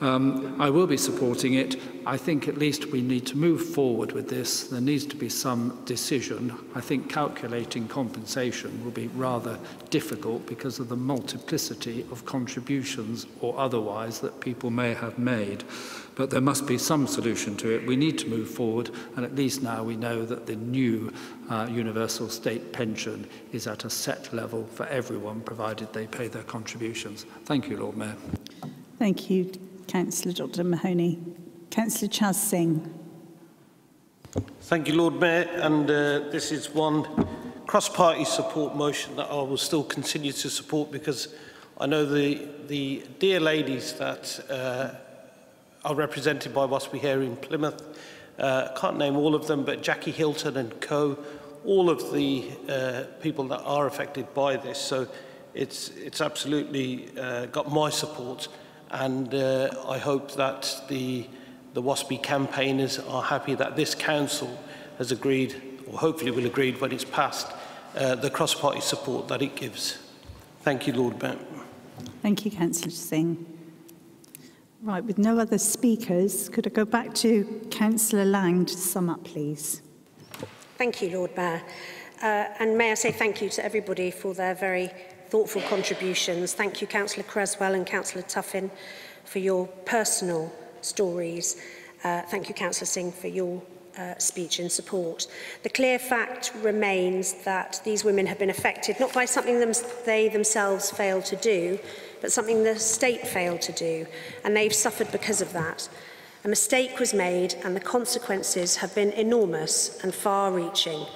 I will be supporting it. I think at least we need to move forward with this. There needs to be some decision. I think calculating compensation will be rather difficult because of the multiplicity of contributions or otherwise that people may have made. But there must be some solution to it. We need to move forward, and at least now we know that the new universal state pension is at a set level for everyone, provided they pay their contributions. Thank you, Lord Mayor. Thank you, Councillor Dr. Mahoney. Councillor Chaz Singh. Thank you, Lord Mayor, and this is one cross-party support motion that I will still continue to support because I know the dear ladies that are represented by WASPI here in Plymouth. Can't name all of them, but Jackie Hilton and co, all of the people that are affected by this. So it's absolutely got my support, and I hope that the WASPI campaigners are happy that this council has agreed, or hopefully will agree when it's passed, the cross-party support that it gives. Thank you, Lord Mayor. Thank you, Councillor Singh. Right, with no other speakers, could I go back to Councillor Lang to sum up, please? Thank you, Lord Mayor. And may I say thank you to everybody for their very thoughtful contributions. Thank you, Councillor Creswell and Councillor Tuffin, for your personal stories. Thank you, Councillor Singh, for your speech in support. The clear fact remains that these women have been affected not by something they themselves failed to do, but something the state failed to do, and they've suffered because of that. A mistake was made, and the consequences have been enormous and far-reaching.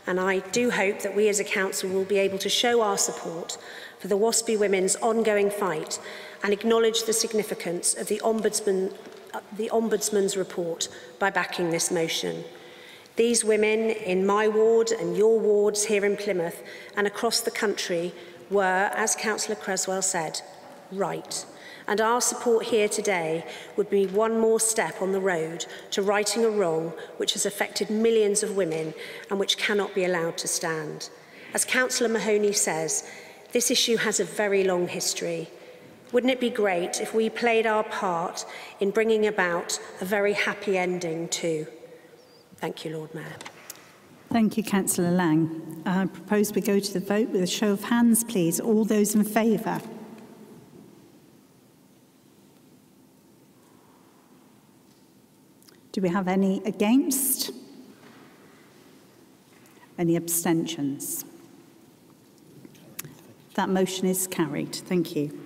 And I do hope that we as a council will be able to show our support for the WASPI women's ongoing fight and acknowledge the significance of the Ombudsman's report by backing this motion. These women in my ward and your wards here in Plymouth and across the country were, as Councillor Creswell said, right. And our support here today would be one more step on the road to righting a wrong which has affected millions of women and which cannot be allowed to stand. As Councillor Mahoney says, this issue has a very long history. Wouldn't it be great if we played our part in bringing about a very happy ending too? Thank you, Lord Mayor. Thank you, Councillor Lang. I propose we go to the vote with a show of hands, please. All those in favour? Do we have any against? Any abstentions? That motion is carried. Thank you.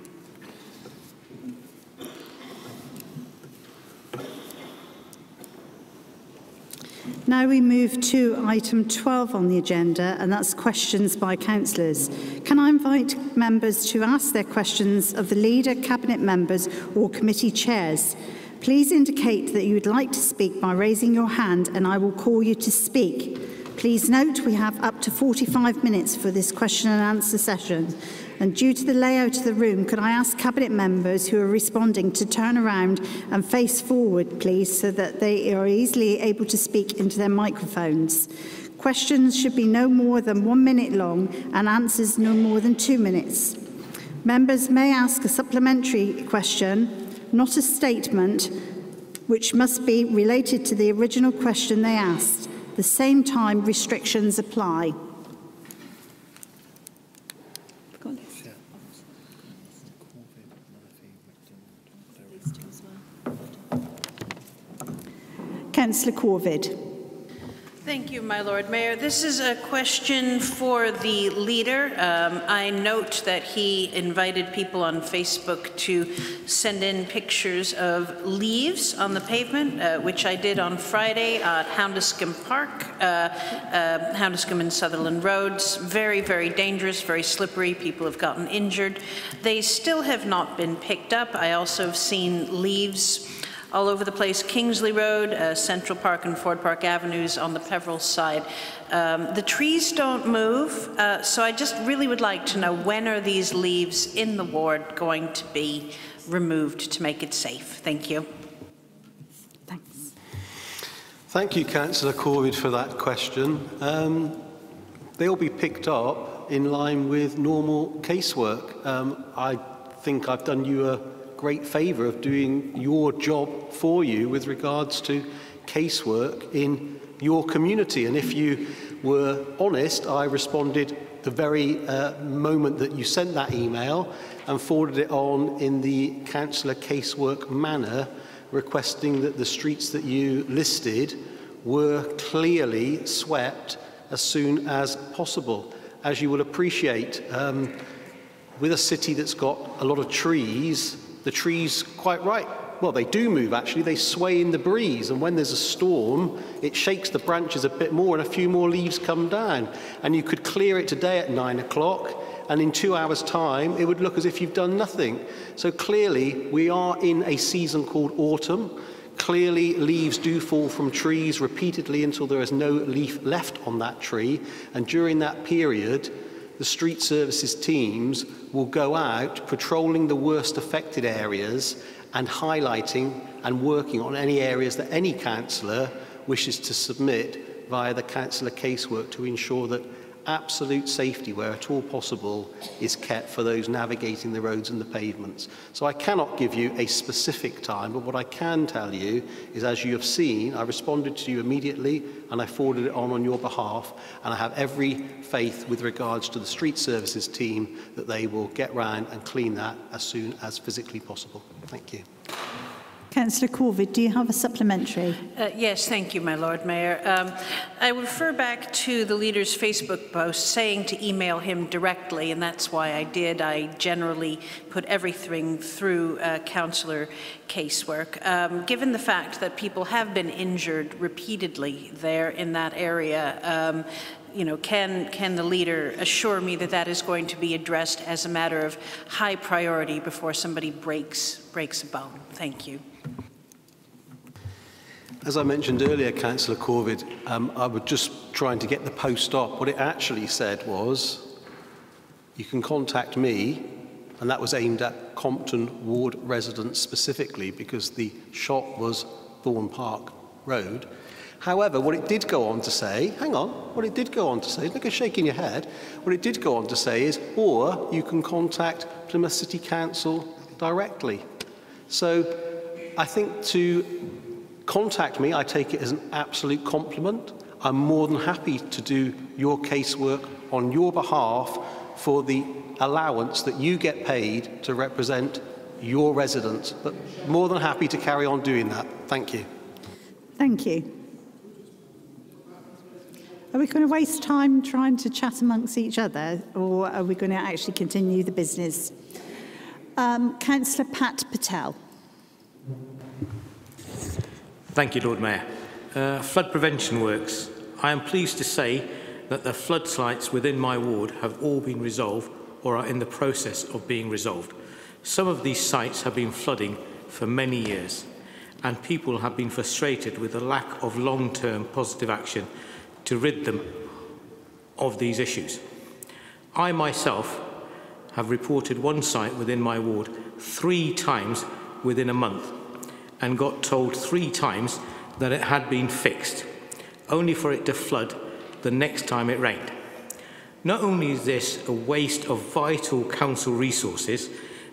Now we move to item 12 on the agenda, and that's questions by councillors. Can I invite members to ask their questions of the leader, cabinet members or committee chairs? Please indicate that you would like to speak by raising your hand and I will call you to speak. Please note we have up to 45 minutes for this question and answer session. And due to the layout of the room, could I ask cabinet members who are responding to turn around and face forward, please, so that they are easily able to speak into their microphones. Questions should be no more than 1 minute long and answers no more than 2 minutes. Members may ask a supplementary question, not a statement, which must be related to the original question they asked. At the same time, restrictions apply. Councillor Corvid. Thank you, my Lord Mayor. This is a question for the leader. I note that he invited people on Facebook to send in pictures of leaves on the pavement, which I did on Friday at Houndescombe Park, Houndescombe and Sutherland Roads. Very, very dangerous, very slippery. People have gotten injured. They still have not been picked up. I also have seen leaves all over the place, Kingsley Road, Central Park and Ford Park Avenues on the Peveril side. The trees don't move, so I just really would like to know, when are these leaves in the ward going to be removed to make it safe? Thank you. Thanks. Thank you, Councillor Corvid, for that question. They'll be picked up in line with normal casework. I think I've done you a great favour of doing your job for you with regards to casework in your community. And if you were honest, I responded the very moment that you sent that email and forwarded it on in the councillor casework manner, requesting that the streets that you listed were clearly swept as soon as possible. As you will appreciate, with a city that's got a lot of trees, the trees, quite right, well, they do move actually, they sway in the breeze, and when there's a storm, it shakes the branches a bit more and a few more leaves come down. And you could clear it today at 9 o'clock, and in 2 hours' time, it would look as if you've done nothing. So clearly, we are in a season called autumn. Clearly, leaves do fall from trees repeatedly until there is no leaf left on that tree, and during that period, the street services teams will go out patrolling the worst affected areas and highlighting and working on any areas that any councillor wishes to submit via the councillor casework to ensure that absolute safety, where at all possible, is kept for those navigating the roads and the pavements. So I cannot give you a specific time, but what I can tell you is, as you have seen, I responded to you immediately and I forwarded it on your behalf, and I have every faith with regards to the street services team that they will get round and clean that as soon as physically possible. Thank you. Councillor Corvid, do you have a supplementary? Yes, thank you, my Lord Mayor. I refer back to the leader's Facebook post saying to email him directly, and that's why I did. I generally put everything through councillor casework. Given the fact that people have been injured repeatedly there in that area, you know, can the leader assure me that that is going to be addressed as a matter of high priority before somebody breaks a bone? Thank you. As I mentioned earlier, Councillor Corvid, I was just trying to get the post up. What it actually said was, you can contact me, and that was aimed at Compton Ward residents specifically because the shop was Thorne Park Road. However, what it did go on to say, what it did go on to say, look at shaking your head, what it did go on to say is, or you can contact Plymouth City Council directly. So I think to contact me, I take it as an absolute compliment. I'm more than happy to do your casework on your behalf for the allowance that you get paid to represent your residents. But more than happy to carry on doing that. Thank you. Thank you. Are we going to waste time trying to chat amongst each other, or are we going to actually continue the business? Councillor Pat Patel. Thank you, Lord Mayor. Flood prevention works. I am pleased to say that the flood sites within my ward have all been resolved or are in the process of being resolved. Some of these sites have been flooding for many years, and people have been frustrated with the lack of long-term positive action to rid them of these issues. I myself have reported one site within my ward 3 times within a month and got told 3 times that it had been fixed, only for it to flood the next time it rained. Not only is this a waste of vital council resources,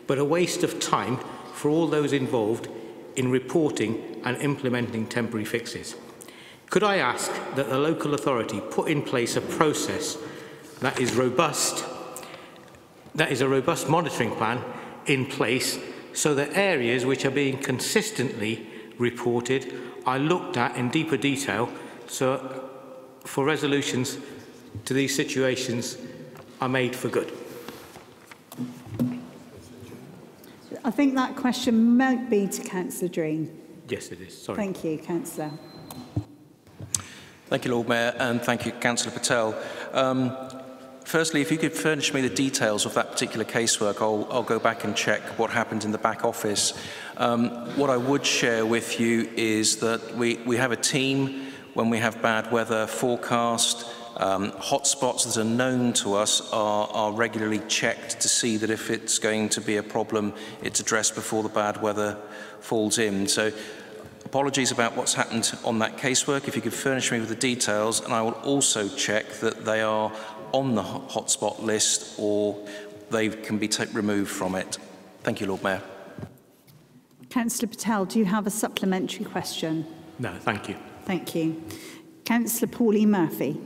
but a waste of time for all those involved in reporting and implementing temporary fixes. Could I ask that the local authority put in place a process that is robust, that is a robust monitoring plan in place so that areas which are being consistently reported are looked at in deeper detail so for resolutions to these situations are made for good? I think that question might be to Councillor Dreen. Yes, it is. Sorry. Thank you, Councillor. Thank you, Lord Mayor, and thank you, Councillor Patel. Firstly, if you could furnish me the details of that particular casework, I'll go back and check what happened in the back office. What I would share with you is that we have a team when we have bad weather forecast. Hotspots that are known to us are regularly checked to see that if it's going to be a problem, it's addressed before the bad weather falls in. So apologies about what's happened on that casework. If you could furnish me with the details, and I will also check that they are on the hotspot list or they can be removed from it. Thank you, Lord Mayor. Councillor Patel, do you have a supplementary question? No, thank you. Thank you. Councillor Pauline Murphy.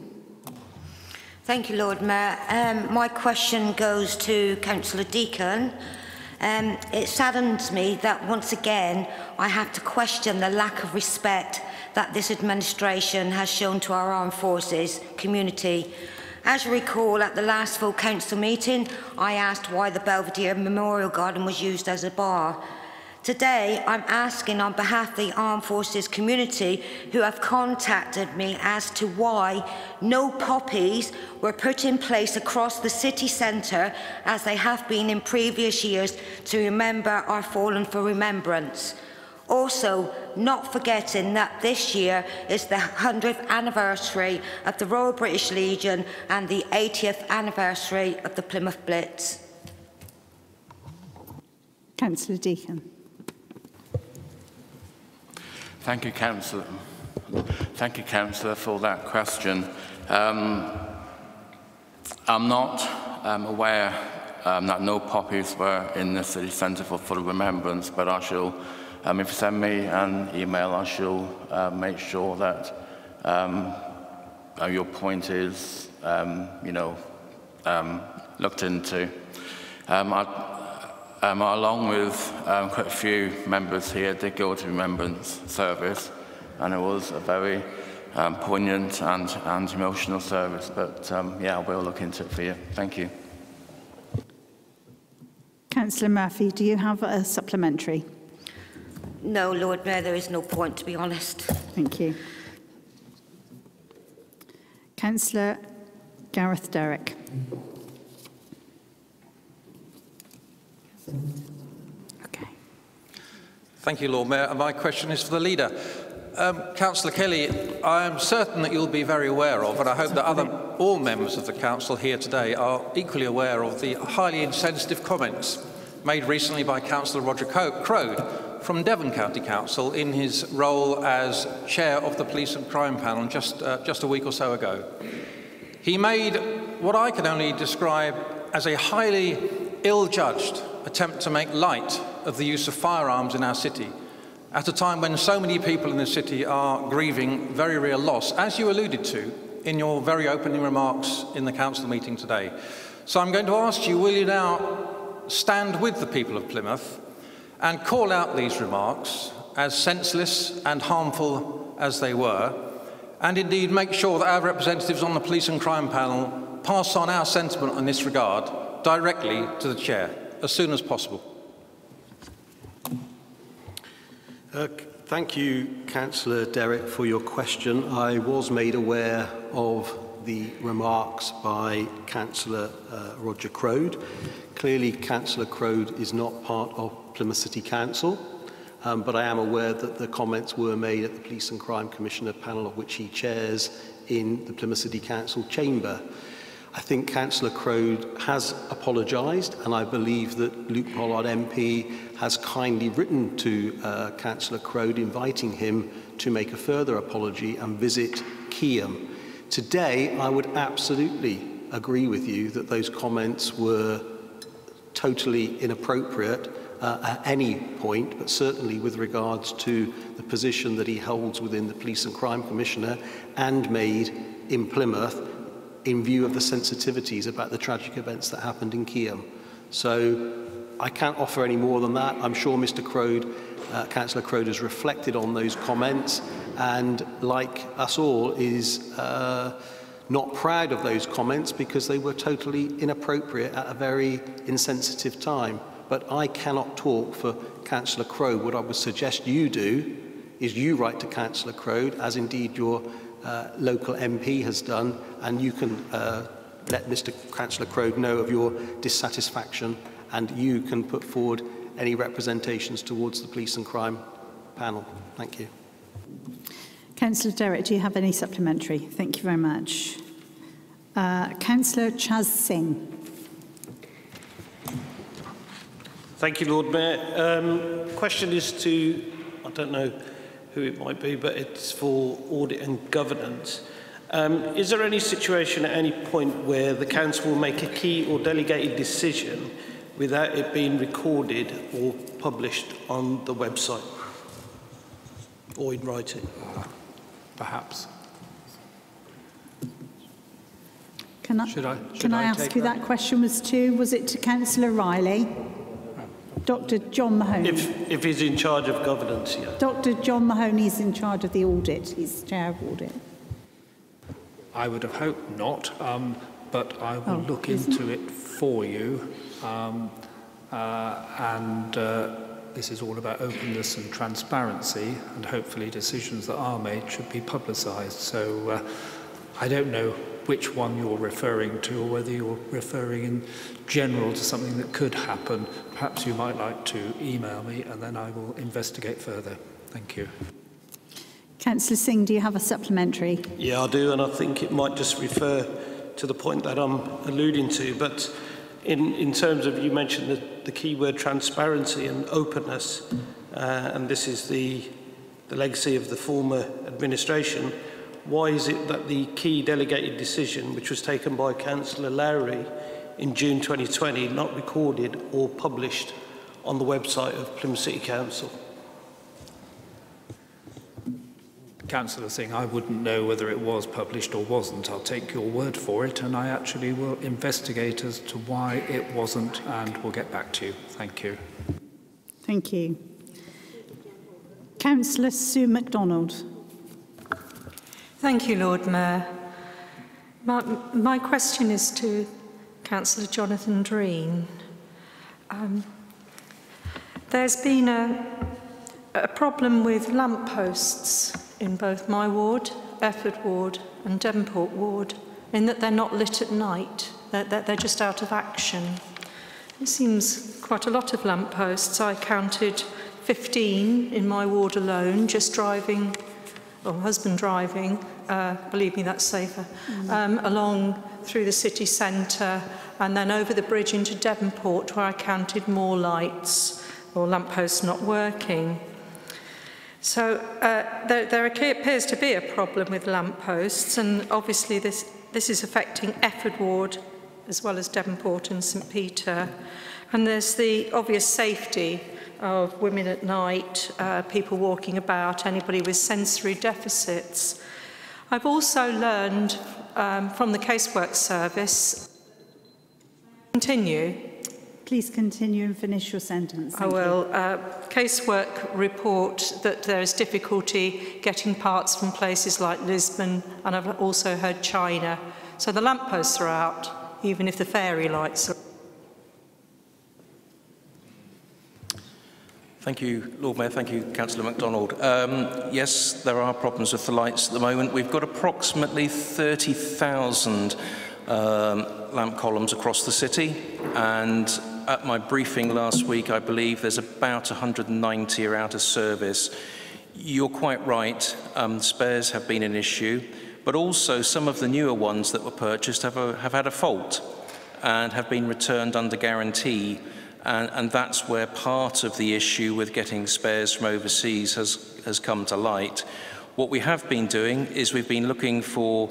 Thank you, Lord Mayor. My question goes to Councillor Deacon. It saddens me that once again I have to question the lack of respect that this administration has shown to our armed forces community. As you recall, at the last full council meeting, I asked why the Belvedere Memorial Garden was used as a bar. Today, I'm asking on behalf of the Armed Forces community who have contacted me as to why no poppies were put in place across the city centre as they have been in previous years to remember our fallen for remembrance. Also, not forgetting that this year is the 100th anniversary of the Royal British Legion and the 80th anniversary of the Plymouth Blitz. Councillor Deacon. Thank you, Councillor. Thank you, Councillor, for that question. I'm not aware that no poppies were in the city centre for full remembrance, but I shall, if you send me an email, I shall make sure that your point is, looked into. Along with quite a few members here, did go to Remembrance Service, and it was a very poignant and emotional service. But yeah, we'll look into it for you. Thank you. Councillor Murphy, do you have a supplementary? No, Lord Mayor, there is no point, to be honest. Thank you. Councillor Gareth Derrick. Thank you, Lord Mayor. My question is for the leader. Councillor Kelly, I am certain that you'll be very aware of, and I hope that all members of the Council here today are equally aware of the highly insensitive comments made recently by Councillor Roger Crode from Devon County Council in his role as Chair of the Police and Crime Panel just a week or so ago. He made what I can only describe as a highly ill-judged attempt to make light of the use of firearms in our city, at a time when so many people in the city are grieving very real loss, as you alluded to in your very opening remarks in the council meeting today. So I'm going to ask you, will you now stand with the people of Plymouth and call out these remarks as senseless and harmful as they were, and indeed make sure that our representatives on the Police and Crime Panel pass on our sentiment in this regard directly to the Chair as soon as possible? Thank you, Councillor Derrick, for your question. I was made aware of the remarks by Councillor Roger Crode. Clearly, Councillor Crode is not part of Plymouth City Council, but I am aware that the comments were made at the Police and Crime Commissioner panel, of which he chairs, in the Plymouth City Council chamber. I think Councillor Crode has apologised, and I believe that Luke Pollard MP has kindly written to Councillor Crode inviting him to make a further apology and visit Keyham. Today, I would absolutely agree with you that those comments were totally inappropriate at any point, but certainly with regards to the position that he holds within the Police and Crime Commissioner and made in Plymouth, in view of the sensitivities about the tragic events that happened in Keyham. So I can't offer any more than that. I'm sure Mr. Crode, Councillor Crode, has reflected on those comments and, like us all, is not proud of those comments because they were totally inappropriate at a very insensitive time. But I cannot talk for Councillor Crode. What I would suggest you do is you write to Councillor Crode, as indeed your local MP has done, and you can let Mr. Councillor Crode know of your dissatisfaction, and you can put forward any representations towards the Police and Crime Panel. Thank you. Councillor Derrick, do you have any supplementary? Thank you very much. Councillor Chaz Singh. Thank you, Lord Mayor. Question is to, I don't know who it might be, but it's for audit and governance. Is there any situation at any point where the council will make a key or delegated decision without it being recorded or published on the website or in writing? Perhaps. Can I ask who that question was to? Was it to Councillor Riley? Dr. John Mahoney. If he's in charge of governance, yeah. Dr. John Mahoney is in charge of the audit. He's chair of audit. I would have hoped not, but I will look into it for you. This is all about openness and transparency, and hopefully decisions that are made should be publicised. So I don't know which one you're referring to, or whether you're referring in general to something that could happen. Perhaps you might like to email me, and then I will investigate further. Thank you. Councillor Singh, do you have a supplementary? Yeah, I do, and I think it might just refer to the point that I'm alluding to. But in terms of, you mentioned the key word transparency and openness, and this is the legacy of the former administration. Why is it that the key delegated decision, which was taken by Councillor Lowry in June 2020, not recorded or published on the website of Plymouth City Council? Councillor Singh, I wouldn't know whether it was published or wasn't. I'll take your word for it, and I actually will investigate as to why it wasn't, and we'll get back to you. Thank you. Thank you. Councillor Sue MacDonald. Thank you, Lord Mayor. My question is to Councillor Jonathan Dreen. There's been a problem with lampposts in both my ward, Efford Ward and Devonport Ward, in that they're not lit at night, they're just out of action. It seems quite a lot of lampposts. I counted 15 in my ward alone, just driving or husband driving, believe me, that's safer, along through the city centre and then over the bridge into Devonport, where I counted more lights or lampposts not working. So there appears to be a problem with lampposts, and obviously this is affecting Efford Ward as well as Devonport and St Peter. And there's the obvious safety of women at night, people walking about, anybody with sensory deficits. I've also learned from the casework service. Continue. Please continue and finish your sentence. I will. Casework report that there is difficulty getting parts from places like Lisbon, and I've also heard China. So the lampposts are out, even if the fairy lights are. Thank you, Lord Mayor. Thank you, Councillor MacDonald. Yes, there are problems with the lights at the moment. We've got approximately 30,000 lamp columns across the city, and at my briefing last week, I believe there's about 190 are out of service. You're quite right, spares have been an issue, but also some of the newer ones that were purchased have had a fault and have been returned under guarantee. And that's where part of the issue with getting spares from overseas has come to light. What we have been doing is we've been looking for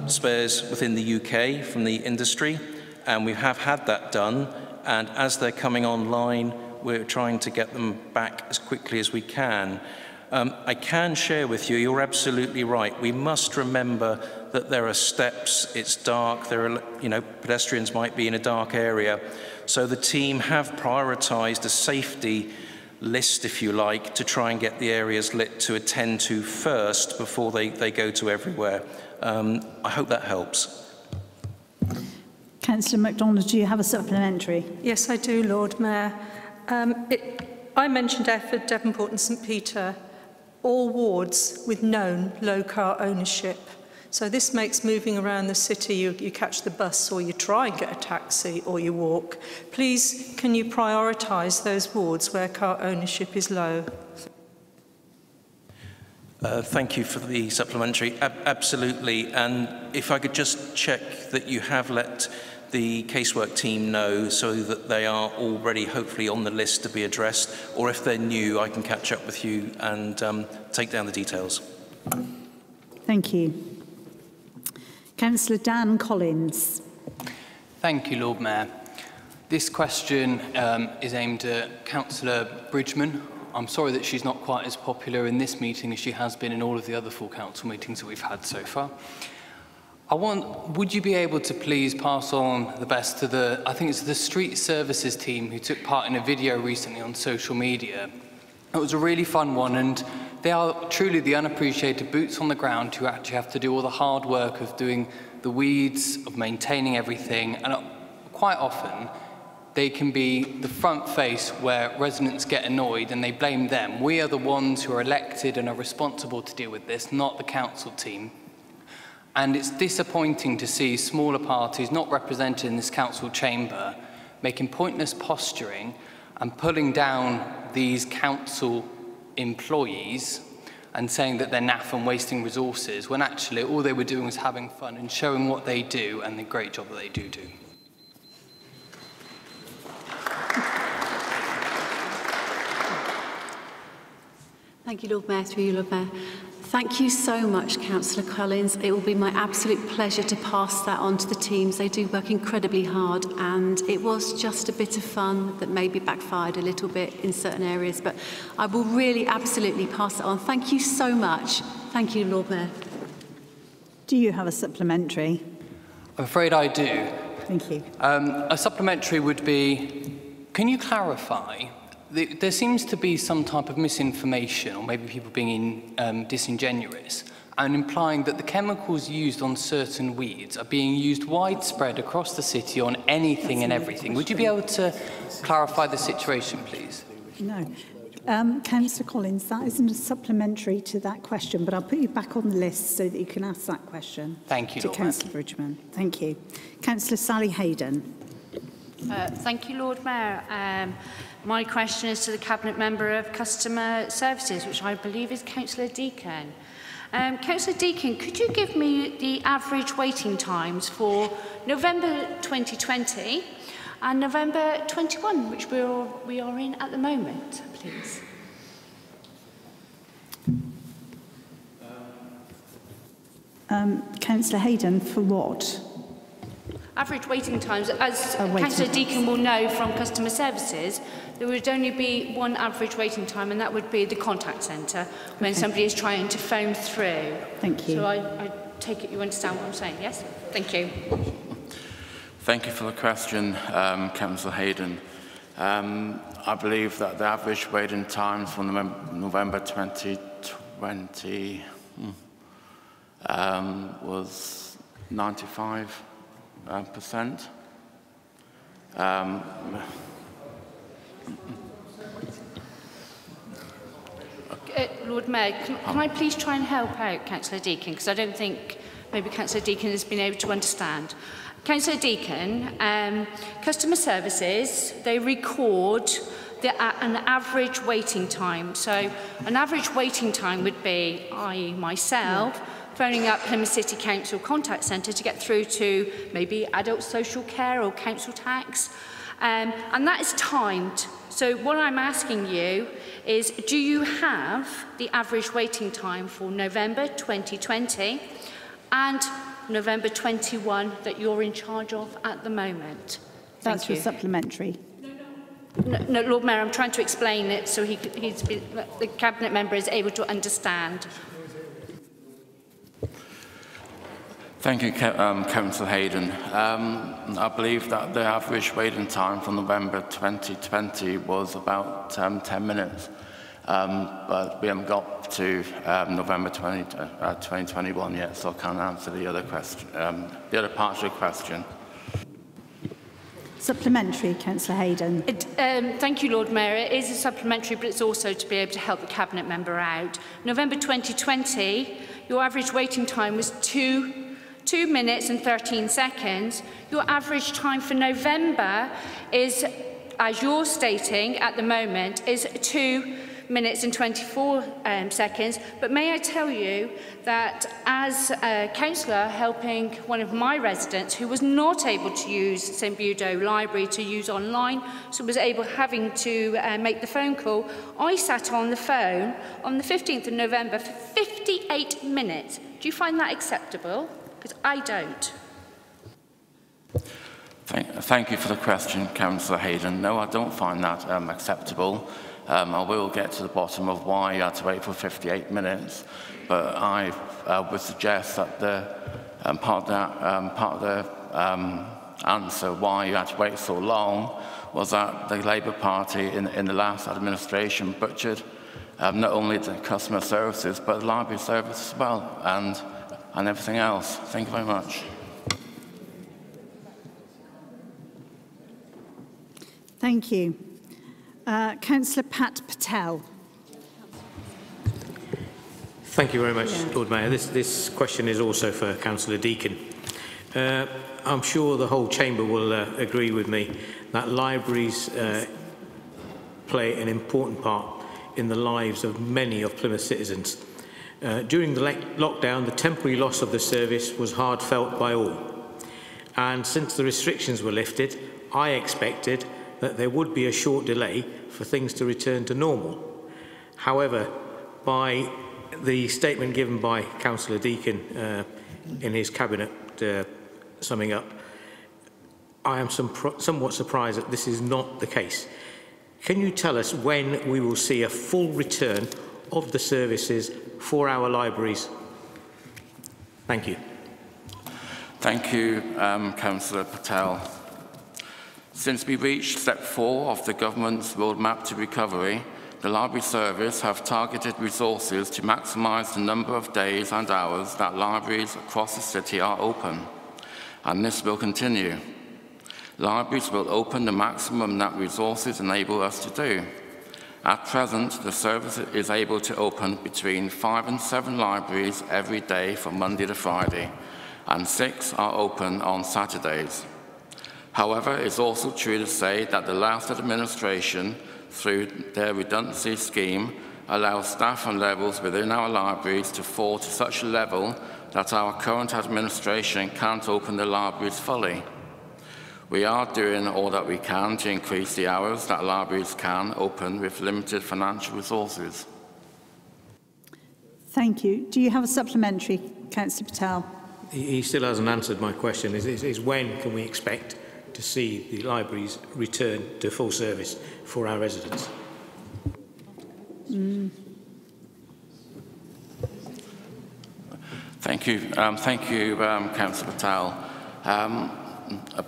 spares within the UK from the industry, and we have had that done. And as they're coming online, we're trying to get them back as quickly as we can. I can share with you, you're absolutely right. We must remember that there are steps, it's dark, there are, pedestrians might be in a dark area. So the team have prioritised a safety list, if you like, to try and get the areas lit to attend to first before they go to everywhere. I hope that helps. Councillor MacDonald, do you have a supplementary? Yes, I do, Lord Mayor. I mentioned Efford, Devonport and St Peter, all wards with known low car ownership. So this makes moving around the city, you catch the bus or you try and get a taxi or you walk. Please, can you prioritise those wards where car ownership is low? Thank you for the supplementary. Absolutely. And if I could just check that you have let the casework team know so that they are already hopefully on the list to be addressed, or if they're new, I can catch up with you and take down the details. Thank you. Councillor Dan Collins. Thank you, Lord Mayor. This question is aimed at Councillor Bridgman. I'm sorry that she's not quite as popular in this meeting as she has been in all of the other full council meetings that we've had so far. Would you be able to please pass on the best to I think it's the street services team who took part in a video recently on social media. It was a really fun one, and they are truly the unappreciated boots on the ground who actually have to do all the hard work of doing the weeds, of maintaining everything, and quite often they can be the front face where residents get annoyed and they blame them. We are the ones who are elected and are responsible to deal with this, not the council team. And it's disappointing to see smaller parties not represented in this council chamber making pointless posturing and pulling down these council employees and saying that they're naff and wasting resources, when actually all they were doing was having fun and showing what they do and the great job that they do. Thank you, Lord Mayor. Through you, Lord Mayor. Thank you so much, Councillor Collins. It will be my absolute pleasure to pass that on to the teams. They do work incredibly hard, and it was just a bit of fun that maybe backfired a little bit in certain areas, but I will really absolutely pass it on. Thank you so much. Thank you, Lord Mayor. Do you have a supplementary? I'm afraid I do. Thank you. A supplementary would be, can you clarify? There seems to be some type of misinformation, or maybe people being disingenuous, and implying that the chemicals used on certain weeds are being used widespread across the city on anything and everything. Would you be able to clarify the situation, please? No. Councillor Collins, that isn't a supplementary to that question, but I'll put you back on the list so that you can ask that question. Thank you, to Lord Councillor Bridgman. Thank you. Councillor Sally Hayden. Thank you, Lord Mayor. My question is to the Cabinet Member of Customer Services, which I believe is Councillor Deacon. Councillor Deacon, could you give me the average waiting times for November 2020 and November 21, which we are in at the moment, please? Councillor Hayden, for what? Average waiting times, as Councillor Deacon will know from Customer Services, there would only be one average waiting time, and that would be the contact centre when somebody is trying to phone through. Thank you. So I take it you understand what I'm saying, yes? Thank you. Thank you for the question, Councillor Hayden. I believe that the average waiting times for November 2020 was 95%. Lord Mayor, can I please try and help out Councillor Deacon, because I don't think maybe Councillor Deacon has been able to understand. Councillor Deacon, Customer Services, they record an average waiting time. So an average waiting time would be, i.e. myself, phoning up Plymouth City Council contact centre to get through to maybe adult social care or council tax. And that is timed. So what I'm asking you is, do you have the average waiting time for November 2020 and November 21 that you're in charge of at the moment? That's for supplementary. No, Lord Mayor, I'm trying to explain it so the Cabinet Member is able to understand. Thank you, Councillor Hayden. I believe that the average waiting time for November 2020 was about 10 minutes, but we haven't got to November 2021 yet, so I can't answer the other question, the other part of your question. Supplementary, Councillor Hayden. Thank you, Lord Mayor. It is a supplementary, but it's also to be able to help the Cabinet Member out. November 2020, your average waiting time was 2 minutes and 13 seconds. Your average time for November is, as you're stating at the moment, is 2 minutes and 24 seconds. But may I tell you that as a councillor helping one of my residents who was not able to use St Budo Library to use online, so was having to make the phone call, I sat on the phone on the 15th of November for 58 minutes. Do you find that acceptable? Because I don't. Thank you for the question, Councillor Hayden. No, I don't find that acceptable. I will get to the bottom of why you had to wait for 58 minutes, but I would suggest that the part of the answer why you had to wait so long was that the Labour Party in the last administration butchered not only the customer services but the library service as well, and everything else. Thank you very much. Thank you. Councillor Pat Patel. Thank you very much, Lord Mayor. This question is also for Councillor Deacon. I'm sure the whole chamber will agree with me that libraries play an important part in the lives of many of Plymouth citizens. During the lockdown, the temporary loss of the service was hard felt by all. And since the restrictions were lifted, I expected that there would be a short delay for things to return to normal. However, by the statement given by Councillor Deacon in his cabinet summing up, I am somewhat surprised that this is not the case. Can you tell us when we will see a full return of the services for our libraries? Thank you. Thank you, Councillor Patel. Since we reached step 4 of the government's roadmap to recovery, the library service have targeted resources to maximise the number of days and hours that libraries across the city are open, and this will continue. Libraries will open the maximum that resources enable us to do. At present, the service is able to open between 5 and 7 libraries every day from Monday to Friday, and 6 are open on Saturdays. However, it's also true to say that the last administration, through their redundancy scheme, allowed staff and levels within our libraries to fall to such a level that our current administration can't open the libraries fully. We are doing all that we can to increase the hours that libraries can open with limited financial resources. Thank you. Do you have a supplementary, Councillor Patel? He still hasn't answered my question. Is when can we expect to see the libraries return to full service for our residents? Thank you, Councillor Patel.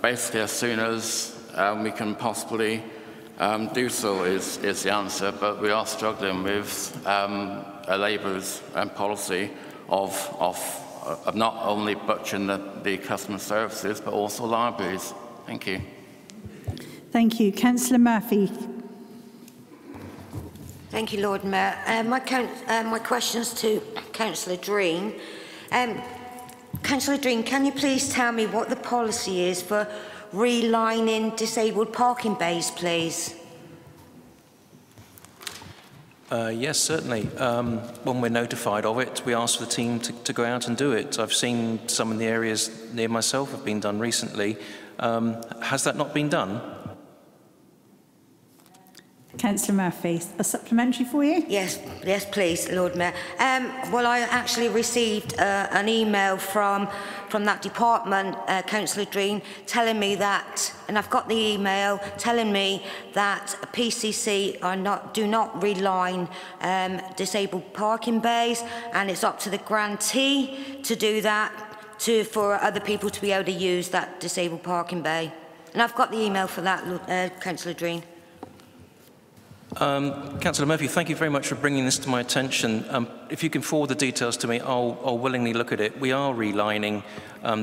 Basically, as soon as we can possibly do so is the answer, but we are struggling with a Labour's policy of not only butchering the customer services, but also libraries. Thank you. Thank you. Councillor Murphy. Thank you, Lord Mayor. My question's to Councillor Dreen. Councillor Dreen, can you please tell me what the policy is for relining disabled parking bays, please? Yes, certainly. When we're notified of it, we ask for the team to go out and do it. I've seen some in the areas near myself have been done recently. Has that not been done? Councillor Murphy, a supplementary for you? Yes, please, Lord Mayor. Well, I actually received an email from that department, Councillor Dreen, telling me that, and I've got the email telling me that PCC do not reline disabled parking bays, and it's up to the grantee to do that for other people to be able to use that disabled parking bay. And I've got the email for that, Councillor Dreen. Councillor Murphy, thank you very much for bringing this to my attention. If you can forward the details to me, I'll willingly look at it. We are relining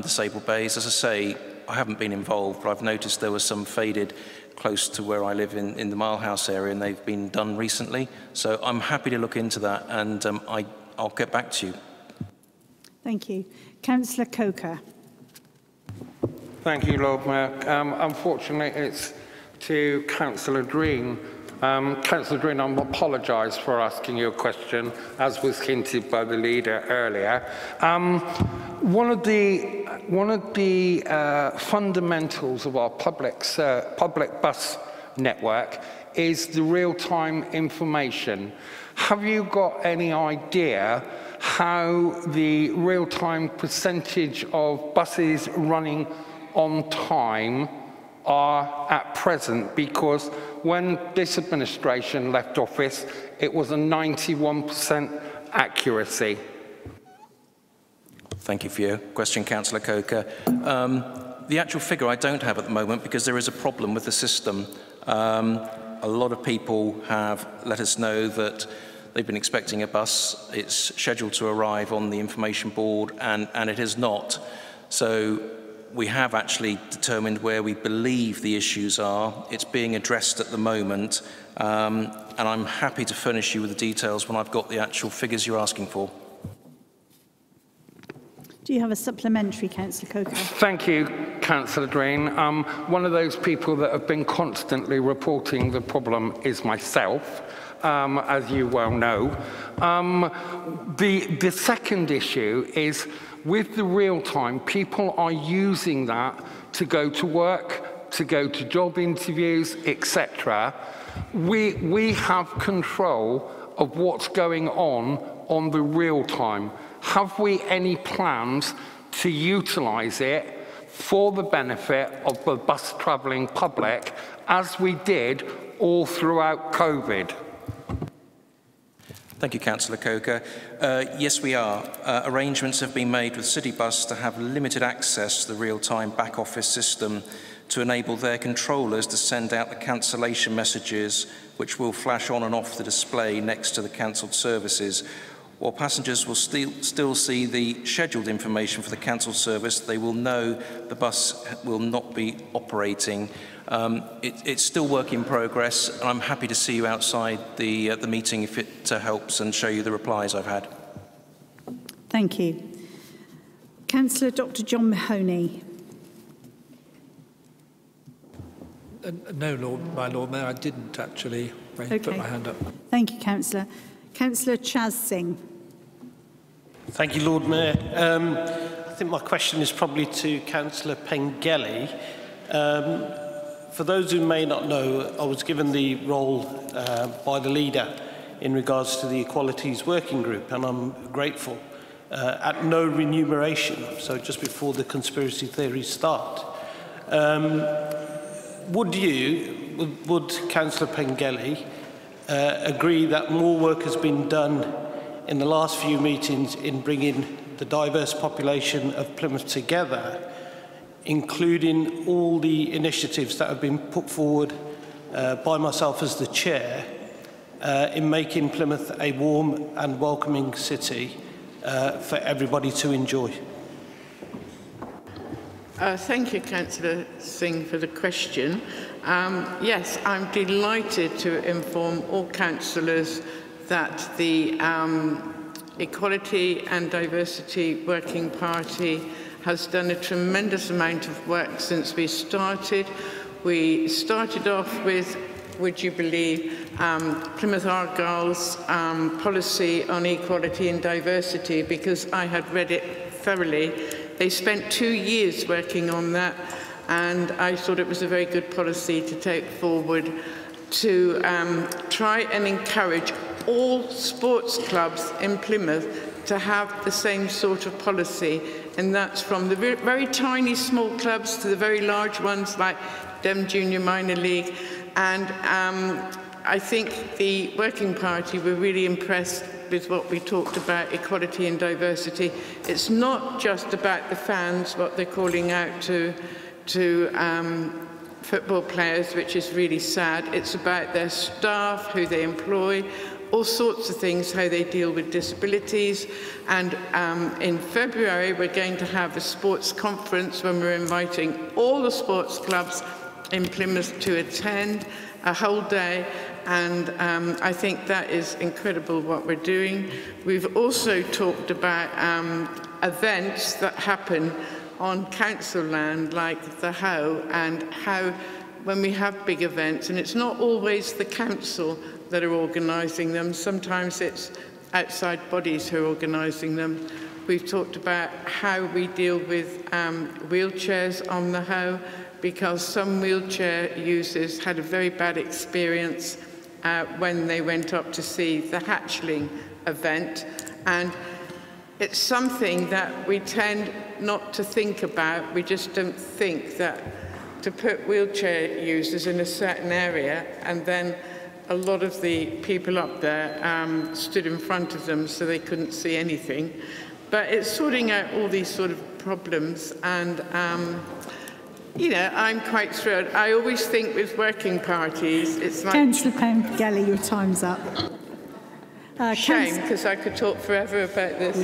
disabled bays. As I say, I haven't been involved, but I've noticed there was some faded close to where I live in the Milehouse area, and they've been done recently. So I'm happy to look into that, and I'll get back to you. Thank you. Councillor Coker. Thank you, Lord Mayor. Unfortunately, it's to Councillor Dreen. Councillor Dreen, I apologise for asking you a question, as was hinted by the leader earlier. One of the fundamentals of our public bus network is the real-time information. Have you got any idea how the real-time percentage of buses running on time are at present? Because when this administration left office, it was a 91% accuracy. Thank you for your question, Councillor Coker. The actual figure I don't have at the moment because there is a problem with the system. A lot of people have let us know that they've been expecting a bus. It's scheduled to arrive on the information board and it is not. So we have actually determined where we believe the issues are. It's being addressed at the moment, and I'm happy to furnish you with the details when I've got the actual figures you're asking for. Do you have a supplementary, Councillor Coker? Thank you, Councillor Dreen. One of those people that have been constantly reporting the problem is myself, as you well know. The second issue is, with the real time, people are using that to go to work, to go to job interviews, etc. We have control of what's going on the real time. Have we any plans to utilise it for the benefit of the bus travelling public, as we did all throughout COVID? Thank you, Councillor Coker. Yes, we are. Arrangements have been made with Citybus to have limited access to the real-time back office system to enable their controllers to send out the cancellation messages, which will flash on and off the display next to the cancelled services. While passengers will still see the scheduled information for the cancelled service, they will know the bus will not be operating. It's still work in progress, and I'm happy to see you outside the meeting if it helps and show you the replies I've had. Thank you. Councillor Dr. John Mahoney. No, my Lord Mayor, I didn't actually put my hand up. Thank you, Councillor. Councillor Chaz Singh. Thank you, Lord Mayor. I think my question is probably to Councillor Pengelly. For those who may not know, I was given the role by the leader in regards to the Equalities Working Group, and I'm grateful. At no remuneration, so just before the conspiracy theories start. Would Councillor Pengelly agree that more work has been done in the last few meetings in bringing the diverse population of Plymouth together, including all the initiatives that have been put forward by myself as the chair in making Plymouth a warm and welcoming city for everybody to enjoy? Thank you, Councillor Singh, for the question. Yes, I'm delighted to inform all councillors that the Equality and Diversity Working Party has done a tremendous amount of work since we started. We started off with, would you believe, Plymouth Argyle's policy on equality and diversity, because I had read it thoroughly. They spent 2 years working on that, and I thought it was a very good policy to take forward to try and encourage all sports clubs in Plymouth to have the same sort of policy, and that's from the very tiny small clubs to the very large ones like Devon Junior Minor League. And I think the Working Party were really impressed with what we talked about, equality and diversity. It's not just about the fans, what they're calling out to football players, which is really sad. It's about their staff, who they employ, all sorts of things, how they deal with disabilities. And in February, we're going to have a sports conference when we're inviting all the sports clubs in Plymouth to attend a whole day. And I think that is incredible what we're doing. We've also talked about events that happen on council land, like the How, and how when we have big events, and it's not always the council that are organising them, sometimes it's outside bodies who are organising them. We've talked about how we deal with wheelchairs on the How, because some wheelchair users had a very bad experience when they went up to see the Hatchling event, and it's something that we tend not to think about. We just don't think that to put wheelchair users in a certain area, and then a lot of the people up there stood in front of them so they couldn't see anything. But it's sorting out all these sort of problems, and you know, I'm quite thrilled. I always think with working parties, it's like... Councillor Pengelly, your time's up. Shame, because I could talk forever about this.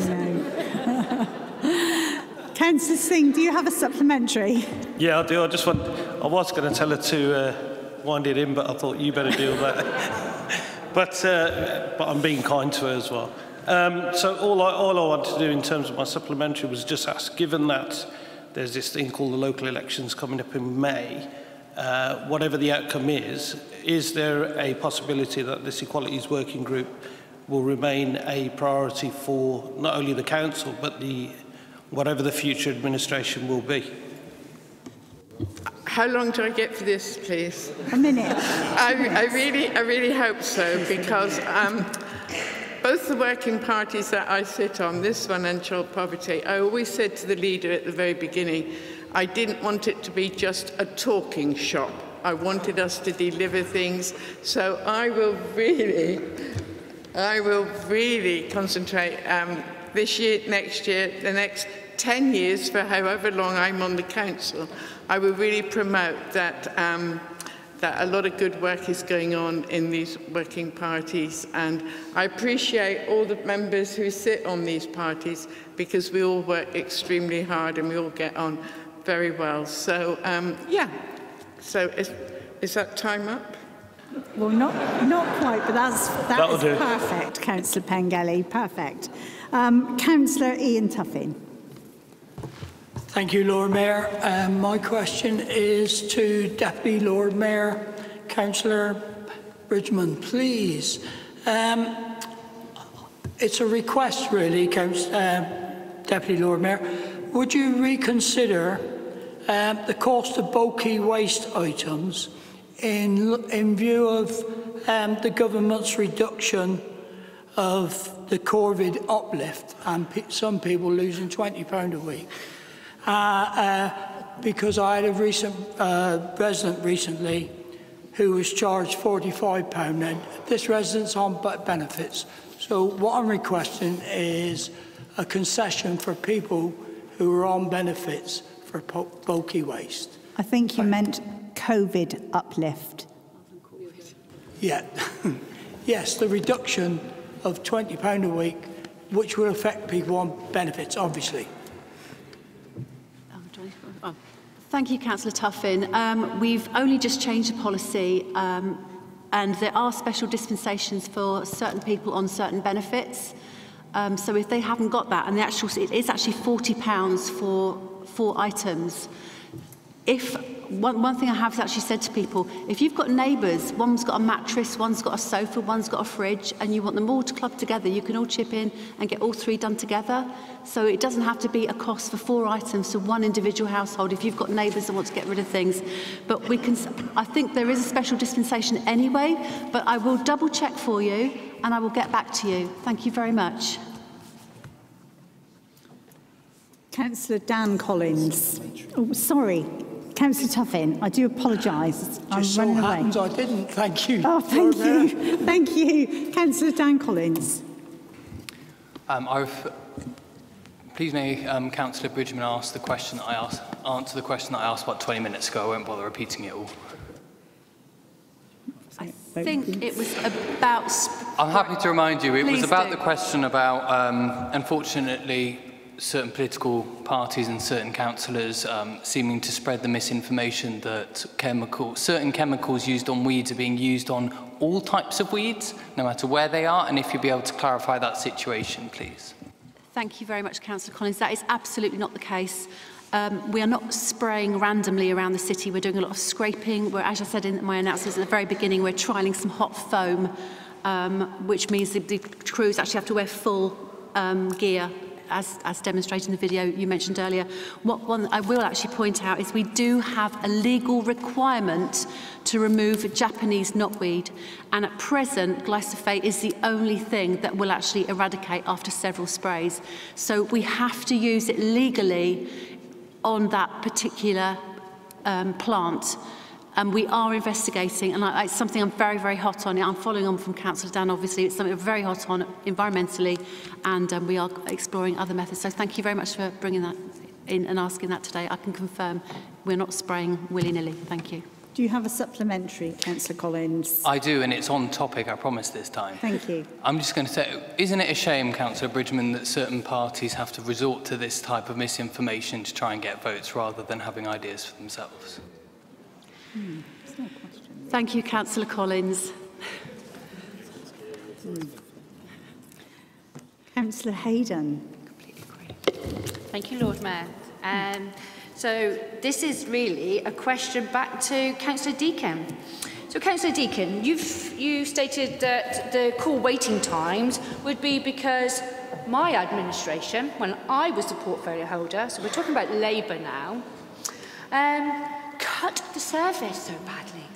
Councillor Singh, do you have a supplementary? Yeah, I do. I was going to tell her to wind it in, but I thought you better deal with that. but I'm being kind to her as well. So all I want to do in terms of my supplementary was just ask, given that there's this thing called the local elections coming up in May, whatever the outcome is there a possibility that this Equalities Working Group will remain a priority for not only the council, but whatever the future administration will be? How long do I get for this, please? A minute. I really hope so, because both the working parties that I sit on, this one and child poverty, I always said to the leader at the very beginning, I didn't want it to be just a talking shop. I wanted us to deliver things. So I will really concentrate this year, next year, the next 10 years, for however long I'm on the council. I will really promote that that a lot of good work is going on in these working parties, and I appreciate all the members who sit on these parties, because we all work extremely hard and we all get on very well. So yeah, so is that time up? Well, not quite, but that is perfect, Councillor Pengelly, perfect. Councillor Ian Tuffin. Thank you, Lord Mayor. My question is to Deputy Lord Mayor, Councillor Bridgman, please. It's a request, really, Deputy Lord Mayor. Would you reconsider the cost of bulky waste items in view of the government's reduction of the COVID uplift and some people losing £20 a week? Because I had a resident recently who was charged £45, and this resident's on benefits. So what I'm requesting is a concession for people who are on benefits for bulky waste. I think you meant COVID uplift. Yeah. Yes, the reduction of £20 a week, which will affect people on benefits, obviously. Thank you, Councillor Tuffin. We've only just changed the policy, and there are special dispensations for certain people on certain benefits. So if they haven't got that, and it is actually £40 for 4 items. If one thing I have actually said to people, if you've got neighbours, one's got a mattress, one's got a sofa, one's got a fridge, and you want them all to club together, you can all chip in and get all 3 done together. So it doesn't have to be a cost for 4 items to one individual household if you've got neighbours that want to get rid of things. But we can, I think there is a special dispensation anyway, but I will double check for you and I will get back to you. Thank you very much. Councillor Dan Collins. Oh, sorry. Councillor Tuffin, I do apologise. I'm running away. I didn't. Thank you. Oh, thank you. Thank you. Councillor Dan Collins. Please may Councillor Bridgman answer the question that I asked about 20 minutes ago. I won't bother repeating it all. I think it was about... I'm happy to remind you, it was about the question about, unfortunately, certain political parties and certain councillors seeming to spread the misinformation that certain chemicals used on weeds are being used on all types of weeds, no matter where they are, and if you'd be able to clarify that situation, please. Thank you very much, Councillor Collins. That is absolutely not the case. We are not spraying randomly around the city. We're doing a lot of scraping. We're, as I said in my announcements at the very beginning, we're trialling some hot foam, which means the crews actually have to wear full gear, as demonstrated in the video you mentioned earlier. One I will actually point out is we do have a legal requirement to remove Japanese knotweed, and at present glyphosate is the only thing that will actually eradicate after several sprays. So we have to use it legally on that particular plant. And we are investigating, and it's something I'm very, very hot on. I'm following on from Councillor Dan, obviously. It's something we're very hot on environmentally, and we are exploring other methods. So thank you very much for bringing that in and asking that today. I can confirm we're not spraying willy-nilly. Thank you. Do you have a supplementary, Councillor Collins? I do, and it's on topic, I promise this time. Thank you. I'm just going to say, isn't it a shame, Councillor Bridgman, that certain parties have to resort to this type of misinformation to try and get votes rather than having ideas for themselves? Thank you, Councillor Collins. Councillor Hayden. Thank you, Lord Mayor. So this is really a question back to Councillor Deakin. So, Councillor Deakin, you stated that the call waiting times would be because my administration, when I was the portfolio holder, so we're talking about Labour now, cut the service so badly.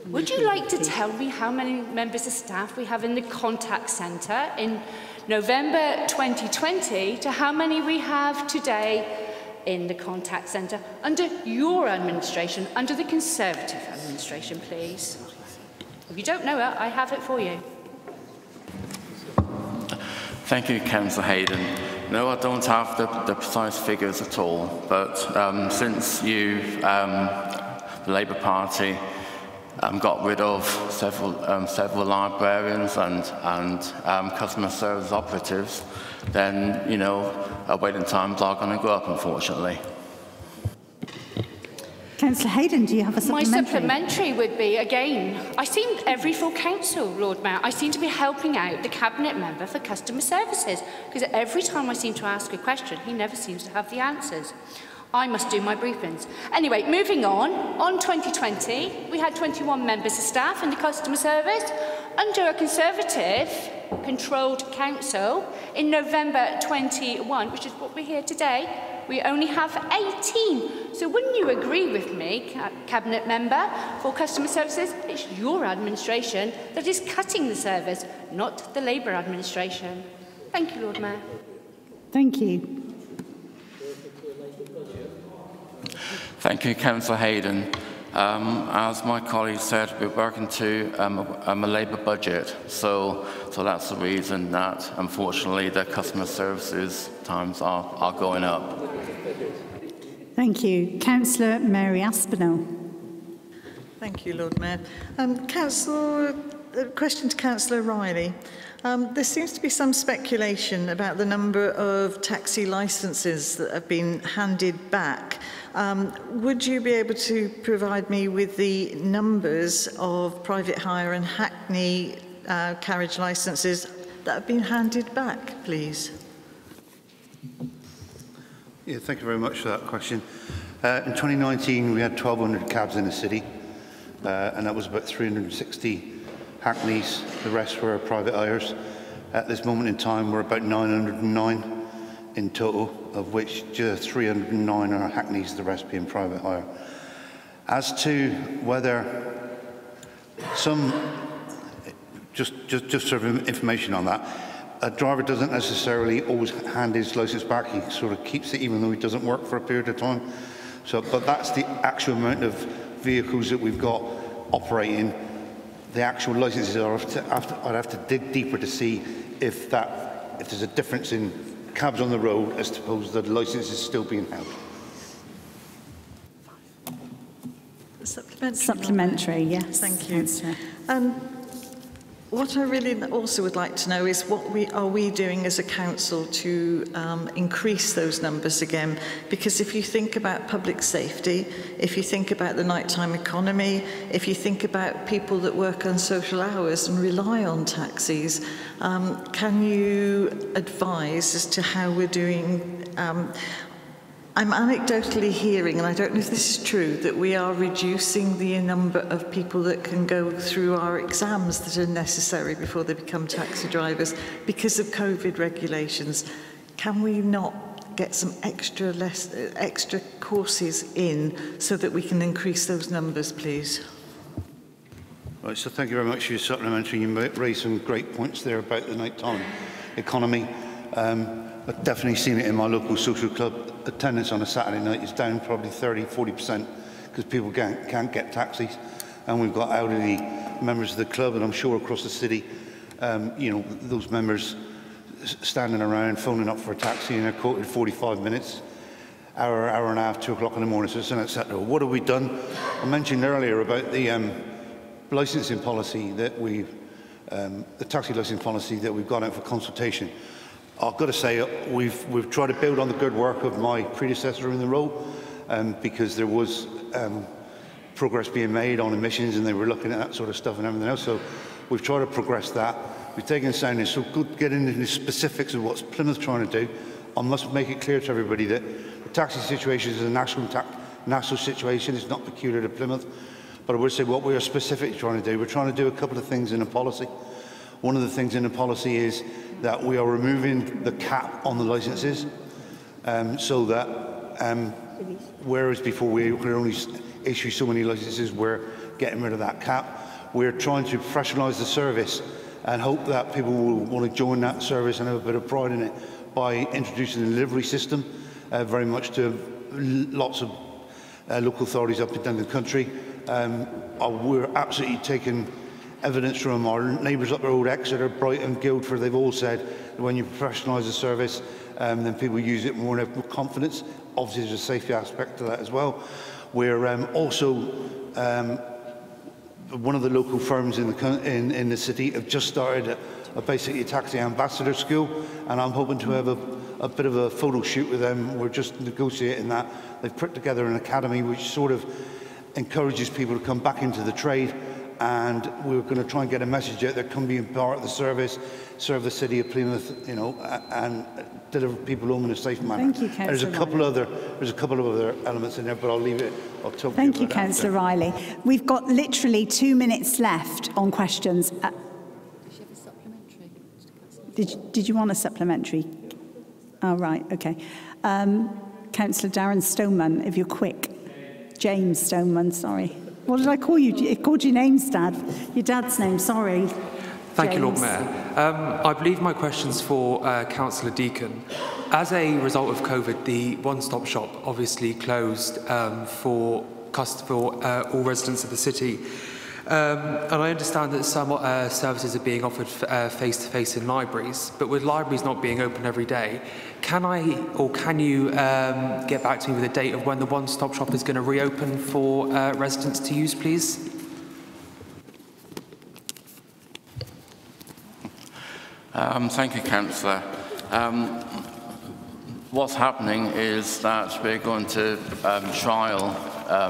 Would you like to tell me how many members of staff we have in the contact centre in November 2020 to how many we have today in the contact centre under your administration, under the Conservative administration, please? If you don't know it, I have it for you. Thank you, Councillor Hayden. No, I don't have the precise figures at all, but since you, the Labour Party, got rid of several librarians and customer service operatives, then, you know, our waiting times are going to go up, unfortunately. Councillor Hayden, do you have a supplementary? My supplementary would be, again, I seem every full council, Lord Mayor, I seem to be helping out the Cabinet Member for Customer Services, because every time I seem to ask a question, he never seems to have the answers. I must do my briefings. Anyway, moving on 2020, we had 21 members of staff in the customer service. Under a Conservative-controlled council, in November 21, which is what we're here today, we only have 18. So wouldn't you agree with me, Cabinet Member for Customer Services? It's your administration that is cutting the service, not the Labour administration. Thank you, Lord Mayor. Thank you. Thank you, Councillor Hayden. As my colleague said, we're working to a Labour budget, so that's the reason that, unfortunately, the customer services times are going up. Thank you. Councillor Mary Aspinall. Thank you, Lord Mayor. Question to Councillor Riley. There seems to be some speculation about the number of taxi licences that have been handed back. Would you be able to provide me with the numbers of private hire and hackney carriage licences that have been handed back, please? Yeah, thank you very much for that question. In 2019, we had 1,200 cabs in the city, and that was about 360 hackneys. The rest were private hires. At this moment in time, we're about 909 in total, of which just 309 are hackneys, the rest being private hire. As to whether some, just sort of information on that, a driver doesn't necessarily always hand his licence back. He sort of keeps it even though he doesn't work for a period of time. So, but that's the actual amount of vehicles that we've got operating. The actual licences, I'd have to dig deeper to see if there's a difference in cabs on the road as to suppose the licence is still being held. Supplementary, yes. Thank you. What I really also would like to know is what are we doing as a council to increase those numbers again? Because if you think about public safety, if you think about the nighttime economy, if you think about people that work on social hours and rely on taxis, can you advise as to how we're doing? I'm anecdotally hearing, and I don't know if this is true, that we are reducing the number of people that can go through our exams that are necessary before they become taxi drivers because of COVID regulations. Can we not get some extra courses in so that we can increase those numbers, please? Right, so thank you very much for your supplementary. You raised some great points there about the nighttime economy. I've definitely seen it in my local social club. Attendance on a Saturday night is down probably 30–40% because people can't get taxis, and we've got elderly members of the club, and I'm sure across the city, you know, those members standing around phoning up for a taxi and they're quoted 45 minutes, hour and a half, 2 o'clock in the morning, so etc. What have we done? I mentioned earlier about the licensing policy that the taxi licensing policy that we've got out for consultation. I've got to say, we've tried to build on the good work of my predecessor in the role, because there was progress being made on emissions, and they were looking at that sort of stuff and everything else. So we've tried to progress that. We've taken soundness. So get into the specifics of what Plymouth trying to do. I must make it clear to everybody that the taxi situation is a national situation. It's not peculiar to Plymouth. But I would say what we are specifically trying to do, we're trying to do a couple of things in the policy. One of the things in the policy is that we are removing the cap on the licences, so that whereas before we could only issue so many licences, we're getting rid of that cap. We're trying to professionalise the service and hope that people will want to join that service and have a bit of pride in it by introducing a delivery system, very much to lots of local authorities up and down the country. We're absolutely taking evidence from our neighbours up the road, Exeter, Brighton, Guildford. They've all said that when you professionalise the service, then people use it more and have more confidence. Obviously, there's a safety aspect to that as well. We're also one of the local firms in the city have just started basically a taxi ambassador school, and I'm hoping to have a bit of a photo shoot with them. We're just negotiating that. They've put together an academy which sort of encourages people to come back into the trade, and we're going to try and get a message out that can be part of the service, serve the city of Plymouth, you know, and deliver people home in a safe manner. Thank you, Councillor There's a couple of other elements in there, but I'll leave it. I'll talk Thank to you, about Councillor Riley. We've got literally 2 minutes left on questions. Did you want a supplementary? Oh, right, okay. Councillor Darren Stoneman, if you're quick. James Stoneman, sorry. What did I call you? It called your name, Dad. Your dad's name, sorry. Thank you, Lord James. Mayor. I believe my question's for Councillor Deacon. As a result of COVID, the one-stop shop obviously closed for all residents of the city. And I understand that some services are being offered face-to-face in libraries, but with libraries not being open every day, can you get back to me with a date of when the one-stop shop is going to reopen for residents to use, please? Thank you, Councillor. What's happening is that we're going to trial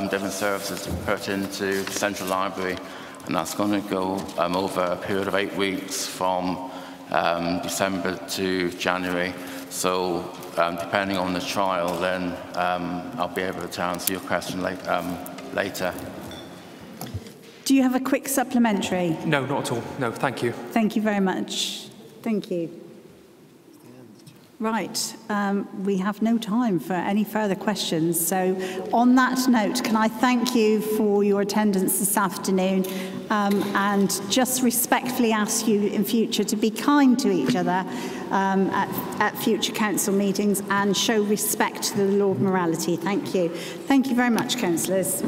different services to put into the Central Library, and that's going to go over a period of 8 weeks from December to January. So depending on the trial, then I'll be able to answer your question later. Do you have a quick supplementary? No, not at all. No, thank you. Thank you very much. Thank you. Right, we have no time for any further questions. So on that note, can I thank you for your attendance this afternoon and just respectfully ask you in future to be kind to each other at future council meetings and show respect to the law of morality. Thank you. Thank you very much, councillors.